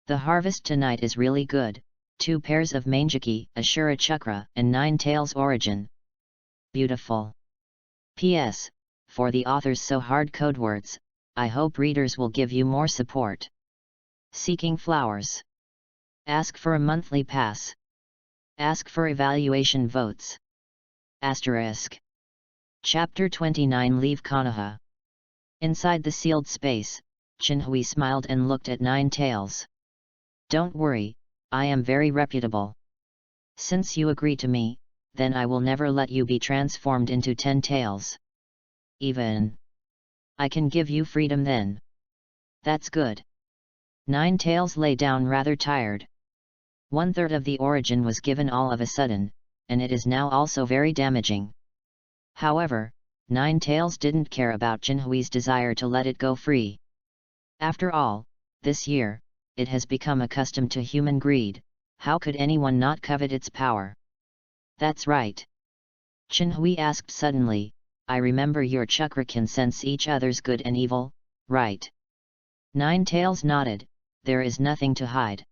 The harvest tonight is really good, 2 pairs of Mangeki, Ashura Chakra, and Nine Tails origin. Beautiful. P.S. For the author's so hard code words, I hope readers will give you more support. Seeking flowers. Ask for a monthly pass. Ask for evaluation votes. Asterisk. Chapter 29 Leave Konoha. Inside the sealed space, Chinhui smiled and looked at Nine Tails. Don't worry, I am very reputable. Since you agree to me, then I will never let you be transformed into 10 tails. Even I can give you freedom then. That's good. Nine Tails lay down rather tired. 1/3 of the origin was given all of a sudden, and it is now also very damaging. However, Nine Tails didn't care about Jinhui's desire to let it go free. After all, this year, it has become accustomed to human greed. How could anyone not covet its power? That's right. Jinhui asked suddenly, I remember your chakra can sense each other's good and evil, right? Nine Tails nodded, there is nothing to hide.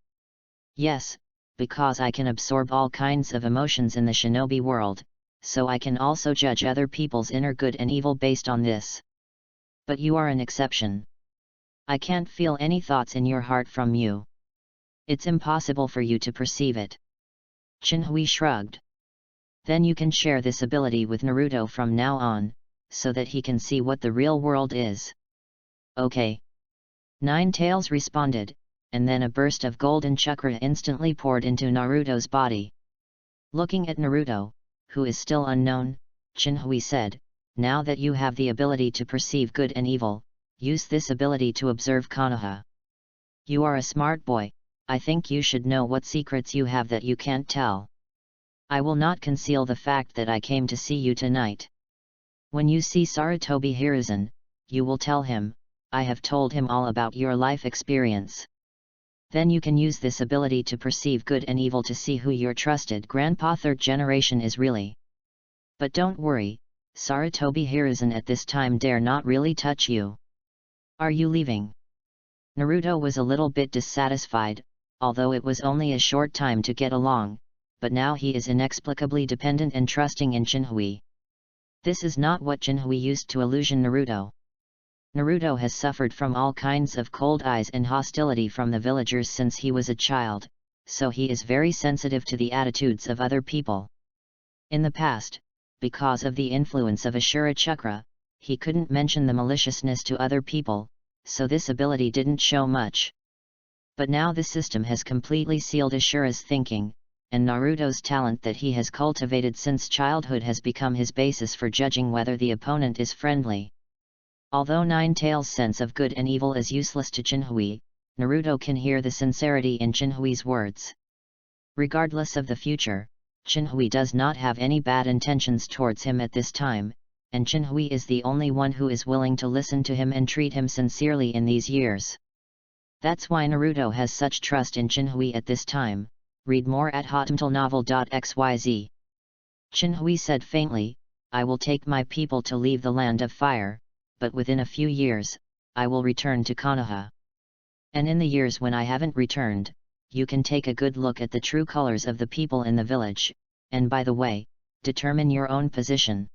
Yes, because I can absorb all kinds of emotions in the shinobi world, so I can also judge other people's inner good and evil based on this. But you are an exception. I can't feel any thoughts in your heart from you. It's impossible for you to perceive it. Jinhui shrugged. Then you can share this ability with Naruto from now on, so that he can see what the real world is. Okay. Nine Tails responded, and then a burst of golden chakra instantly poured into Naruto's body. Looking at Naruto, who is still unknown, Jinhui said, now that you have the ability to perceive good and evil, use this ability to observe Konoha. You are a smart boy, I think you should know what secrets you have that you can't tell. I will not conceal the fact that I came to see you tonight. When you see Sarutobi Hiruzen, you will tell him, I have told him all about your life experience. Then you can use this ability to perceive good and evil to see who your trusted grandpa 3rd generation is really. But don't worry, Sarutobi Hiruzen at this time dare not really touch you. Are you leaving? Naruto was a little bit dissatisfied, although it was only a short time to get along, but now he is inexplicably dependent and trusting in Jinhui. This is not what Jinhui used to illusion Naruto. Naruto has suffered from all kinds of cold eyes and hostility from the villagers since he was a child, so he is very sensitive to the attitudes of other people. In the past, because of the influence of Ashura Chakra, he couldn't mention the maliciousness to other people, so this ability didn't show much. But now the system has completely sealed Ashura's thinking, and Naruto's talent that he has cultivated since childhood has become his basis for judging whether the opponent is friendly. Although Nine Tails' sense of good and evil is useless to Jinhui, Naruto can hear the sincerity in Jinhui's words. Regardless of the future, Jinhui does not have any bad intentions towards him at this time, and Chinhui is the only one who is willing to listen to him and treat him sincerely in these years. That's why Naruto has such trust in Chinhui at this time. Read more at hotmtlnovel.xyz. Chinhui said faintly, I will take my people to leave the land of fire, but within a few years, I will return to Konoha. And in the years when I haven't returned, you can take a good look at the true colors of the people in the village, and by the way, determine your own position.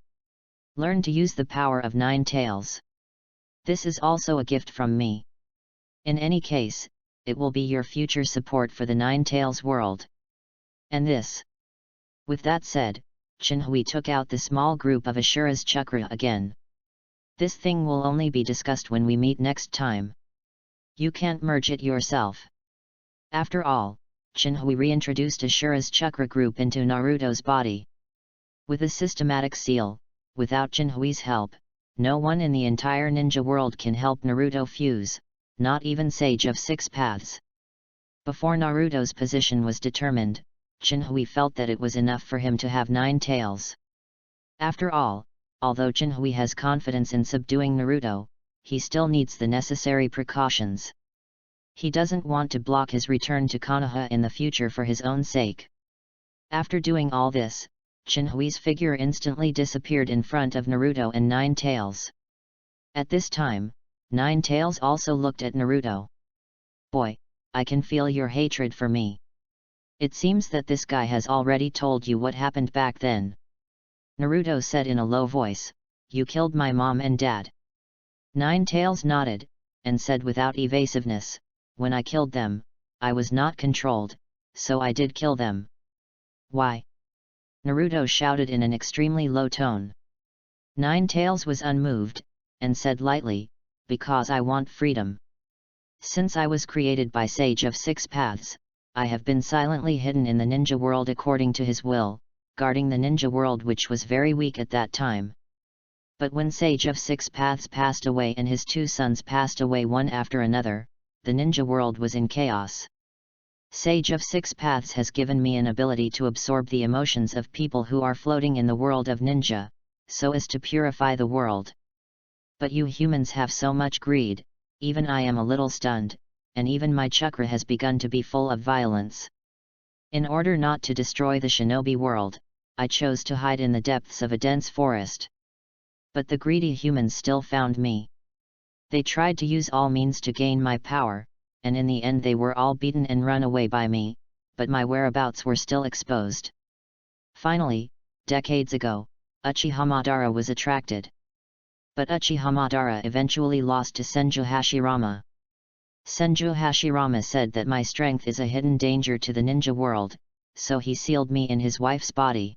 Learn to use the power of 9 tails. This is also a gift from me. In any case, it will be your future support for the 9 tails world. And this. With that said, Chinhui took out the small group of Ashura's chakra again. This thing will only be discussed when we meet next time. You can't merge it yourself. After all, Chinhui reintroduced Ashura's chakra group into Naruto's body. With a systematic seal, without Chinhui's help, no one in the entire ninja world can help Naruto fuse, not even Sage of 6 Paths. Before Naruto's position was determined, Chinhui felt that it was enough for him to have 9 tails. After all, although Chinhui has confidence in subduing Naruto, he still needs the necessary precautions. He doesn't want to block his return to Konoha in the future for his own sake. After doing all this, Chinhui's figure instantly disappeared in front of Naruto and 9 tails. At this time, 9 tails also looked at Naruto. Boy, I can feel your hatred for me. It seems that this guy has already told you what happened back then. Naruto said in a low voice, you killed my mom and dad. 9 tails nodded, and said without evasiveness, when I killed them, I was not controlled, so I did kill them. Why? Naruto shouted in an extremely low tone. 9 tails was unmoved, and said lightly, because I want freedom. Since I was created by Sage of 6 Paths, I have been silently hidden in the ninja world according to his will, guarding the ninja world which was very weak at that time. But when Sage of 6 Paths passed away and his 2 sons passed away one after another, the ninja world was in chaos. Sage of 6 Paths has given me an ability to absorb the emotions of people who are floating in the world of ninja, so as to purify the world. But you humans have so much greed, even I am a little stunned, and even my chakra has begun to be full of violence. In order not to destroy the shinobi world, I chose to hide in the depths of a dense forest. But the greedy humans still found me. They tried to use all means to gain my power, and in the end they were all beaten and run away by me, but my whereabouts were still exposed. Finally, decades ago, Uchiha Madara was attracted. But Uchiha Madara eventually lost to Senju Hashirama. Senju Hashirama said that my strength is a hidden danger to the ninja world, so he sealed me in his wife's body.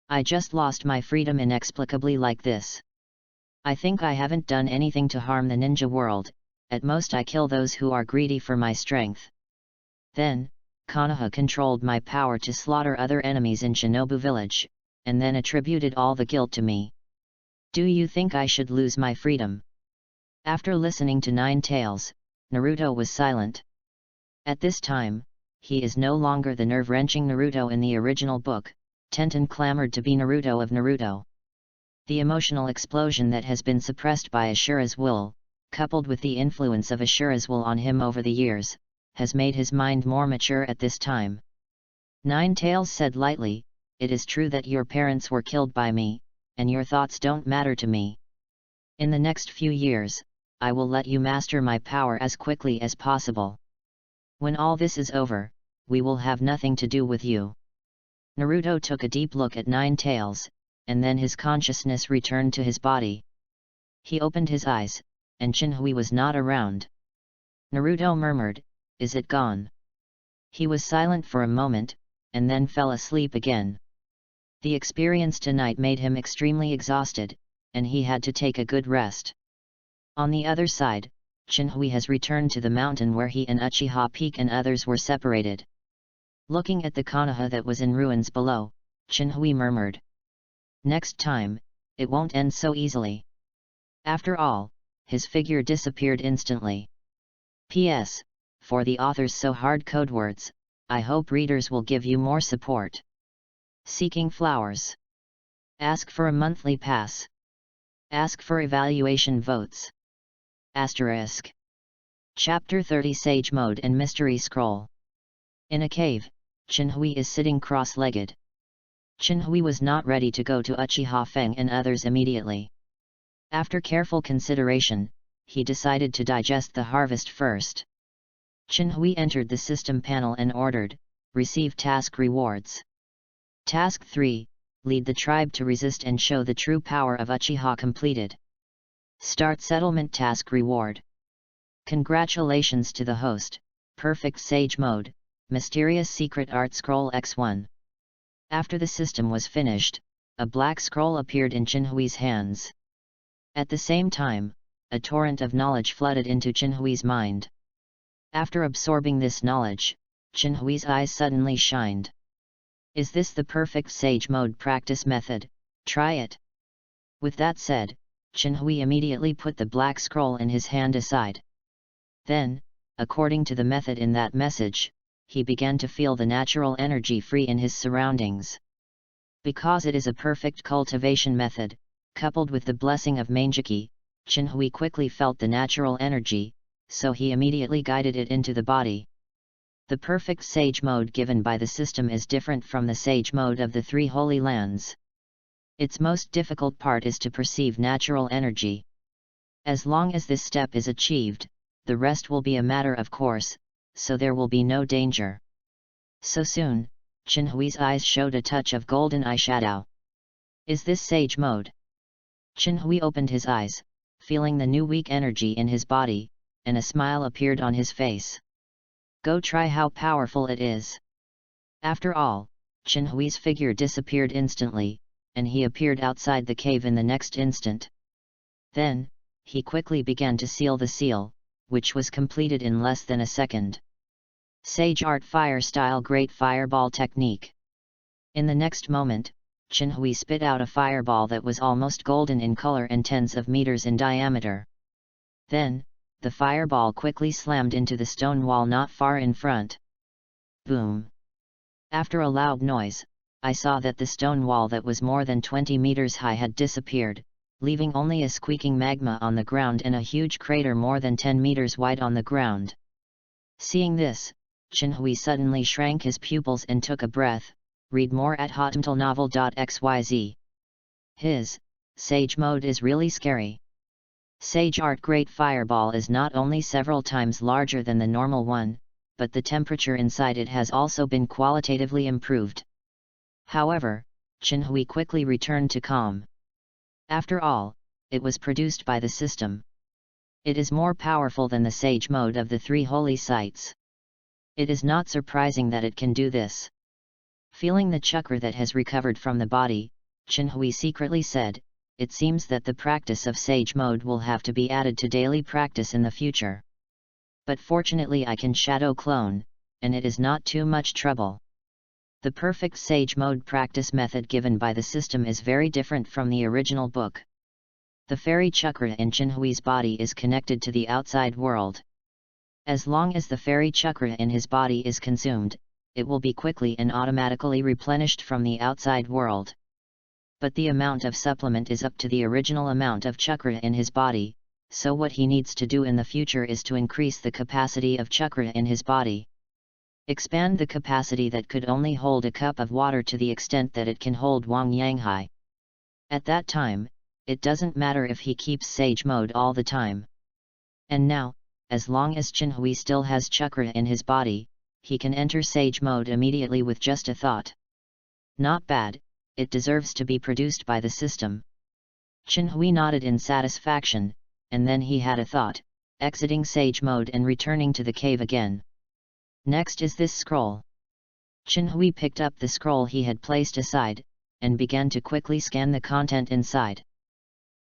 I just lost my freedom inexplicably like this. I think I haven't done anything to harm the ninja world, at most I kill those who are greedy for my strength. Then, Konoha controlled my power to slaughter other enemies in Shinobu village, and then attributed all the guilt to me. Do you think I should lose my freedom? After listening to 9 tails, Naruto was silent. At this time, he is no longer the nerve-wrenching Naruto in the original book. Tenten clamored to be Naruto of Naruto. The emotional explosion that has been suppressed by Ashura's will, coupled with the influence of Ashura's will on him over the years, has made his mind more mature at this time. 9 tails said lightly, it is true that your parents were killed by me, and your thoughts don't matter to me. In the next few years, I will let you master my power as quickly as possible. When all this is over, we will have nothing to do with you. Naruto took a deep look at 9 tails, and then his consciousness returned to his body. He opened his eyes, and Chinhui was not around. Naruto murmured, is it gone? He was silent for a moment, and then fell asleep again. The experience tonight made him extremely exhausted, and he had to take a good rest. On the other side, Chinhui has returned to the mountain where he and Uchiha Peak and others were separated. Looking at the Konoha that was in ruins below, Chinhui murmured. Next time, it won't end so easily. After all, his figure disappeared instantly. P.S. For the author's so hard code words, I hope readers will give you more support. Seeking flowers. Ask for a monthly pass. Ask for evaluation votes. Asterisk. Chapter 30 Sage Mode and Mystery Scroll. In a cave, Chinhui is sitting cross-legged. Chinhui was not ready to go to Uchiha Feng and others immediately. After careful consideration, he decided to digest the harvest first. Chinhui entered the system panel and ordered, receive task rewards. Task 3, lead the tribe to resist and show the true power of Uchiha completed. Start settlement task reward. Congratulations to the host, Perfect Sage Mode, Mysterious Secret Art Scroll X1. After the system was finished, a black scroll appeared in Chinhui's hands. At the same time, a torrent of knowledge flooded into Chinhui's mind. After absorbing this knowledge, Chinhui's eyes suddenly shined. Is this the perfect Sage Mode practice method? Try it. With that said, Chinhui immediately put the black scroll in his hand aside. Then, according to the method in that message, he began to feel the natural energy free in his surroundings. Because it is a perfect cultivation method, coupled with the blessing of Manjiki, Chinhui quickly felt the natural energy, so he immediately guided it into the body. The perfect Sage Mode given by the system is different from the Sage Mode of the Three Holy Lands. Its most difficult part is to perceive natural energy. As long as this step is achieved, the rest will be a matter of course, so there will be no danger. So soon, Chinhui's eyes showed a touch of golden eyeshadow. Is this Sage Mode? Chinhui opened his eyes, feeling the new weak energy in his body, and a smile appeared on his face. Go try how powerful it is. After all, Chinhui's figure disappeared instantly, and he appeared outside the cave in the next instant. Then, he quickly began to seal the seal, which was completed in less than a second. Sage Art Fire Style Great Fireball Technique. In the next moment, Chinhui spit out a fireball that was almost golden in color and tens of meters in diameter. Then, the fireball quickly slammed into the stone wall not far in front. Boom! After a loud noise, I saw that the stone wall that was more than 20 meters high had disappeared, leaving only a squeaking magma on the ground and a huge crater more than 10 meters wide on the ground. Seeing this, Chinhui suddenly shrank his pupils and took a breath. Read more at hotmtlnovel.xyz. His Sage Mode is really scary. Sage Art Great Fireball is not only several times larger than the normal one, but the temperature inside it has also been qualitatively improved. However, Chinhui quickly returned to calm. After all, it was produced by the system. It is more powerful than the Sage Mode of the Three Holy Sites. It is not surprising that it can do this. Feeling the chakra that has recovered from the body, Chinhui secretly said, it seems that the practice of Sage Mode will have to be added to daily practice in the future. But fortunately I can shadow clone, and it is not too much trouble. The perfect Sage Mode practice method given by the system is very different from the original book. The fairy chakra in Chinhui's body is connected to the outside world. As long as the fairy chakra in his body is consumed, it will be quickly and automatically replenished from the outside world. But the amount of supplement is up to the original amount of chakra in his body, so what he needs to do in the future is to increase the capacity of chakra in his body. Expand the capacity that could only hold a cup of water to the extent that it can hold Wang Yanghai. At that time, it doesn't matter if he keeps Sage Mode all the time. And now, as long as Chinhui still has chakra in his body, he can enter Sage Mode immediately with just a thought. Not bad, it deserves to be produced by the system. Chinhui nodded in satisfaction, and then he had a thought, exiting Sage Mode and returning to the cave again. Next is this scroll. Chinhui picked up the scroll he had placed aside, and began to quickly scan the content inside.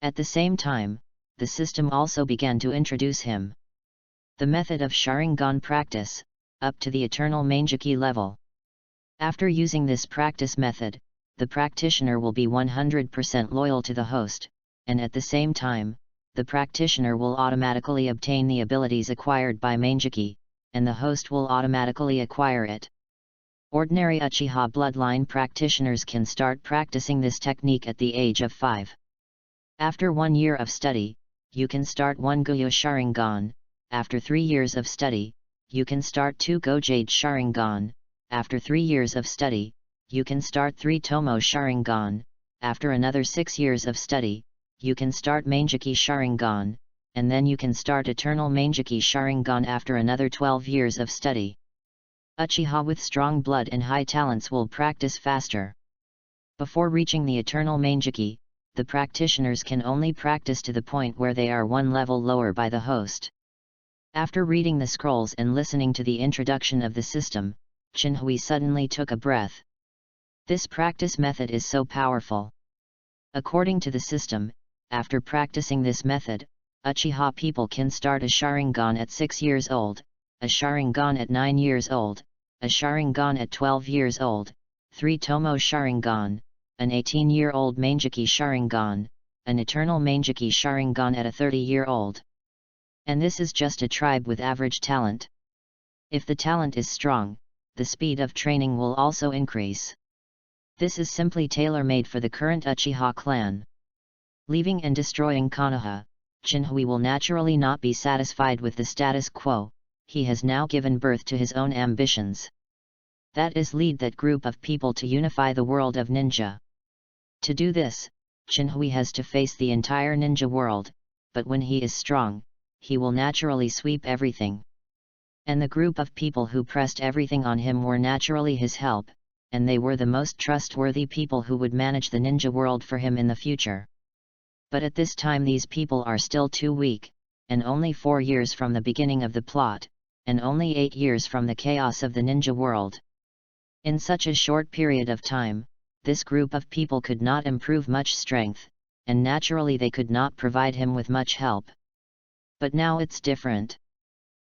At the same time, the system also began to introduce him. The method of Sharingan practice, up to the eternal Manjiki level. After using this practice method, the practitioner will be 100% loyal to the host, and at the same time, the practitioner will automatically obtain the abilities acquired by Manjiki, and the host will automatically acquire it. Ordinary Uchiha bloodline practitioners can start practicing this technique at the age of 5. After 1 year of study, you can start 1 Goyo Sharingan. After 3 years of study, you can start 2 Gojade Sharingan. After 3 years of study, you can start 3 Tomo Sharingan. After another 6 years of study, you can start Manjiki Sharingan, and then you can start Eternal Manjiki Sharingan after another 12 years of study. Uchiha with strong blood and high talents will practice faster. Before reaching the Eternal Manjiki, the practitioners can only practice to the point where they are one level lower by the host. After reading the scrolls and listening to the introduction of the system, Chinhui suddenly took a breath. This practice method is so powerful. According to the system, after practicing this method, Uchiha people can start a Sharingan at 6 years old, a Sharingan at 9 years old, a Sharingan at 12 years old, 3 Tomo Sharingan, an 18-year-old Manjiki Sharingan, an Eternal Manjiki Sharingan at a 30-year-old. And this is just a tribe with average talent. If the talent is strong, the speed of training will also increase. This is simply tailor-made for the current Uchiha clan. Leaving and destroying Konoha, Chinhui will naturally not be satisfied with the status quo. He has now given birth to his own ambitions. That is, lead that group of people to unify the world of ninja. To do this, Chinhui has to face the entire ninja world, but when he is strong, he will naturally sweep everything. And the group of people who pressed everything on him were naturally his help, and they were the most trustworthy people who would manage the ninja world for him in the future. But at this time these people are still too weak, and only 4 years from the beginning of the plot, and only 8 years from the chaos of the ninja world. In such a short period of time, this group of people could not improve much strength, and naturally they could not provide him with much help. But now it's different.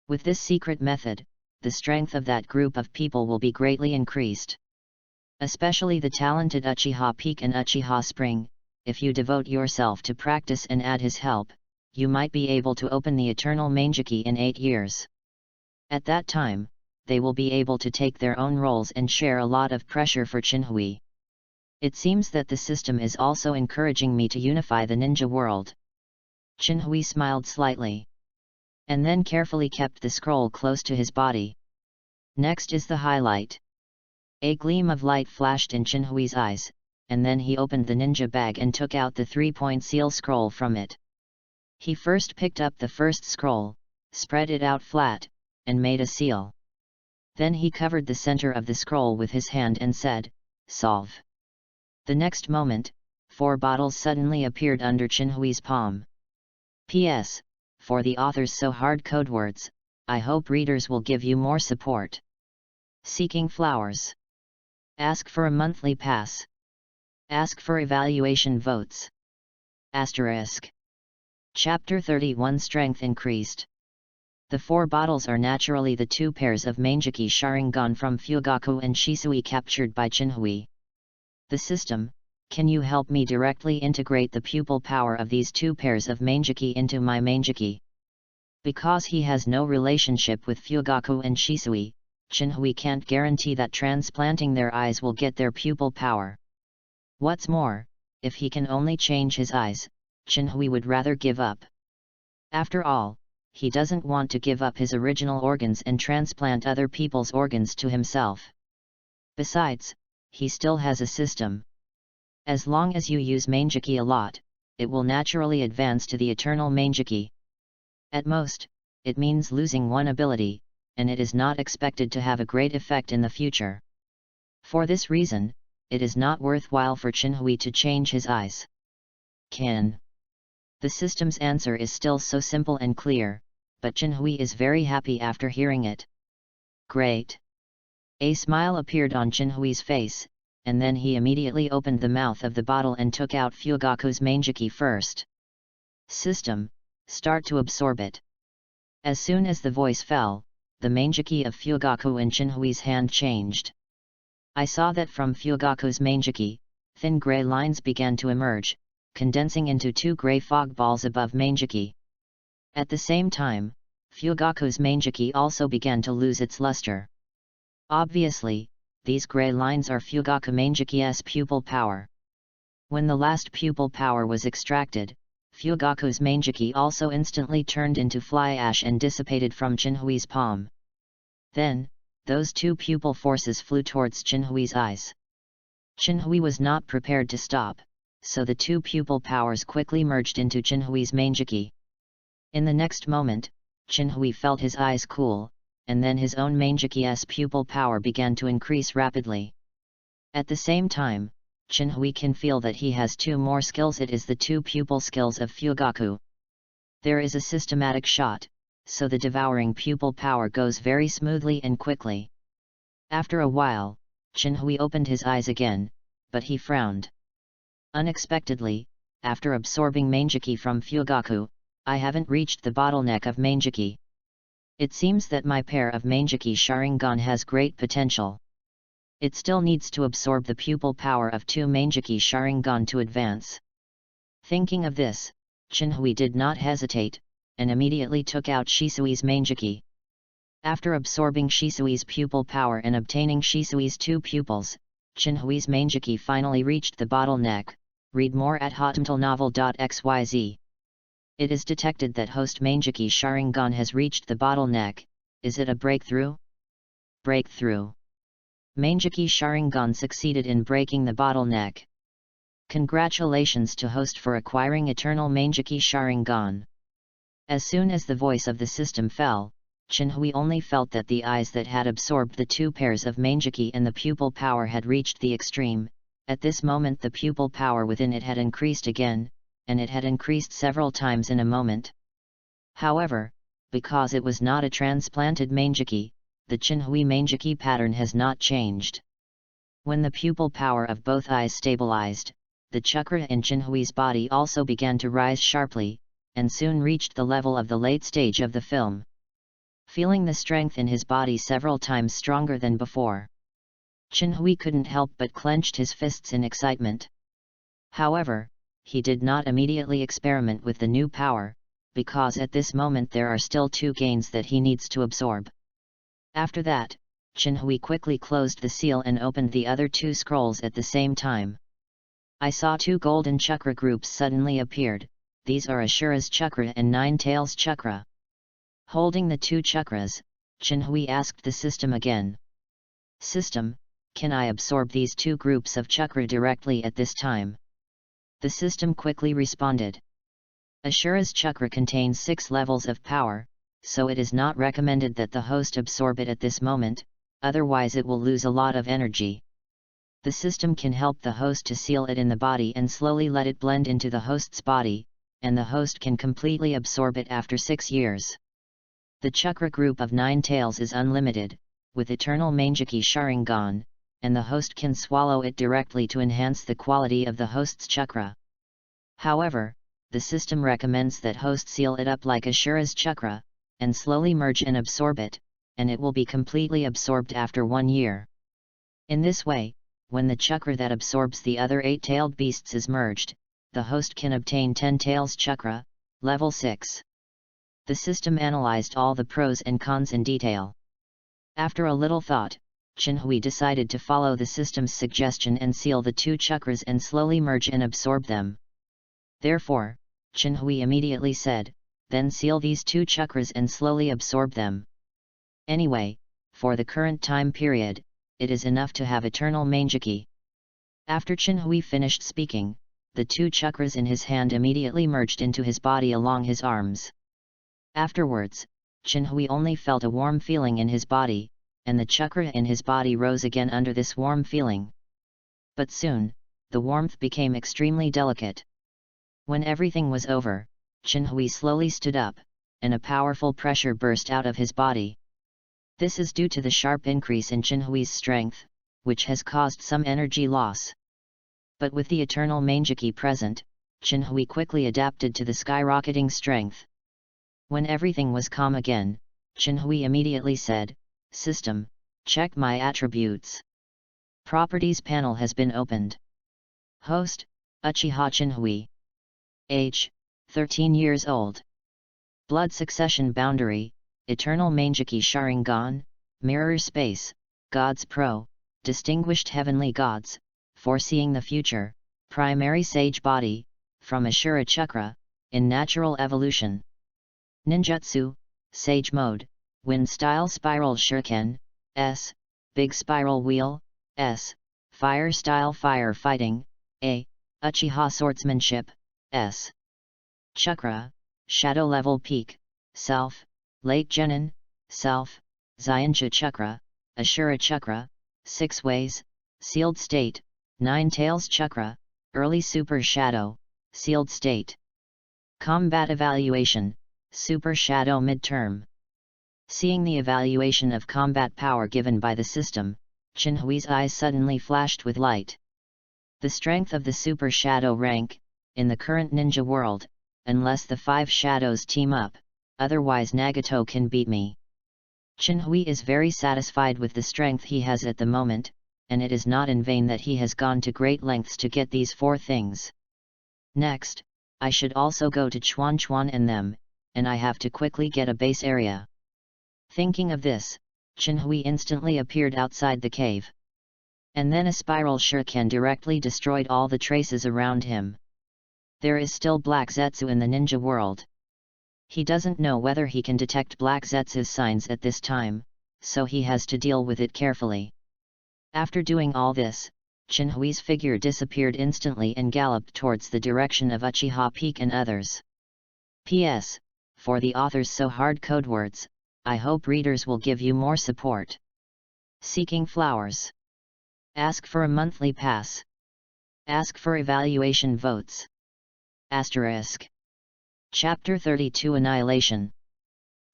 With this secret method, the strength of that group of people will be greatly increased. Especially the talented Uchiha Peak and Uchiha Spring. If you devote yourself to practice and add his help, you might be able to open the Eternal Manjiki in 8 years. At that time, they will be able to take their own roles and share a lot of pressure for Chinhui. It seems that the system is also encouraging me to unify the ninja world. Chinhui smiled slightly. And then carefully kept the scroll close to his body. Next is the highlight. A gleam of light flashed in Chinhui's eyes, and then he opened the ninja bag and took out the 3-point seal scroll from it. He first picked up the first scroll, spread it out flat, and made a seal. Then he covered the center of the scroll with his hand and said, "Solve." The next moment, 4 bottles suddenly appeared under Chinhui's palm. P.S. For the author's so hard code words, I hope readers will give you more support. Seeking flowers. Ask for a monthly pass. Ask for evaluation votes. Asterisk. Chapter 31 Strength increased. The 4 bottles are naturally the 2 pairs of Manjiki Sharingan from Fugaku and Shisui captured by Chinhui. The system, can you help me directly integrate the pupil power of these 2 pairs of Manjiki into my Manjiki? Because he has no relationship with Fugaku and Shisui, Chinhui can't guarantee that transplanting their eyes will get their pupil power. What's more, if he can only change his eyes, Chinhui would rather give up. After all, he doesn't want to give up his original organs and transplant other people's organs to himself. Besides, he still has a system. As long as you use Manjiki a lot, it will naturally advance to the Eternal Manjiki. At most, it means losing one ability, and it is not expected to have a great effect in the future. For this reason, it is not worthwhile for Chinhui to change his eyes. Can. The system's answer is still so simple and clear, but Chinhui is very happy after hearing it. Great! A smile appeared on Chinhui's face, and then he immediately opened the mouth of the bottle and took out Fugaku's Manjiki first. System, start to absorb it. As soon as the voice fell, the Manjiki of Fugaku in Chinhui's hand changed. I saw that from Fugaku's Manjiki, thin grey lines began to emerge, condensing into 2 grey fog balls above Manjiki. At the same time, Fugaku's Manjiki also began to lose its luster. Obviously, these grey lines are Fugaku Manjiki's pupil power. When the last pupil power was extracted, Fugaku's Manjiki also instantly turned into fly ash and dissipated from Chinhui's palm. Then, those two pupil forces flew towards Chinhui's eyes. Chinhui was not prepared to stop, so the two pupil powers quickly merged into Chinhui's Manjiki. In the next moment, Chinhui felt his eyes cool, and then his own Manjiki's pupil power began to increase rapidly. At the same time, Chinhui can feel that he has two more skills. It is the two pupil skills of Fugaku. There is a systematic shot, so the devouring pupil power goes very smoothly and quickly. After a while, Chinhui opened his eyes again, but he frowned. Unexpectedly, after absorbing Manjiki from Fugaku, I haven't reached the bottleneck of Manjiki. It seems that my pair of Manjiki Sharingan has great potential. It still needs to absorb the pupil power of two Manjiki Sharingan to advance. Thinking of this, Chinhui did not hesitate, and immediately took out Shisui's Manjiki. After absorbing Shisui's pupil power and obtaining Shisui's two pupils, Chinhui's Manjiki finally reached the bottleneck. Read more at hotmtlnovel.xyz. It is detected that host Manjiki Sharingan has reached the bottleneck. Is it a breakthrough? Breakthrough. Manjiki Sharingan succeeded in breaking the bottleneck. Congratulations to host for acquiring Eternal Manjiki Sharingan. As soon as the voice of the system fell, Chinhui only felt that the eyes that had absorbed the two pairs of Manjiki and the pupil power had reached the extreme. At this moment the pupil power within it had increased again, and it had increased several times in a moment. However, because it was not a transplanted Manjiki, the Chinhui Manjiki pattern has not changed. When the pupil power of both eyes stabilized, the chakra in Chinhui's body also began to rise sharply, and soon reached the level of the late stage of the film. Feeling the strength in his body several times stronger than before, Chinhui couldn't help but clenched his fists in excitement. However, he did not immediately experiment with the new power, because at this moment there are still two gains that he needs to absorb. After that, Chinhui quickly closed the seal and opened the other two scrolls at the same time. I saw two golden chakra groups suddenly appeared. These are Ashura's chakra and Nine Tails chakra. Holding the two chakras, Chinhui asked the system again. System, can I absorb these two groups of chakra directly at this time? The system quickly responded. Ashura's chakra contains 6 levels of power, so it is not recommended that the host absorb it at this moment, otherwise it will lose a lot of energy. The system can help the host to seal it in the body and slowly let it blend into the host's body, and the host can completely absorb it after 6 years. The chakra group of 9 tails is unlimited, with Eternal Manjiki Sharingan, and the host can swallow it directly to enhance the quality of the host's chakra. However, the system recommends that host seal it up like Ashura's chakra, and slowly merge and absorb it, and it will be completely absorbed after 1 year. In this way, when the chakra that absorbs the other 8-tailed beasts is merged, the host can obtain 10 tails chakra, level 6. The system analyzed all the pros and cons in detail. After a little thought, Chinhui decided to follow the system's suggestion and seal the 2 chakras and slowly merge and absorb them. Therefore, Chinhui immediately said, then seal these 2 chakras and slowly absorb them. Anyway, for the current time period, it is enough to have Eternal Manjiki. After Chinhui finished speaking, the 2 chakras in his hand immediately merged into his body along his arms. Afterwards, Chinhui only felt a warm feeling in his body, and the chakra in his body rose again under this warm feeling. But soon, the warmth became extremely delicate. When everything was over, Chinhui slowly stood up, and a powerful pressure burst out of his body. This is due to the sharp increase in Chinhui's strength, which has caused some energy loss. But with the Eternal Manjiki present, Chinhui quickly adapted to the skyrocketing strength. When everything was calm again, Chinhui immediately said, System, check my attributes. Properties panel has been opened. Host, Uchiha Chinhui. Age, 13 years old. Blood succession boundary, Eternal Manjiki Sharingan, Mirror Space, Gods Pro, Distinguished Heavenly Gods, Foreseeing the Future, primary sage body, from Ashura Chakra, in natural evolution. Ninjutsu, sage mode, wind style spiral shuriken, S, big spiral wheel, S, fire style fire fighting, A, Uchiha swordsmanship, S. Chakra, shadow level peak, self, late genin, self, Zyanja Chakra, Ashura Chakra, 6 ways, sealed state, 9 tails Chakra, early super shadow, sealed state. Combat evaluation, super shadow midterm. Seeing the evaluation of combat power given by the system, Chinhui's eyes suddenly flashed with light. The strength of the super shadow rank, in the current ninja world, unless the 5 shadows team up, otherwise Nagato can beat me. Chinhui is very satisfied with the strength he has at the moment, and it is not in vain that he has gone to great lengths to get these 4 things. Next, I should also go to Chuan Chuan and them, and I have to quickly get a base area. Thinking of this, Chinhui instantly appeared outside the cave. And then a spiral shuriken directly destroyed all the traces around him. There is still Black Zetsu in the ninja world. He doesn't know whether he can detect Black Zetsu's signs at this time, so he has to deal with it carefully. After doing all this, Chinhui's figure disappeared instantly and galloped towards the direction of Uchiha Peak and others. P.S. For the author's so hard code words, I hope readers will give you more support. Seeking flowers. Ask for a monthly pass. Ask for evaluation votes. Asterisk. Chapter 32 Annihilation.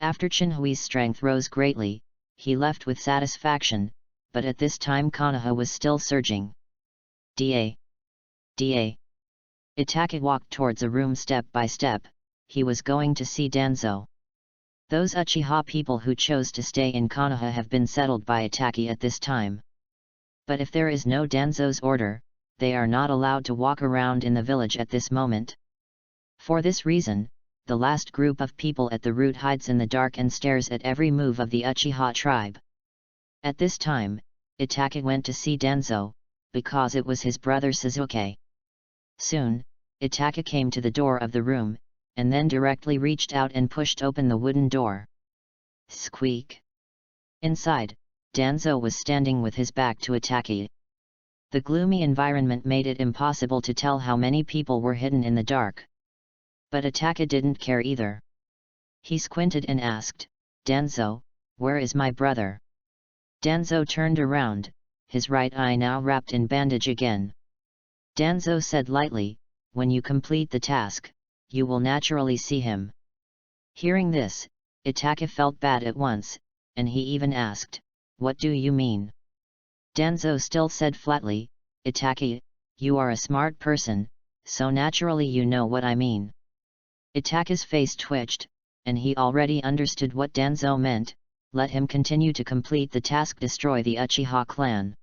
After Chinhui's strength rose greatly, he left with satisfaction, but at this time Konoha was still surging. Da. Itake walked towards a room step by step. He was going to see Danzo. Those Uchiha people who chose to stay in Konoha have been settled by Itake at this time. But if there is no Danzo's order, they are not allowed to walk around in the village at this moment. For this reason, the last group of people at the root hides in the dark and stares at every move of the Uchiha tribe. At this time, Itake went to see Danzo, because it was his brother Suzuki. Soon, Itake came to the door of the room, and then directly reached out and pushed open the wooden door. Squeak! Inside, Danzo was standing with his back to Itake. The gloomy environment made it impossible to tell how many people were hidden in the dark. But Itake didn't care either. He squinted and asked, "Danzo, where is my brother?" Danzo turned around, his right eye now wrapped in bandage again. Danzo said lightly, "When you complete the task, you will naturally see him." Hearing this, Itake felt bad at once, and he even asked, "What do you mean?" Danzo still said flatly, "Itake, you are a smart person, so naturally you know what I mean." Itake's face twitched, and he already understood what Danzo meant. Let him continue to complete the task, destroy the Uchiha clan.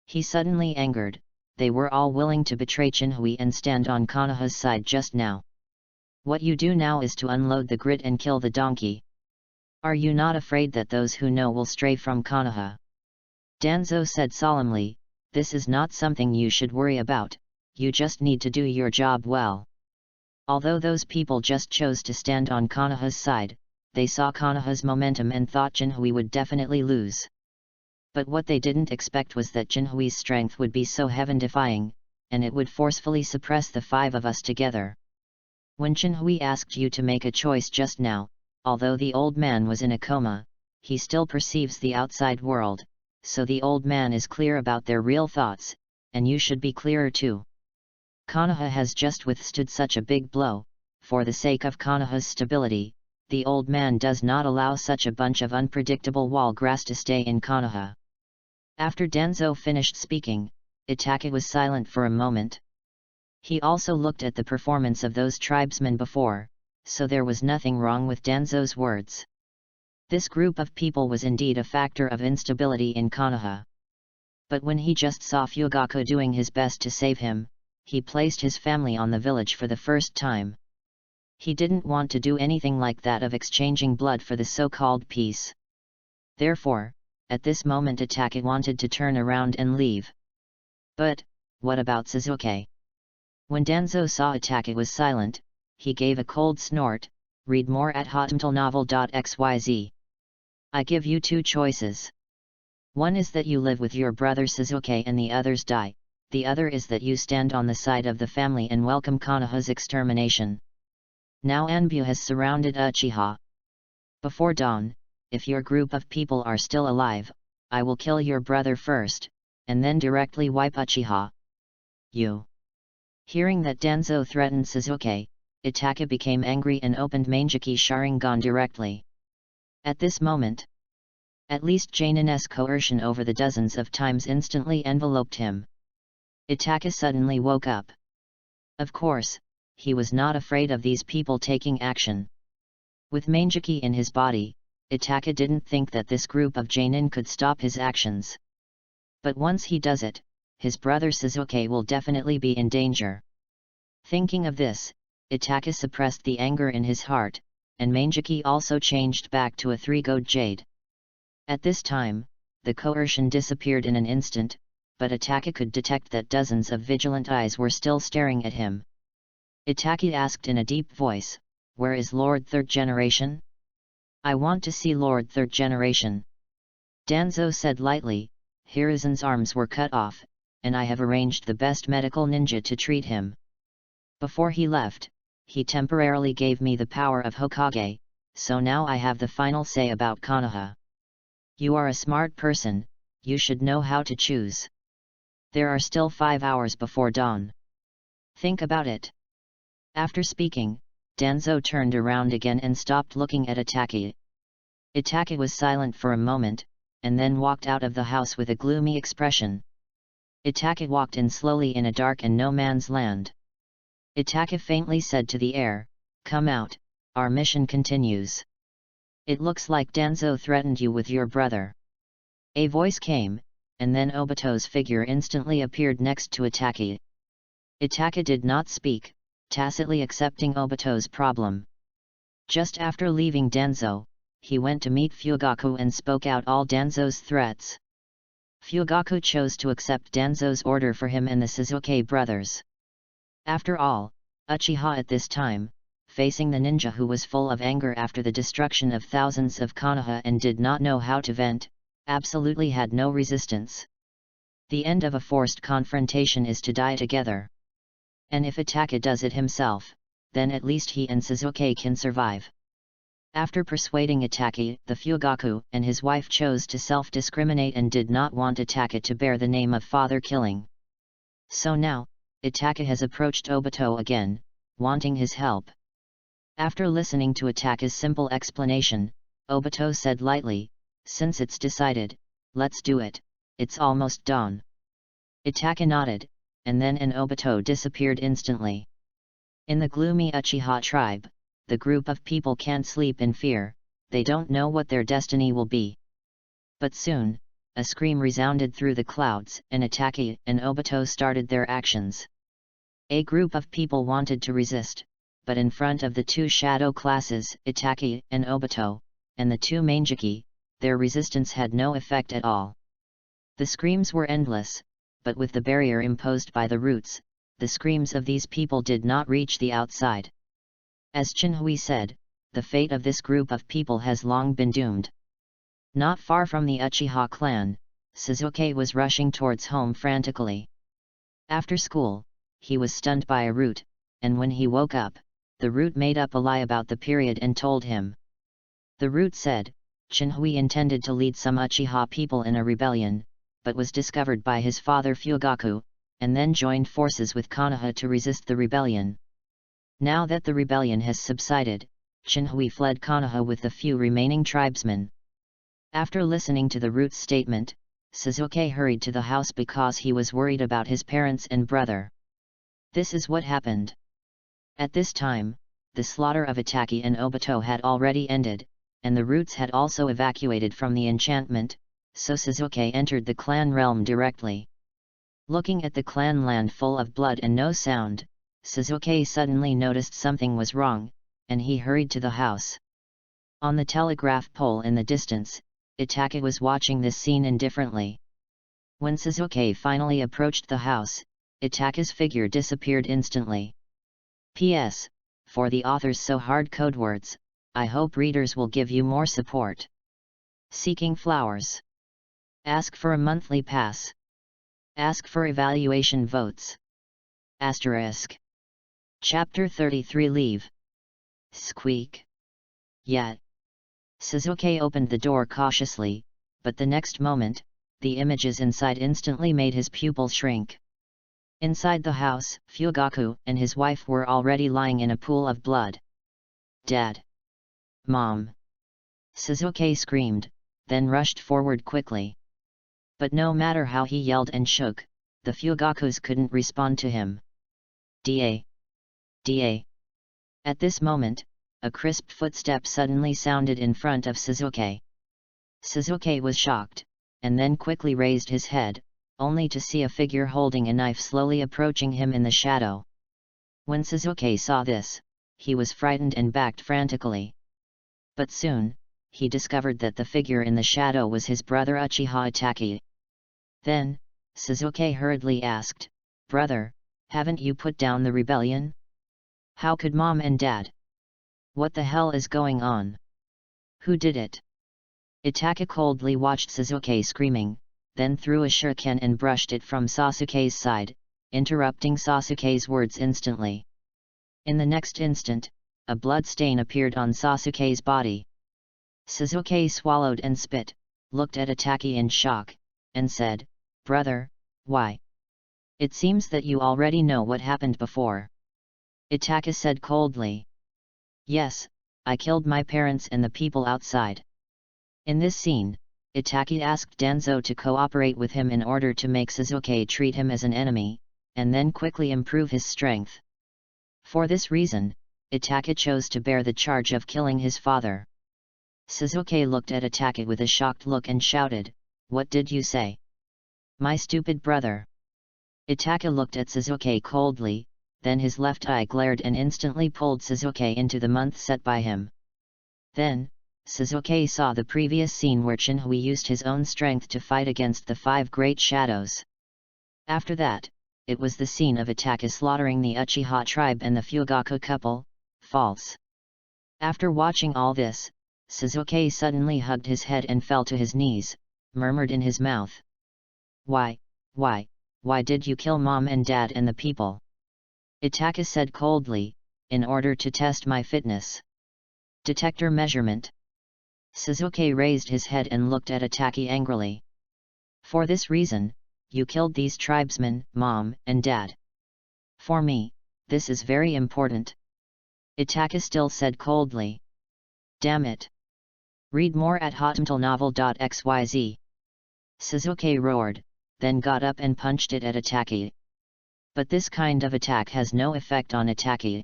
He suddenly angered. They were all willing to betray Chinhui and stand on Konoha's side just now. What you do now is to unload the grit and kill the donkey. Are you not afraid that those who know will stray from Konoha? Danzo said solemnly, "This is not something you should worry about, you just need to do your job well." Although those people just chose to stand on Konoha's side, they saw Konoha's momentum and thought Chinhui would definitely lose. But what they didn't expect was that Chinhui's strength would be so heaven-defying, and it would forcefully suppress the 5 of us together. When Chinhui asked you to make a choice just now, although the old man was in a coma, he still perceives the outside world, so the old man is clear about their real thoughts, and you should be clearer too. Konoha has just withstood such a big blow. For the sake of Konoha's stability, the old man does not allow such a bunch of unpredictable wall grass to stay in Konoha. After Danzo finished speaking, Itake was silent for a moment. He also looked at the performance of those tribesmen before, so there was nothing wrong with Danzo's words. This group of people was indeed a factor of instability in Konoha. But when he just saw Fugaku doing his best to save him, he placed his family on the village for the first time. He didn't want to do anything like that of exchanging blood for the so-called peace. Therefore, at this moment Itake wanted to turn around and leave. But, what about Suzuki? When Danzo saw Itaka was silent, he gave a cold snort. Read more at hotmtlnovel.xyz. I give you two choices. One is that you live with your brother Sasuke and the others die, the other is that you stand on the side of the family and welcome Konoha's extermination. Now Anbu has surrounded Uchiha. Before dawn, if your group of people are still alive, I will kill your brother first, and then directly wipe Uchiha. You. Hearing that Danzo threatened Sasuke, Itaka became angry and opened Manjiki Sharingan directly. At this moment, at least Janin's coercion over the dozens of times instantly enveloped him. Itaka suddenly woke up. Of course, he was not afraid of these people taking action. With Manjiki in his body, Itaka didn't think that this group of Janin could stop his actions. But once he does it, his brother Sasuke will definitely be in danger. Thinking of this, Itaka suppressed the anger in his heart, and Manjiki also changed back to a three-gold jade. At this time, the coercion disappeared in an instant, but Itaka could detect that dozens of vigilant eyes were still staring at him. Itaka asked in a deep voice, "Where is Lord Third Generation?" "I want to see Lord Third Generation." Danzo said lightly, "Hiruzen's arms were cut off, and I have arranged the best medical ninja to treat him. Before he left, he temporarily gave me the power of Hokage, so now I have the final say about Konoha. You are a smart person, you should know how to choose. There are still 5 hours before dawn. Think about it." After speaking, Danzo turned around again and stopped looking at Itaka. Itaka was silent for a moment, and then walked out of the house with a gloomy expression. Itaka walked in slowly in a dark and no man's land. Itaka faintly said to the air, "Come out, our mission continues. It looks like Danzo threatened you with your brother." A voice came, and then Obito's figure instantly appeared next to Itaka. Itaka did not speak, tacitly accepting Obito's problem. Just after leaving Danzo, he went to meet Fugaku and spoke out all Danzo's threats. Fugaku chose to accept Danzo's order for him and the Sasuke brothers. After all, Uchiha at this time, facing the ninja who was full of anger after the destruction of thousands of Konoha and did not know how to vent, absolutely had no resistance. The end of a forced confrontation is to die together. And if Itaka does it himself, then at least he and Sasuke can survive. After persuading Itaka, the Fugaku and his wife chose to self-discriminate and did not want Itaka to bear the name of father killing. So now, Itaka has approached Obito again, wanting his help. After listening to Itaka's simple explanation, Obito said lightly, "Since it's decided, let's do it, it's almost dawn." Itaka nodded, and then Obito disappeared instantly. In the gloomy Uchiha tribe, the group of people can't sleep in fear, they don't know what their destiny will be. But soon, a scream resounded through the clouds and Itaka and Obito started their actions. A group of people wanted to resist, but in front of the two shadow classes, Itaka and Obito, and the two Manjiki, their resistance had no effect at all. The screams were endless, but with the barrier imposed by the roots, the screams of these people did not reach the outside. As Chinhui said, the fate of this group of people has long been doomed. Not far from the Uchiha clan, Sasuke was rushing towards home frantically. After school, he was stunned by a root, and when he woke up, the root made up a lie about the period and told him. The root said, Chinhui intended to lead some Uchiha people in a rebellion, but was discovered by his father Fugaku, and then joined forces with Konoha to resist the rebellion. Now that the rebellion has subsided, Chinhui fled Konoha with the few remaining tribesmen. After listening to the root's statement, Sasuke hurried to the house because he was worried about his parents and brother. This is what happened. At this time, the slaughter of Itaka and Obito had already ended, and the roots had also evacuated from the enchantment, so Sasuke entered the clan realm directly. Looking at the clan land full of blood and no sound, Sasuke suddenly noticed something was wrong, and he hurried to the house. On the telegraph pole in the distance, Itaka was watching this scene indifferently. When Sasuke finally approached the house, Itaka's figure disappeared instantly. P.S. For the author's so hard code words, I hope readers will give you more support. Seeking flowers. Ask for a monthly pass. Ask for evaluation votes. Asterisk. Chapter 33 Leave. Squeak. Yet. Sasuke opened the door cautiously, but the next moment, the images inside instantly made his pupils shrink. Inside the house, Fugaku and his wife were already lying in a pool of blood. Dad! Mom! Sasuke screamed, then rushed forward quickly. But no matter how he yelled and shook, the Fugakus couldn't respond to him. Da! Da! At this moment, a crisp footstep suddenly sounded in front of Sasuke. Sasuke was shocked, and then quickly raised his head, only to see a figure holding a knife slowly approaching him in the shadow. When Sasuke saw this, he was frightened and backed frantically. But soon, he discovered that the figure in the shadow was his brother Uchiha Itachi. Then, Sasuke hurriedly asked, "Brother, haven't you put down the rebellion? How could Mom and Dad? What the hell is going on? Who did it?" Itachi coldly watched Sasuke screaming, then threw a shuriken and brushed it from Sasuke's side, interrupting Sasuke's words instantly. In the next instant, a blood stain appeared on Sasuke's body. Sasuke swallowed and spit, looked at Itachi in shock, and said, "Brother, why? It seems that you already know what happened before." Itachi said coldly. "Yes, I killed my parents and the people outside." In this scene, Itachi asked Danzo to cooperate with him in order to make Sasuke treat him as an enemy, and then quickly improve his strength. For this reason, Itachi chose to bear the charge of killing his father. Sasuke looked at Itachi with a shocked look and shouted, "What did you say? My stupid brother!" Itachi looked at Sasuke coldly, then his left eye glared and instantly pulled Sasuke into the month set by him. Then, Sasuke saw the previous scene where Shinhui used his own strength to fight against the 5 great shadows. After that, it was the scene of Itachi slaughtering the Uchiha tribe and the Fugaku couple. False. After watching all this, Sasuke suddenly hugged his head and fell to his knees, murmured in his mouth, Why did you kill Mom and Dad and the people?" Itachi said coldly, "In order to test my fitness. Detector measurement." Sasuke raised his head and looked at Itachi angrily. "For this reason, you killed these tribesmen, Mom and Dad. For me, this is very important." Itachi still said coldly. "Damn it. Read more at hotmtlnovel.xyz. Sasuke roared, then got up and punched it at Itachi. But this kind of attack has no effect on Itachi.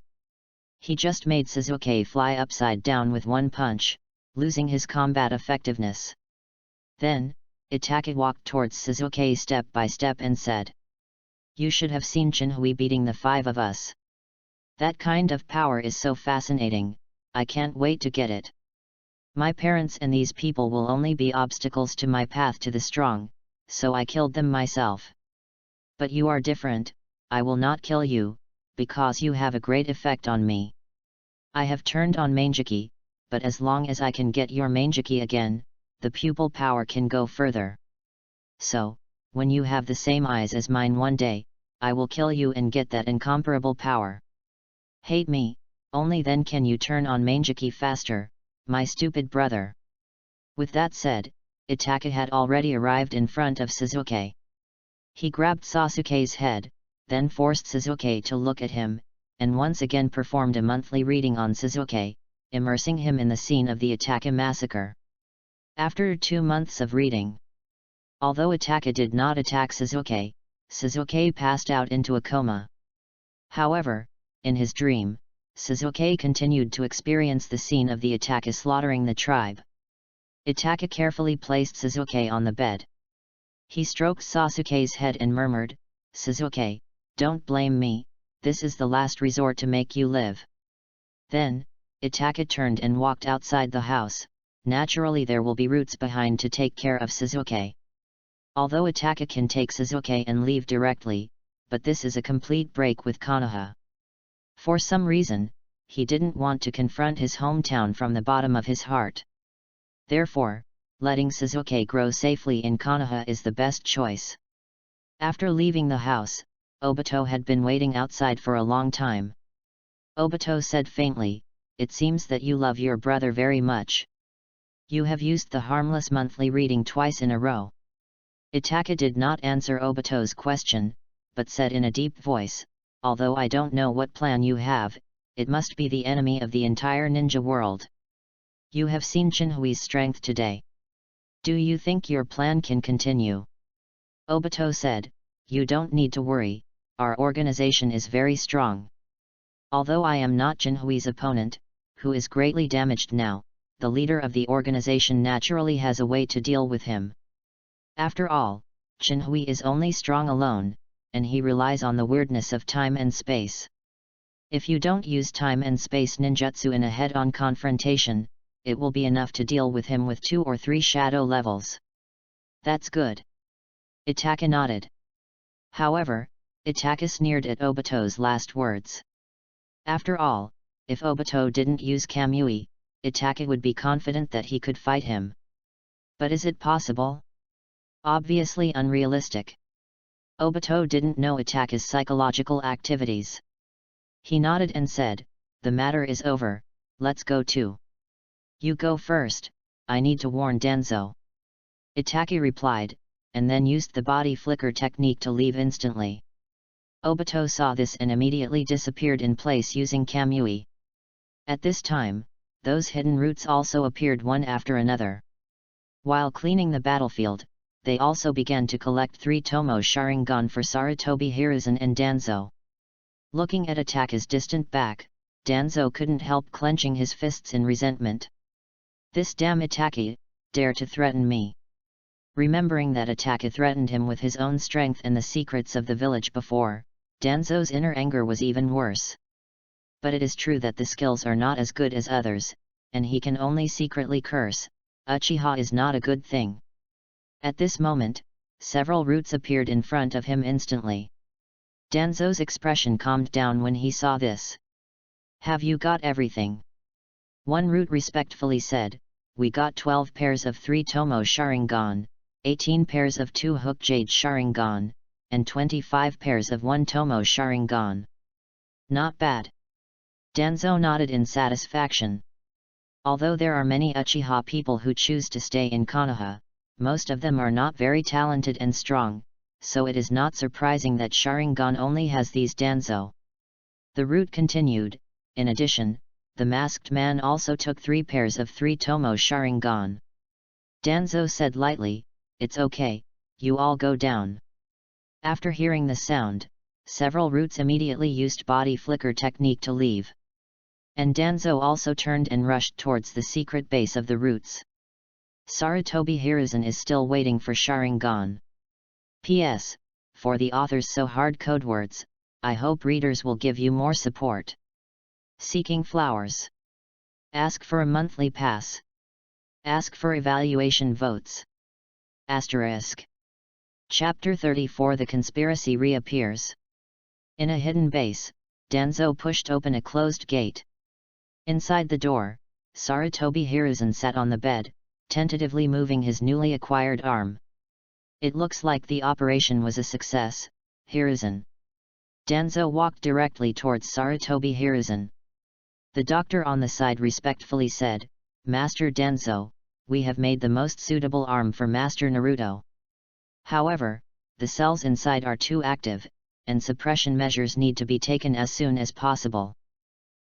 He just made Sasuke fly upside down with one punch, losing his combat effectiveness. Then, Itachi walked towards Sasuke step by step and said, "You should have seen Shinhui beating the 5 of us. That kind of power is so fascinating, I can't wait to get it. My parents and these people will only be obstacles to my path to the strong, so I killed them myself. But you are different, I will not kill you, because you have a great effect on me. I have turned on Manjiki, but as long as I can get your Manjiki again, the pupil power can go further. So, when you have the same eyes as mine one day, I will kill you and get that incomparable power. Hate me, only then can you turn on Manjiki faster, my stupid brother." With that said, Itachi had already arrived in front of Sasuke. He grabbed Sasuke's head, then forced Sasuke to look at him, and once again performed a monthly reading on Sasuke, immersing him in the scene of the Itachi massacre. After 2 months of reading, although Itachi did not attack Sasuke, Sasuke passed out into a coma. However, in his dream, Sasuke continued to experience the scene of the Itachi slaughtering the tribe. Itachi carefully placed Sasuke on the bed. He stroked Sasuke's head and murmured, "Sasuke, don't blame me, this is the last resort to make you live." Then, Itachi turned and walked outside the house. Naturally there will be roots behind to take care of Sasuke. Although Itachi can take Sasuke and leave directly, but this is a complete break with Konoha. For some reason, he didn't want to confront his hometown from the bottom of his heart. Therefore, letting Sasuke grow safely in Konoha is the best choice. After leaving the house, Obito had been waiting outside for a long time. Obito said faintly, "It seems that you love your brother very much. You have used the harmless monthly reading twice in a row." Itaka did not answer Obito's question, but said in a deep voice, "Although I don't know what plan you have, it must be the enemy of the entire ninja world. You have seen Shinhui's strength today. Do you think your plan can continue?" Obito said, "You don't need to worry, our organization is very strong. Although I am not Jinhui's opponent, who is greatly damaged now, the leader of the organization naturally has a way to deal with him. After all, Jinhui is only strong alone, and he relies on the weirdness of time and space. If you don't use time and space ninjutsu in a head-on confrontation, it will be enough to deal with him with 2 or 3 shadow levels." "That's good." Itaka nodded. However, Itaka sneered at Obito's last words. After all, if Obito didn't use Kamui, Itaka would be confident that he could fight him. But is it possible? Obviously unrealistic. Obito didn't know Itaka's psychological activities. He nodded and said, "The matter is over, let's go too." "You go first, I need to warn Danzo." Itaka replied, and then used the body flicker technique to leave instantly. Obito saw this and immediately disappeared in place using Kamui. At this time, those hidden roots also appeared one after another. While cleaning the battlefield, they also began to collect 3 Tomo Sharingan for Sarutobi Hiruzen and Danzo. Looking at Itaka's distant back, Danzo couldn't help clenching his fists in resentment. "This damn Itaka, dare to threaten me." Remembering that Itaka threatened him with his own strength and the secrets of the village before, Danzo's inner anger was even worse. But it is true that the skills are not as good as others, and he can only secretly curse. Uchiha is not a good thing. At this moment, several roots appeared in front of him instantly. Danzo's expression calmed down when he saw this. "Have you got everything?" One root respectfully said, "We got 12 pairs of 3 Tomo Sharingan, 18 pairs of 2 Hook Jade Sharingan, and 25 pairs of 1 Tomo Sharingan. Not bad." Danzo nodded in satisfaction. Although there are many Uchiha people who choose to stay in Konoha, most of them are not very talented and strong, so it is not surprising that Sharingan only has these. Danzo. The root continued, "In addition, the masked man also took 3 pairs of 3 Tomo Sharingan." Danzo said lightly, "It's okay, you all go down." After hearing the sound, several roots immediately used body flicker technique to leave. And Danzo also turned and rushed towards the secret base of the roots. Sarutobi Hiruzen is still waiting for Sharingan. P.S. For the author's so hard code words, I hope readers will give you more support. Seeking flowers. Ask for a monthly pass. Ask for evaluation votes. Asterisk. Chapter 34 The Conspiracy reappears. In a hidden base, Danzo pushed open a closed gate. Inside the door, Sarutobi Hiruzen sat on the bed, tentatively moving his newly acquired arm. "It looks like the operation was a success, Hiruzen." Danzo walked directly towards Sarutobi Hiruzen. The doctor on the side respectfully said, "Master Danzo, we have made the most suitable arm for Master Naruto. However, the cells inside are too active, and suppression measures need to be taken as soon as possible."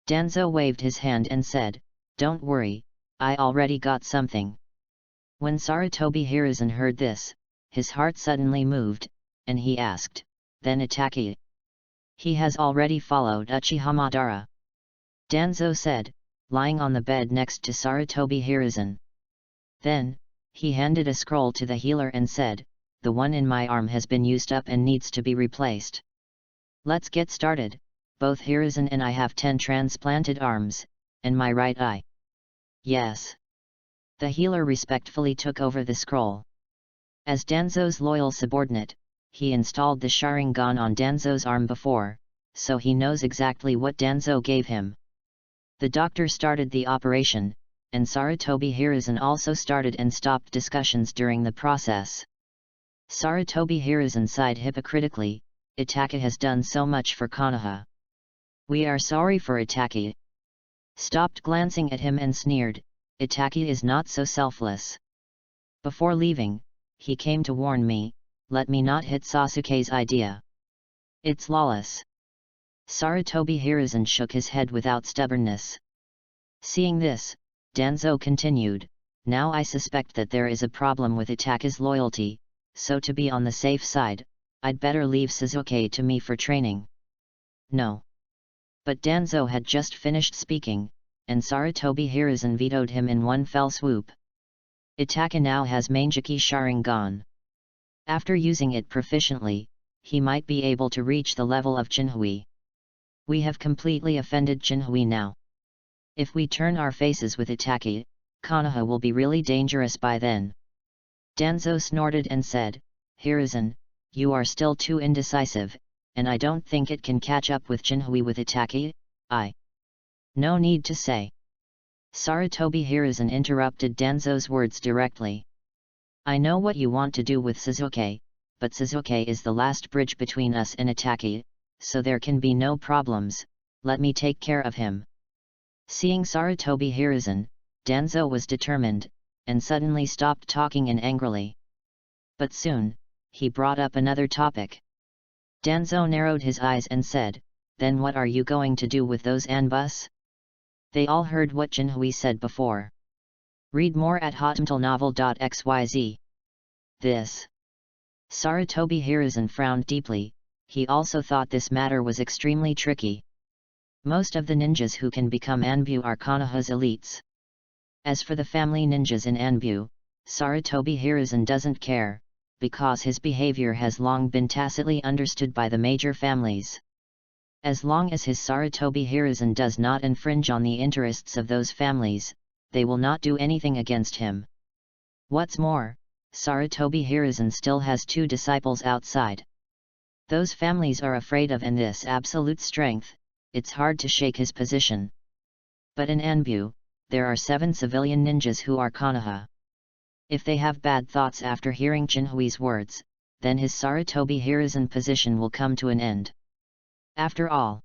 Danzo waved his hand and said, "Don't worry, I already got something." When Sarutobi Hiruzen heard this, his heart suddenly moved, and he asked, "Then Itaka? He has already followed Uchiha Madara." Danzo said, lying on the bed next to Sarutobi Hiruzen. Then, he handed a scroll to the healer and said, "The one in my arm has been used up and needs to be replaced. Let's get started. Both Hiruzen and I have 10 transplanted arms, and my right eye." "Yes." The healer respectfully took over the scroll. As Danzo's loyal subordinate, he installed the Sharingan on Danzo's arm before, so he knows exactly what Danzo gave him. The doctor started the operation, and Sarutobi Hiruzen also started and stopped discussions during the process. Sarutobi Hiruzen sighed hypocritically, Itaka has done so much for Konoha. We are sorry for Itaki. Stopped glancing at him and sneered, Itaki is not so selfless. Before leaving, he came to warn me, let me not hit Sasuke's idea. It's lawless. Sarutobi Hiruzen shook his head without stubbornness. Seeing this, Danzo continued, now I suspect that there is a problem with Itaka's loyalty, so to be on the safe side, I'd better leave Sasuke to me for training. No. But Danzo had just finished speaking, and Sarutobi Hiruzen vetoed him in one fell swoop. Itaka now has Manjiki Sharingan. After using it proficiently, he might be able to reach the level of Jinhui. We have completely offended Jinhui now. If we turn our faces with Itaki, Konoha will be really dangerous by then. Danzo snorted and said, Hiruzen, you are still too indecisive, and I don't think it can catch up with Jinhui with Itaki. No need to say. Sarutobi Hiruzen interrupted Danzo's words directly. I know what you want to do with Sasuke, but Sasuke is the last bridge between us and Itaki, so there can be no problems, let me take care of him. Seeing Sarutobi Hiruzen, Danzo was determined, and suddenly stopped talking and angrily. But soon, he brought up another topic. Danzo narrowed his eyes and said, then what are you going to do with those Anbus? They all heard what Jinhui said before. Read more at hotmtlnovel.xyz. This. Sarutobi Hiruzen frowned deeply, he also thought this matter was extremely tricky. Most of the ninjas who can become Anbu are Konoha's elites. As for the family ninjas in Anbu, Sarutobi Hiruzen doesn't care, because his behavior has long been tacitly understood by the major families. As long as his Sarutobi Hiruzen does not infringe on the interests of those families, they will not do anything against him. What's more, Sarutobi Hiruzen still has 2 disciples outside. Those families are afraid of and this absolute strength, it's hard to shake his position. But in Anbu, there are 7 civilian ninjas who are Konoha. If they have bad thoughts after hearing Jinhui's words, then his Sarutobi Hiruzen position will come to an end. After all,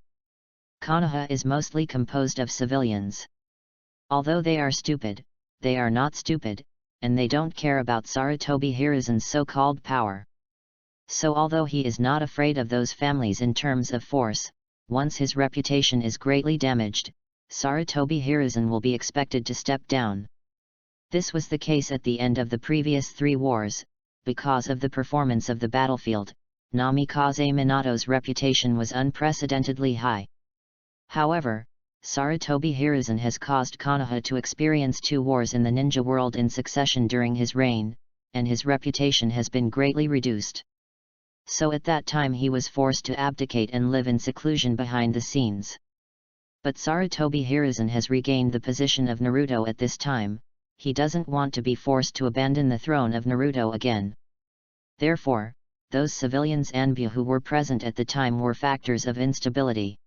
Konoha is mostly composed of civilians. Although they are stupid, they are not stupid, and they don't care about Sarutobi Hiruzen's so-called power. So although he is not afraid of those families in terms of force, once his reputation is greatly damaged, Sarutobi Hiruzen will be expected to step down. This was the case at the end of the previous 3 wars, because of the performance of the battlefield. Namikaze Minato's reputation was unprecedentedly high. However, Sarutobi Hiruzen has caused Konoha to experience 2 wars in the ninja world in succession during his reign, and his reputation has been greatly reduced. So at that time he was forced to abdicate and live in seclusion behind the scenes. But Sarutobi Hiruzen has regained the position of Naruto at this time, he doesn't want to be forced to abandon the throne of Naruto again. Therefore, those civilians Anbu who were present at the time were factors of instability.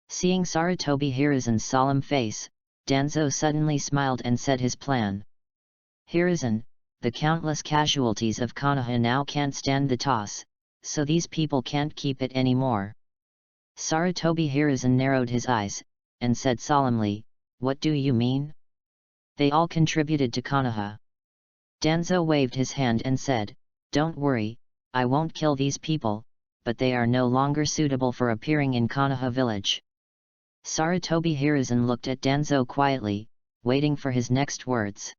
Seeing Sarutobi Hiruzen's solemn face, Danzo suddenly smiled and said his plan. Hiruzen, the countless casualties of Konoha now can't stand the toss, so these people can't keep it anymore. Sarutobi Hiruzen narrowed his eyes, and said solemnly, what do you mean? They all contributed to Konoha. Danzo waved his hand and said, don't worry, I won't kill these people, but they are no longer suitable for appearing in Konoha village. Sarutobi Hiruzen looked at Danzo quietly, waiting for his next words.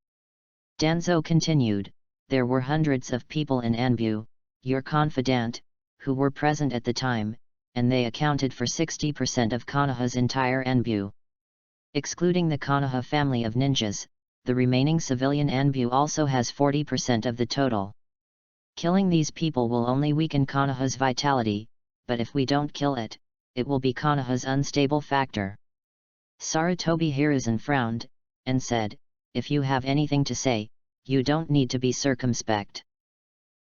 Danzo continued, there were hundreds of people in Anbu, your confidant, who were present at the time, and they accounted for 60% of Konoha's entire Anbu. Excluding the Konoha family of ninjas, the remaining civilian Anbu also has 40% of the total. Killing these people will only weaken Konoha's vitality, but if we don't kill it, it will be Konoha's unstable factor. Sarutobi Hiruzen frowned, and said, if you have anything to say, you don't need to be circumspect.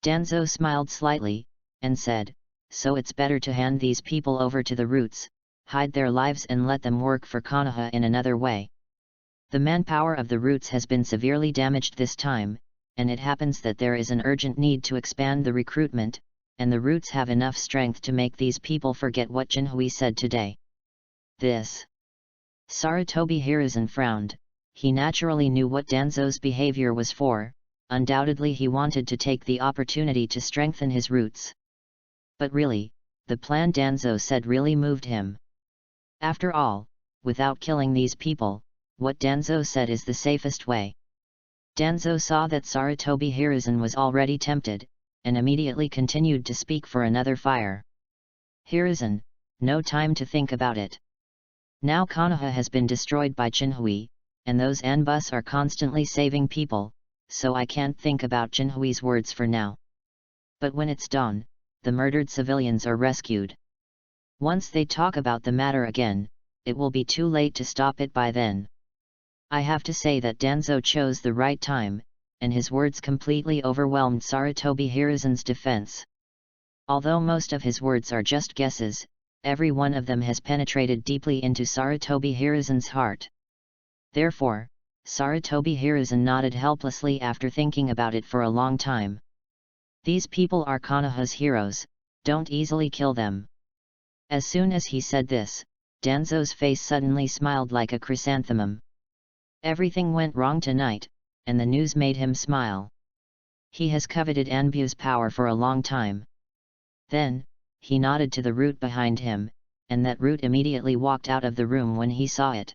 Danzo smiled slightly, and said, "So it's better to hand these people over to the roots, hide their lives and let them work for Konoha in another way. The manpower of the roots has been severely damaged this time, and it happens that there is an urgent need to expand the recruitment, and the roots have enough strength to make these people forget what Jinhui said today." This. Sarutobi Hiruzen frowned. He naturally knew what Danzo's behavior was for. Undoubtedly he wanted to take the opportunity to strengthen his roots. But really, the plan Danzo said really moved him. After all, without killing these people, what Danzo said is the safest way. Danzo saw that Sarutobi Hiruzen was already tempted, and immediately continued to speak for another fire. "Hiruzen, no time to think about it. Now Konoha has been destroyed by Jinhui, and those Anbus are constantly saving people, so I can't think about Jinhui's words for now. But when it's dawn, the murdered civilians are rescued. Once they talk about the matter again, it will be too late to stop it by then." I have to say that Danzo chose the right time, and his words completely overwhelmed Sarutobi Hiruzen's defense. Although most of his words are just guesses, every one of them has penetrated deeply into Sarutobi Hiruzen's heart. Therefore, Sarutobi Hiruzen nodded helplessly after thinking about it for a long time. "These people are Konoha's heroes, don't easily kill them." As soon as he said this, Danzo's face suddenly smiled like a chrysanthemum. Everything went wrong tonight, and the news made him smile. He has coveted Anbu's power for a long time. Then, he nodded to the root behind him, and that root immediately walked out of the room when he saw it.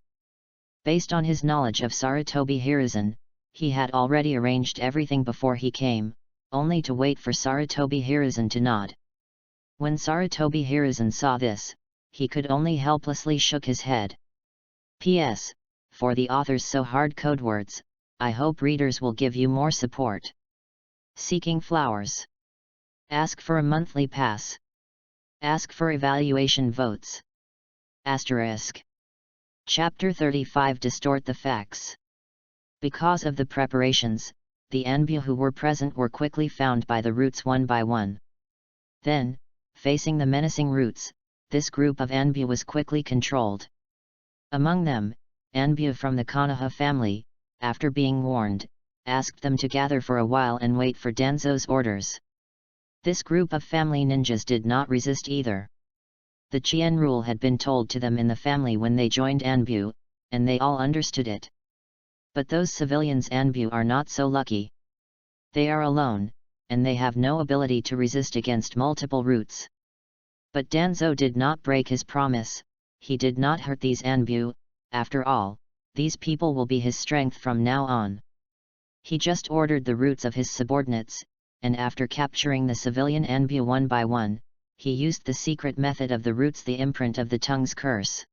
Based on his knowledge of Sarutobi Hiruzen, he had already arranged everything before he came, only to wait for Sarutobi Hiruzen to nod. When Sarutobi Hiruzen saw this, he could only helplessly shook his head. P.S. For the author's so hard code words, I hope readers will give you more support. Seeking flowers. Ask for a monthly pass. Ask for evaluation votes. Asterisk. Chapter 35 Distort the facts. Because of the preparations, the Anbu who were present were quickly found by the roots one by one. Then, facing the menacing roots, this group of Anbu was quickly controlled. Among them, Anbu from the Konoha family, after being warned, asked them to gather for a while and wait for Danzo's orders. This group of family ninjas did not resist either. The Chien rule had been told to them in the family when they joined Anbu, and they all understood it. But those civilians Anbu are not so lucky. They are alone, and they have no ability to resist against multiple roots. But Danzo did not break his promise. He did not hurt these Anbu. After all, these people will be his strength from now on. He just ordered the roots of his subordinates, and after capturing the civilian Anbu one by one, he used the secret method of the roots, the imprint of the tongue's curse.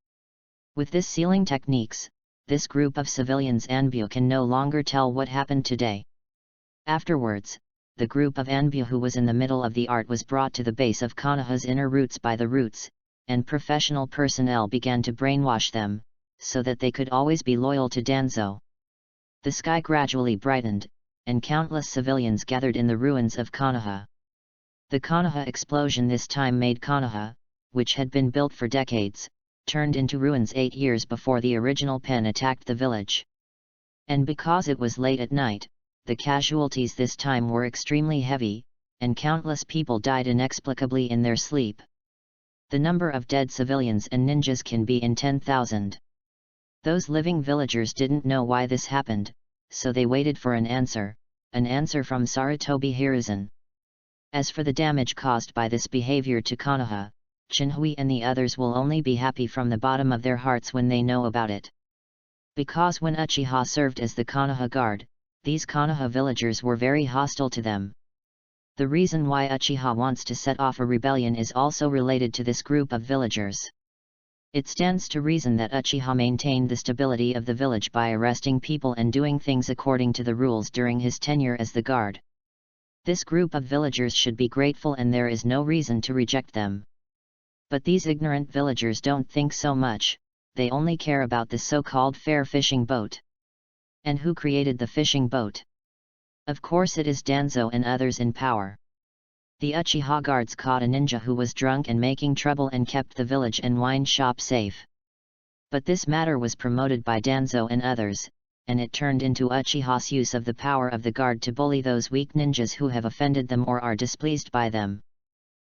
With this sealing techniques, this group of civilians Anbu can no longer tell what happened today. Afterwards, the group of Anbu who was in the middle of the art was brought to the base of Konoha's inner roots by the roots, and professional personnel began to brainwash them, so that they could always be loyal to Danzo. The sky gradually brightened, and countless civilians gathered in the ruins of Konoha. The Konoha explosion this time made Konoha, which had been built for decades, turned into ruins 8 years before the original pen attacked the village. And because it was late at night, the casualties this time were extremely heavy, and countless people died inexplicably in their sleep. The number of dead civilians and ninjas can be in 10,000. Those living villagers didn't know why this happened, so they waited for an answer from Sarutobi Hiruzen. As for the damage caused by this behavior to Konoha, Jinhui and the others will only be happy from the bottom of their hearts when they know about it. Because when Uchiha served as the Konoha guard, these Konoha villagers were very hostile to them. The reason why Uchiha wants to set off a rebellion is also related to this group of villagers. It stands to reason that Uchiha maintained the stability of the village by arresting people and doing things according to the rules during his tenure as the guard. This group of villagers should be grateful and there is no reason to reject them. But these ignorant villagers don't think so much, they only care about the so-called fair fishing boat. And who created the fishing boat? Of course it is Danzo and others in power. The Uchiha guards caught a ninja who was drunk and making trouble and kept the village and wine shop safe. But this matter was promoted by Danzo and others, and it turned into Uchiha's use of the power of the guard to bully those weak ninjas who have offended them or are displeased by them.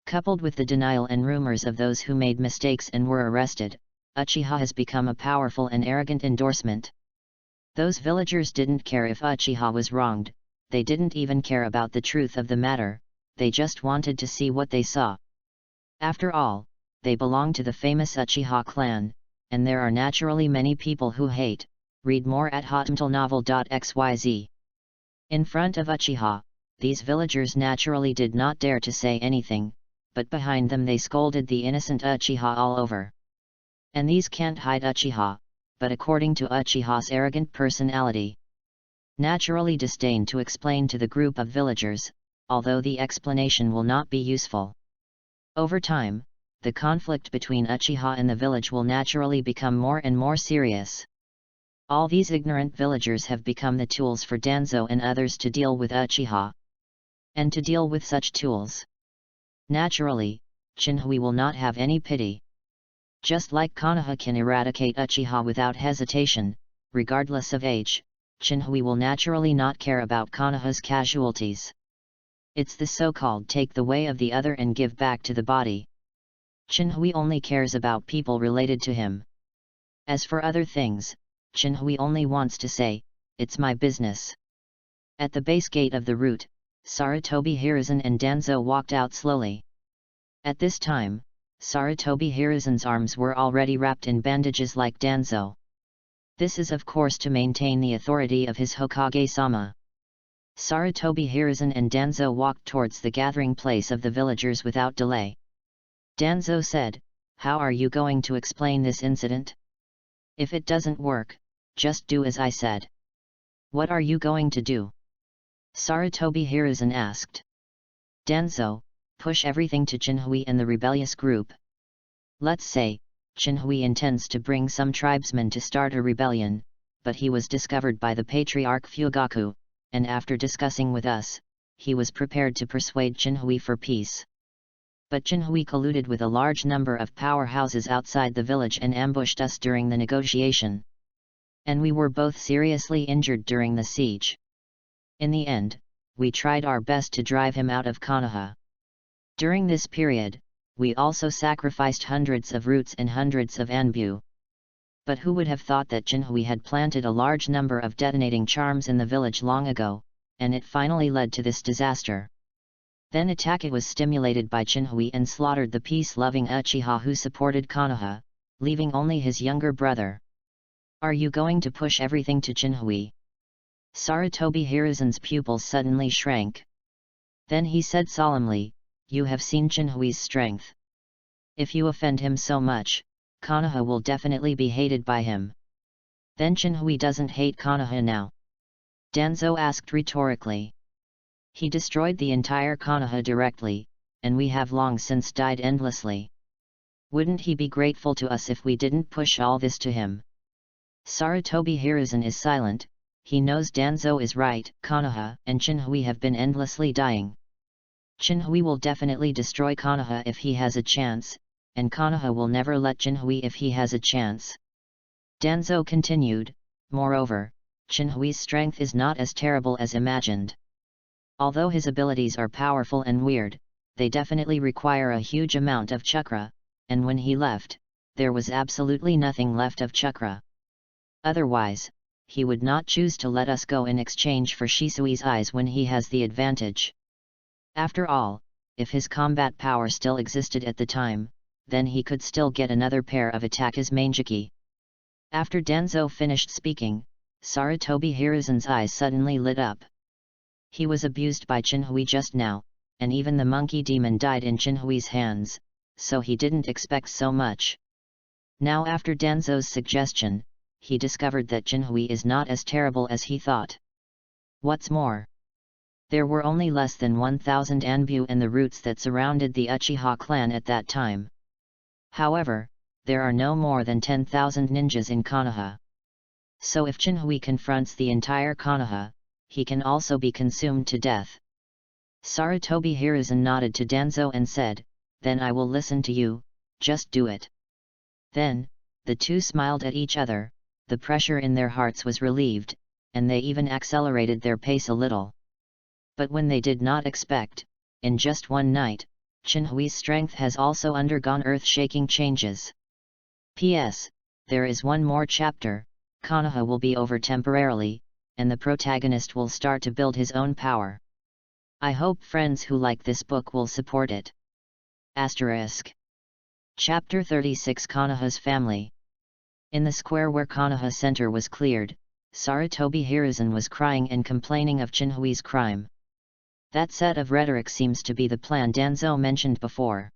Coupled with the denial and rumors of those who made mistakes and were arrested, Uchiha has become a powerful and arrogant endorsement. Those villagers didn't care if Uchiha was wronged, they didn't even care about the truth of the matter, they just wanted to see what they saw. After all, they belong to the famous Uchiha clan, and there are naturally many people who hate. Read more at hotmtlnovel.xyz. In front of Uchiha, these villagers naturally did not dare to say anything, but behind them they scolded the innocent Uchiha all over. And these can't hide Uchiha, but according to Uchiha's arrogant personality, naturally disdain to explain to the group of villagers, although the explanation will not be useful. Over time, the conflict between Uchiha and the village will naturally become more and more serious. All these ignorant villagers have become the tools for Danzo and others to deal with Uchiha. And to deal with such tools, naturally, Shinhui will not have any pity. Just like Konoha can eradicate Uchiha without hesitation, regardless of age, Shinhui will naturally not care about Konoha's casualties. It's the so-called take the way of the other and give back to the body. Shinhui only cares about people related to him. As for other things, Shinhui only wants to say, "It's my business." At the base gate of the route, Sarutobi Hiruzen and Danzo walked out slowly. At this time, Sarutobi Hiruzen's arms were already wrapped in bandages like Danzo. This is of course to maintain the authority of his Hokage-sama. Sarutobi Hiruzen and Danzo walked towards the gathering place of the villagers without delay. Danzo said, "How are you going to explain this incident? If it doesn't work, just do as I said." "What are you going to do?" Sarutobi Hiruzen asked. Danzo, "Push everything to Shinhui and the rebellious group. Let's say, Shinhui intends to bring some tribesmen to start a rebellion, but he was discovered by the Patriarch Fugaku, and after discussing with us, he was prepared to persuade Shinhui for peace. But Shinhui colluded with a large number of powerhouses outside the village and ambushed us during the negotiation. And we were both seriously injured during the siege. In the end, we tried our best to drive him out of Konoha. During this period, we also sacrificed hundreds of roots and hundreds of anbu. But who would have thought that Shinhui had planted a large number of detonating charms in the village long ago, and it finally led to this disaster. Then Itake was stimulated by Shinhui and slaughtered the peace-loving Uchiha who supported Konoha, leaving only his younger brother. Are you going to push everything to Shinhui?" Sarutobi Hiruzen's pupils suddenly shrank. Then he said solemnly, "You have seen Shinhui's strength. If you offend him so much, Konoha will definitely be hated by him." "Then Shinhui doesn't hate Konoha now?" Danzo asked rhetorically. "He destroyed the entire Konoha directly, and we have long since died endlessly. Wouldn't he be grateful to us if we didn't push all this to him?" Sarutobi Hiruzen is silent. He knows Danzo is right. Konoha and Shinhui have been endlessly dying. Shinhui will definitely destroy Konoha if he has a chance, and Konoha will never let Shinhui if he has a chance. Danzo continued, "Moreover, Shinhui's strength is not as terrible as imagined. Although his abilities are powerful and weird, they definitely require a huge amount of chakra, and when he left, there was absolutely nothing left of chakra. Otherwise, he would not choose to let us go in exchange for Shisui's eyes when he has the advantage. After all, if his combat power still existed at the time, then he could still get another pair of Itake's Manjiki." After Danzo finished speaking, Sarutobi Hiruzen's eyes suddenly lit up. He was abused by Shinhui just now, and even the monkey demon died in Shinhui's hands, so he didn't expect so much. Now after Danzo's suggestion, he discovered that Shinhui is not as terrible as he thought. What's more, there were only less than 1,000 anbu in the roots that surrounded the Uchiha clan at that time. However, there are no more than 10,000 ninjas in Konoha. So if Shinhui confronts the entire Konoha, he can also be consumed to death. Sarutobi Hiruzen nodded to Danzo and said, "Then I will listen to you, just do it." Then, the two smiled at each other, the pressure in their hearts was relieved, and they even accelerated their pace a little. But when they did not expect, in just one night, Chinhui's strength has also undergone earth-shaking changes. P.S. There is one more chapter, Konoha will be over temporarily, and the protagonist will start to build his own power. I hope friends who like this book will support it. Asterisk. Chapter 36 Konoha's Family. In the square where Konoha Center was cleared, Sarutobi Hiruzen was crying and complaining of Chinhui's crime. That set of rhetoric seems to be the plan Danzo mentioned before.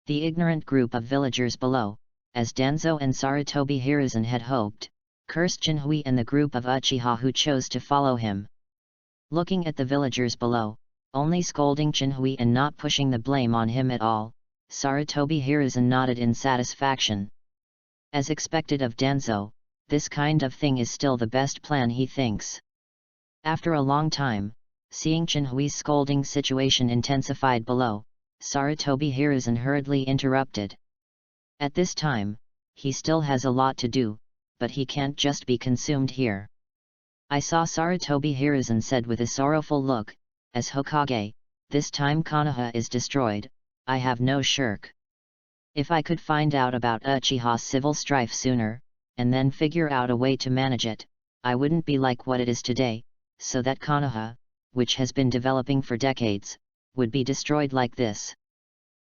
The ignorant group of villagers below, as Danzo and Sarutobi Hiruzen had hoped, cursed Chinhui and the group of Uchiha who chose to follow him. Looking at the villagers below, only scolding Chinhui and not pushing the blame on him at all, Sarutobi Hiruzen nodded in satisfaction. As expected of Danzo, this kind of thing is still the best plan, he thinks. After a long time, seeing Chinhui's scolding situation intensified below, Sarutobi Hiruzen hurriedly interrupted. At this time, he still has a lot to do, but he can't just be consumed here. I saw Sarutobi Hiruzen said with a sorrowful look, as Hokage, this time Konoha is destroyed, I have no shirk. If I could find out about Uchiha's civil strife sooner, and then figure out a way to manage it, I wouldn't be like what it is today, so that Konoha, which has been developing for decades, would be destroyed like this.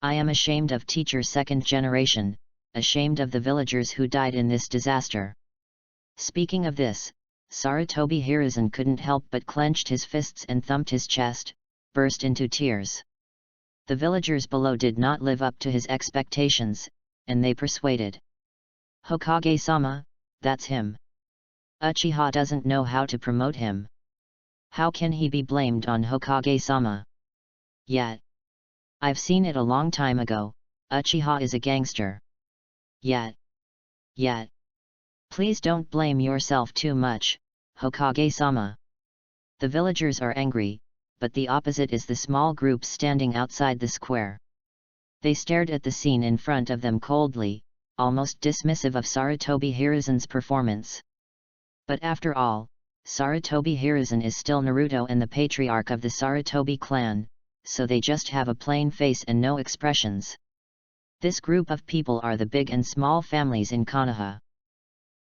I am ashamed of teacher's second generation, ashamed of the villagers who died in this disaster. Speaking of this, Sarutobi Hiruzen couldn't help but clenched his fists and thumped his chest, burst into tears. The villagers below did not live up to his expectations, and they persuaded. Hokage-sama, that's him. Uchiha doesn't know how to promote him. How can he be blamed on Hokage-sama? Yet. I've seen it a long time ago, Uchiha is a gangster. Yet. Please don't blame yourself too much, Hokage-sama. The villagers are angry, but the opposite is the small group standing outside the square. They stared at the scene in front of them coldly, almost dismissive of Sarutobi Hiruzen's performance. But after all, Sarutobi Hiruzen is still Naruto and the patriarch of the Sarutobi clan, so they just have a plain face and no expressions. This group of people are the big and small families in Konoha.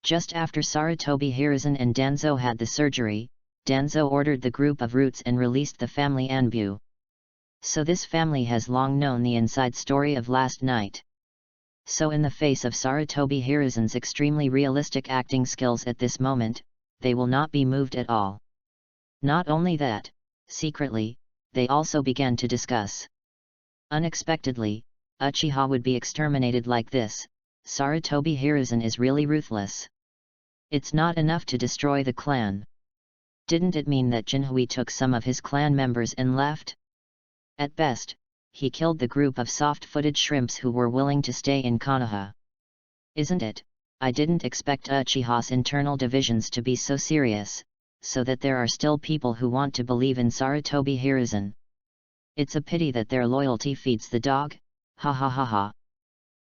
Just after Sarutobi Hiruzen and Danzo had the surgery, Danzo ordered the group of roots and released the family Anbu. So this family has long known the inside story of last night. So in the face of Sarutobi Hiruzen's extremely realistic acting skills at this moment, they will not be moved at all. Not only that, secretly, they also began to discuss. Unexpectedly, Uchiha would be exterminated like this. Sarutobi Hiruzen is really ruthless. It's not enough to destroy the clan. Didn't it mean that Jinhui took some of his clan members and left? At best, he killed the group of soft-footed shrimps who were willing to stay in Konoha. Isn't it? I didn't expect Uchiha's internal divisions to be so serious, so that there are still people who want to believe in Sarutobi Hiruzen. It's a pity that their loyalty feeds the dog, ha ha ha ha.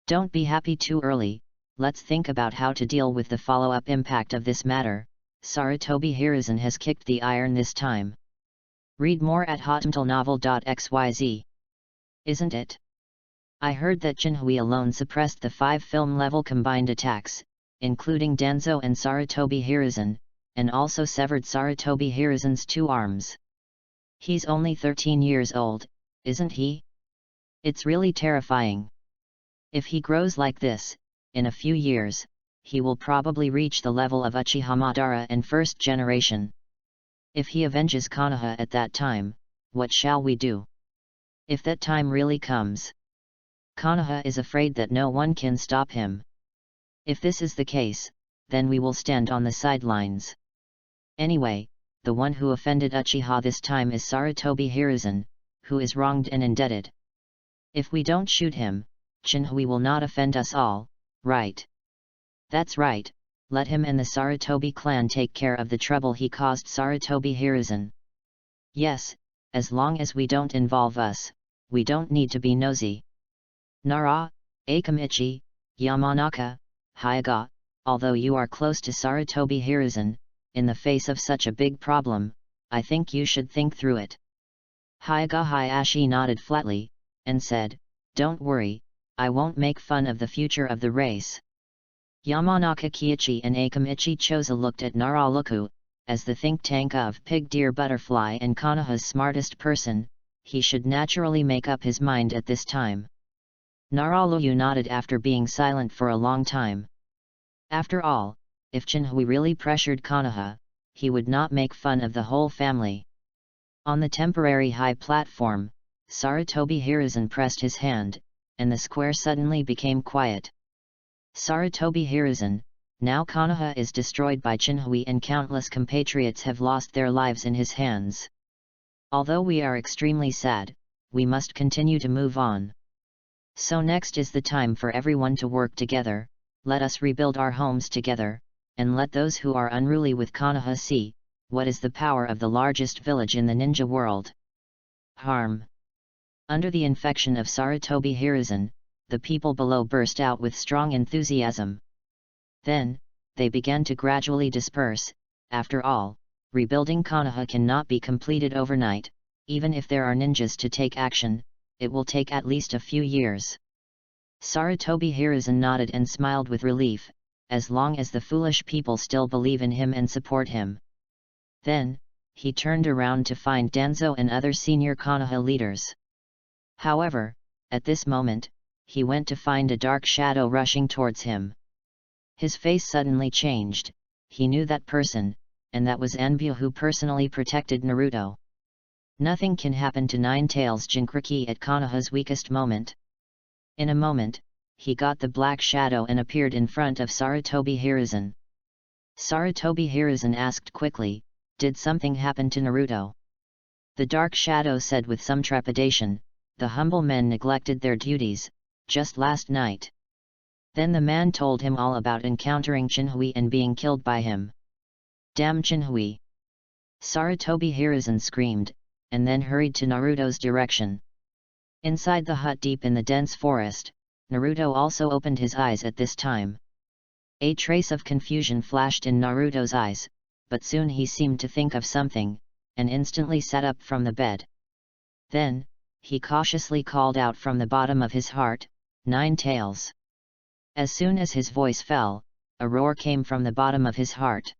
Don't be happy too early, let's think about how to deal with the follow-up impact of this matter. Sarutobi Hiruzen has kicked the iron this time. Read more at hotmtlnovel.xyz. Isn't it? I heard that Jinhui alone suppressed the 5 film-level combined attacks, including Danzo and Sarutobi Hiruzen, and also severed Sarutobi Hiruzen's 2 arms. He's only 13 years old, isn't he? It's really terrifying. If he grows like this, in a few years, he will probably reach the level of Uchiha Madara and first generation. If he avenges Konoha at that time, what shall we do? If that time really comes, Konoha is afraid that no one can stop him. If this is the case, then we will stand on the sidelines. Anyway, the one who offended Uchiha this time is Sarutobi Hiruzen, who is wronged and indebted. If we don't shoot him, Jinhui will not offend us all, right? That's right, let him and the Sarutobi clan take care of the trouble he caused Sarutobi Hiruzen. Yes, as long as we don't involve us, we don't need to be nosy. Nara, Akamichi, Yamanaka, Hyaga, although you are close to Sarutobi Hiruzen, in the face of such a big problem, I think you should think through it. Hyaga Hayashi nodded flatly, and said, don't worry, I won't make fun of the future of the race. Yamanaka Kiichi and Akamichi Choza looked at Naraluku, as the think tank of Pig Deer Butterfly and Konoha's smartest person, he should naturally make up his mind at this time. Naralu nodded after being silent for a long time. After all, if Chinhui really pressured Konoha, he would not make fun of the whole family. On the temporary high platform, Sarutobi Hiruzen pressed his hand, and the square suddenly became quiet. Sarutobi Hiruzen, now Konoha is destroyed by Chinhui and countless compatriots have lost their lives in his hands. Although we are extremely sad, we must continue to move on. So next is the time for everyone to work together, let us rebuild our homes together, and let those who are unruly with Konoha see what is the power of the largest village in the ninja world. Harm. Under the infection of Sarutobi Hiruzen, the people below burst out with strong enthusiasm. Then, they began to gradually disperse. After all, rebuilding Konoha cannot be completed overnight, even if there are ninjas to take action, it will take at least a few years. Sarutobi Hiruzen nodded and smiled with relief, as long as the foolish people still believe in him and support him. Then, he turned around to find Danzo and other senior Konoha leaders. However, at this moment, he went to find a dark shadow rushing towards him. His face suddenly changed, he knew that person, and that was Anbu who personally protected Naruto. Nothing can happen to Nine-Tails Jinchuriki at Konoha's weakest moment. In a moment, he got the black shadow and appeared in front of Sarutobi Hiruzen. Sarutobi Hiruzen asked quickly, did something happen to Naruto? The dark shadow said with some trepidation, the humble men neglected their duties, just last night. Then the man told him all about encountering Chinhui and being killed by him. Damn Chinhui! Sarutobi Hiruzen screamed, and then hurried to Naruto's direction. Inside the hut deep in the dense forest, Naruto also opened his eyes at this time. A trace of confusion flashed in Naruto's eyes, but soon he seemed to think of something, and instantly sat up from the bed. Then, he cautiously called out from the bottom of his heart, Nine-Tails. As soon as his voice fell, a roar came from the bottom of his heart.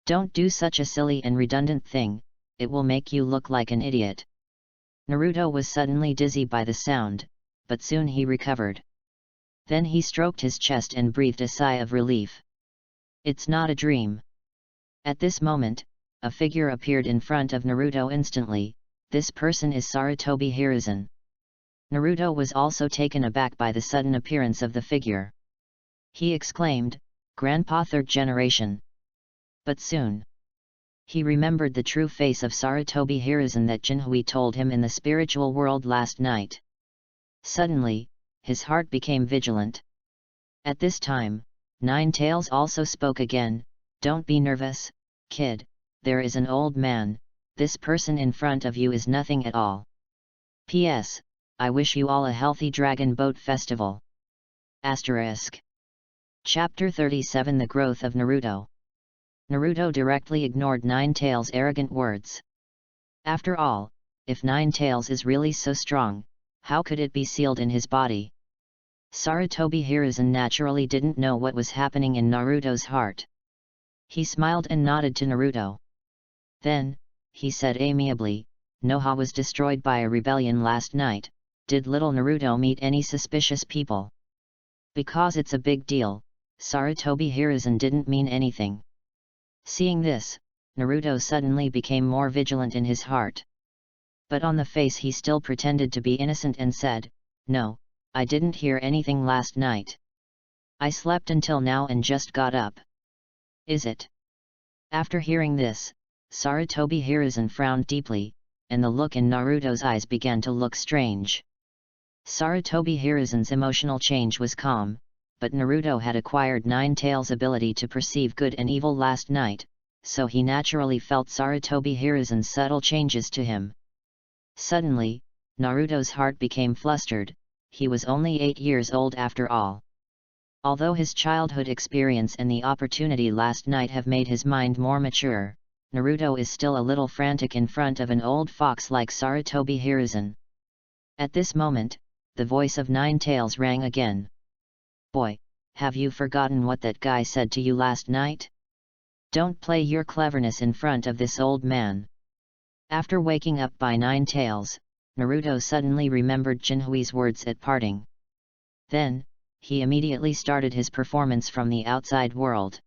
Don't do such a silly and redundant thing, it will make you look like an idiot. Naruto was suddenly dizzy by the sound, but soon he recovered. Then he stroked his chest and breathed a sigh of relief. It's not a dream. At this moment, a figure appeared in front of Naruto instantly. This person is Sarutobi Hiruzen. Naruto was also taken aback by the sudden appearance of the figure. He exclaimed, Grandpa third generation. But soon, he remembered the true face of Sarutobi Hiruzen that Jinhui told him in the spiritual world last night. Suddenly, his heart became vigilant. At this time, Nine-Tails also spoke again, don't be nervous, kid, there is an old man, this person in front of you is nothing at all. P.S. I wish you all a healthy Dragon Boat Festival. Asterisk. Chapter 37 The Growth of Naruto. Naruto directly ignored Nine-Tails' arrogant words. After all, if Nine-Tails is really so strong, how could it be sealed in his body? Sarutobi Hiruzen naturally didn't know what was happening in Naruto's heart. He smiled and nodded to Naruto. Then, he said amiably, Konoha was destroyed by a rebellion last night, did little Naruto meet any suspicious people? Because it's a big deal, Sarutobi Hiruzen didn't mean anything. Seeing this, Naruto suddenly became more vigilant in his heart. But on the face he still pretended to be innocent and said, No, I didn't hear anything last night. I slept until now and just got up. Is it? After hearing this, Sarutobi Hiruzen frowned deeply, and the look in Naruto's eyes began to look strange. Sarutobi Hiruzen's emotional change was calm, but Naruto had acquired Nine-Tails' ability to perceive good and evil last night, so he naturally felt Sarutobi Hiruzen's subtle changes to him. Suddenly, Naruto's heart became flustered. He was only 8 years old after all. Although his childhood experience and the opportunity last night have made his mind more mature, Naruto is still a little frantic in front of an old fox like Sarutobi Hiruzen. At this moment, the voice of Ninetales rang again. "Boy, have you forgotten what that guy said to you last night? Don't play your cleverness in front of this old man." After waking up by Ninetales, Naruto suddenly remembered Jinhui's words at parting. Then, he immediately started his performance from the outside world.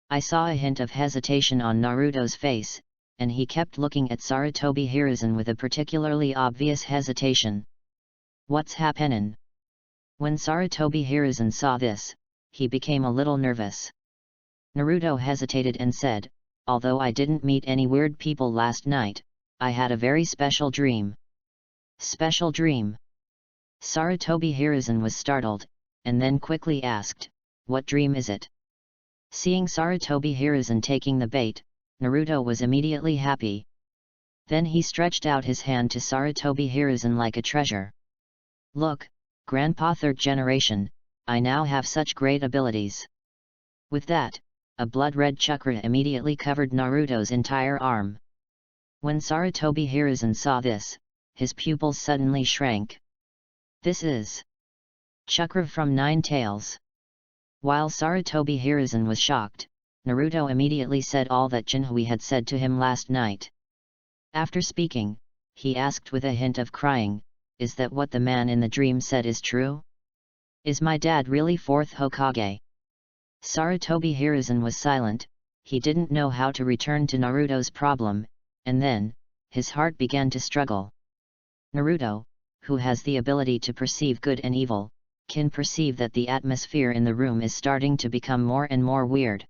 I saw a hint of hesitation on Naruto's face, and he kept looking at Sarutobi Hiruzen with a particularly obvious hesitation. "What's happenin'?" When Sarutobi Hiruzen saw this, he became a little nervous. Naruto hesitated and said, "Although I didn't meet any weird people last night, I had a very special dream." "Special dream?" Sarutobi Hiruzen was startled, and then quickly asked, "What dream is it?" Seeing Sarutobi Hiruzen taking the bait, Naruto was immediately happy. Then he stretched out his hand to Sarutobi Hiruzen like a treasure. "Look, Grandpa third generation, I now have such great abilities." With that, a blood-red chakra immediately covered Naruto's entire arm. When Sarutobi Hiruzen saw this, his pupils suddenly shrank. "This is chakra from Ninetales." While Sarutobi Hiruzen was shocked, Naruto immediately said all that Jinhui had said to him last night. After speaking, he asked with a hint of crying, "Is that what the man in the dream said is true? Is my dad really fourth Hokage?" Sarutobi Hiruzen was silent. He didn't know how to return to Naruto's problem, and then, his heart began to struggle. Naruto, who has the ability to perceive good and evil, can perceive that the atmosphere in the room is starting to become more and more weird.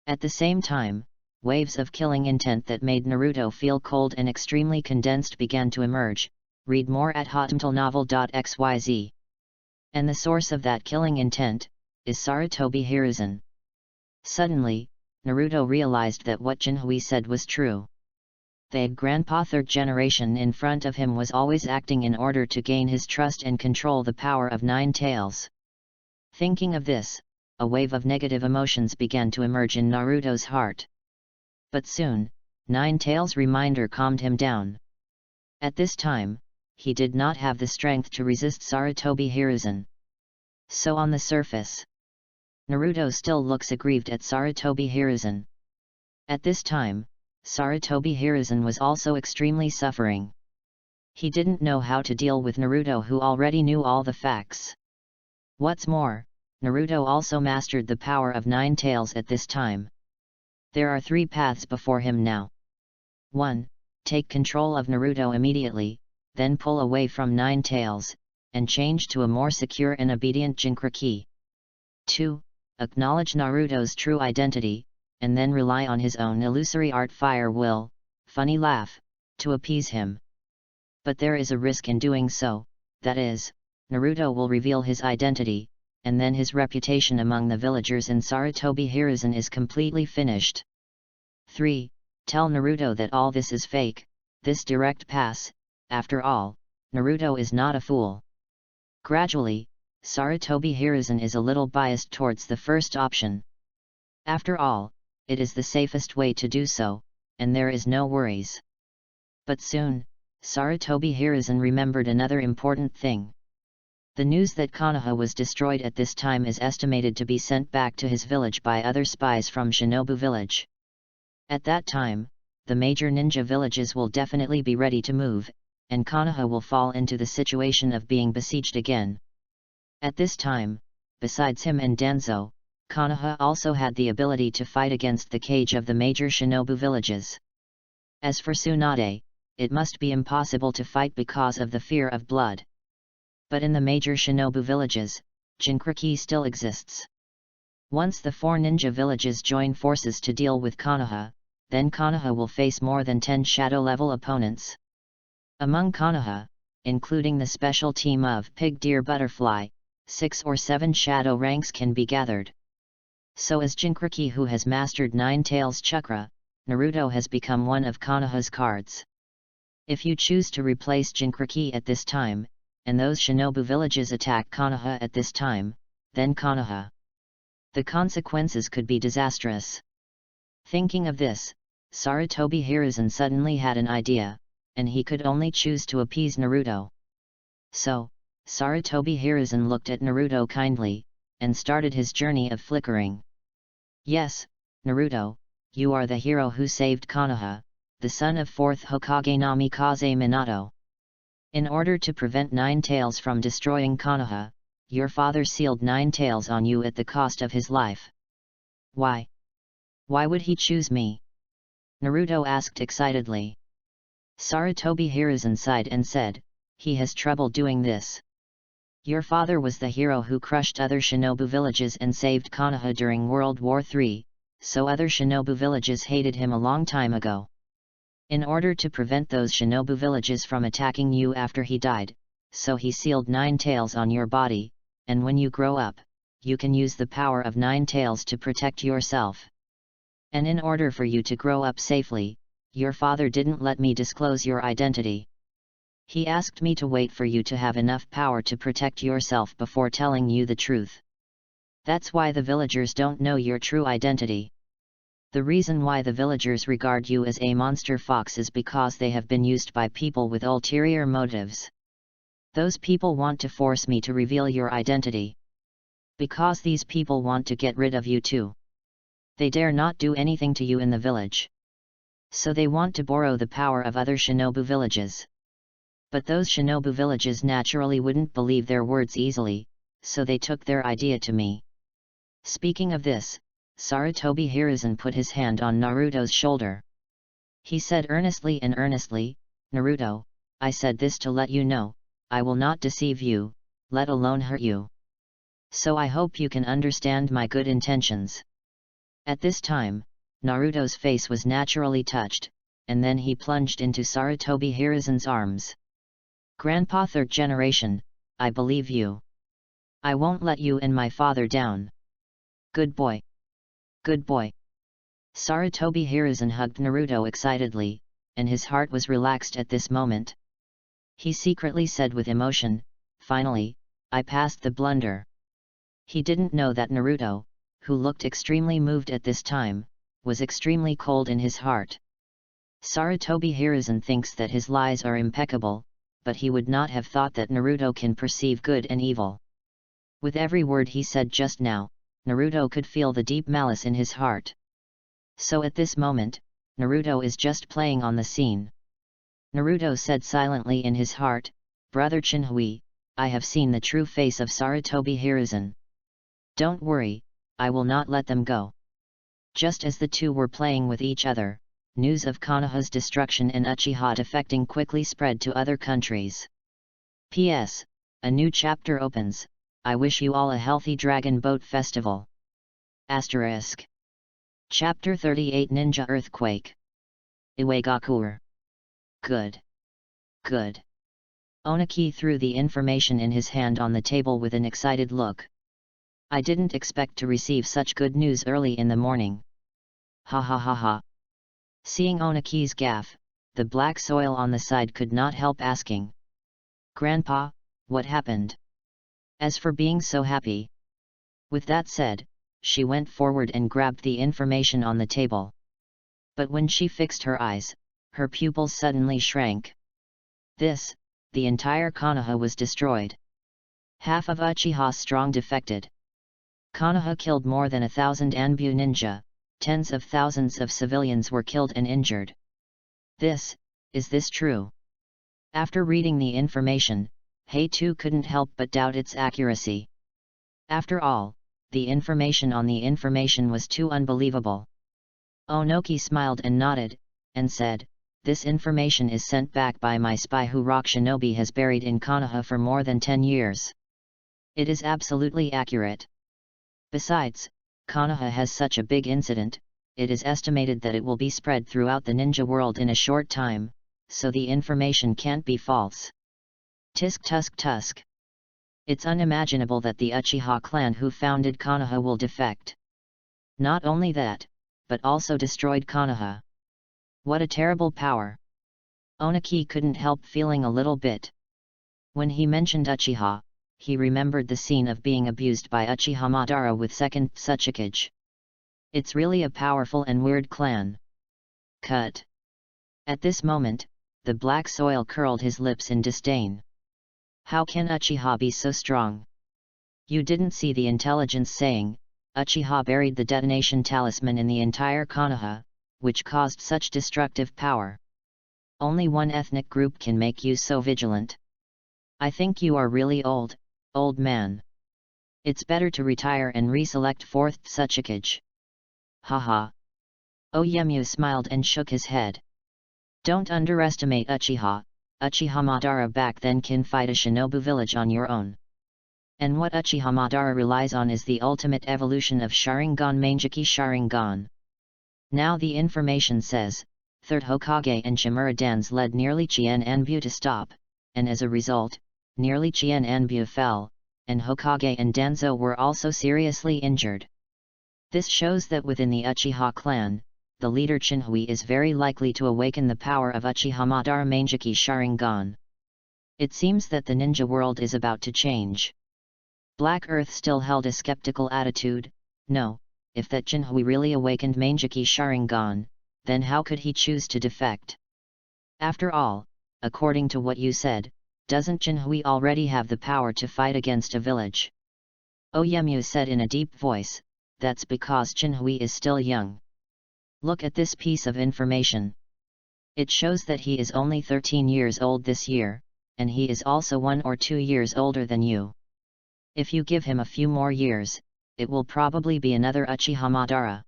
At the same time, waves of killing intent that made Naruto feel cold and extremely condensed began to emerge. Read more at hotmtlnovel.xyz. And the source of that killing intent is Sarutobi Hiruzen. Suddenly, Naruto realized that what Jinhui said was true. The Grandpa third generation in front of him was always acting in order to gain his trust and control the power of Ninetales. Thinking of this, a wave of negative emotions began to emerge in Naruto's heart. But soon, Ninetales' reminder calmed him down. At this time, he did not have the strength to resist Sarutobi Hiruzen. So on the surface, Naruto still looks aggrieved at Sarutobi Hiruzen. At this time, Sarutobi Hiruzen was also extremely suffering. He didn't know how to deal with Naruto, who already knew all the facts. What's more, Naruto also mastered the power of Ninetales at this time. There are 3 paths before him now. 1. Take control of Naruto immediately, then pull away from Ninetales, and change to a more secure and obedient Jinchuriki. 2. Acknowledge Naruto's true identity, and then rely on his own illusory art fire will, funny laugh, to appease him. But there is a risk in doing so, that is, Naruto will reveal his identity, and then his reputation among the villagers in Sarutobi Hiruzen is completely finished. 3. Tell Naruto that all this is fake, this direct pass. After all, Naruto is not a fool. Gradually, Sarutobi Hiruzen is a little biased towards the first option. After all, it is the safest way to do so, and there is no worries. But soon, Sarutobi Hiruzen remembered another important thing. The news that Konoha was destroyed at this time is estimated to be sent back to his village by other spies from Shinobu village. At that time, the major ninja villages will definitely be ready to move, and Konoha will fall into the situation of being besieged again. At this time, besides him and Danzo, Konoha also had the ability to fight against the cage of the major Shinobu villages. As for Tsunade, it must be impossible to fight because of the fear of blood. But in the major Shinobu villages, Jinchuriki still exists. Once the 4 ninja villages join forces to deal with Konoha, then Konoha will face more than 10 shadow-level opponents. Among Konoha, including the special team of Pig Deer Butterfly, 6 or 7 shadow ranks can be gathered. So as Jinchuriki, who has mastered Ninetales chakra, Naruto has become one of Konoha's cards. If you choose to replace Jinkriki at this time, and those shinobu villages attack Konoha at this time, then Konoha. The consequences could be disastrous. Thinking of this, Sarutobi Hiruzen suddenly had an idea, and he could only choose to appease Naruto. So, Sarutobi Hiruzen looked at Naruto kindly, and started his journey of flickering. Yes, Naruto, you are the hero who saved Konoha, the son of 4th Hokage Namikaze Minato. In order to prevent Nine Tails from destroying Konoha, your father sealed Nine Tails on you at the cost of his life. Why? Why would he choose me? Naruto asked excitedly. Sarutobi Hiruzen sighed and said, he has trouble doing this. Your father was the hero who crushed other shinobu villages and saved Konoha during World War III, so other shinobu villages hated him a long time ago. In order to prevent those shinobu villages from attacking you after he died, so he sealed Nine Tails on your body, and when you grow up, you can use the power of Nine Tails to protect yourself. And in order for you to grow up safely, your father didn't let me disclose your identity. He asked me to wait for you to have enough power to protect yourself before telling you the truth. That's why the villagers don't know your true identity. The reason why the villagers regard you as a monster fox is because they have been used by people with ulterior motives. Those people want to force me to reveal your identity. Because these people want to get rid of you too. They dare not do anything to you in the village. So they want to borrow the power of other shinobu villages. But those shinobu villages naturally wouldn't believe their words easily, so they took their idea to me. Speaking of this, Sarutobi Hiruzen put his hand on Naruto's shoulder. He said earnestly, Naruto, I said this to let you know, I will not deceive you, let alone hurt you. So I hope you can understand my good intentions. At this time, Naruto's face was naturally touched, and then he plunged into Sarutobi Hiruzen's arms. Grandpa, 3rd generation, I believe you. I won't let you and my father down. Good boy. Good boy. Sarutobi Hiruzen hugged Naruto excitedly, and his heart was relaxed at this moment. He secretly said with emotion, finally, I passed the blunder. He didn't know that Naruto, who looked extremely moved at this time, was extremely cold in his heart. Sarutobi Hiruzen thinks that his lies are impeccable, but he would not have thought that Naruto can perceive good and evil. With every word he said just now, Naruto could feel the deep malice in his heart. So at this moment, Naruto is just playing on the scene. Naruto said silently in his heart, Brother Chinhui, I have seen the true face of Sarutobi Hiruzen. Don't worry, I will not let them go. Just as the two were playing with each other, news of Konoha's destruction and Uchiha defecting quickly spread to other countries. P.S. A new chapter opens. I wish you all a healthy Dragon Boat Festival. Asterisk. Chapter 38 Ninja Earthquake. Iwagakur. Good. Good. Oniki threw the information in his hand on the table with an excited look. I didn't expect to receive such good news early in the morning. Ha ha ha ha. Seeing Oniki's gaffe, the black soil on the side could not help asking. Grandpa, what happened? As for being so happy. With that said, she went forward and grabbed the information on the table. But when she fixed her eyes, her pupils suddenly shrank. The entire Konoha was destroyed. Half of Uchiha's strong defected. Konoha killed more than 1,000 Anbu ninja, tens of thousands of civilians were killed and injured. Is this true? After reading the information, Hei-tu couldn't help but doubt its accuracy. After all, the information on the information was too unbelievable. Onoki smiled and nodded, and said, this information is sent back by my spy who Rock Shinobi has buried in Konoha for more than 10 years. It is absolutely accurate. Besides, Konoha has such a big incident, it is estimated that it will be spread throughout the ninja world in a short time, so the information can't be false. Tisk tusk tusk. It's unimaginable that the Uchiha clan who founded Konoha will defect. Not only that, but also destroyed Konoha. What a terrible power! Onaki couldn't help feeling a little bit. When he mentioned Uchiha, he remembered the scene of being abused by Uchiha Madara with second Tsuchikage. It's really a powerful and weird clan. Cut. At this moment, the black soil curled his lips in disdain. How can Uchiha be so strong? You didn't see the intelligence saying, Uchiha buried the detonation talisman in the entire Konoha, which caused such destructive power. Only one ethnic group can make you so vigilant. I think you are really old man. It's better to retire and reselect 4th Tsuchikage. Haha. Oyemu smiled and shook his head. Don't underestimate Uchiha. Uchiha Madara back then can fight a shinobu village on your own. And what Uchiha Madara relies on is the ultimate evolution of Sharingan Mangeki Sharingan. Now the information says, 3rd Hokage and Chimura Dans led nearly Chien Anbu to stop, and as a result, nearly Chien Anbu fell, and Hokage and Danzo were also seriously injured. This shows that within the Uchiha clan, the leader Chinhui is very likely to awaken the power of Uchiha Madara Mangeki Sharingan. It seems that the ninja world is about to change. Black Earth still held a skeptical attitude. No, if that Chinhui really awakened Mangeki Sharingan, then how could he choose to defect? After all, according to what you said, doesn't Chinhui already have the power to fight against a village? Oyemu said in a deep voice, that's because Chinhui is still young. Look at this piece of information. It shows that he is only 13 years old this year, and he is also 1 or 2 years older than you. If you give him a few more years, it will probably be another Uchiha Madara.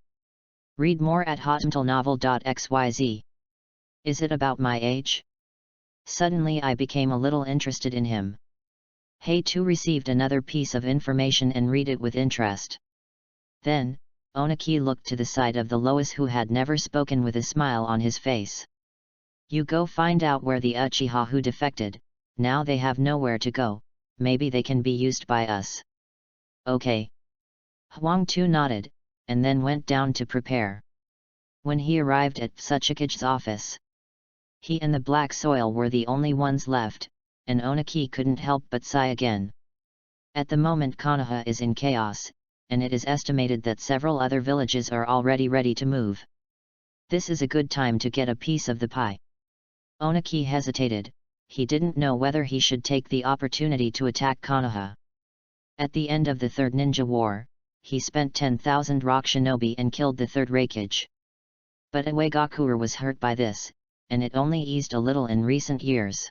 Read more at hotmtlnovel.xyz. Is it about my age? Suddenly I became a little interested in him. Hey too received another piece of information and read it with interest. Then, Onaki looked to the side of the Lois who had never spoken with a smile on his face. You go find out where the Uchiha who defected, now they have nowhere to go, maybe they can be used by us. Okay. Huang Tu nodded, and then went down to prepare. When he arrived at Tsuchikage's office, he and the black soil were the only ones left, and Onaki couldn't help but sigh again. At the moment Konoha is in chaos, and it is estimated that several other villages are already ready to move. This is a good time to get a piece of the pie. Onaki hesitated, he didn't know whether he should take the opportunity to attack Konoha. At the end of the Third Ninja War, he spent 10,000 rock shinobi and killed the Third Raikage. But Iwagakure was hurt by this, and it only eased a little in recent years.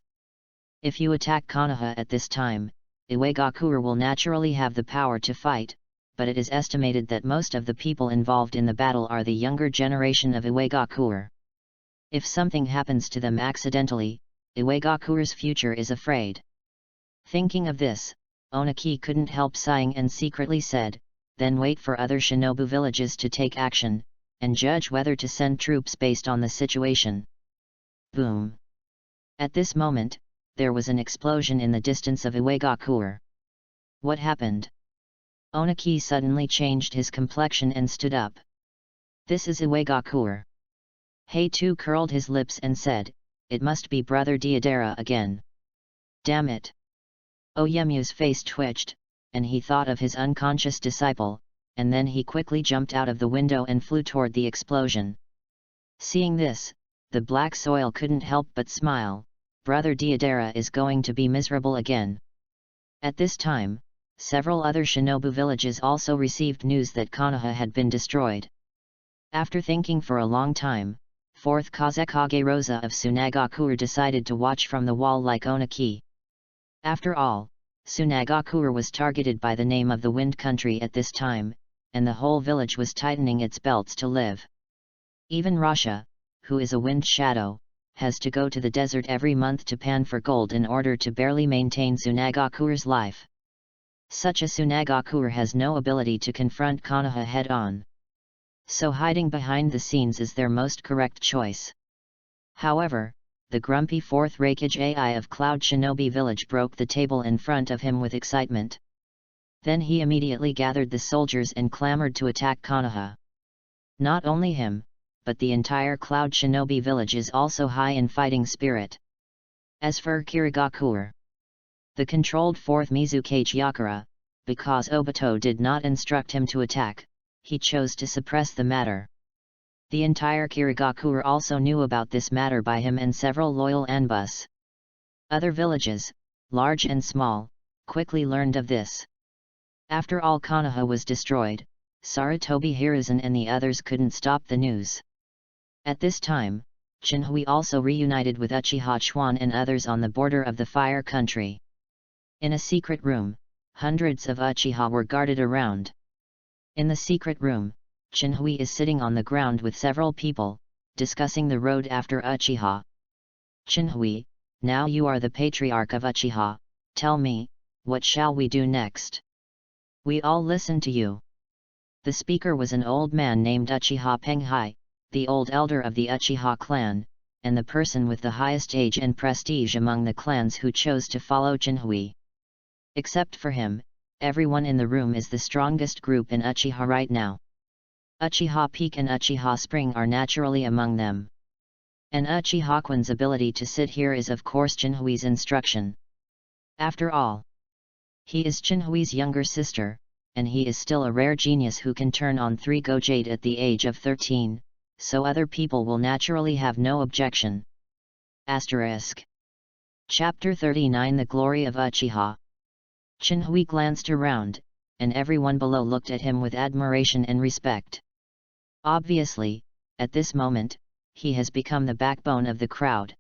If you attack Konoha at this time, Iwagakure will naturally have the power to fight, but it is estimated that most of the people involved in the battle are the younger generation of Iwagakure. If something happens to them accidentally, Iwagakure's future is afraid. Thinking of this, Onaki couldn't help sighing and secretly said, then wait for other shinobu villages to take action, and judge whether to send troops based on the situation. Boom! At this moment, there was an explosion in the distance of Iwagakure. What happened? Onaki suddenly changed his complexion and stood up. This is Iwagakure. Heitu curled his lips and said, it must be Brother Deidara again. Damn it! Oyemu's face twitched, and he thought of his unconscious disciple, and then he quickly jumped out of the window and flew toward the explosion. Seeing this, the black soil couldn't help but smile. Brother Deidara is going to be miserable again. At this time, several other shinobu villages also received news that Konoha had been destroyed. After thinking for a long time, 4th Kazekage Rosa of Tsunagakure decided to watch from the wall like Onaki. After all, Tsunagakure was targeted by the name of the Wind Country at this time, and the whole village was tightening its belts to live. Even Rasha, who is a wind shadow, has to go to the desert every month to pan for gold in order to barely maintain Tsunagakure's life. Such a Tsunagakure has no ability to confront Konoha head-on. So hiding behind the scenes is their most correct choice. However, the grumpy 4th Raikage AI of Cloud Shinobi Village broke the table in front of him with excitement. Then he immediately gathered the soldiers and clamored to attack Konoha. Not only him, but the entire Cloud Shinobi village is also high in fighting spirit. As for Kirigakure, the controlled 4th Mizukage Yakura, because Obito did not instruct him to attack, he chose to suppress the matter. The entire Kirigakure also knew about this matter by him and several loyal Anbus. Other villages, large and small, quickly learned of this. After all Konoha was destroyed, Sarutobi Hiruzen and the others couldn't stop the news. At this time, Jinhui also reunited with Uchiha Chuan and others on the border of the Fire Country. In a secret room, hundreds of Uchiha were guarded around. In the secret room, Jinhui is sitting on the ground with several people, discussing the road after Uchiha. Jinhui, now you are the patriarch of Uchiha, tell me, what shall we do next? We all listen to you. The speaker was an old man named Uchiha Penghai, the old elder of the Uchiha clan, and the person with the highest age and prestige among the clans who chose to follow Jinhui. Except for him, everyone in the room is the strongest group in Uchiha right now. Uchiha Peak and Uchiha Spring are naturally among them. And Uchiha Quan's ability to sit here is of course Jinhui's instruction. After all, he is Jinhui's younger sister, and he is still a rare genius who can turn on 3 Gojade at the age of 13, so other people will naturally have no objection. Asterisk. Chapter 39 The Glory of Uchiha. Jinhui glanced around, and everyone below looked at him with admiration and respect. Obviously, at this moment, he has become the backbone of the crowd.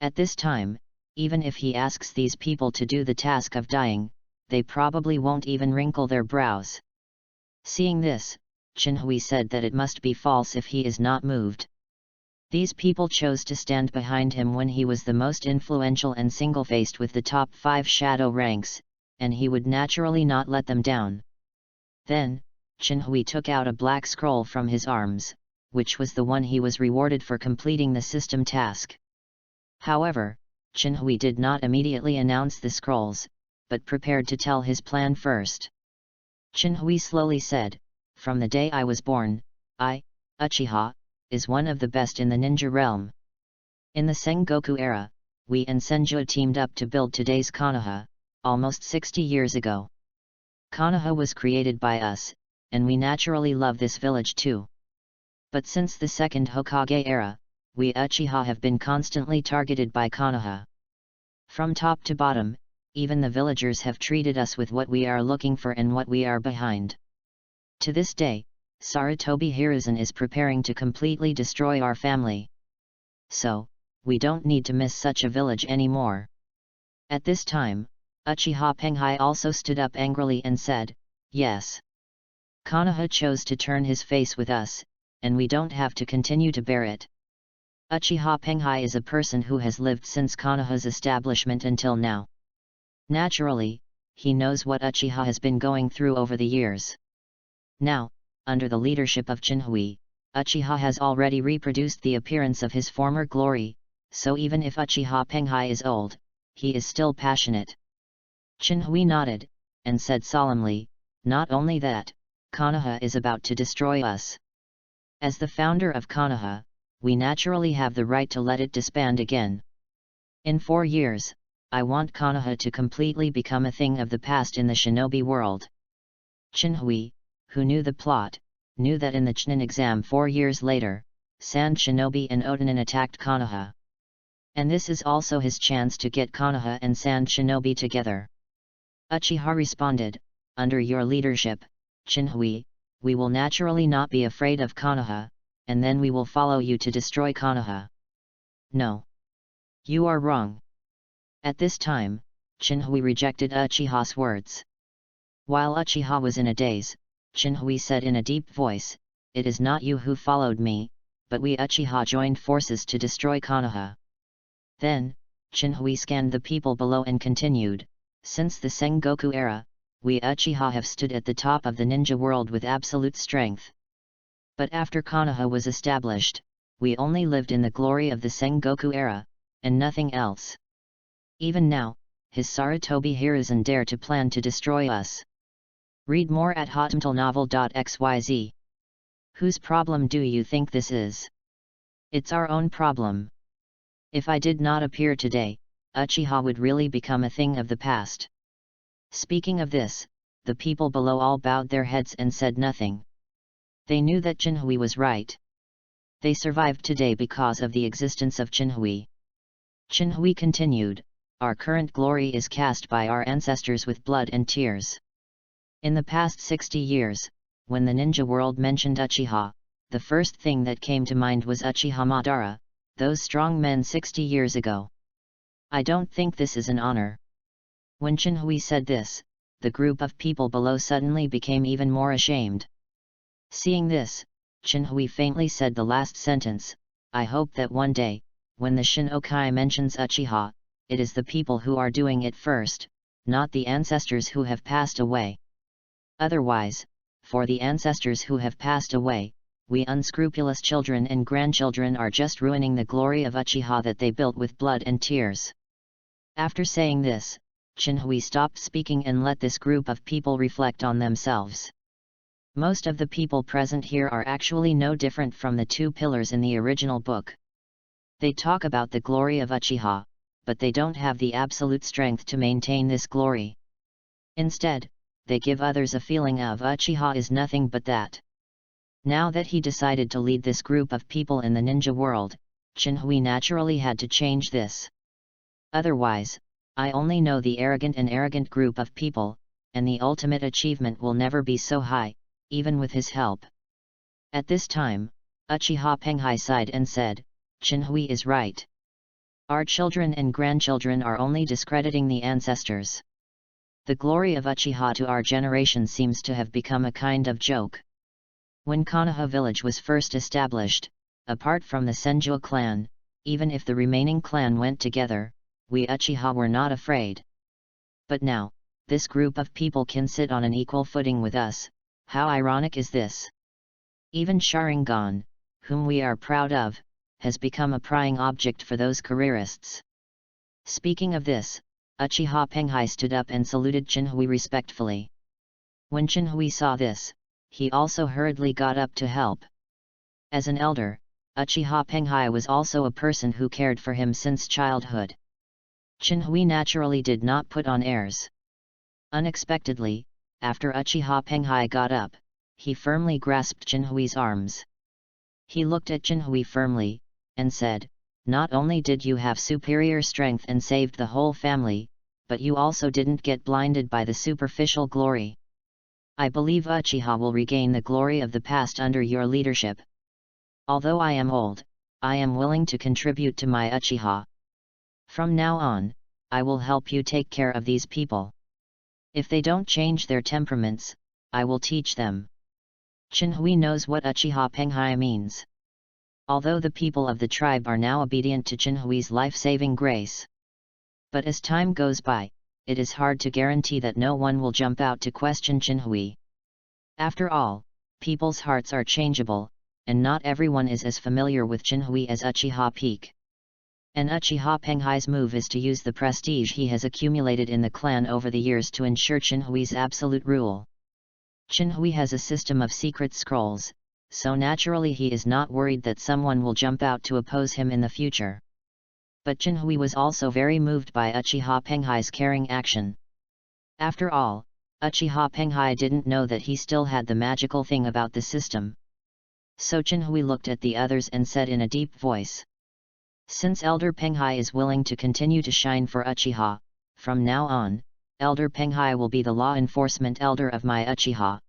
At this time, even if he asks these people to do the task of dying, they probably won't even wrinkle their brows. Seeing this, Jinhui said that it must be false if he is not moved. These people chose to stand behind him when he was the most influential and single-faced with the top 5 shadow ranks, and he would naturally not let them down. Then, Jinhui took out a black scroll from his arms, which was the one he was rewarded for completing the system task. However, Jinhui did not immediately announce the scrolls, but prepared to tell his plan first. Jinhui slowly said, "From the day I was born, I, Uchiha, is one of the best in the ninja realm. In the Sengoku era, we and Senju teamed up to build today's Konoha, almost 60 years ago. Konoha was created by us, and we naturally love this village too. But since the second Hokage era, we Uchiha have been constantly targeted by Konoha. From top to bottom, even the villagers have treated us with what we are looking for and what we are behind. To this day, Sarutobi Hiruzen is preparing to completely destroy our family. So, we don't need to miss such a village anymore." At this time, Uchiha Penghai also stood up angrily and said, "Yes. Konoha chose to turn his face with us, and we don't have to continue to bear it." Uchiha Penghai is a person who has lived since Konoha's establishment until now. Naturally, he knows what Uchiha has been going through over the years. Now, under the leadership of Jinhui, Uchiha has already reproduced the appearance of his former glory, so even if Uchiha Penghai is old, he is still passionate. Jinhui nodded, and said solemnly, "Not only that, Konoha is about to destroy us. As the founder of Konoha, we naturally have the right to let it disband again. In 4 years, I want Konoha to completely become a thing of the past in the shinobi world." Jinhui, who knew the plot, knew that in the Chunin exam 4 years later, Sand Shinobi and Otonin attacked Konoha. And this is also his chance to get Konoha and Sand Shinobi together. Uchiha responded, "Under your leadership, Jinhui, we will naturally not be afraid of Konoha, and then we will follow you to destroy Konoha." "No. You are wrong." At this time, Jinhui rejected Uchiha's words. While Uchiha was in a daze, Jinhui said in a deep voice, "It is not you who followed me, but we Uchiha joined forces to destroy Konoha." Then, Jinhui scanned the people below and continued, "Since the Sengoku era, we Uchiha have stood at the top of the ninja world with absolute strength. But after Konoha was established, we only lived in the glory of the Sengoku era, and nothing else. Even now, his Sarutobi Hiruzen dare to plan to destroy us." Read more at hotmtlnovel.xyz. Whose problem do you think this is? It's our own problem. If I did not appear today, Uchiha would really become a thing of the past. Speaking of this, the people below all bowed their heads and said nothing. They knew that Jinhui was right. They survived today because of the existence of Jinhui. Jinhui continued, our current glory is cast by our ancestors with blood and tears. In the past 60 years, when the ninja world mentioned Uchiha, the first thing that came to mind was Uchiha Madara, those strong men 60 years ago. I don't think this is an honor. When Jinhui said this, the group of people below suddenly became even more ashamed. Seeing this, Jinhui faintly said the last sentence, I hope that one day, when the Shin-Okai mentions Uchiha, it is the people who are doing it first, not the ancestors who have passed away. Otherwise, for the ancestors who have passed away, we unscrupulous children and grandchildren are just ruining the glory of Uchiha that they built with blood and tears. After saying this, Jinhui stopped speaking and let this group of people reflect on themselves. Most of the people present here are actually no different from the two pillars in the original book. They talk about the glory of Uchiha, but they don't have the absolute strength to maintain this glory. Instead, they give others a feeling of Uchiha is nothing but that. Now that he decided to lead this group of people in the ninja world, Jinhui naturally had to change this. Otherwise, I only know the arrogant group of people, and the ultimate achievement will never be so high, even with his help. At this time, Uchiha Penghai sighed and said, Jinhui is right. Our children and grandchildren are only discrediting the ancestors. The glory of Uchiha to our generation seems to have become a kind of joke. When Konoha village was first established, apart from the Senju clan, even if the remaining clan went together, we Uchiha were not afraid. But now, this group of people can sit on an equal footing with us. How ironic is this? Even Sharingan, whom we are proud of, has become a prying object for those careerists. Speaking of this, Uchiha Penghai stood up and saluted Jinhui respectfully. When Jinhui saw this, he also hurriedly got up to help. As an elder, Uchiha Penghai was also a person who cared for him since childhood. Jinhui naturally did not put on airs. Unexpectedly, after Uchiha Penghai got up, he firmly grasped Jinhui's arms. He looked at Jinhui firmly, and said, not only did you have superior strength and saved the whole family, but you also didn't get blinded by the superficial glory. I believe Uchiha will regain the glory of the past under your leadership. Although I am old, I am willing to contribute to my Uchiha. From now on, I will help you take care of these people. If they don't change their temperaments, I will teach them. Jinhui knows what Uchiha Penghai means. Although the people of the tribe are now obedient to Jinhui's life-saving grace. But as time goes by, it is hard to guarantee that no one will jump out to question Jinhui. After all, people's hearts are changeable, and not everyone is as familiar with Jinhui as Uchiha Peak. And Uchiha Penghai's move is to use the prestige he has accumulated in the clan over the years to ensure Jinhui's absolute rule. Jinhui has a system of secret scrolls, so naturally he is not worried that someone will jump out to oppose him in the future. But Jinhui was also very moved by Uchiha Penghai's caring action. After all, Uchiha Penghai didn't know that he still had the magical thing about the system. So Jinhui looked at the others and said in a deep voice. Since Elder Penghai is willing to continue to shine for Uchiha, from now on, Elder Penghai will be the law enforcement elder of my Uchiha.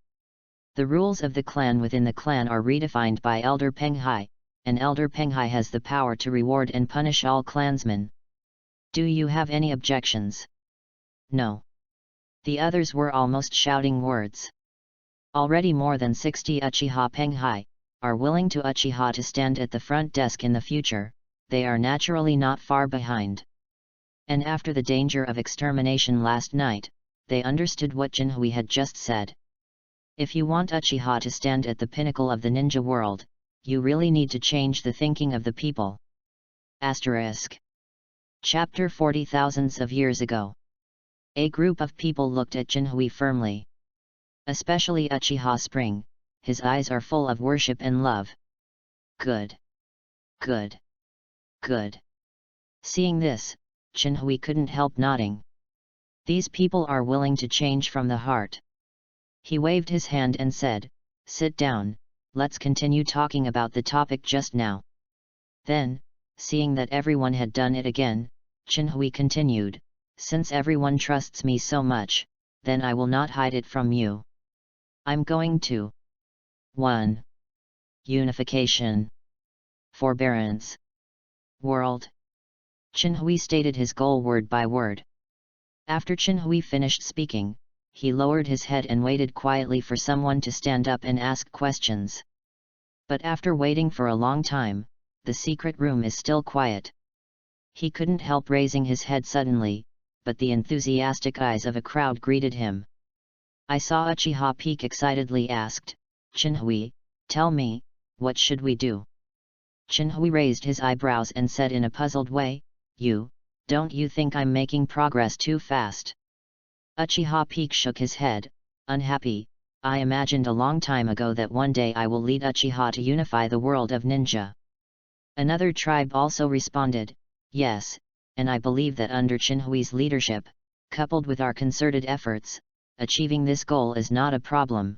The rules of the clan within the clan are redefined by Elder Penghai, and Elder Penghai has the power to reward and punish all clansmen. Do you have any objections? No. The others were almost shouting words. Already more than 60 Uchiha Penghai are willing to Uchiha to stand at the front desk in the future. They are naturally not far behind. And after the danger of extermination last night, they understood what Jinhui had just said. If you want Uchiha to stand at the pinnacle of the ninja world, you really need to change the thinking of the people. Asterisk. Chapter 40. Thousands of years ago. A group of people looked at Jinhui firmly. Especially Uchiha Spring, his eyes are full of worship and love. Good. Good. Good. Seeing this, Chinhui couldn't help nodding. These people are willing to change from the heart. He waved his hand and said, "Sit down, let's continue talking about the topic just now." Then, seeing that everyone had done it again, Chinhui continued, "Since everyone trusts me so much, then I will not hide it from you. I'm going to 1. Unification. Forbearance. World." Chinhui stated his goal word by word. After Chinhui finished speaking, he lowered his head and waited quietly for someone to stand up and ask questions. But after waiting for a long time, the secret room is still quiet. He couldn't help raising his head suddenly, but the enthusiastic eyes of a crowd greeted him. I saw Uchiha peek excitedly asked, "Chinhui, tell me, what should we do?" Chinhui raised his eyebrows and said in a puzzled way, Don't you think I'm making progress too fast?" Uchiha peek shook his head, unhappy. "I imagined a long time ago that one day I will lead Uchiha to unify the world of ninja." Another tribe also responded, "Yes, and I believe that under Chinhui's leadership, coupled with our concerted efforts, achieving this goal is not a problem."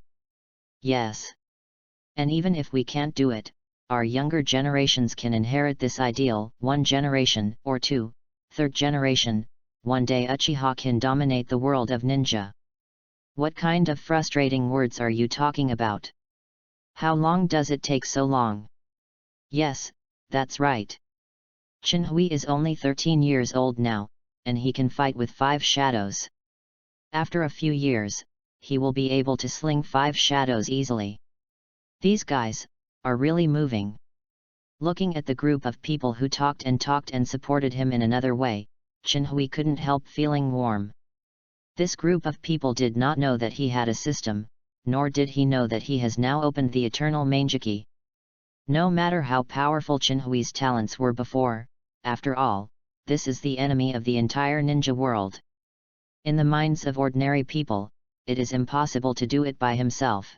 "Yes. And even if we can't do it, our younger generations can inherit this ideal, one generation, or two, third generation, one day Uchiha can dominate the world of ninja." "What kind of frustrating words are you talking about? How long does it take so long?" "Yes, that's right. Chinhui is only 13 years old now, and he can fight with 5 shadows. After a few years, he will be able to sling 5 shadows easily. These guys are really moving." Looking at the group of people who talked and supported him in another way, Chinhui couldn't help feeling warm. This group of people did not know that he had a system, nor did he know that he has now opened the eternal Mangeki. No matter how powerful Chinhui's talents were before, after all, this is the enemy of the entire ninja world. In the minds of ordinary people, it is impossible to do it by himself.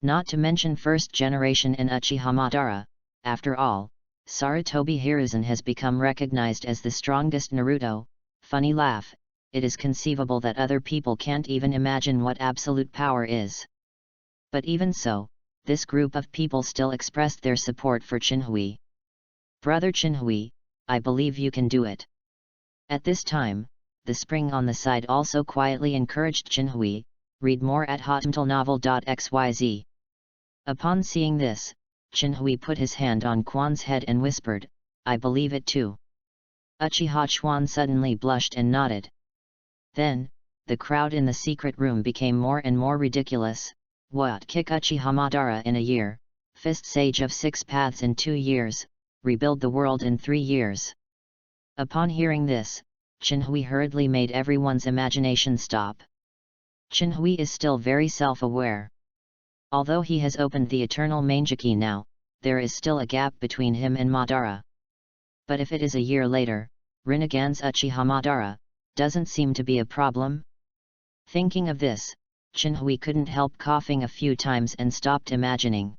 Not to mention first generation in Uchiha Madara. After all, Sarutobi Hiruzen has become recognized as the strongest Naruto. Funny laugh, it is conceivable that other people can't even imagine what absolute power is. But even so, this group of people still expressed their support for Chinhui. "Brother Chinhui, I believe you can do it." At this time, the spring on the side also quietly encouraged Chinhui. Read more at hotmtlnovel.xyz. Upon seeing this, Chinhui put his hand on Quan's head and whispered, "I believe it too." Uchiha Chuan suddenly blushed and nodded. Then, the crowd in the secret room became more and more ridiculous. What, kick Uchiha Madara in a year, fist Sage of 6 Paths in 2 years, rebuild the world in 3 years. Upon hearing this, Chinhui hurriedly made everyone's imagination stop. Chinhui is still very self-aware. Although he has opened the eternal Mangeki now, there is still a gap between him and Madara. But if it is a year later, Rinnegan's Uchiha Madara doesn't seem to be a problem. Thinking of this, Chinhui couldn't help coughing a few times and stopped imagining.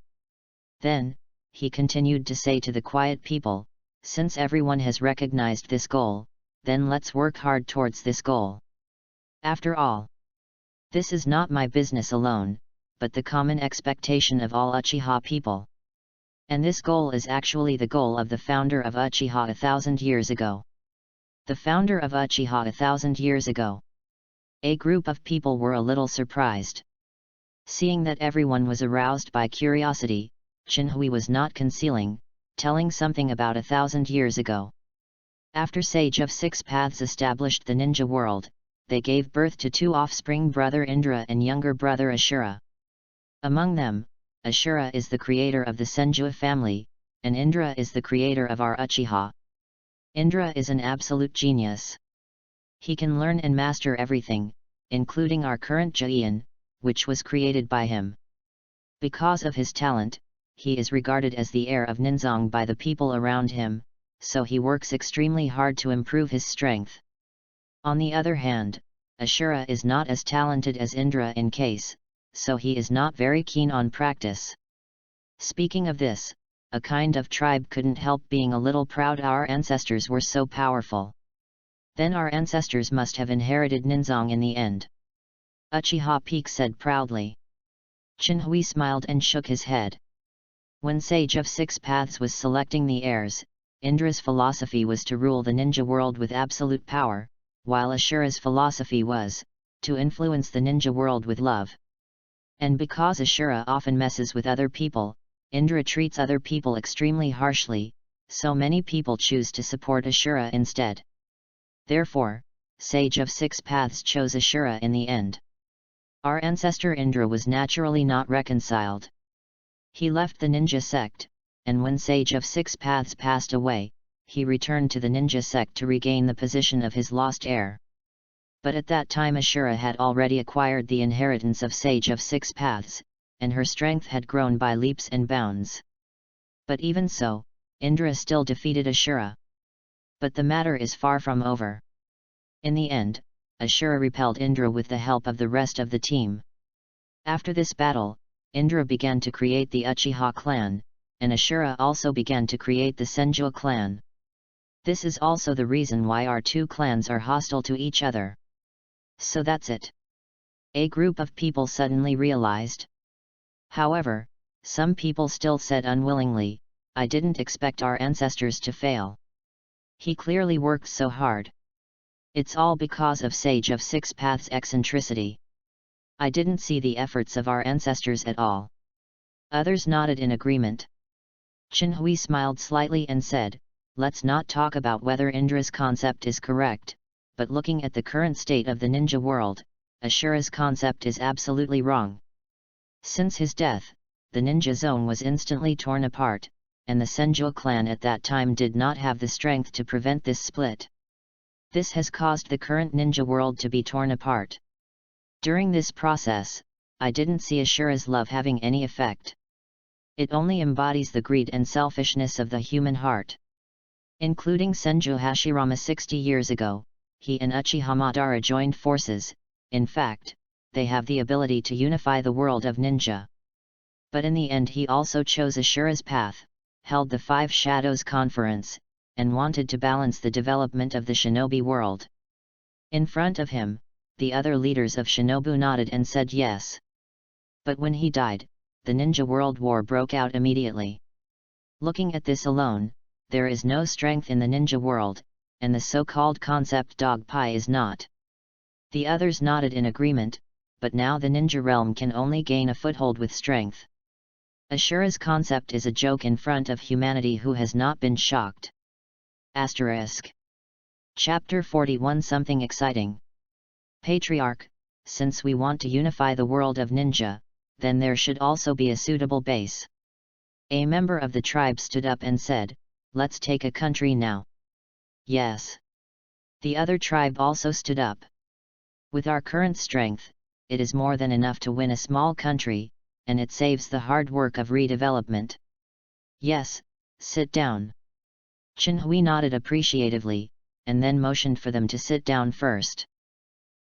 Then, he continued to say to the quiet people, "Since everyone has recognized this goal, then let's work hard towards this goal. After all, this is not my business alone, but the common expectation of all Uchiha people. And this goal is actually the goal of the founder of Uchiha 1,000 years ago." The founder of Uchiha 1,000 years ago. A group of people were a little surprised. Seeing that everyone was aroused by curiosity, Chinhui was not concealing, telling something about 1,000 years ago. After Sage of 6 Paths established the ninja world, they gave birth to 2 offspring, brother Indra and younger brother Ashura. Among them, Ashura is the creator of the Senju family, and Indra is the creator of our Uchiha. Indra is an absolute genius. He can learn and master everything, including our current Jian, which was created by him. Because of his talent, he is regarded as the heir of Ninzong by the people around him, so he works extremely hard to improve his strength. On the other hand, Ashura is not as talented as Indra in case, so he is not very keen on practice. Speaking of this, a kind of tribe couldn't help being a little proud our ancestors were so powerful. Then our ancestors must have inherited Ninzong in the end. Uchiha Peak said proudly. Chinhui smiled and shook his head. When Sage of Six Paths was selecting the heirs, Indra's philosophy was to rule the ninja world with absolute power, while Ashura's philosophy was to influence the ninja world with love. And because Ashura often messes with other people, Indra treats other people extremely harshly, so many people choose to support Ashura instead. Therefore, Sage of Six Paths chose Ashura in the end. Our ancestor Indra was naturally not reconciled. He left the ninja sect, and when Sage of Six Paths passed away, he returned to the ninja sect to regain the position of his lost heir. But at that time Ashura had already acquired the inheritance of Sage of Six Paths, and her strength had grown by leaps and bounds. But even so, Indra still defeated Ashura. But the matter is far from over. In the end, Ashura repelled Indra with the help of the rest of the team. After this battle, Indra began to create the Uchiha clan, and Ashura also began to create the Senju clan. This is also the reason why our two clans are hostile to each other. So that's it. A group of people suddenly realized. However, some people still said unwillingly, I didn't expect our ancestors to fail. He clearly worked so hard. It's all because of Sage of Six Paths' eccentricity. I didn't see the efforts of our ancestors at all. Others nodded in agreement. Chinhui smiled slightly and said, let's not talk about whether Indra's concept is correct, but looking at the current state of the ninja world, Ashura's concept is absolutely wrong. Since his death, the ninja zone was instantly torn apart, and the Senju clan at that time did not have the strength to prevent this split. This has caused the current ninja world to be torn apart. During this process, I didn't see Ashura's love having any effect. It only embodies the greed and selfishness of the human heart. Including Senju Hashirama 60 years ago, he and Uchiha Madara joined forces. In fact, they have the ability to unify the world of ninja. But in the end he also chose Ashura's path, held the Five Shadows Conference, and wanted to balance the development of the shinobi world. In front of him, the other leaders of shinobu nodded and said yes. But when he died, the ninja world war broke out immediately. Looking at this alone, there is no strength in the ninja world, and the so-called concept dog pie is not. The others nodded in agreement, but now the ninja realm can only gain a foothold with strength. Ashura's concept is a joke in front of humanity who has not been shocked. Asterisk. Chapter 41 Something exciting. Patriarch, since we want to unify the world of ninja, then there should also be a suitable base. A member of the tribe stood up and said, let's take a country now. Yes. The other tribe also stood up. With our current strength, it is more than enough to win a small country, and it saves the hard work of redevelopment. Yes, sit down. Chinhui nodded appreciatively, and then motioned for them to sit down first.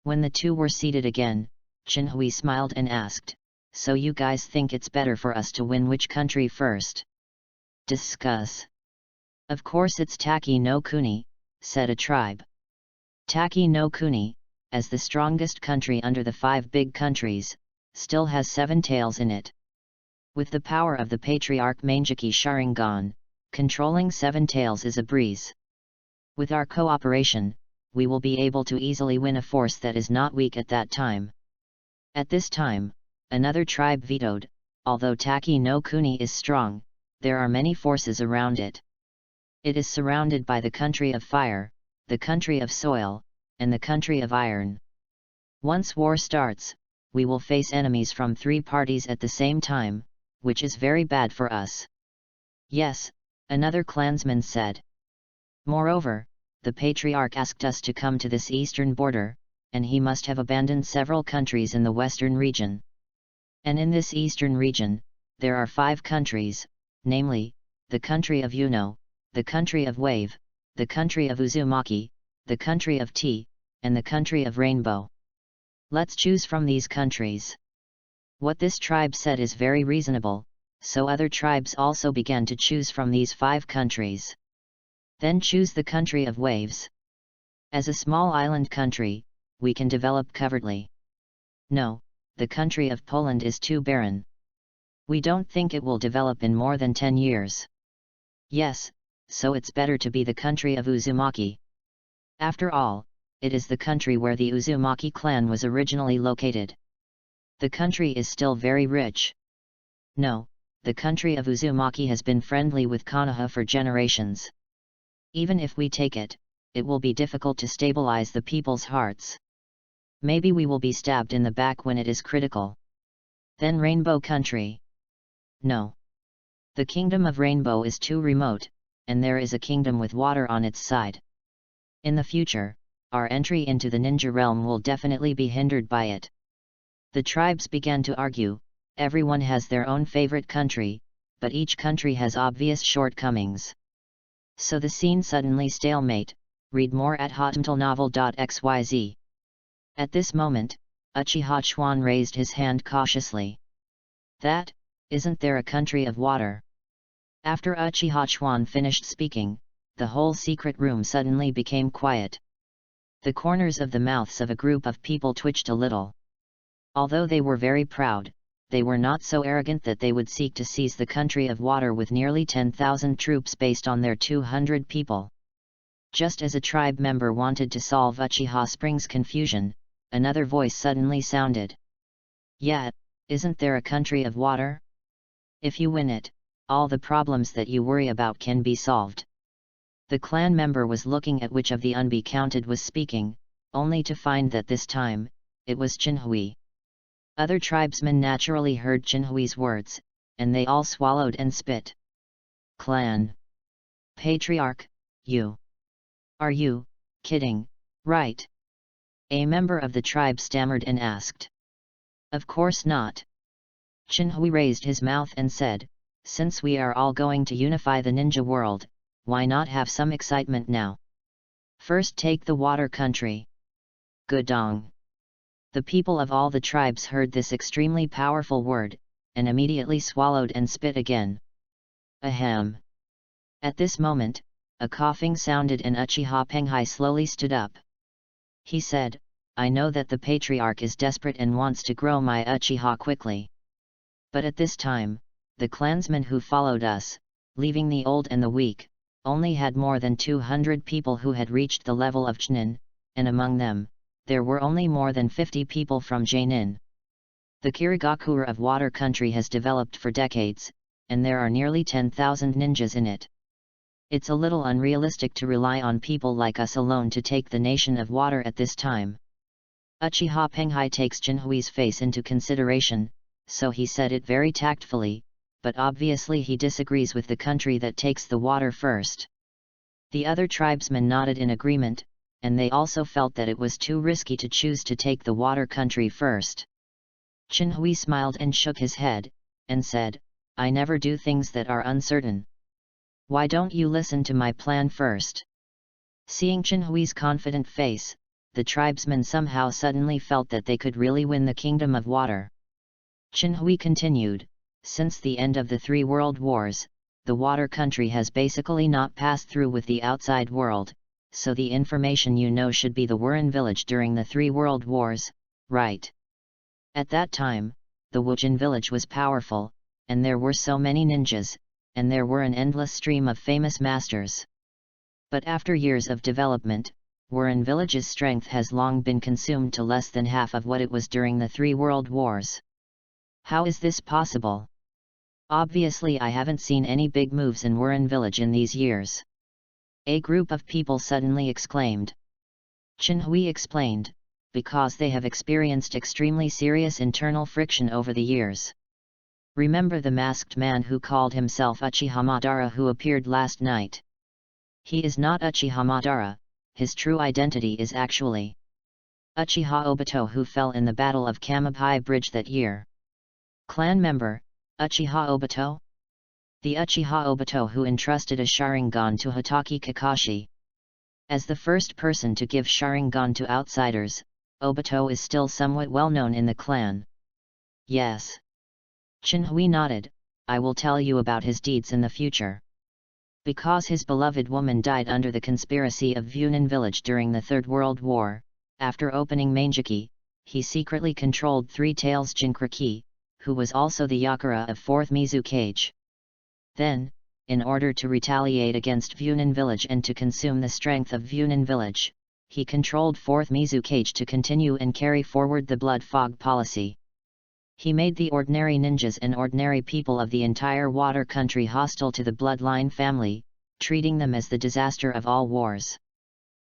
When the two were seated again, Chinhui smiled and asked, so you guys think it's better for us to win which country first? Discuss. Of course it's Taki no Kuni, said a tribe. Taki no Kuni, as the strongest country under the 5 big countries, still has 7 tails in it. With the power of the Patriarch Manjiki Sharingan, controlling 7 tails is a breeze. With our cooperation, we will be able to easily win a force that is not weak at that time. At this time, another tribe vetoed, although Taki no Kuni is strong, there are many forces around it. It is surrounded by the country of fire, the country of soil, and the country of iron. Once war starts, we will face enemies from 3 parties at the same time, which is very bad for us. Yes, another clansman said. Moreover, the Patriarch asked us to come to this eastern border, and he must have abandoned several countries in the western region. And in this eastern region, there are 5 countries, namely, the country of Yuno, the country of Wave, the country of Uzumaki, the country of Tea, and the country of Rainbow. Let's choose from these countries. What this tribe said is very reasonable, so other tribes also began to choose from these 5 countries. Then choose the country of waves. As a small island country, we can develop covertly. No, the country of Poland is too barren. We don't think it will develop in more than 10 years. Yes, so it's better to be the country of Uzumaki. After all, it is the country where the Uzumaki clan was originally located. The country is still very rich. No, the country of Uzumaki has been friendly with Konoha for generations. Even if we take it, it will be difficult to stabilize the people's hearts. Maybe we will be stabbed in the back when it is critical. Then Rainbow Country. No. The Kingdom of Rainbow is too remote, and there is a kingdom with water on its side. In the future, our entry into the ninja realm will definitely be hindered by it. The tribes began to argue. Everyone has their own favorite country, but each country has obvious shortcomings. So the scene suddenly stalemate. Read more at hotmtlnovel.xyz. At this moment, Uchiha Chuan raised his hand cautiously. That, isn't there a country of water? After Uchiha Chuan finished speaking, the whole secret room suddenly became quiet. The corners of the mouths of a group of people twitched a little. Although they were very proud, they were not so arrogant that they would seek to seize the country of water with nearly 10,000 troops based on their 200 people. Just as a tribe member wanted to solve Uchiha Spring's confusion, another voice suddenly sounded. Yeah, isn't there a country of water? If you win it, all the problems that you worry about can be solved. The clan member was looking at which of the unbe-counted was speaking, only to find that this time, it was Chinhui. Other tribesmen naturally heard Chinhui's words, and they all swallowed and spit. Clan. Patriarch, you. Are you kidding, right? A member of the tribe stammered and asked. Of course not. Chinhui raised his mouth and said, since we are all going to unify the ninja world, why not have some excitement now? First take the water country. Gudong. The people of all the tribes heard this extremely powerful word, and immediately swallowed and spit again. Ahem. At this moment, a coughing sounded and Uchiha Penghai slowly stood up. He said, I know that the patriarch is desperate and wants to grow my Uchiha quickly. But at this time, the clansmen who followed us, leaving the old and the weak, only had more than 200 people who had reached the level of Chunin, and among them, there were only more than 50 people from Jainin. The Kirigakura of Water Country has developed for decades, and there are nearly 10,000 ninjas in it. It's a little unrealistic to rely on people like us alone to take the nation of water at this time. Uchiha Penghai takes Jinhui's face into consideration, so he said it very tactfully, but obviously he disagrees with the country that takes the water first. The other tribesmen nodded in agreement, and they also felt that it was too risky to choose to take the water country first. Jinhui smiled and shook his head, and said, I never do things that are uncertain. Why don't you listen to my plan first? Seeing Jinhui's confident face, the tribesmen somehow suddenly felt that they could really win the Kingdom of Water. Jinhui continued, since the end of the 3 world wars, the water country has basically not passed through with the outside world, so the information you know should be the Wurin village during the 3 world wars, right? At that time, the Wujin village was powerful, and there were so many ninjas, and there were an endless stream of famous masters. But after years of development, Wurin village's strength has long been consumed to less than half of what it was during the 3 world wars. How is this possible? Obviously I haven't seen any big moves in Wurin village in these years. A group of people suddenly exclaimed. Jinhui explained, because they have experienced extremely serious internal friction over the years. Remember the masked man who called himself Uchiha Madara who appeared last night? He is not Uchiha Madara, his true identity is actually Uchiha Obito who fell in the Battle of Kamabai Bridge that year. Clan member, Uchiha Obito? The Uchiha Obito who entrusted a Sharingan to Hitaki Kakashi. As the first person to give Sharingan to outsiders, Obito is still somewhat well known in the clan. Yes. Chinhui nodded. I will tell you about his deeds in the future. Because his beloved woman died under the conspiracy of Vunin village during the Third World War, after opening Manjiki, he secretly controlled Three Tails Jinkraki, who was also the Yakura of 4th Mizukage. Then, in order to retaliate against Vunin village and to consume the strength of Vunin village, he controlled 4th Mizukage to continue and carry forward the blood fog policy. He made the ordinary ninjas and ordinary people of the entire water country hostile to the bloodline family, treating them as the disaster of all wars.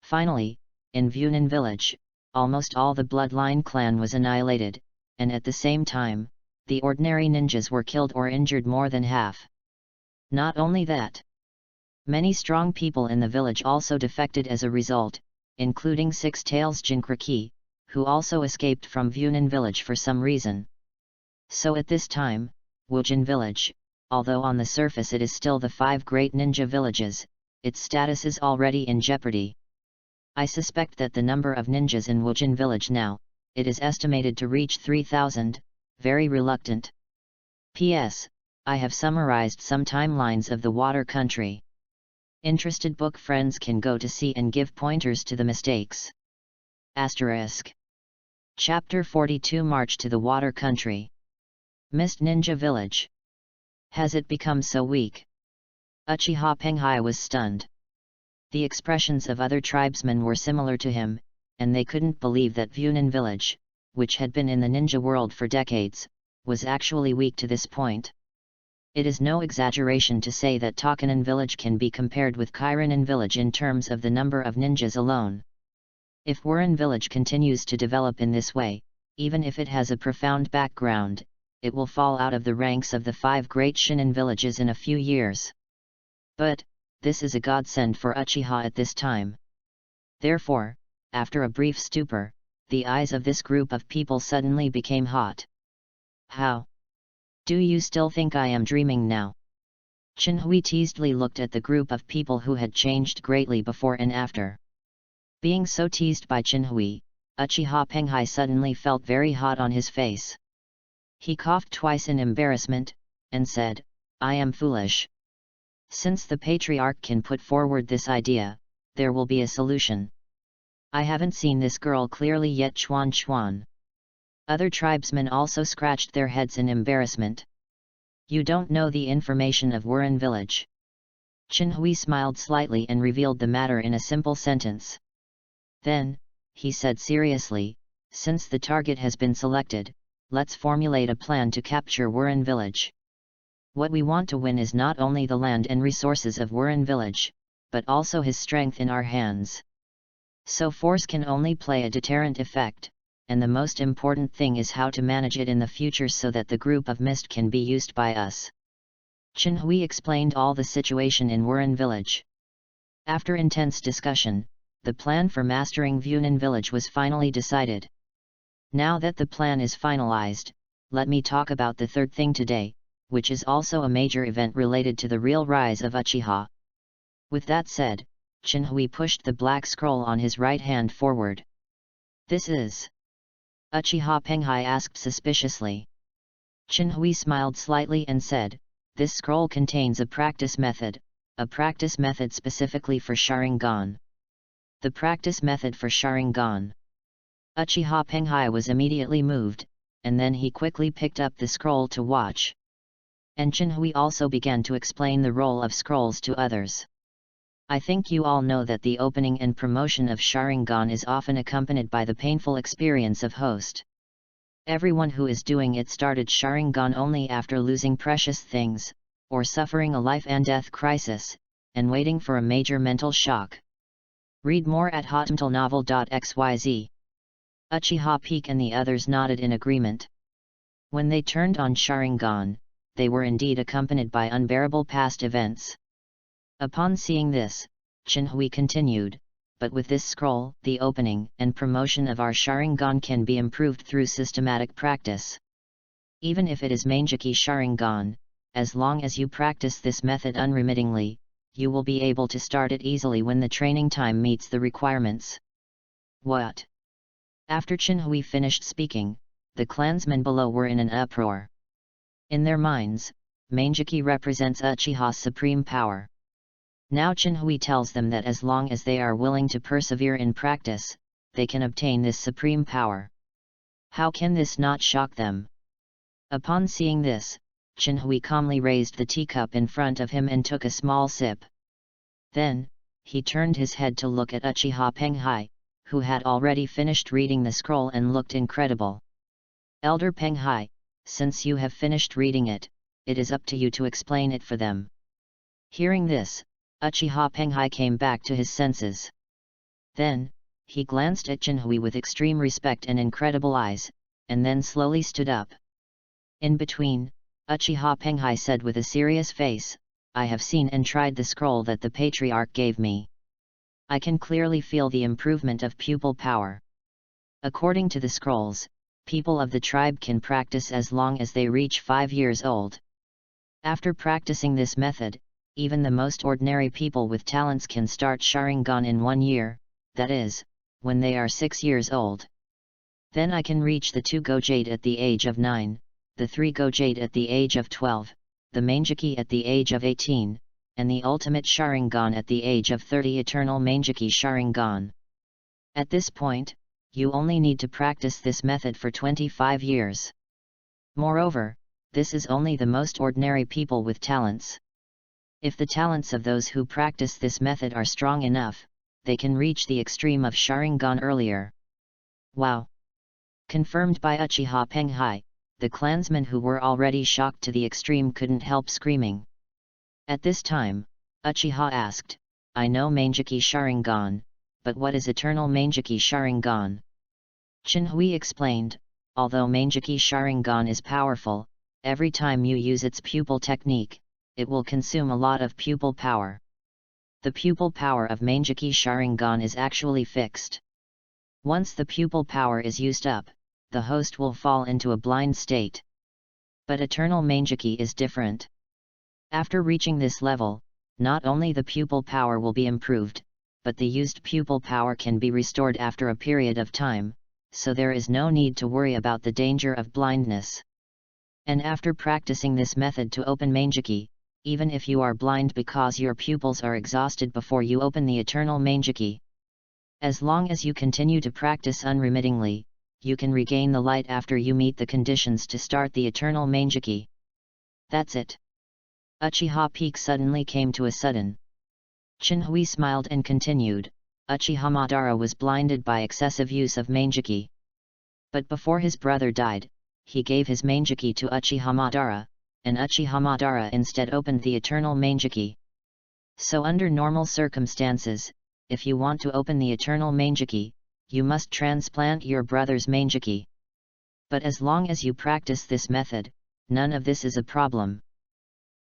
Finally, in Vunin village, almost all the bloodline clan was annihilated, and at the same time, the ordinary ninjas were killed or injured more than half. Not only that, many strong people in the village also defected as a result, including Six Tails Jinkraki, who also escaped from Vunin village for some reason. So at this time, Wujin village, although on the surface it is still the 5 great ninja villages, its status is already in jeopardy. I suspect that the number of ninjas in Wujin village now, it is estimated to reach 3,000, very reluctant. P.S. I have summarized some timelines of the water country. Interested book friends can go to see and give pointers to the mistakes. Asterisk. Chapter 42 March to the Water Country. Mist Ninja Village. Has it become so weak? Uchiha Penghai was stunned. The expressions of other tribesmen were similar to him, and they couldn't believe that Vunin village, which had been in the ninja world for decades, was actually weak to this point. It is no exaggeration to say that Takanan village can be compared with Kairanan village in terms of the number of ninjas alone. If Wurin village continues to develop in this way, even if it has a profound background, it will fall out of the ranks of the 5 great Shinin villages in a few years. But, this is a godsend for Uchiha at this time. Therefore, after a brief stupor, the eyes of this group of people suddenly became hot. How? Do you still think I am dreaming now? Chinhui teasedly looked at the group of people who had changed greatly before and after. Being so teased by Chinhui, Uchiha Penghai suddenly felt very hot on his face. He coughed twice in embarrassment, and said, I am foolish. Since the patriarch can put forward this idea, there will be a solution. I haven't seen this girl clearly yet. Chuan Chuan. Other tribesmen also scratched their heads in embarrassment. You don't know the information of Wurin village. Chinhui smiled slightly and revealed the matter in a simple sentence. Then, he said seriously, since the target has been selected, let's formulate a plan to capture Wurin village. What we want to win is not only the land and resources of Wurin village, but also his strength in our hands. So force can only play a deterrent effect, and the most important thing is how to manage it in the future so that the group of mist can be used by us. Chinhui explained all the situation in Wurin village. After intense discussion, the plan for mastering Vunin village was finally decided. Now that the plan is finalized, let me talk about the third thing today, which is also a major event related to the real rise of Uchiha. With that said, Chinhui pushed the black scroll on his right hand forward. This is... Uchiha Penghai asked suspiciously. Chinhui smiled slightly and said, this scroll contains a practice method specifically for Sharingan. The practice method for Sharingan. Uchiha Penghai was immediately moved, and then he quickly picked up the scroll to watch. And Chinhui also began to explain the role of scrolls to others. I think you all know that the opening and promotion of Sharingan is often accompanied by the painful experience of host. Everyone who is doing it started Sharingan only after losing precious things, or suffering a life and death crisis, and waiting for a major mental shock. Read more at hotmtlnovel.xyz. Uchiha Peak and the others nodded in agreement. When they turned on Sharingan, they were indeed accompanied by unbearable past events. Upon seeing this, Chinhui continued, but with this scroll, the opening and promotion of our Sharingan can be improved through systematic practice. Even if it is Manjiki Sharingan, as long as you practice this method unremittingly, you will be able to start it easily when the training time meets the requirements. What? After Chinhui finished speaking, the clansmen below were in an uproar. In their minds, Mangeki represents Uchiha's supreme power. Now Chinhui tells them that as long as they are willing to persevere in practice, they can obtain this supreme power. How can this not shock them? Upon seeing this, Chinhui calmly raised the teacup in front of him and took a small sip. Then, he turned his head to look at Uchiha Penghai, who had already finished reading the scroll and looked incredible. Elder Penghai, since you have finished reading it, it is up to you to explain it for them. Hearing this, Uchiha Penghai came back to his senses. Then, he glanced at Chinhui with extreme respect and incredible eyes, and then slowly stood up. In between, Uchiha Penghai said with a serious face, I have seen and tried the scroll that the patriarch gave me. I can clearly feel the improvement of pupil power. According to the scrolls, people of the tribe can practice as long as they reach 5 years old. After practicing this method, even the most ordinary people with talents can start Sharingan in 1 year, that is, when they are 6 years old. Then I can reach the 2 Gojade at the age of 9, the 3 Gojade at the age of 12, the Mangeki at the age of 18, and the ultimate Sharingan at the age of 30 Eternal Mangeki Sharingan. At this point, you only need to practice this method for 25 years. Moreover, this is only the most ordinary people with talents. If the talents of those who practice this method are strong enough, they can reach the extreme of Sharingan earlier. Wow! Confirmed by Uchiha Penghai, the clansmen who were already shocked to the extreme couldn't help screaming. At this time, Uchiha asked, I know Mangeki Sharingan, but what is Eternal Mangeki Sharingan? Chinhui explained, although Mangeki Sharingan is powerful, every time you use its pupil technique, it will consume a lot of pupil power. The pupil power of Mangeki Sharingan is actually fixed. Once the pupil power is used up, the host will fall into a blind state. But Eternal Mangeki is different. After reaching this level, not only the pupil power will be improved, but the used pupil power can be restored after a period of time, so there is no need to worry about the danger of blindness. And after practicing this method to open Mangeki, even if you are blind because your pupils are exhausted before you open the Eternal Mangeki, as long as you continue to practice unremittingly, you can regain the light after you meet the conditions to start the Eternal Mangeki. That's it. Uchiha Peak suddenly came to a sudden. Chinhui smiled and continued, Uchiha Madara was blinded by excessive use of Mangeki. But before his brother died, he gave his Mangeki to Uchiha Madara, and Uchiha Madara instead opened the Eternal Mangeki. So under normal circumstances, if you want to open the Eternal Mangeki, you must transplant your brother's Mangeki. But as long as you practice this method, none of this is a problem.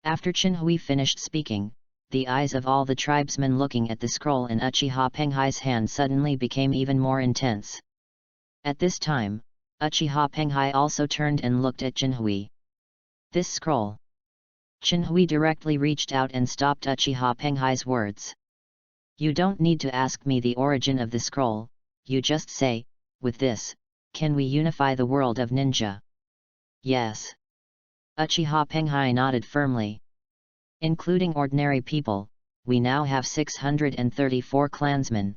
After Chinhui finished speaking, the eyes of all the tribesmen looking at the scroll in Uchiha Penghai's hand suddenly became even more intense. At this time, Uchiha Penghai also turned and looked at Chinhui. This scroll. Chinhui directly reached out and stopped Uchiha Penghai's words. You don't need to ask me the origin of the scroll, you just say, with this, can we unify the world of ninja? Yes. Uchiha Penghai nodded firmly. Including ordinary people, we now have 634 clansmen.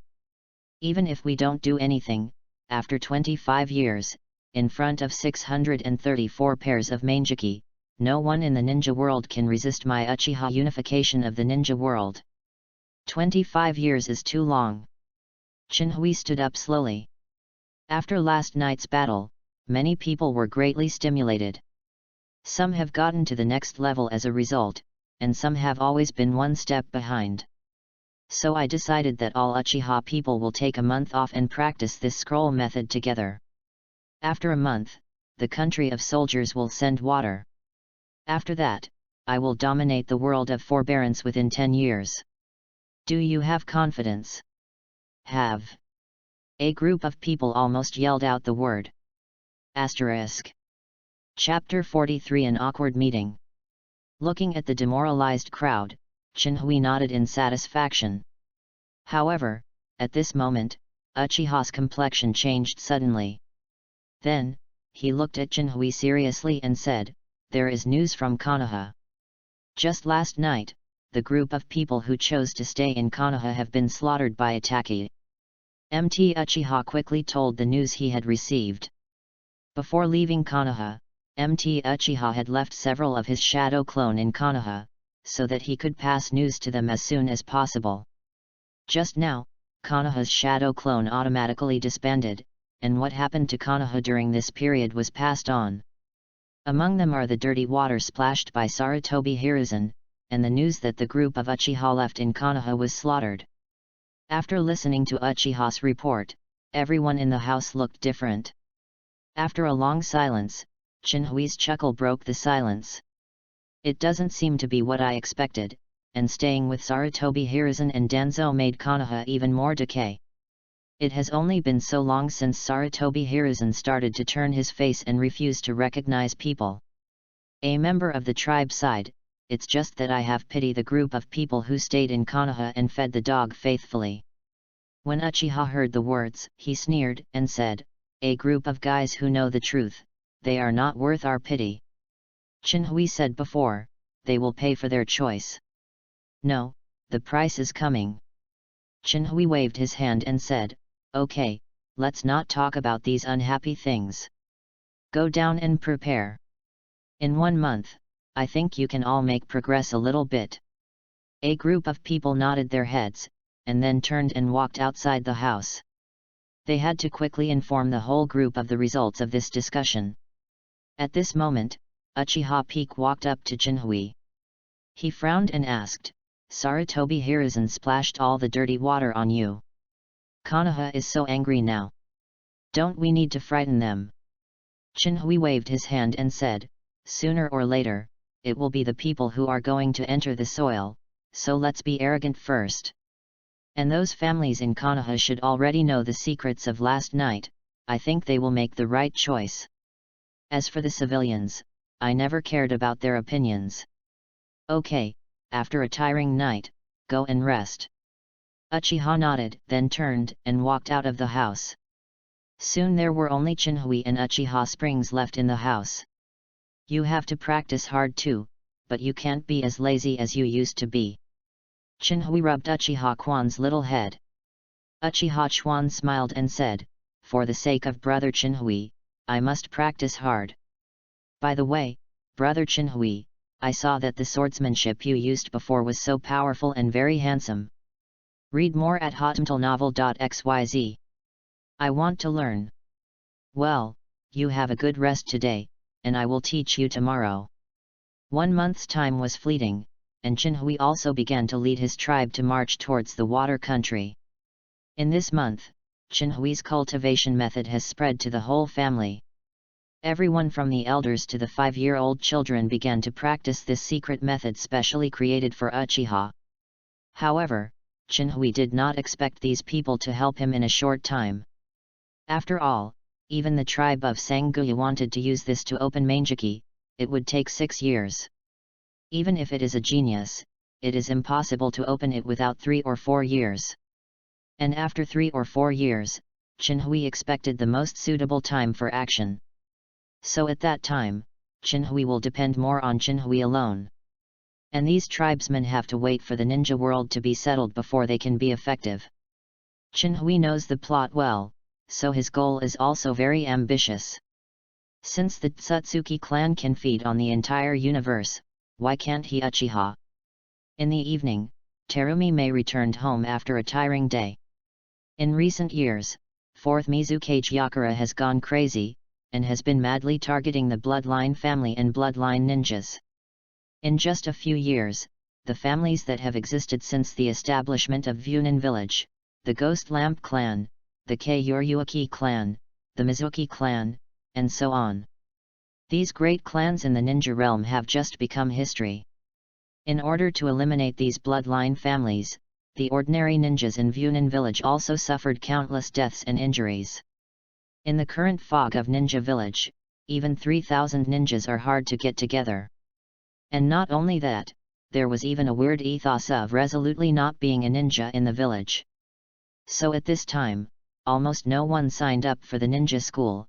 Even if we don't do anything, after 25 years, in front of 634 pairs of Mangeki, no one in the ninja world can resist my Uchiha unification of the ninja world. 25 years is too long. Chinhui stood up slowly. After last night's battle, many people were greatly stimulated. Some have gotten to the next level as a result, and some have always been one step behind. So I decided that all Uchiha people will take a month off and practice this scroll method together. After a month, the country of soldiers will send water. After that, I will dominate the world of forbearance within 10 years. Do you have confidence? Have. A group of people almost yelled out the word. Asterisk. Chapter 43 An awkward meeting. Looking at the demoralized crowd, Chinhui nodded in satisfaction. However, at this moment, Uchiha's complexion changed suddenly. Then, he looked at Jinhui seriously and said, "There is news from Konoha. Just last night, the group of people who chose to stay in Konoha have been slaughtered by Itaki." Mt. Uchiha quickly told the news he had received. Before leaving Konoha, Mt. Uchiha had left several of his shadow clone in Konoha, so that he could pass news to them as soon as possible. Just now, Konoha's shadow clone automatically disbanded, and what happened to Konoha during this period was passed on. Among them are the dirty water splashed by Sarutobi Hiruzen, and the news that the group of Uchiha left in Konoha was slaughtered. After listening to Uchiha's report, everyone in the house looked different. After a long silence, Jinhui's chuckle broke the silence. "It doesn't seem to be what I expected, and staying with Sarutobi Hiruzen and Danzo made Konoha even more decay. It has only been so long since Sarutobi Hiruzen started to turn his face and refuse to recognize people. A member of the tribe sighed, "It's just that I have pity the group of people who stayed in Konoha and fed the dog faithfully." When Uchiha heard the words, he sneered, and said, "A group of guys who know the truth, they are not worth our pity." Jinhui said before, "They will pay for their choice." "No, the price is coming." Jinhui waved his hand and said, "Okay, let's not talk about these unhappy things. Go down and prepare. In 1 month, I think you can all make progress a little bit." A group of people nodded their heads, and then turned and walked outside the house. They had to quickly inform the whole group of the results of this discussion. At this moment, Uchiha Peak walked up to Jinhui. He frowned and asked, "Sarutobi Hiruzen splashed all the dirty water on you. Konoha is so angry now. Don't we need to frighten them?" Jinhui waved his hand and said, "Sooner or later, it will be the people who are going to enter the soil, so let's be arrogant first. And those families in Konoha should already know the secrets of last night. I think they will make the right choice. As for the civilians, I never cared about their opinions. Okay, after a tiring night, go and rest." Uchiha nodded, then turned and walked out of the house. Soon there were only Jinhui and Uchiha Springs left in the house. "You have to practice hard too, but you can't be as lazy as you used to be." Jinhui rubbed Uchiha Quan's little head. Uchiha Chuan smiled and said, "For the sake of brother Jinhui, I must practice hard. By the way, brother Jinhui, I saw that the swordsmanship you used before was so powerful and very handsome. Read more at hotmtlnovel.xyz. I want to learn." "Well, you have a good rest today, and I will teach you tomorrow." 1 month's time was fleeting, and Jinhui also began to lead his tribe to march towards the water country. In this month, Jinhui's cultivation method has spread to the whole family. Everyone from the elders to the 5-year-old children began to practice this secret method specially created for Uchiha. However, Jinhui did not expect these people to help him in a short time. After all, even the tribe of Sanguya wanted to use this to open Mangeki. It would take 6 years. Even if it is a genius, it is impossible to open it without 3 or 4 years. And after 3 or 4 years, Jinhui expected the most suitable time for action. So at that time, Jinhui will depend more on Jinhui alone. And these tribesmen have to wait for the ninja world to be settled before they can be effective. Jinhui knows the plot well, so his goal is also very ambitious. Since the Tsutsuki clan can feed on the entire universe, why can't he Uchiha? In the evening, Terumi Mei returned home after a tiring day. In recent years, 4th Mizukage Yakura has gone crazy, and has been madly targeting the Bloodline family and Bloodline ninjas. In just a few years, the families that have existed since the establishment of Vunin village, the Ghost Lamp clan, the Kyoryuaki clan, the Mizuki clan, and so on. These great clans in the ninja realm have just become history. In order to eliminate these bloodline families, the ordinary ninjas in Vunin village also suffered countless deaths and injuries. In the current fog of Ninja Village, even 3,000 ninjas are hard to get together. And not only that, there was even a weird ethos of resolutely not being a ninja in the village. So at this time, almost no one signed up for the ninja school,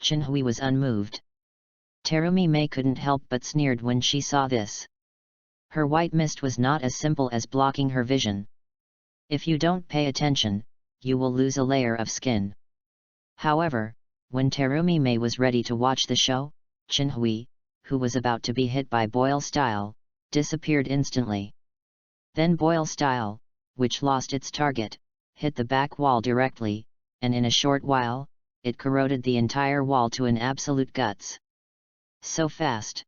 Chinhui was unmoved. Terumi Mei couldn't help but sneered when she saw this. Her white mist was not as simple as blocking her vision. If you don't pay attention, you will lose a layer of skin. However, when Terumi Mei was ready to watch the show, Chinhui, who was about to be hit by Boil Style, disappeared instantly. Then Boil Style, which lost its target, hit the back wall directly, and in a short while, it corroded the entire wall to an absolute guts. So fast.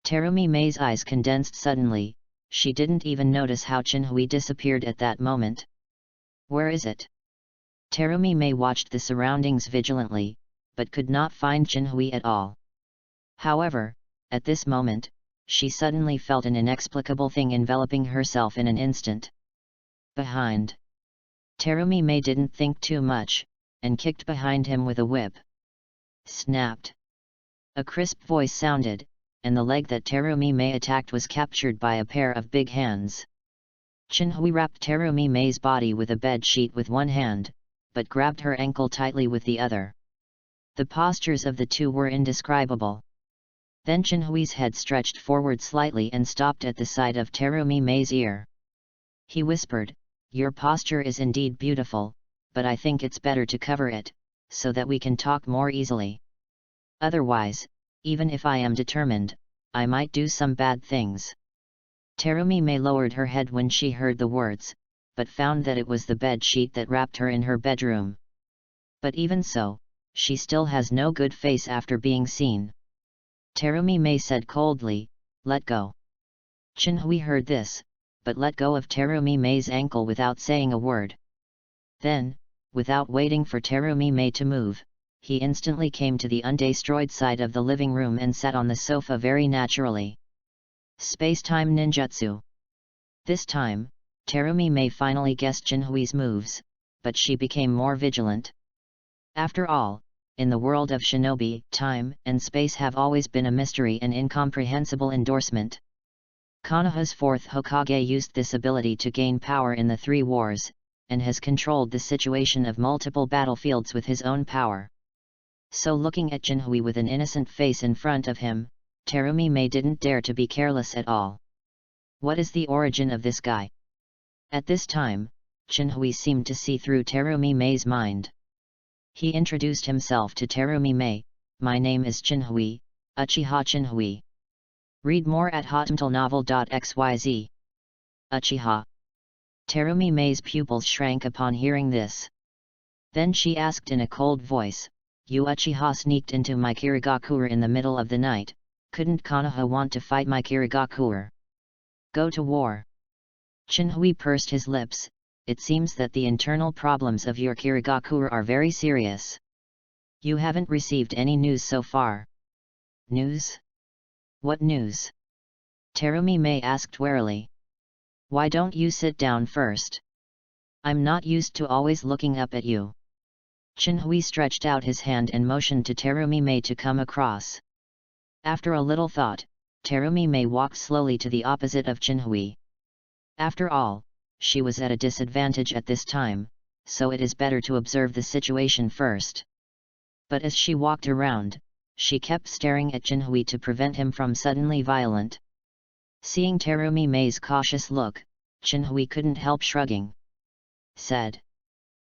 Terumi Mei's eyes condensed suddenly, she didn't even notice how Chinhui disappeared at that moment. Where is it? Terumi Mei watched the surroundings vigilantly, but could not find Chinhui at all. However, at this moment, she suddenly felt an inexplicable thing enveloping herself in an instant. Behind. Terumi Mei didn't think too much, and kicked behind him with a whip. Snapped. A crisp voice sounded, and the leg that Terumi Mei attacked was captured by a pair of big hands. Chinhui wrapped Terumi Mei's body with a bed sheet with one hand, but grabbed her ankle tightly with the other. The postures of the two were indescribable. Then Chinhui's head stretched forward slightly and stopped at the side of Terumi Mei's ear. He whispered, "Your posture is indeed beautiful, but I think it's better to cover it, so that we can talk more easily. Otherwise, even if I am determined, I might do some bad things." Terumi Mei lowered her head when she heard the words, but found that it was the bed sheet that wrapped her in her bedroom. But even so, she still has no good face after being seen. Terumi Mei said coldly, "Let go." Chinhui heard this, but let go of Terumi Mei's ankle without saying a word. Then, without waiting for Terumi Mei to move, he instantly came to the undestroyed side of the living room and sat on the sofa very naturally. Space-time ninjutsu. This time, Terumi Mei finally guessed Jinhui's moves, but she became more vigilant. After all, in the world of shinobi, time and space have always been a mystery and incomprehensible endorsement. Konoha's fourth Hokage used this ability to gain power in the three wars, and has controlled the situation of multiple battlefields with his own power. So looking at Jinhui with an innocent face in front of him, Terumi Mei didn't dare to be careless at all. What is the origin of this guy? At this time, Jinhui seemed to see through Terumi Mei's mind. He introduced himself to Terumi Mei. My name is Jinhui, Uchiha Jinhui. Read more at hotmtlnovel.xyz. Uchiha. Terumi Mei's pupils shrank upon hearing this. Then she asked in a cold voice, You Uchiha sneaked into my Kirigakure in the middle of the night, couldn't Konoha want to fight my Kirigakure? Go to war. Jinhui pursed his lips. It seems that the internal problems of your Kirigakure are very serious. You haven't received any news so far. News? What news? Terumi Mei asked warily. Why don't you sit down first? I'm not used to always looking up at you. Jinhui stretched out his hand and motioned to Terumi Mei to come across. After a little thought, Terumi Mei walked slowly to the opposite of Jinhui. After all, she was at a disadvantage at this time, so it is better to observe the situation first. But as she walked around, she kept staring at Jinhui to prevent him from suddenly violent. Seeing Terumi Mei's cautious look, Jinhui couldn't help shrugging. Said.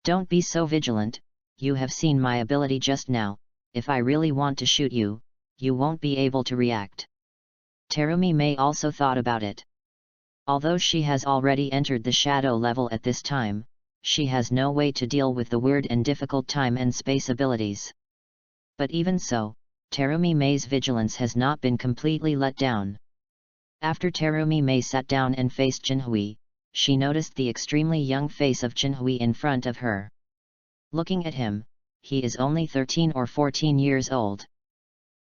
Don't be so vigilant, you have seen my ability just now, if I really want to shoot you, you won't be able to react. Terumi Mei also thought about it. Although she has already entered the shadow level at this time, she has no way to deal with the weird and difficult time and space abilities. But even so, Terumi Mei's vigilance has not been completely let down. After Terumi Mei sat down and faced Jinhui, she noticed the extremely young face of Jinhui in front of her. Looking at him, he is only 13 or 14 years old.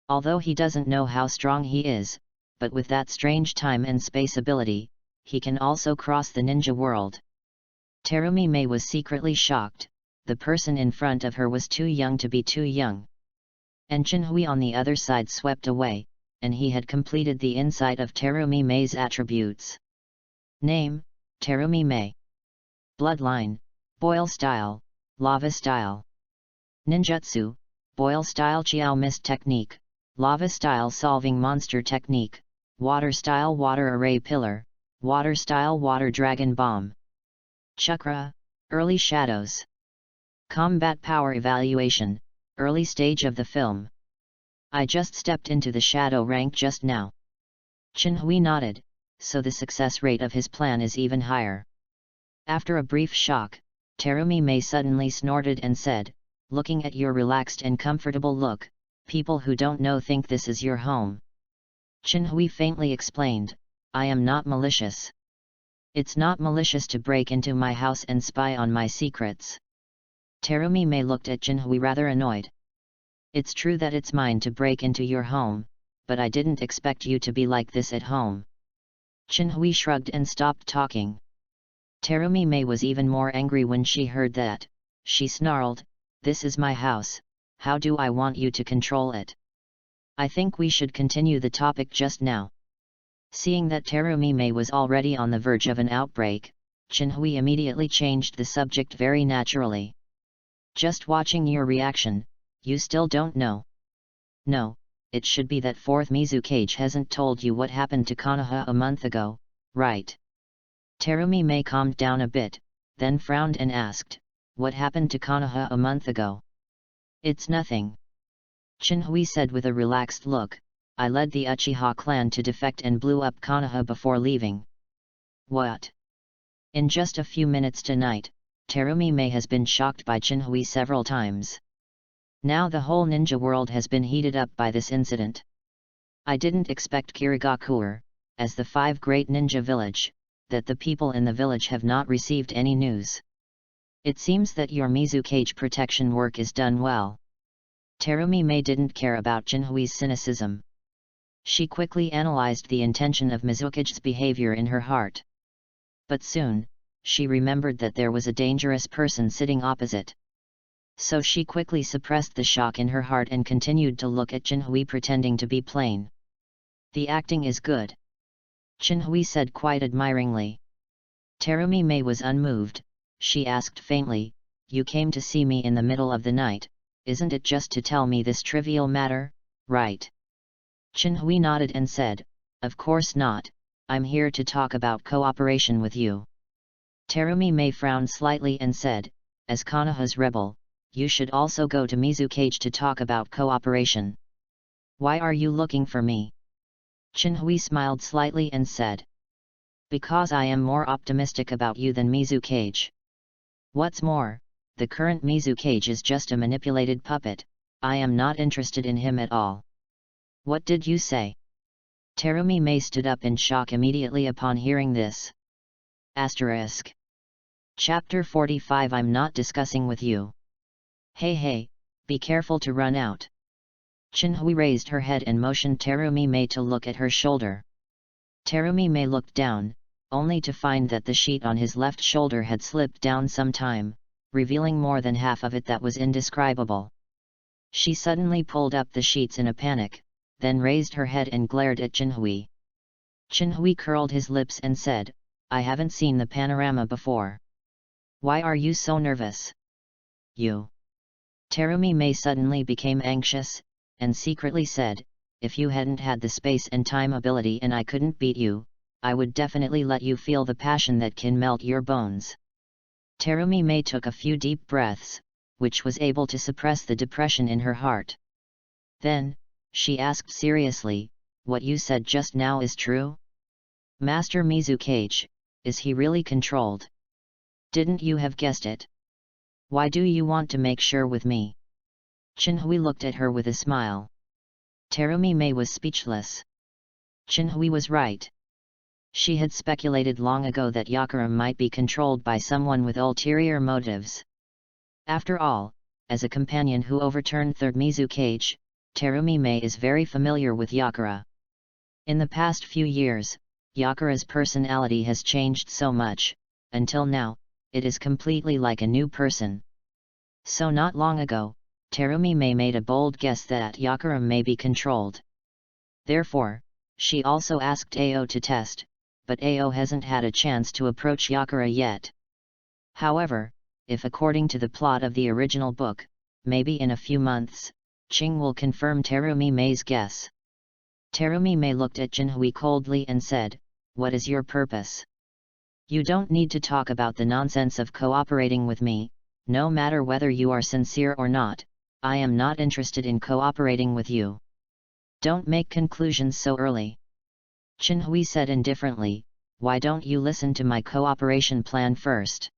Although he doesn't know how strong he is, but with that strange time and space ability, he can also cross the ninja world. Terumi Mei was secretly shocked. The person in front of her was too young to be too young. And Jinhui on the other side swept away, and he had completed the insight of Terumi Mei's attributes. Name, Terumi Mei. Bloodline, Boil style, Lava style. Ninjutsu, Boil style Chiao Mist technique, Lava style Solving monster technique, Water style Water array pillar, Water style Water dragon bomb. Chakra, Early shadows. Combat power evaluation, early stage of the film. I just stepped into the shadow rank just now. Jinhui nodded, so the success rate of his plan is even higher. After a brief shock, Terumi Mei suddenly snorted and said, looking at your relaxed and comfortable look, people who don't know think this is your home. Jinhui faintly explained, I am not malicious. It's not malicious to break into my house and spy on my secrets. Terumi Mei looked at Jinhui rather annoyed. It's true that it's mine to break into your home, but I didn't expect you to be like this at home. Jinhui shrugged and stopped talking. Terumi Mei was even more angry when she heard that. She snarled, This is my house, how do I want you to control it? I think we should continue the topic just now. Seeing that Terumi Mei was already on the verge of an outbreak, Jinhui immediately changed the subject very naturally. Just watching your reaction, you still don't know. No, it should be that fourth Mizukage hasn't told you what happened to Konoha a month ago, right? Terumi Mei calmed down a bit, then frowned and asked, What happened to Konoha a month ago? It's nothing. Jinhui said with a relaxed look, I led the Uchiha clan to defect and blew up Konoha before leaving. What? In just a few minutes tonight, Terumi Mei has been shocked by Jinhui several times. Now the whole ninja world has been heated up by this incident. I didn't expect Kirigakure, as the 5 great ninja village, that the people in the village have not received any news. It seems that your Mizukage protection work is done well. Terumi Mei didn't care about Jinhui's cynicism. She quickly analyzed the intention of Mizuki's behavior in her heart. But soon, she remembered that there was a dangerous person sitting opposite. So she quickly suppressed the shock in her heart and continued to look at Jinhui pretending to be plain. "The acting is good," Jinhui said quite admiringly. Terumi Mei was unmoved. She asked faintly, "You came to see me in the middle of the night, isn't it just to tell me this trivial matter, right?" Jinhui nodded and said, "Of course not, I'm here to talk about cooperation with you." Terumi Mei frowned slightly and said, "As Konoha's rebel, you should also go to Mizukage to talk about cooperation. Why are you looking for me?" Jinhui smiled slightly and said, "Because I am more optimistic about you than Mizukage. What's more, the current Mizukage is just a manipulated puppet, I am not interested in him at all." "What did you say?" Terumi Mei stood up in shock immediately upon hearing this. Asterisk. Chapter 45 I'm not discussing with you. Hey, be careful to run out. Jinhui raised her head and motioned Terumi Mei to look at her shoulder. Terumi Mei looked down, only to find that the sheet on his left shoulder had slipped down some time, revealing more than half of it that was indescribable. She suddenly pulled up the sheets in a panic, then raised her head and glared at Jinhui. Jinhui curled his lips and said, "I haven't seen the panorama before. Why are you so nervous?" "You." Terumi Mei suddenly became anxious, and secretly said, "If you hadn't had the space and time ability and I couldn't beat you, I would definitely let you feel the passion that can melt your bones." Terumi Mei took a few deep breaths, which was able to suppress the depression in her heart. Then, she asked seriously, "What you said just now is true? Master Mizukage, is he really controlled? Didn't you have guessed it? Why do you want to make sure with me?" Jinhui looked at her with a smile. Terumi Mei was speechless. Jinhui was right. She had speculated long ago that Yakura might be controlled by someone with ulterior motives. After all, as a companion who overturned Third Mizukage, Terumi Mei is very familiar with Yakura. In the past few years, Yakura's personality has changed so much, until now, it is completely like a new person. So not long ago, Terumi Mei made a bold guess that Yakura may be controlled. Therefore, she also asked Ao to test, but Ao hasn't had a chance to approach Yakura yet. However, if according to the plot of the original book, maybe in a few months, Ching will confirm Terumi Mei's guess. Terumi Mei looked at Jinhui coldly and said, "What is your purpose? You don't need to talk about the nonsense of cooperating with me, no matter whether you are sincere or not, I am not interested in cooperating with you. Don't make conclusions so early." Jinhui said indifferently, "Why don't you listen to my cooperation plan first?"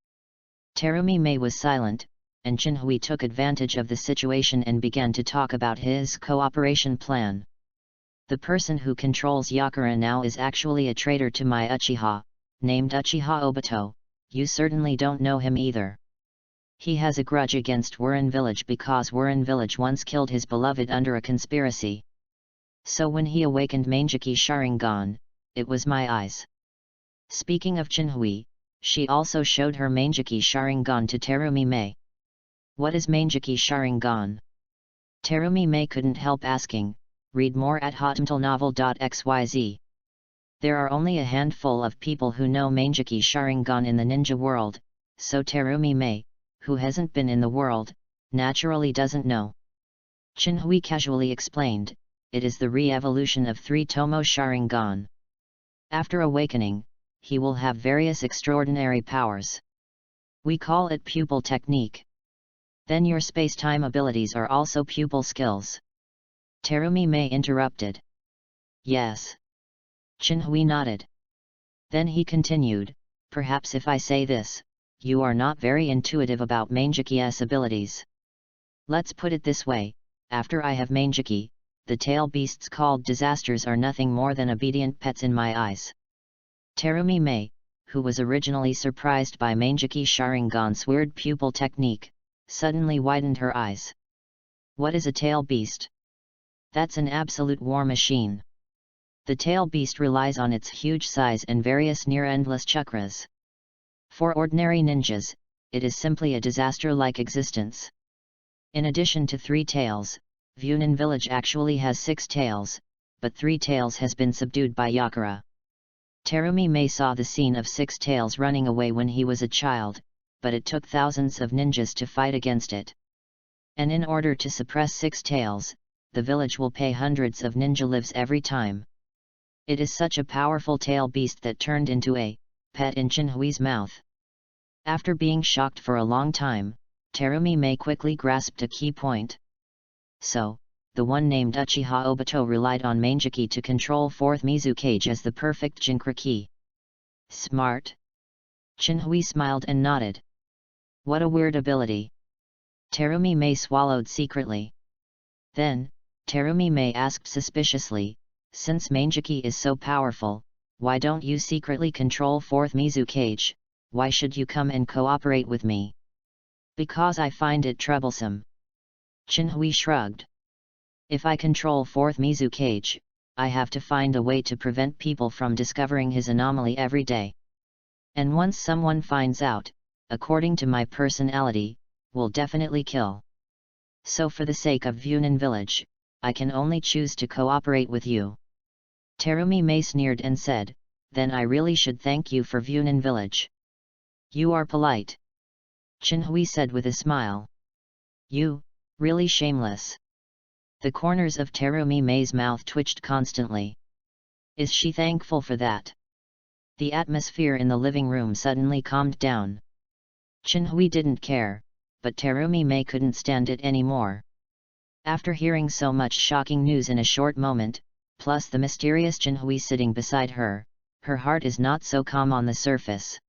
Terumi Mei was silent, and Jinhui took advantage of the situation and began to talk about his cooperation plan. "The person who controls Yakura now is actually a traitor to my Uchiha, named Uchiha Obito. You certainly don't know him either. He has a grudge against Wurin village because Wurin village once killed his beloved under a conspiracy. So when he awakened Mangeki Sharingan, it was my eyes." Speaking of Jinhui, she also showed her Mangeki Sharingan to Terumi Mei. "What is Mangeki Sharingan?" Terumi Mei couldn't help asking. Read more at hotmtlnovel.xyz. There are only a handful of people who know Mangeki Sharingan in the ninja world, so Terumi Mei, who hasn't been in the world, naturally doesn't know. Jinhui casually explained, "It is the re-evolution of 3 Tomo Sharingan. After awakening, he will have various extraordinary powers. We call it pupil technique. Then your space-time abilities are also pupil skills." Terumi Mei interrupted. "Yes." Jinhui nodded. Then he continued, "Perhaps if I say this, you are not very intuitive about Mangeki's abilities. Let's put it this way, after I have Mangeki, the tail beasts called disasters are nothing more than obedient pets in my eyes." Terumi Mei, who was originally surprised by Mangeki Sharingan's weird pupil technique, suddenly widened her eyes. What is a tail beast? That's an absolute war machine. The tail beast relies on its huge size and various near-endless chakras. For ordinary ninjas, it is simply a disaster-like existence. In addition to 3 tails, Funin village actually has 6 tails, but 3 tails has been subdued by Yakura. Terumi Mei saw the scene of 6 tails running away when he was a child, but it took thousands of ninjas to fight against it. And in order to suppress 6 tails, the village will pay hundreds of ninja lives every time. It is such a powerful tail beast that turned into a pet in Chinhui's mouth. After being shocked for a long time, Terumi Mei quickly grasped a key point. So, the one named Uchiha Obito relied on Manjiki to control 4th Mizukage as the perfect Jinchuriki. Smart. Chinhui smiled and nodded. What a weird ability. Terumi Mei swallowed secretly. Then, Terumi Mei asked suspiciously, since Manjiki is so powerful, why don't you secretly control 4th Mizukage? Why should you come and cooperate with me? Because I find it troublesome. Chinhui shrugged. If I control 4th Mizukage, I have to find a way to prevent people from discovering his anomaly every day. And once someone finds out, according to my personality, will definitely kill. So for the sake of Funin village, I can only choose to cooperate with you. Terumi Mei sneered and said, then I really should thank you for Funin village. You are polite. Chinhui said with a smile. You, really shameless. The corners of Terumi Mei's mouth twitched constantly. Is she thankful for that? The atmosphere in the living room suddenly calmed down. Chinhui didn't care, but Terumi Mei couldn't stand it anymore. After hearing so much shocking news in a short moment, plus the mysterious Chinhui sitting beside her, her heart is not so calm on the surface.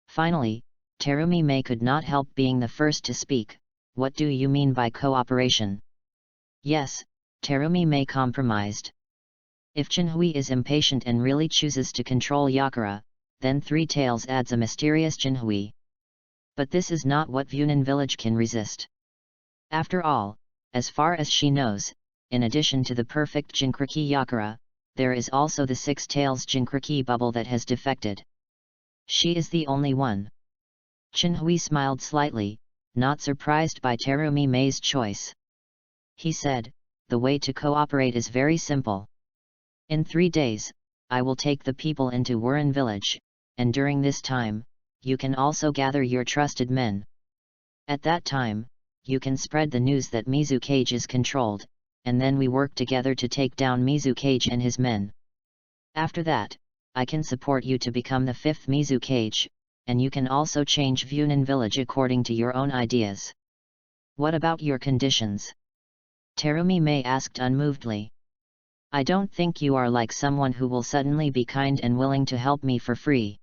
Finally, Terumi Mei could not help being the first to speak. What do you mean by cooperation? Yes, Terumi Mei compromised. If Chinhui is impatient and really chooses to control Yakura, then 3 tails adds a mysterious Chinhui. But this is not what Funin village can resist. After all, as far as she knows, in addition to the perfect Jinchuriki Yakura, there is also the 6 tails Jinchuriki bubble that has defected. She is the only one. Chinhui smiled slightly, not surprised by Terumi Mei's choice. He said, the way to cooperate is very simple. In 3 days, I will take the people into Wurin village, and during this time, you can also gather your trusted men. At that time, you can spread the news that Mizukage is controlled, and then we work together to take down Mizukage and his men. After that, I can support you to become the 5th Mizukage, and you can also change Funin village according to your own ideas. What about your conditions? Terumi Mei asked unmovedly. I don't think you are like someone who will suddenly be kind and willing to help me for free.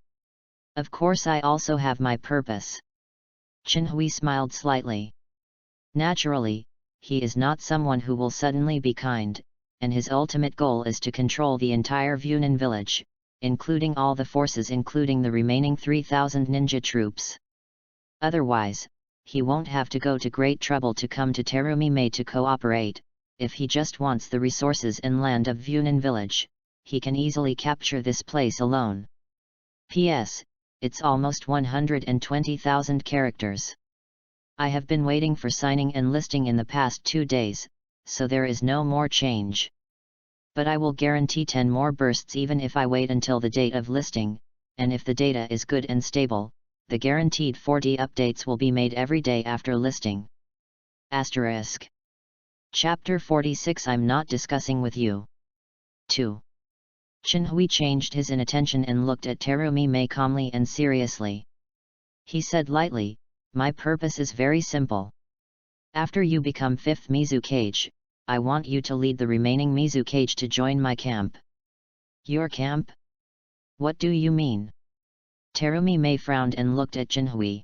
Of course I also have my purpose. Chinhui smiled slightly. Naturally, he is not someone who will suddenly be kind, and his ultimate goal is to control the entire Funin village, including all the forces including the remaining 3,000 ninja troops. Otherwise, he won't have to go to great trouble to come to Terumi Mei to cooperate. If he just wants the resources and land of Funin village, he can easily capture this place alone. P.S. It's almost 120,000 characters. I have been waiting for signing and listing in the past 2 days, so there is no more change. But I will guarantee 10 more bursts even if I wait until the date of listing, and if the data is good and stable, the guaranteed 4D updates will be made every day after listing. Asterisk. Chapter 46 I'm not discussing with you. 2. Chinhui changed his inattention and looked at Terumi Mei calmly and seriously. He said lightly, my purpose is very simple. After you become 5th Mizukage, I want you to lead the remaining Mizukage to join my camp. Your camp? What do you mean? Terumi Mei frowned and looked at Chinhui.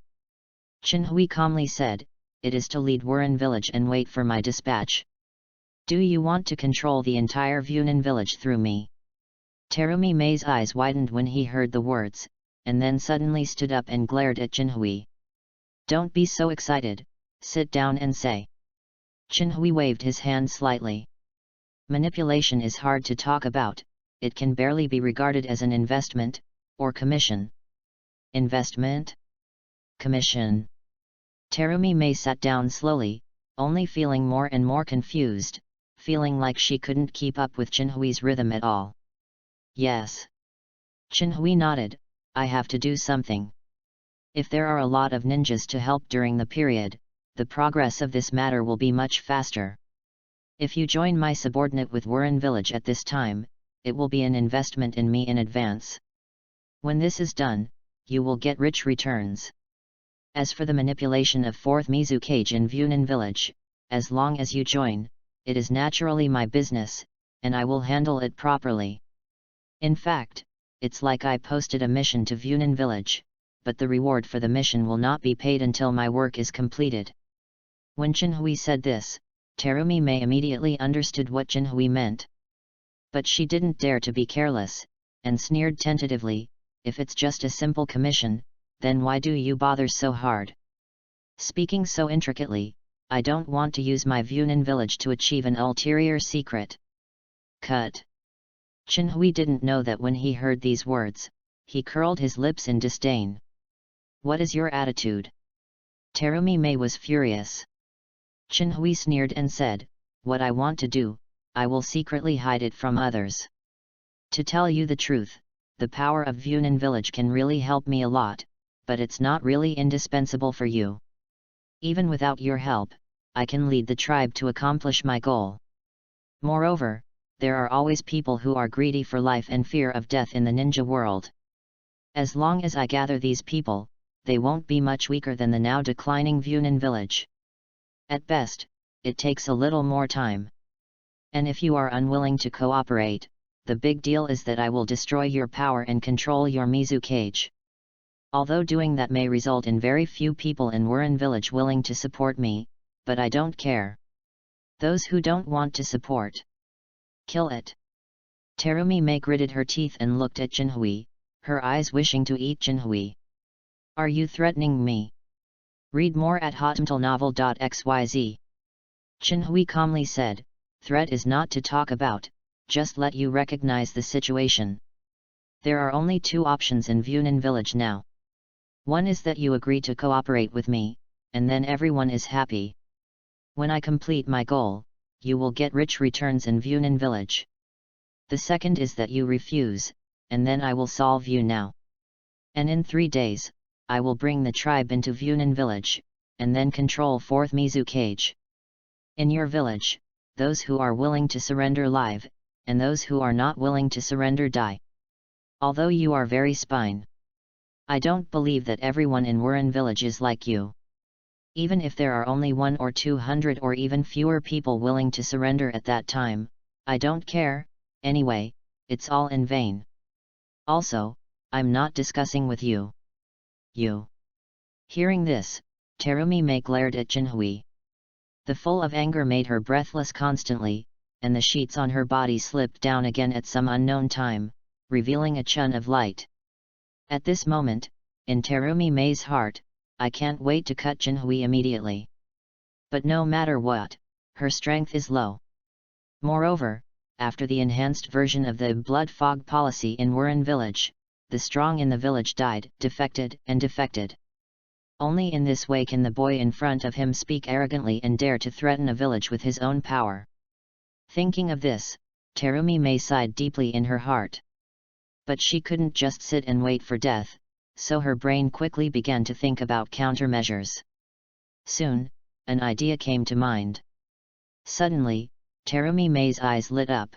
Chinhui calmly said, it is to lead Wurin village and wait for my dispatch. Do you want to control the entire Funin village through me? Terumi Mei's eyes widened when he heard the words, and then suddenly stood up and glared at Chinhui. Don't be so excited, sit down and say. Chinhui waved his hand slightly. Manipulation is hard to talk about, it can barely be regarded as an investment, or commission. Investment? Commission. Terumi Mei sat down slowly, only feeling more and more confused, feeling like she couldn't keep up with Chinhui's rhythm at all. Yes. Chinhui nodded, I have to do something. If there are a lot of ninjas to help during the period, the progress of this matter will be much faster. If you join my subordinate with Wuren village at this time, it will be an investment in me in advance. When this is done, you will get rich returns. As for the manipulation of 4th Mizukage in Vunan village, as long as you join, it is naturally my business, and I will handle it properly. In fact, it's like I posted a mission to Vunan village, but the reward for the mission will not be paid until my work is completed. When Chinhui said this, Terumi Mei immediately understood what Chinhui meant. But she didn't dare to be careless, and sneered tentatively, if it's just a simple commission, then why do you bother so hard? Speaking so intricately, I don't want to use my Vunan village to achieve an ulterior secret. Cut. Chinhui didn't know that when he heard these words, he curled his lips in disdain. What is your attitude? Terumi Mei was furious. Chinhui sneered and said, what I want to do, I will secretly hide it from others. To tell you the truth, the power of Vunan village can really help me a lot, but it's not really indispensable for you. Even without your help, I can lead the tribe to accomplish my goal. Moreover, there are always people who are greedy for life and fear of death in the ninja world. As long as I gather these people, they won't be much weaker than the now declining Vunan village. At best, it takes a little more time. And if you are unwilling to cooperate, the big deal is that I will destroy your power and control your Mizukage. Although doing that may result in very few people in Wuren village willing to support me, but I don't care. Those who don't want to support, kill it. Terumi Mei gritted her teeth and looked at Chinhui, her eyes wishing to eat Chinhui. Are you threatening me? Read more at hotmtlnovel.xyz. Chinhui calmly said, threat is not to talk about, just let you recognize the situation. There are only 2 options in Vunan village now. One is that you agree to cooperate with me, and then everyone is happy. When I complete my goal, you will get rich returns in Vunan village. The second is that you refuse, and then I will solve you now. And in 3 days, I will bring the tribe into Vunan village, and then control 4th Mizukage. In your village, those who are willing to surrender live, and those who are not willing to surrender die. Although you are very spine. I don't believe that everyone in Wuren village is like you. Even if there are only 1 or 200 or even fewer people willing to surrender at that time, I don't care, anyway, it's all in vain. Also, I'm not discussing with you. You. Hearing this, Terumi Mei glared at Chinhui. The full of anger made her breathless constantly, and the sheets on her body slipped down again at some unknown time, revealing a chun of light. At this moment, in Terumi Mei's heart, I can't wait to cut Chinhui immediately. But no matter what, her strength is low. Moreover, after the enhanced version of the blood fog policy in Wuren village, the strong in the village died, defected, and defected. Only in this way can the boy in front of him speak arrogantly and dare to threaten a village with his own power. Thinking of this, Terumi Mei sighed deeply in her heart. But she couldn't just sit and wait for death, so her brain quickly began to think about countermeasures. Soon, an idea came to mind. Suddenly, Terumi Mei's eyes lit up.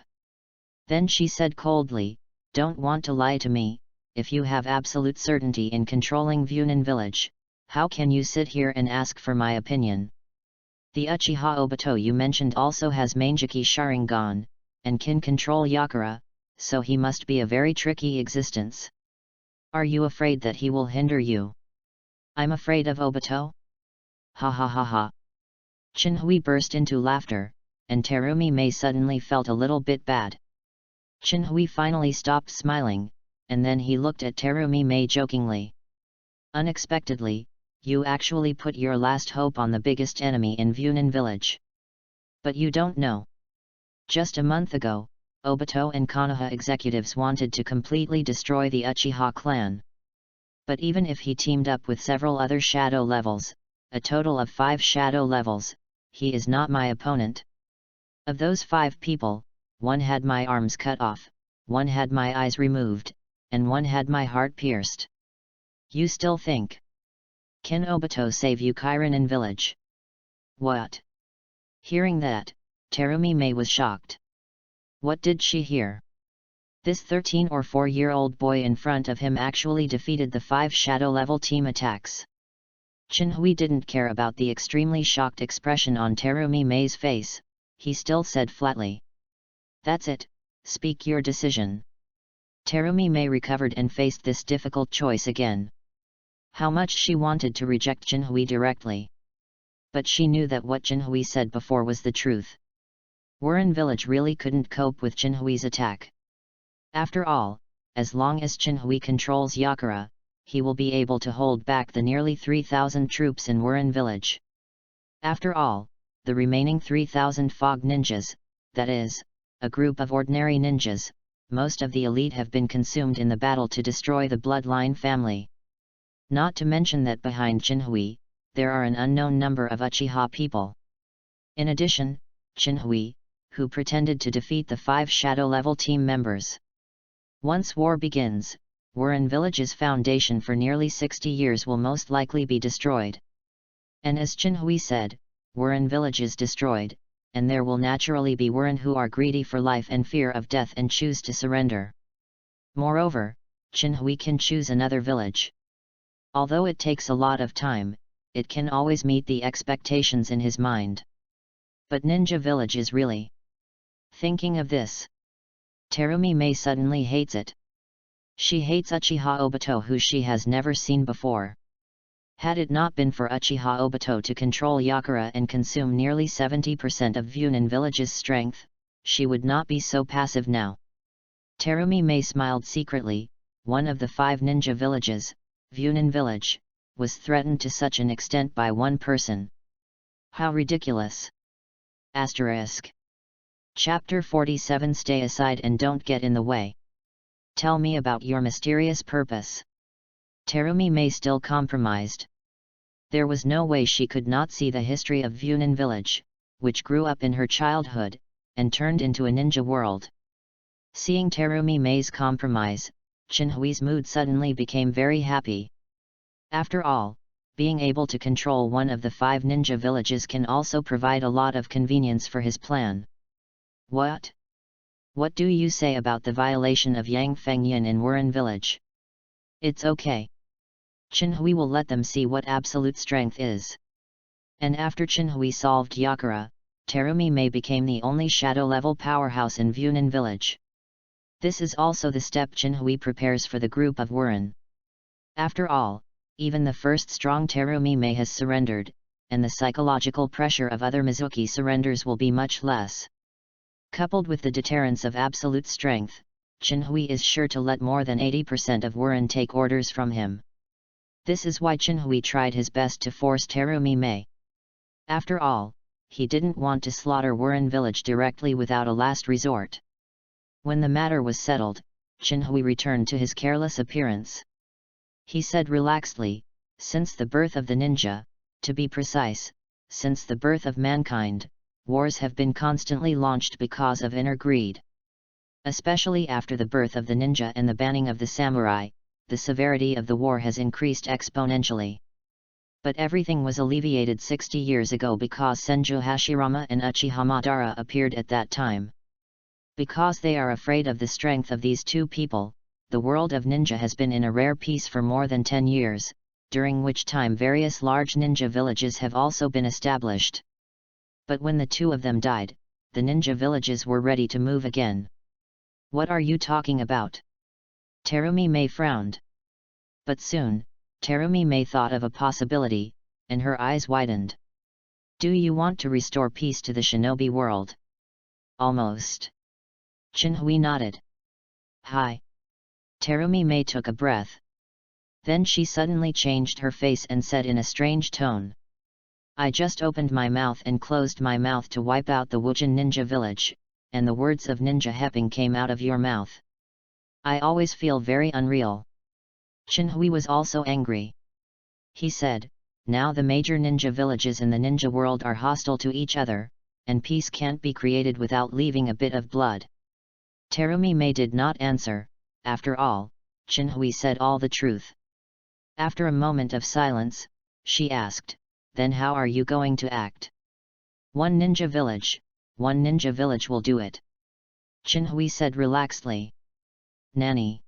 Then she said coldly, "Don't want to lie to me. If you have absolute certainty in controlling Vunan village, how can you sit here and ask for my opinion? The Uchiha Obito you mentioned also has Mangeki Sharingan, and can control Yakura, so he must be a very tricky existence. Are you afraid that he will hinder you?" "I'm afraid of Obito?" Ha ha ha ha. Chinhui burst into laughter, and Terumi Mei suddenly felt a little bit bad. Chinhui finally stopped smiling, and then he looked at Terumi Mei jokingly. "Unexpectedly, you actually put your last hope on the biggest enemy in Vunan village. But you don't know. Just a month ago, Obito and Konoha executives wanted to completely destroy the Uchiha clan. But even if he teamed up with several other shadow levels, a total of 5 shadow levels, he is not my opponent. Of those 5 people, one had my arms cut off, one had my eyes removed, and one had my heart pierced. You still think? Can Obito save you Kiranin village? What? Hearing that, Terumi Mei was shocked. What did she hear? This 13 or 4-year-old boy in front of him actually defeated the 5 shadow level team attacks. Chinhui didn't care about the extremely shocked expression on Terumi Mei's face. He still said flatly, "That's it, speak your decision." Terumi Mei recovered and faced this difficult choice again. How much she wanted to reject Chinhui directly. But she knew that what Chinhui said before was the truth. Wuren village really couldn't cope with Chinhui's attack. After all, as long as Chinhui controls Yakura, he will be able to hold back the nearly 3,000 troops in Wuren village. After all, the remaining 3,000 fog ninjas, that is, a group of ordinary ninjas, most of the elite have been consumed in the battle to destroy the bloodline family. Not to mention that behind Chinhui, there are an unknown number of Uchiha people. In addition, Chinhui, who pretended to defeat the 5 shadow level team members. Once war begins, Wuren village's foundation for nearly 60 years will most likely be destroyed. And as Chinhui said, Wuren village is destroyed, and there will naturally be Wuren who are greedy for life and fear of death and choose to surrender. Moreover, Chinhui can choose another village. Although it takes a lot of time, it can always meet the expectations in his mind. But Ninja Village is really... Thinking of this, Terumi Mei suddenly hates it. She hates Uchiha Obito, who she has never seen before. Had it not been for Uchiha Obito to control Yakura and consume nearly 70% of Vunin village's strength, she would not be so passive now. Terumi Mei smiled secretly. One of the 5 ninja villages, Vunin village, was threatened to such an extent by one person. How ridiculous! Asterisk. Chapter 47. Stay aside and don't get in the way. Tell me about your mysterious purpose. Terumi Mei still compromised. There was no way she could not see the history of Vunin village, which grew up in her childhood, and turned into a ninja world. Seeing Terumi Mei's compromise, Chinhui's mood suddenly became very happy. After all, being able to control one of the 5 ninja villages can also provide a lot of convenience for his plan. What? What do you say about the violation of Yang Fengyin in Wuren village? It's okay. Chinhui will let them see what absolute strength is. And after Chinhui solved Yakura, Terumi Mei became the only shadow-level powerhouse in Vunin village. This is also the step Chinhui prepares for the group of Wuren. After all, even the first strong Terumi Mei has surrendered, and the psychological pressure of other Mizuki surrenders will be much less. Coupled with the deterrence of absolute strength, Chinhui is sure to let more than 80% of Wuren take orders from him. This is why Chinhui tried his best to force Terumi Mei. After all, he didn't want to slaughter Wuren village directly without a last resort. When the matter was settled, Chinhui returned to his careless appearance. He said relaxedly, "Since the birth of the ninja, to be precise, since the birth of mankind, wars have been constantly launched because of inner greed. Especially after the birth of the ninja and the banning of the samurai, the severity of the war has increased exponentially. But everything was alleviated 60 years ago because Senju Hashirama and Uchiha Madara appeared at that time. Because they are afraid of the strength of these 2 people, the world of ninja has been in a rare peace for more than 10 years, during which time various large ninja villages have also been established. But when the 2 of them died, the ninja villages were ready to move again." What are you talking about? Terumi Mei frowned. But soon, Terumi Mei thought of a possibility, and her eyes widened. Do you want to restore peace to the shinobi world? Almost. Chinhui nodded. Hi. Terumi Mei took a breath. Then she suddenly changed her face and said in a strange tone. I just opened my mouth and closed my mouth to wipe out the Wujin ninja village, and the words of ninja Hepping came out of your mouth. I always feel very unreal. Chinhui was also angry. He said, now the major ninja villages in the ninja world are hostile to each other, and peace can't be created without leaving a bit of blood. Terumi Mei did not answer. After all, Chinhui said all the truth. After a moment of silence, she asked, then how are you going to act? One ninja village will do it. Chinhui said relaxedly. Nanny.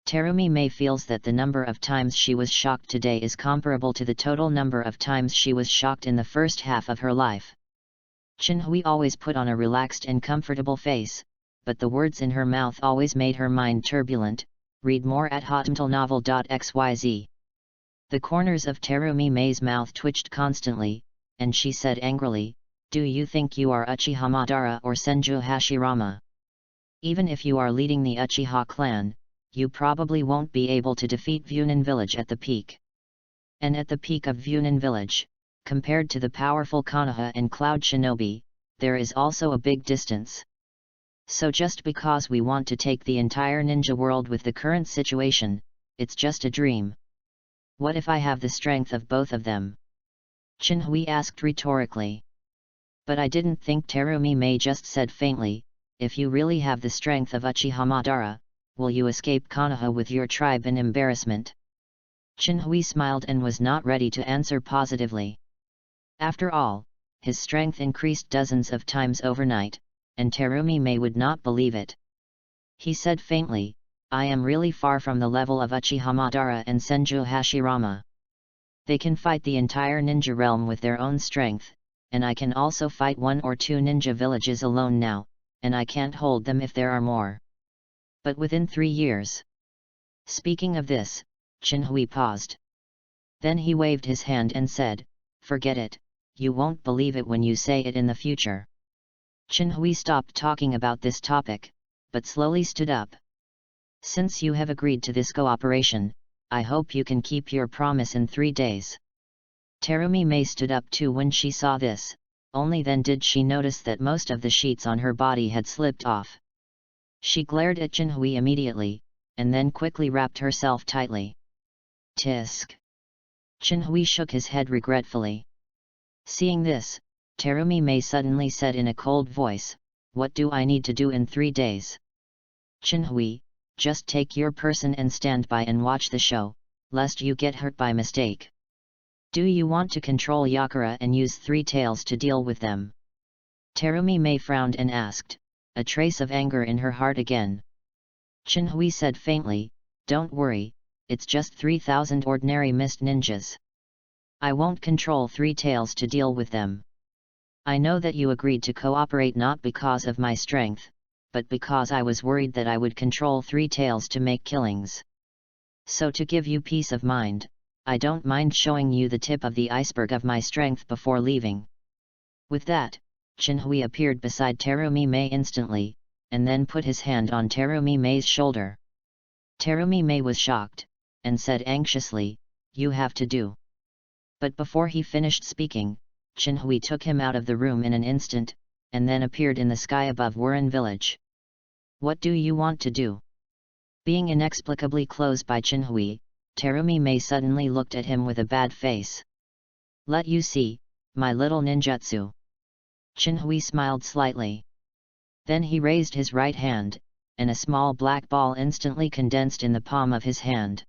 Terumi Mei feels that the number of times she was shocked today is comparable to the total number of times she was shocked in the first half of her life. Chinhui always put on a relaxed and comfortable face, but the words in her mouth always made her mind turbulent. Read more at hotmtlnovel.xyz. The corners of Terumi Mei's mouth twitched constantly, and she said angrily, do you think you are Uchiha Madara or Senju Hashirama? Even if you are leading the Uchiha clan, you probably won't be able to defeat Vunin village at the peak. And at the peak of Vunin village, compared to the powerful Konoha and Cloud Shinobi, there is also a big distance. So just because we want to take the entire ninja world with the current situation, it's just a dream. What if I have the strength of both of them? Chinhui asked rhetorically. But I didn't think. Terumi Mei just said faintly, if you really have the strength of Uchiha Madara, will you escape Konoha with your tribe in embarrassment? Chinhui smiled and was not ready to answer positively. After all, his strength increased dozens of times overnight, and Terumi Mei would not believe it. He said faintly, I am really far from the level of Uchiha Madara and Senju Hashirama. They can fight the entire ninja realm with their own strength, and I can also fight 1 or 2 ninja villages alone now, and I can't hold them if there are more. But within 3 years. Speaking of this, Chinhui paused. Then he waved his hand and said, forget it, you won't believe it when you say it in the future. Chinhui stopped talking about this topic, but slowly stood up. Since you have agreed to this cooperation, I hope you can keep your promise in 3 days. Terumi Mei stood up too when she saw this, only then did she notice that most of the sheets on her body had slipped off. She glared at Chinhui immediately, and then quickly wrapped herself tightly. Tisk. Chinhui shook his head regretfully. Seeing this, Terumi Mei suddenly said in a cold voice, what do I need to do in 3 days? Chinhui, just take your person and stand by and watch the show, lest you get hurt by mistake. Do you want to control Yakura and use 3 tails to deal with them? Terumi Mei frowned and asked, a trace of anger in her heart again. Chinhui said faintly, don't worry, it's just 3,000 ordinary mist ninjas. I won't control 3 tails to deal with them. I know that you agreed to cooperate not because of my strength, but because I was worried that I would control 3 tails to make killings. So to give you peace of mind, I don't mind showing you the tip of the iceberg of my strength before leaving. With that, Chinhui appeared beside Terumi Mei instantly, and then put his hand on Terumi Mei's shoulder. Terumi Mei was shocked, and said anxiously, you have to do. But before he finished speaking, Chinhui took him out of the room in an instant, and then appeared in the sky above Wurin village. What do you want to do? Being inexplicably close by Chinhui, Terumi Mei suddenly looked at him with a bad face. Let you see, my little ninjutsu. Chinhui smiled slightly. Then he raised his right hand, and a small black ball instantly condensed in the palm of his hand.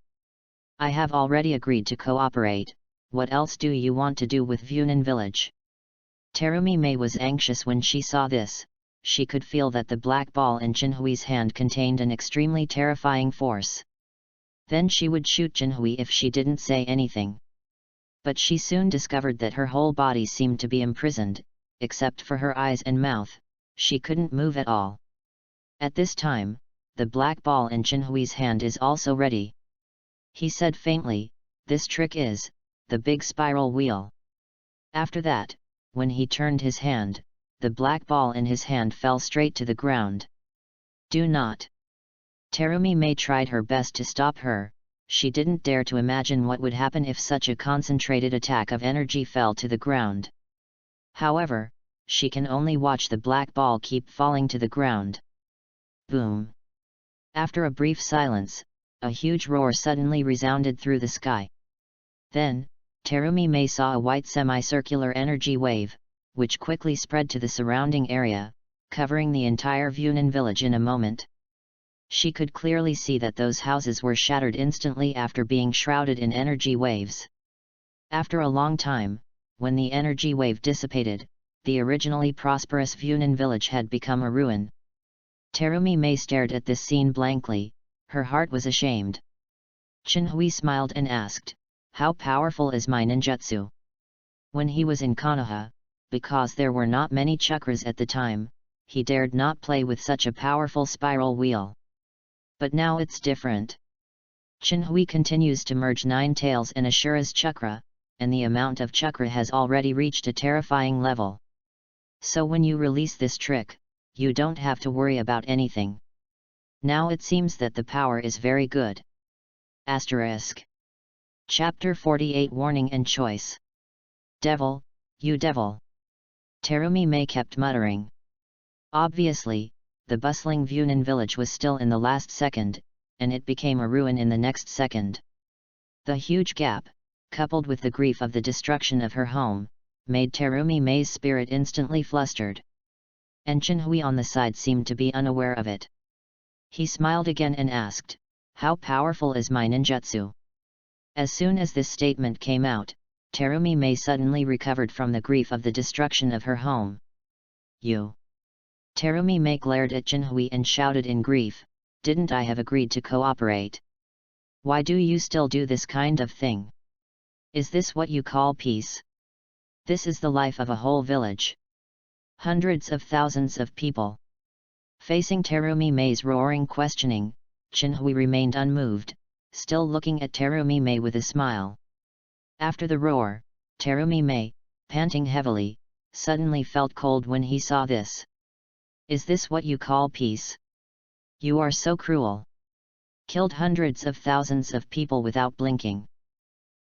I have already agreed to cooperate, what else do you want to do with Vunin village? Terumi Mei was anxious when she saw this. She could feel that the black ball in Chinhui's hand contained an extremely terrifying force. Then she would shoot Chinhui if she didn't say anything. But she soon discovered that her whole body seemed to be imprisoned, except for her eyes and mouth. She couldn't move at all. At this time, the black ball in Chinhui's hand is also ready. He said faintly, this trick is the big spiral wheel. After that, when he turned his hand, the black ball in his hand fell straight to the ground. Do not. Terumi Mei tried her best to stop her, she didn't dare to imagine what would happen if such a concentrated attack of energy fell to the ground. However, she can only watch the black ball keep falling to the ground. Boom! After a brief silence, a huge roar suddenly resounded through the sky. Then, Terumi Mei saw a white semicircular energy wave, which quickly spread to the surrounding area, covering the entire Vunin village in a moment. She could clearly see that those houses were shattered instantly after being shrouded in energy waves. After a long time, when the energy wave dissipated, the originally prosperous Vunin village had become a ruin. Terumi Mei stared at this scene blankly, her heart was ashamed. Chinhui smiled and asked, "How powerful is my ninjutsu?" When he was in Konoha, because there were not many chakras at the time, he dared not play with such a powerful spiral wheel. But now it's different. Chinhui continues to merge 9 tails and Ashura's chakra, and the amount of chakra has already reached a terrifying level. So when you release this trick, you don't have to worry about anything. Now it seems that the power is very good. Asterisk. Chapter 48 Warning and Choice. Devil, you devil! Terumi Mei kept muttering. Obviously, the bustling Vunin village was still in the last second, and it became a ruin in the next second. The huge gap, coupled with the grief of the destruction of her home, made Terumi Mei's spirit instantly flustered. And Chinhui on the side seemed to be unaware of it. He smiled again and asked, "How powerful is my ninjutsu?" As soon as this statement came out, Terumi Mei suddenly recovered from the grief of the destruction of her home. "You!" Terumi Mei glared at Chinhui and shouted in grief, "Didn't I have agreed to cooperate? Why do you still do this kind of thing? Is this what you call peace? This is the life of a whole village. Hundreds of thousands of people." Facing Terumi Mei's roaring questioning, Chinhui remained unmoved, still looking at Terumi Mei with a smile. After the roar, Terumi Mei, panting heavily, suddenly felt cold when he saw this. "Is this what you call peace? You are so cruel. Killed hundreds of thousands of people without blinking."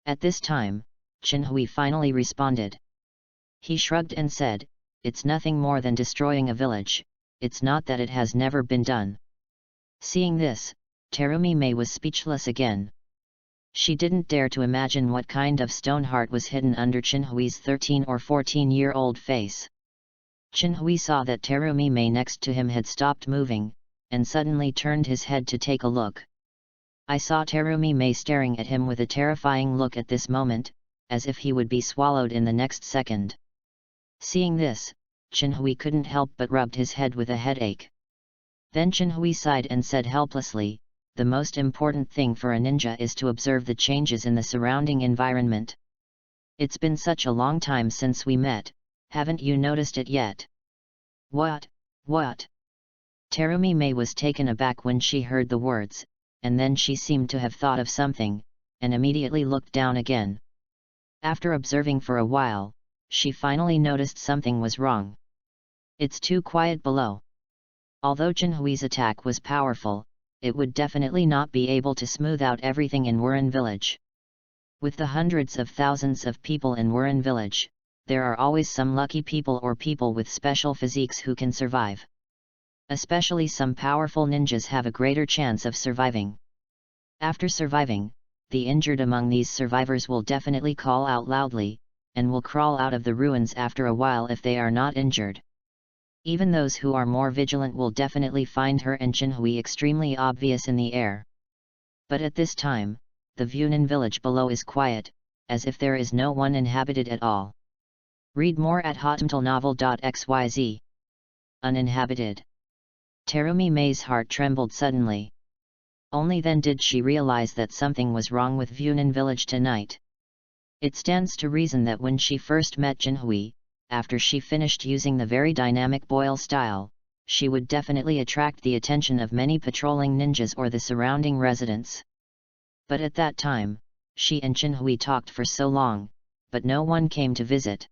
At this time, Chinhui finally responded. He shrugged and said, "It's nothing more than destroying a village, it's not that it has never been done." Seeing this, Terumi Mei was speechless again. She didn't dare to imagine what kind of stone heart was hidden under Chinhui's 13 or 14-year-old face. Chinhui saw that Terumi Mei next to him had stopped moving, and suddenly turned his head to take a look. I saw Terumi Mei staring at him with a terrifying look at this moment, as if he would be swallowed in the next second. Seeing this, Chinhui couldn't help but rubbed his head with a headache. Then Chinhui sighed and said helplessly, "The most important thing for a ninja is to observe the changes in the surrounding environment. It's been such a long time since we met, haven't you noticed it yet?" What? Terumi Mei was taken aback when she heard the words, and then she seemed to have thought of something, and immediately looked down again. After observing for a while, she finally noticed something was wrong. "It's too quiet below." Although Chinhui's attack was powerful, it would definitely not be able to smooth out everything in Wurin village. With the hundreds of thousands of people in Wurin village, there are always some lucky people or people with special physiques who can survive. Especially some powerful ninjas have a greater chance of surviving. After surviving, the injured among these survivors will definitely call out loudly, and will crawl out of the ruins after a while if they are not injured. Even those who are more vigilant will definitely find her and Chinhui extremely obvious in the air. But at this time, the Vunin village below is quiet, as if there is no one inhabited at all. Read more at hotmtlnovel.xyz. Uninhabited. Terumi Mei's heart trembled suddenly. Only then did she realize that something was wrong with Vunin village tonight. It stands to reason that when she first met Chinhui, after she finished using the very dynamic boil style, she would definitely attract the attention of many patrolling ninjas or the surrounding residents. But at that time, she and Chinhui talked for so long, but no one came to visit.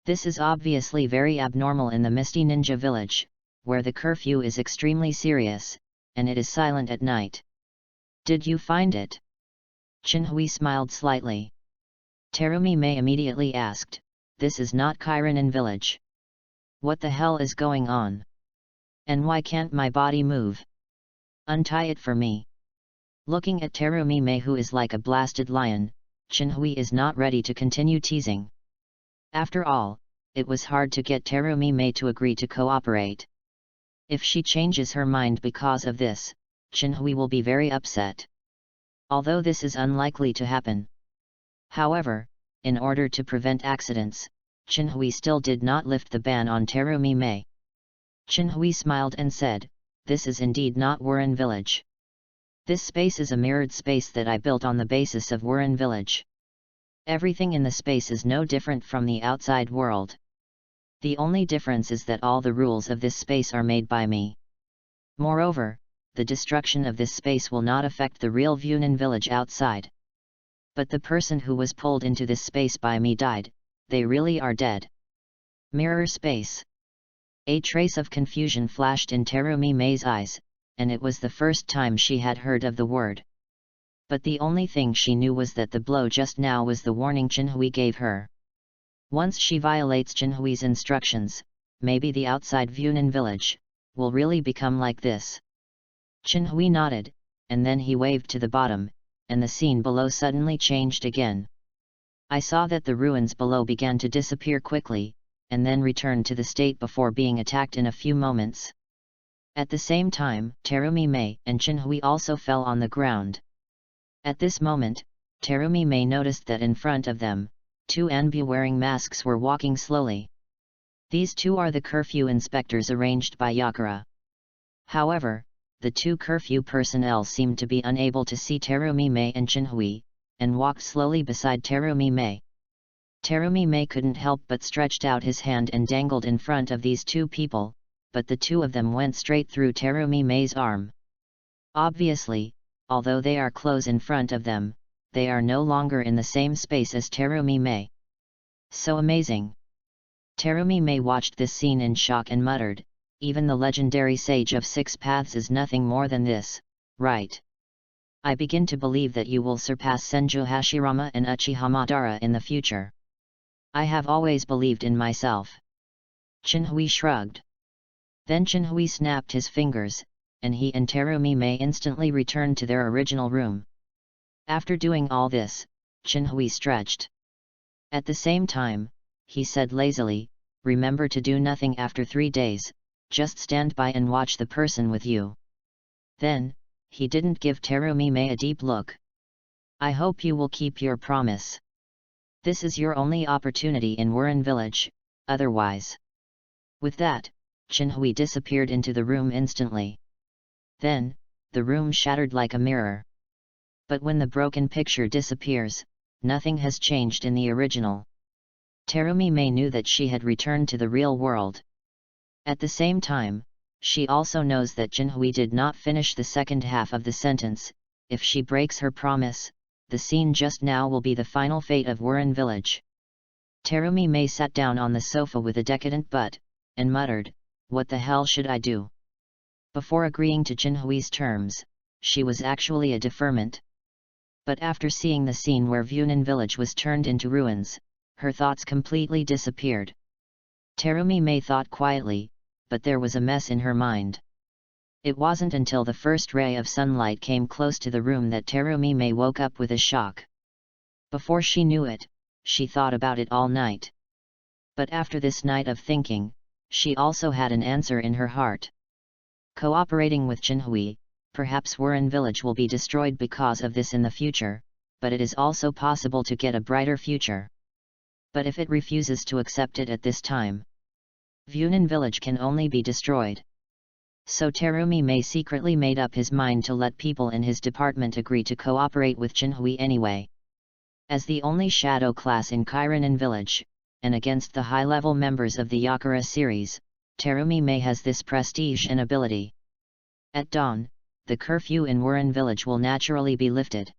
This is obviously very abnormal in the Misty Ninja Village, where the curfew is extremely serious, and it is silent at night. Did you find it? Chinhui smiled slightly. Terumi Mei immediately asked, "This is not Kyrenin village. What the hell is going on? And why can't my body move? Untie it for me." Looking at Terumi Mei, who is like a blasted lion, Chinhui is not ready to continue teasing. After all, it was hard to get Terumi Mei to agree to cooperate. If she changes her mind because of this, Chinhui will be very upset. Although this is unlikely to happen. However, in order to prevent accidents, Chinhui still did not lift the ban on Terumi Mei. Chinhui smiled and said, "This is indeed not Wuren village. This space is a mirrored space that I built on the basis of Wuren village. Everything in the space is no different from the outside world. The only difference is that all the rules of this space are made by me. Moreover, the destruction of this space will not affect the real Wuren village outside. But the person who was pulled into this space by me died, they really are dead." Mirror space. A trace of confusion flashed in Terumi Mei's eyes, and it was the first time she had heard of the word. But the only thing she knew was that the blow just now was the warning Chinhui gave her. Once she violates Chinhui's instructions, maybe the outside Wuren village will really become like this. Chinhui nodded, and then he waved to the bottom, and the scene below suddenly changed again. I saw that the ruins below began to disappear quickly, and then returned to the state before being attacked in a few moments. At the same time, Terumi Mei and Chinhui also fell on the ground. At this moment, Terumi Mei noticed that in front of them, two Anbu wearing masks were walking slowly. These two are the curfew inspectors arranged by Yakura. However, the two curfew personnel seemed to be unable to see Terumi Mei and Chinhui, and walked slowly beside Terumi Mei. Terumi Mei couldn't help but stretched out his hand and dangled in front of these two people, but the two of them went straight through Terumi Mei's arm. Obviously, although they are close in front of them, they are no longer in the same space as Terumi Mei. So amazing! Terumi Mei watched this scene in shock and muttered, "Even the legendary sage of six paths is nothing more than this, right? I begin to believe that you will surpass Senju Hashirama and Uchiha Madara in the future. I have always believed in myself." Chinhui shrugged. Then Chinhui snapped his fingers, and he and Terumi Mei instantly returned to their original room. After doing all this, Chinhui stretched. At the same time, he said lazily, "Remember to do nothing after 3 days, just stand by and watch the person with you." Then, he didn't give Terumi Mei a deep look. "I hope you will keep your promise. This is your only opportunity in Wuren village, otherwise." With that, Chinhui disappeared into the room instantly. Then, the room shattered like a mirror. But when the broken picture disappears, nothing has changed in the original. Terumi Mei knew that she had returned to the real world. At the same time, she also knows that Chinhui did not finish the second half of the sentence. If she breaks her promise, the scene just now will be the final fate of Wuren village. Terumi Mei sat down on the sofa with a decadent butt, and muttered, "What the hell should I do?" Before agreeing to Chinhui's terms, she was actually a deferment. But after seeing the scene where Wuren village was turned into ruins, her thoughts completely disappeared. Terumi Mei thought quietly, but there was a mess in her mind. It wasn't until the first ray of sunlight came close to the room that Terumi Mei woke up with a shock. Before she knew it, she thought about it all night. But after this night of thinking, she also had an answer in her heart. Cooperating with Chinhui, perhaps Wuren village will be destroyed because of this in the future, but it is also possible to get a brighter future. But if it refuses to accept it at this time, Wuren village can only be destroyed. So Terumi Mei secretly made up his mind to let people in his department agree to cooperate with Chinhui anyway. As the only shadow class in Kyrenin village, and against the high-level members of the Yakura series, Terumi Mei has this prestige and ability. At dawn, the curfew in Wuren village will naturally be lifted.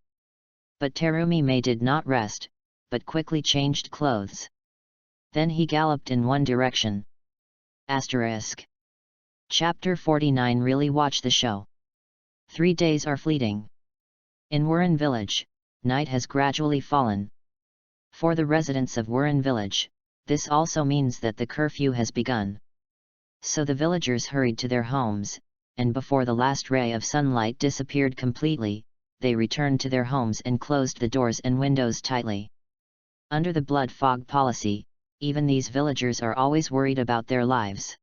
But Terumi Mei did not rest, but quickly changed clothes. Then he galloped in one direction. Asterisk. Chapter 49. Really watch the show. 3 days are fleeting. In Wuren village, night has gradually fallen. For the residents of Wuren village, this also means that the curfew has begun. So the villagers hurried to their homes, and before the last ray of sunlight disappeared completely, they returned to their homes and closed the doors and windows tightly. Under the blood fog policy, even these villagers are always worried about their lives.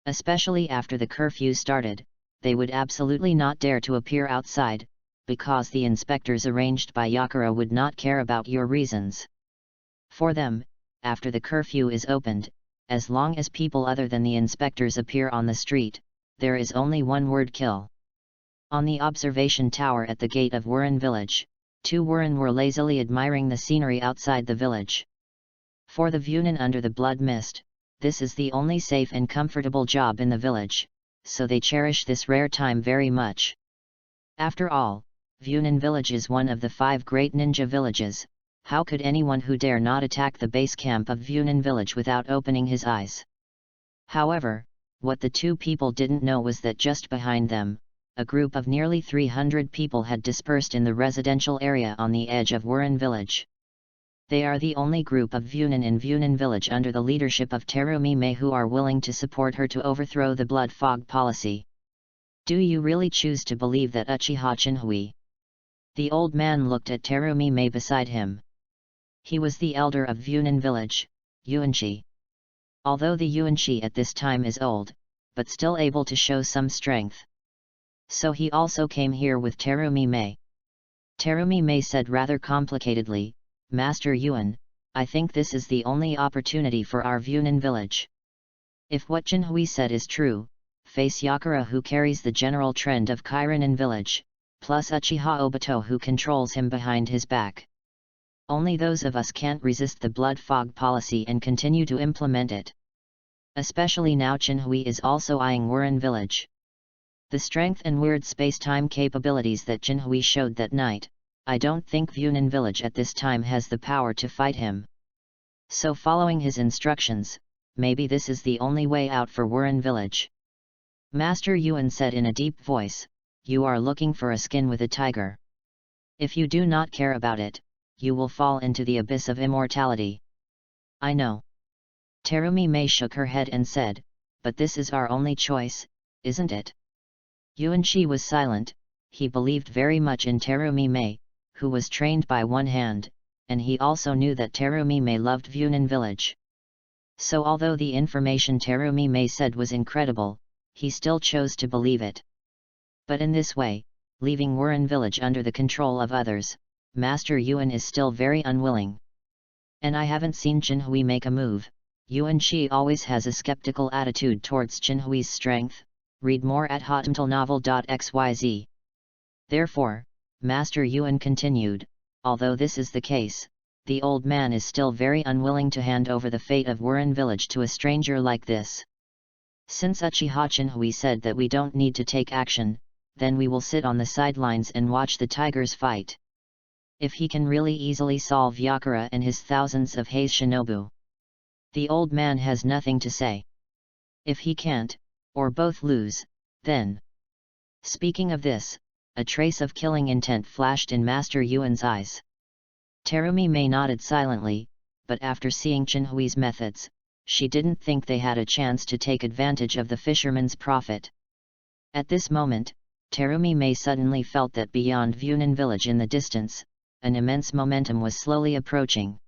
Especially after the curfew started, they would absolutely not dare to appear outside, because the inspectors arranged by Yakura would not care about your reasons. For them, after the curfew is opened, as long as people other than the inspectors appear on the street, there is only one word: kill. On the observation tower at the gate of Wuren village, 2 Wuren were lazily admiring the scenery outside the village. For the Vunin under the blood mist, this is the only safe and comfortable job in the village, so they cherish this rare time very much. After all, Vunin village is one of the 5 great ninja villages. How could anyone who dare not attack the base camp of Vunin village without opening his eyes? However, what the 2 people didn't know was that just behind them, a group of nearly 300 people had dispersed in the residential area on the edge of Wuren village. They are the only group of Vunin in Vunin village under the leadership of Terumi Mei who are willing to support her to overthrow the blood fog policy. Do you really choose to believe that Uchiha Chinhui? The old man looked at Terumi Mei beside him. He was the elder of Vunin village, Yuanchi. Although the Yuanchi at this time is old, but still able to show some strength. So he also came here with Terumi Mei. Terumi Mei said rather complicatedly, Master Yuan, I think this is the only opportunity for our Vunin village. If what Jinhui said is true, face Yakura who carries the general trend of Kairanin village, plus Uchiha Obito who controls him behind his back. Only those of us can't resist the blood fog policy and continue to implement it. Especially now Chinhui is also eyeing Wuren village. The strength and weird space-time capabilities that Chinhui showed that night, I don't think Vunin village at this time has the power to fight him. So following his instructions, maybe this is the only way out for Wuren village. Master Yuan said in a deep voice, you are looking for a skin with a tiger. If you do not care about it, you will fall into the abyss of immortality. I know. Terumi Mei shook her head and said, but this is our only choice, isn't it? Yuanchi was silent. He believed very much in Terumi Mei, who was trained by one hand, and he also knew that Terumi Mei loved Vunin village. So although the information Terumi Mei said was incredible, he still chose to believe it. But in this way, leaving Wuren village under the control of others, Master Yuan is still very unwilling. And I haven't seen Chinhui make a move. Yuanchi always has a skeptical attitude towards Chinhui's strength. Read more at hotmtlnovel.xyz. Therefore, Master Yuan continued, although this is the case, the old man is still very unwilling to hand over the fate of Wuren village to a stranger like this. Since Uchiha Chinhui said that we don't need to take action, then we will sit on the sidelines and watch the tigers fight. If he can really easily solve Yakura and his thousands of Hei's shinobu. The old man has nothing to say. If he can't, or both lose, then. Speaking of this, a trace of killing intent flashed in Master Yuan's eyes. Terumi Mei nodded silently, but after seeing Chinhui's methods, she didn't think they had a chance to take advantage of the fisherman's profit. At this moment, Terumi Mei suddenly felt that beyond Vunin village in the distance, an immense momentum was slowly approaching.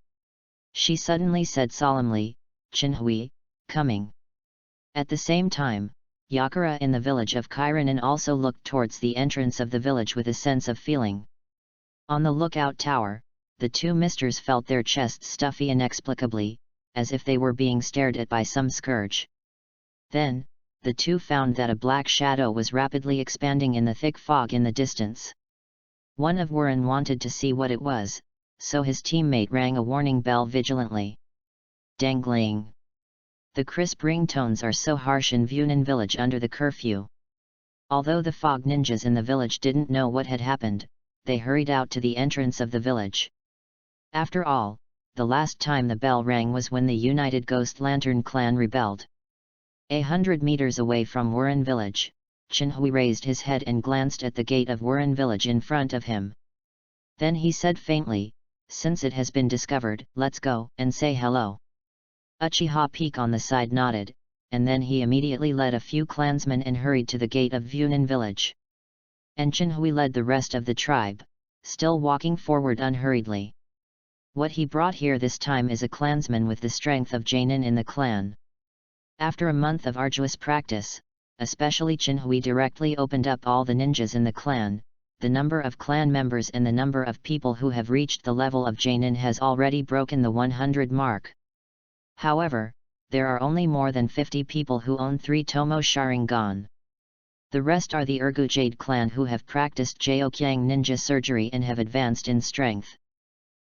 She suddenly said solemnly, Chinhui, coming. At the same time, Yakura in the village of Kairanin also looked towards the entrance of the village with a sense of feeling. On the lookout tower, the 2 misters felt their chests stuffy inexplicably, as if they were being stared at by some scourge. Then, the 2 found that a black shadow was rapidly expanding in the thick fog in the distance. One of Wuren wanted to see what it was, so his teammate rang a warning bell vigilantly. Dangling. The crisp ringtones are so harsh in Vunin village under the curfew. Although the fog ninjas in the village didn't know what had happened, they hurried out to the entrance of the village. After all, the last time the bell rang was when the United Ghost Lantern clan rebelled. 100 meters away from Wuren village, Chinhui raised his head and glanced at the gate of Wuren village in front of him. Then he said faintly, "Since it has been discovered, let's go and say hello." Uchiha Peak on the side nodded, and then he immediately led a few clansmen and hurried to the gate of Vunin village. And Chinhui led the rest of the tribe, still walking forward unhurriedly. What he brought here this time is a clansman with the strength of Jainin in the clan. After a month of arduous practice, especially Chinhui directly opened up all the ninjas in the clan. The number of clan members and the number of people who have reached the level of Jainin has already broken the 100 mark. However, there are only more than 50 people who own 3 Tomo Sharingan. The rest are the Ergu Jade clan who have practiced Jyokyang ninja surgery and have advanced in strength.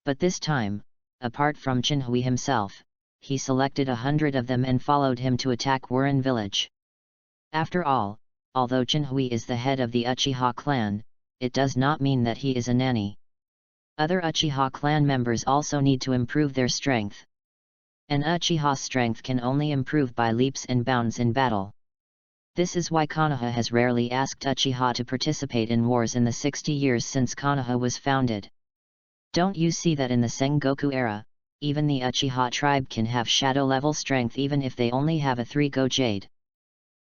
But this time, apart from Chinhui himself, he selected 100 of them and followed him to attack Wurin village. After all, although Chinhui is the head of the Uchiha clan, it does not mean that he is a nanny. Other Uchiha clan members also need to improve their strength. An Uchiha's strength can only improve by leaps and bounds in battle. This is why Konoha has rarely asked Uchiha to participate in wars in the 60 years since Konoha was founded. Don't you see that in the Sengoku era, even the Uchiha tribe can have shadow-level strength even if they only have a 3-go jade?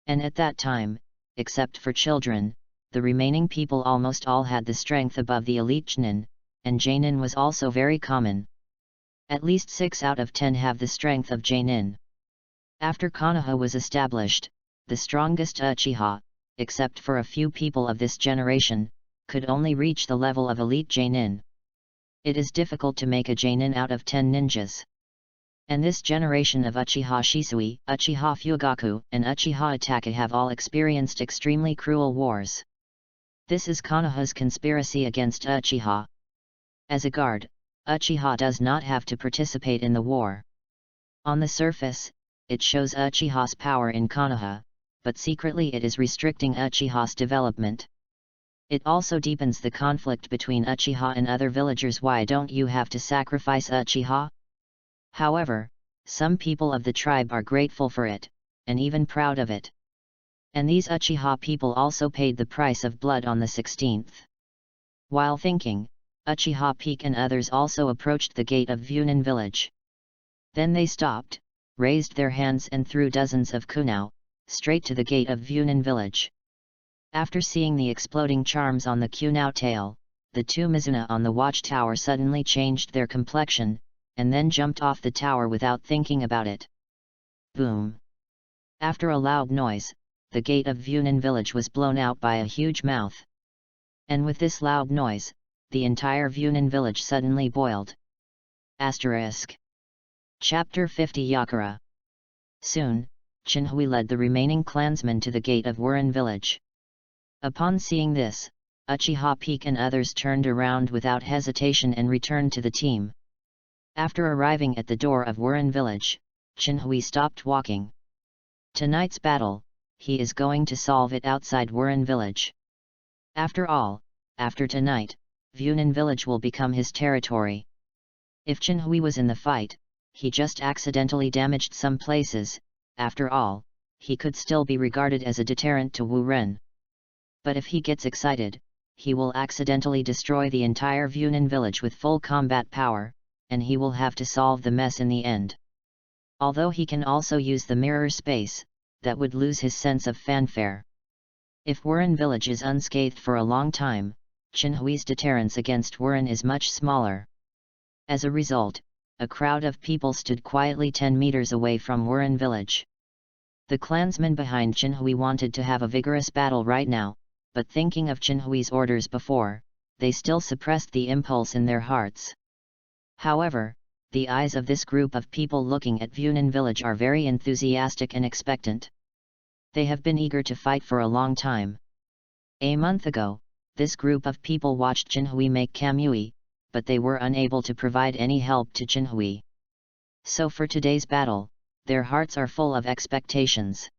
And at that time, except for children, the remaining people almost all had the strength above the elite Chunin, and Jainin was also very common. At least 6 out of 10 have the strength of Jainin. After Konoha was established, the strongest Uchiha, except for a few people of this generation, could only reach the level of elite Jainin. It is difficult to make a Jainin out of 10 ninjas. And this generation of Uchiha Shisui, Uchiha Fugaku, and Uchiha Itachi have all experienced extremely cruel wars. This is Konoha's conspiracy against Uchiha. As a guard, Uchiha does not have to participate in the war. On the surface, it shows Uchiha's power in Konoha, but secretly it is restricting Uchiha's development. It also deepens the conflict between Uchiha and other villagers. Why don't you have to sacrifice Uchiha? However, some people of the tribe are grateful for it, and even proud of it. And these Uchiha people also paid the price of blood on the 16th. While thinking, Uchiha Peak and others also approached the gate of Vunin village. Then they stopped, raised their hands and threw dozens of kunao, straight to the gate of Vunin village. After seeing the exploding charms on the kunao tail, the 2 Mizuna on the watchtower suddenly changed their complexion, and then jumped off the tower without thinking about it. Boom! After a loud noise, the gate of Vunin village was blown out by a huge mouth. And with this loud noise, the entire Vunin village suddenly boiled. Asterisk. Chapter 50 Yakura. Soon, Chinhui led the remaining clansmen to the gate of Wurin village. Upon seeing this, Uchiha Peak and others turned around without hesitation and returned to the team. After arriving at the door of Wurin village, Chinhui stopped walking. Tonight's battle, he is going to solve it outside Wurin village. After all, after tonight, Vunin village will become his territory. If Chinhui was in the fight, he just accidentally damaged some places. After all, he could still be regarded as a deterrent to Wu Ren. But if he gets excited, he will accidentally destroy the entire Vunin village with full combat power, and he will have to solve the mess in the end. Although he can also use the mirror space, that would lose his sense of fanfare. If Wurin village is unscathed for a long time, Chinhui's deterrence against Wurin is much smaller. As a result, a crowd of people stood quietly 10 meters away from Wurin village. The clansmen behind Chinhui wanted to have a vigorous battle right now, but thinking of Chinhui's orders before, they still suppressed the impulse in their hearts. However, the eyes of this group of people looking at Vunin village are very enthusiastic and expectant. They have been eager to fight for a long time. A month ago, this group of people watched Chinhui make Kamui, but they were unable to provide any help to Chinhui. So for today's battle, their hearts are full of expectations.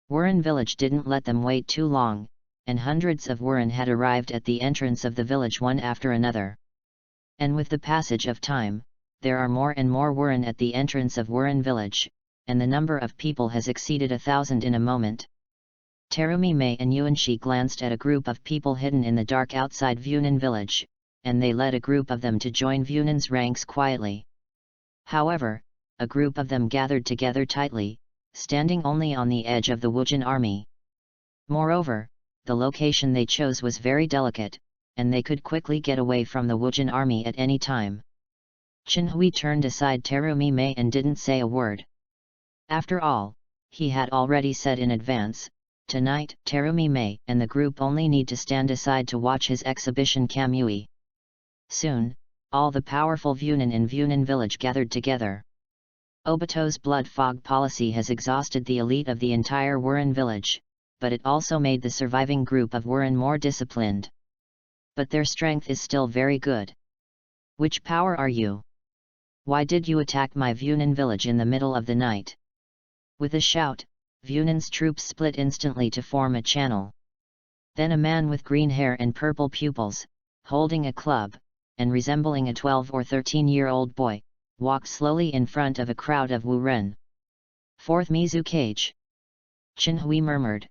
Wurin village didn't let them wait too long, and hundreds of Wurin had arrived at the entrance of the village one after another. And with the passage of time, there are more and more Wurin at the entrance of Wurin village, and the number of people has exceeded 1,000 in a moment. Terumi Mei and Yuanshi glanced at a group of people hidden in the dark outside Vunin village, and they led a group of them to join Vunin's ranks quietly. However, a group of them gathered together tightly, standing only on the edge of the Wujin army. Moreover, the location they chose was very delicate, and they could quickly get away from the Wujin army at any time. Chinhui turned aside Terumi Mei and didn't say a word. After all, he had already said in advance, tonight Terumi Mei and the group only need to stand aside to watch his exhibition Kamui. Soon, all the powerful Vunin in Vunin village gathered together. Obito's blood fog policy has exhausted the elite of the entire Wurin village, but it also made the surviving group of Wurin more disciplined. But their strength is still very good. Which power are you? Why did you attack my Vunin village in the middle of the night? With a shout, Vunin's troops split instantly to form a channel. Then a man with green hair and purple pupils, holding a club, and resembling a 12 or 13-year-old boy, walked slowly in front of a crowd of Wuren. Fourth Mizukage. Chinhui murmured.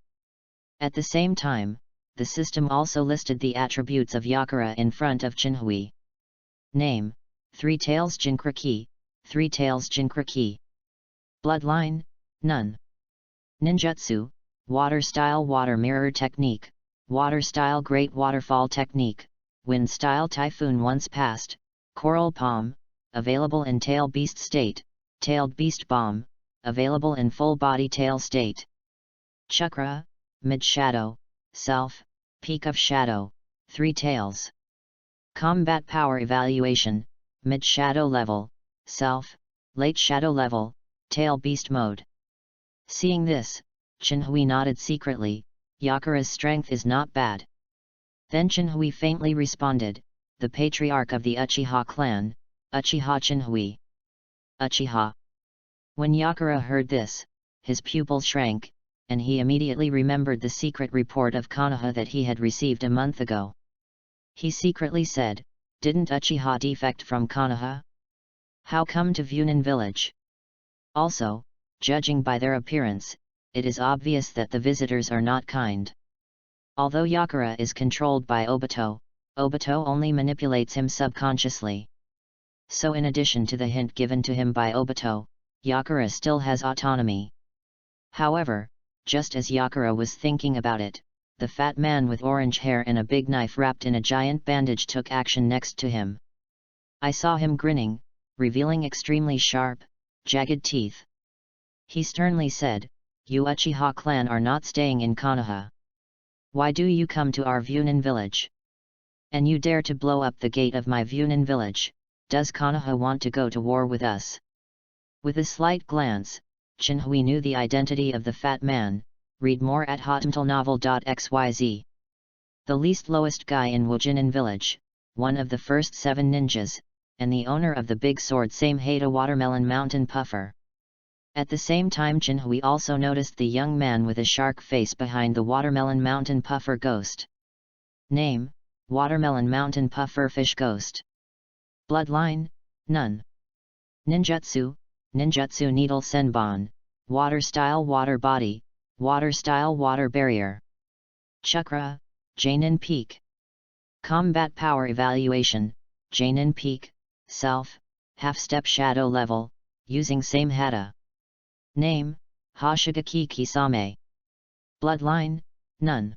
At the same time, the system also listed the attributes of Yakura in front of Chinhui. Name: Three Tails Jinkraki, Three Tails Jinkraki. Bloodline: None. Ninjutsu: Water Style Water Mirror Technique, Water Style Great Waterfall Technique, Wind Style Typhoon Once Past, Coral Palm, available in Tail Beast State, Tailed Beast Bomb, available in Full Body Tail State. Chakra: Mid Shadow, Self, Peak of Shadow, Three Tails. Combat Power Evaluation: Mid Shadow Level, Self, Late Shadow Level, Tail Beast Mode. Seeing this, Chinhui nodded secretly. Yakura's strength is not bad. Then Chinhui faintly responded, the patriarch of the Uchiha clan, Uchiha Chinhui. Uchiha. When Yakura heard this, his pupil shrank, and he immediately remembered the secret report of Konoha that he had received a month ago. He secretly said, didn't Uchiha defect from Konoha? How come to Vunin village? Also, judging by their appearance, it is obvious that the visitors are not kind. Although Yakura is controlled by Obito, Obito only manipulates him subconsciously. So in addition to the hint given to him by Obito, Yakura still has autonomy. However, just as Yakura was thinking about it, the fat man with orange hair and a big knife wrapped in a giant bandage took action next to him. I saw him grinning, revealing extremely sharp, jagged teeth. He sternly said, you Uchiha clan are not staying in Konoha. Why do you come to our Vunin village? And you dare to blow up the gate of my Vunin village, does Konoha want to go to war with us? With a slight glance, Chinhui knew the identity of the fat man. Read more at hotnovel.xyz. The least lowest guy in Wujinin village, one of the first 7 ninjas, and the owner of the big sword Samehada Watermelon Mountain Puffer. At the same time Chinhui also noticed the young man with a shark face behind the Watermelon Mountain Puffer ghost. Name: Watermelon Mountain Puffer Fish Ghost. Bloodline: None. Ninjutsu: Ninjutsu Needle Senbon, Water Style Water Body, Water Style Water Barrier. Chakra: Jainin Peak. Combat Power Evaluation: Jainin Peak, Self, Half-Step Shadow Level, using Samehada. Name: Hoshigaki Kisame. Bloodline: None.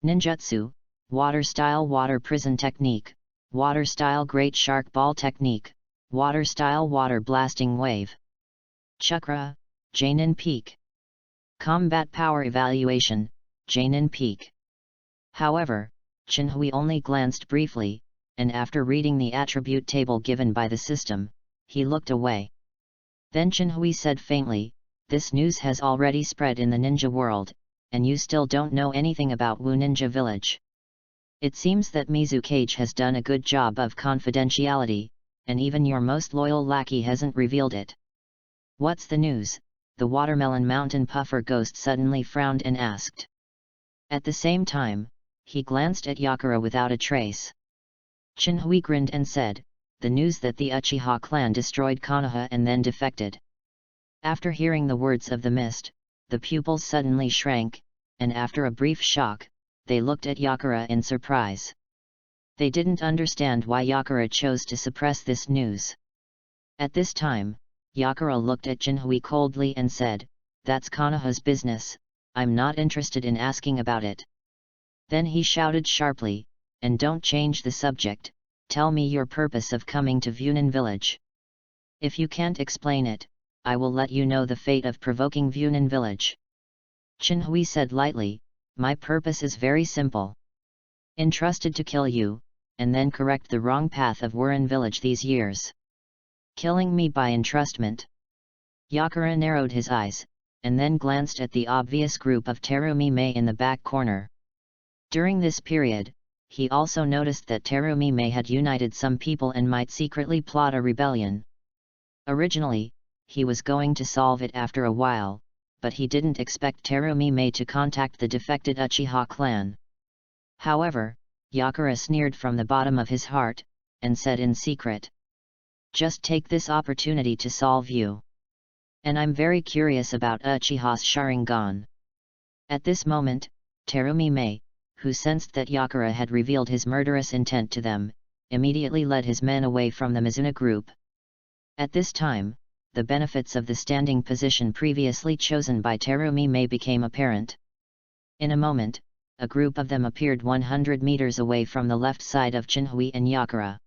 Ninjutsu: Water Style Water Prison Technique, Water Style Great Shark Ball Technique, Water Style Water Blasting Wave. Chakra: Jainin Peak. Combat Power Evaluation: Jainin Peak. However, Chinhui only glanced briefly, and after reading the attribute table given by the system, he looked away. Then Chinhui said faintly, this news has already spread in the ninja world, and you still don't know anything about Wu Ninja Village. It seems that Mizukage has done a good job of confidentiality, and even your most loyal lackey hasn't revealed it. What's the news? The Watermelon Mountain Puffer ghost suddenly frowned and asked. At the same time, he glanced at Yakura without a trace. Chinhui grinned and said, the news that the Uchiha clan destroyed Konoha and then defected. After hearing the words of the mist, the pupils suddenly shrank, and after a brief shock, they looked at Yakura in surprise. They didn't understand why Yakura chose to suppress this news. At this time, Yakura looked at Jinhui coldly and said, "That's Konoha's business, I'm not interested in asking about it." Then he shouted sharply, "And don't change the subject, tell me your purpose of coming to Vunin village. If you can't explain it, I will let you know the fate of provoking Vunin village." Jinhui said lightly, "My purpose is very simple. Entrusted to kill you, and then correct the wrong path of Wurin village these years. Killing me by entrustment." Yakura narrowed his eyes, and then glanced at the obvious group of Terumi Mei in the back corner. During this period, he also noticed that Terumi Mei had united some people and might secretly plot a rebellion. Originally, he was going to solve it after a while, but he didn't expect Terumi Mei to contact the defected Uchiha clan. However, Yakura sneered from the bottom of his heart, and said in secret, "Just take this opportunity to solve you. And I'm very curious about Uchiha's Sharingan." At this moment, Terumi Mei, who sensed that Yakura had revealed his murderous intent to them, immediately led his men away from the Mizuna group. At this time, the benefits of the standing position previously chosen by Terumi Mei became apparent. In a moment, a group of them appeared 100 meters away from the left side of Jinhui and Yakura.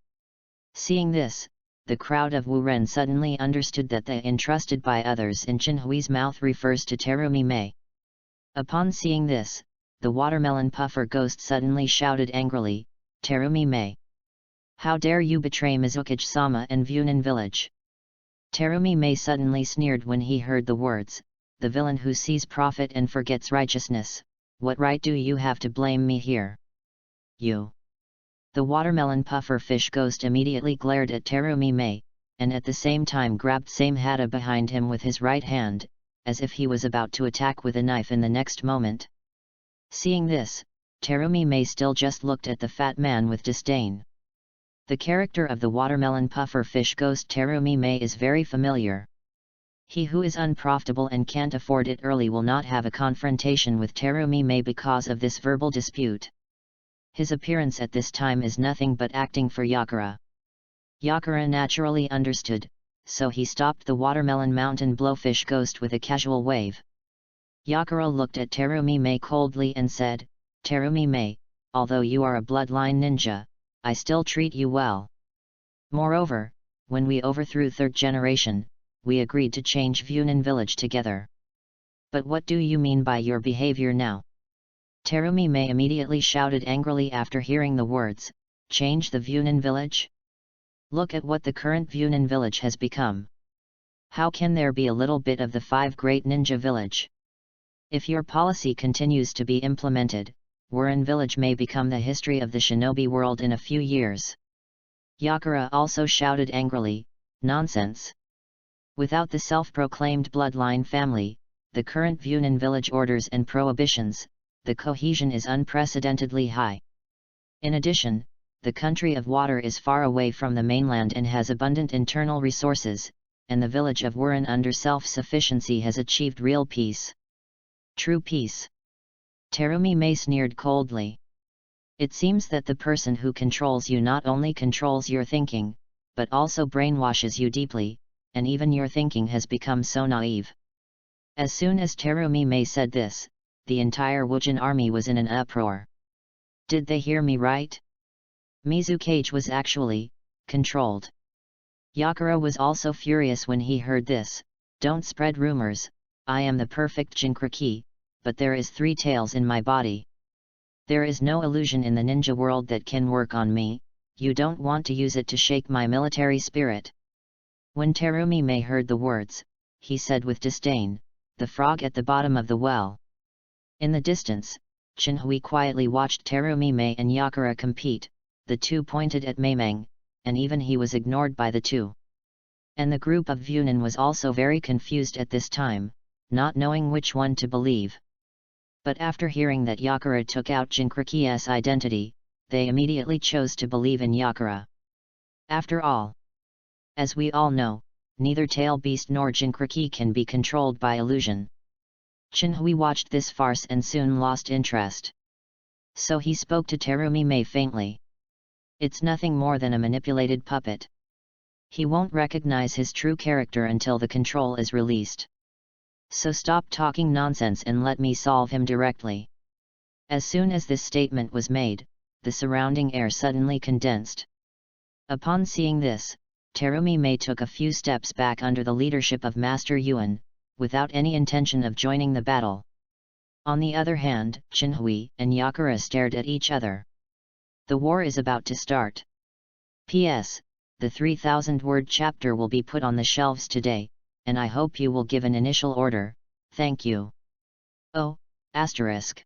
Seeing this, the crowd of Wuren suddenly understood that the entrusted by others in Jinhui's mouth refers to Terumi Mei. Upon seeing this, the watermelon puffer ghost suddenly shouted angrily, "Terumi Mei! How dare you betray Mizukage-sama and Vunin village?" Terumi Mei suddenly sneered when he heard the words, "The villain who sees profit and forgets righteousness, what right do you have to blame me here? You!" The watermelon puffer fish ghost immediately glared at Terumi Mei, and at the same time grabbed Samehada behind him with his right hand, as if he was about to attack with a knife in the next moment. Seeing this, Terumi Mei still just looked at the fat man with disdain. The character of the watermelon puffer fish ghost Terumi Mei is very familiar. He who is unprofitable and can't afford it early will not have a confrontation with Terumi Mei because of this verbal dispute. His appearance at this time is nothing but acting for Yakura. Yakura naturally understood, so he stopped the watermelon mountain blowfish ghost with a casual wave. Yakura looked at Terumi Mei coldly and said, "Terumi Mei, although you are a bloodline ninja, I still treat you well. Moreover, when we overthrew third generation, we agreed to change Vunin village together. But what do you mean by your behavior now?" Terumi Mei immediately shouted angrily after hearing the words, "Change the Vunin village? Look at what the current Vunin village has become. How can there be a little bit of the five great ninja village? If your policy continues to be implemented, Wurin village may become the history of the shinobi world in a few years." Yakura also shouted angrily, "Nonsense! Without the self-proclaimed bloodline family, the current Vunin village orders and prohibitions, the cohesion is unprecedentedly high. In addition, the country of water is far away from the mainland and has abundant internal resources, and the village of Wurin under self-sufficiency has achieved real peace." "True peace?" Terumi Mei sneered coldly. "It seems that the person who controls you not only controls your thinking, but also brainwashes you deeply, and even your thinking has become so naive." As soon as Terumi Mei said this, the entire Wujin army was in an uproar. Did they hear me right? Mizukage was actually controlled. Yakura was also furious when he heard this. "Don't spread rumors, I am the perfect Jinkriki, but there is three tails in my body. There is no illusion in the ninja world that can work on me, you don't want to use it to shake my military spirit." When Terumi Mei heard the words, he said with disdain, "The frog at the bottom of the well." In the distance, Jinhui quietly watched Terumi Mei and Yakura compete, the two pointed at Meimeng, and even he was ignored by the two. And the group of Vunin was also very confused at this time, not knowing which one to believe. But after hearing that Yakura took out Jinkriki's identity, they immediately chose to believe in Yakura. After all, as we all know, neither Tail Beast nor Jinkriki can be controlled by illusion. Jinhui watched this farce and soon lost interest. So he spoke to Terumi Mei faintly. It's nothing more than a manipulated puppet. He won't recognize his true character until the control is released. So stop talking nonsense and let me solve him directly. As soon as this statement was made, the surrounding air suddenly condensed. Upon seeing this, Terumi Mei took a few steps back under the leadership of Master Yuan, without any intention of joining the battle. On the other hand, Chinhui and Yakura stared at each other. The war is about to start. P.S. The 3,000-word chapter will be put on the shelves today, and I hope you will give an initial order, thank you. Oh, asterisk.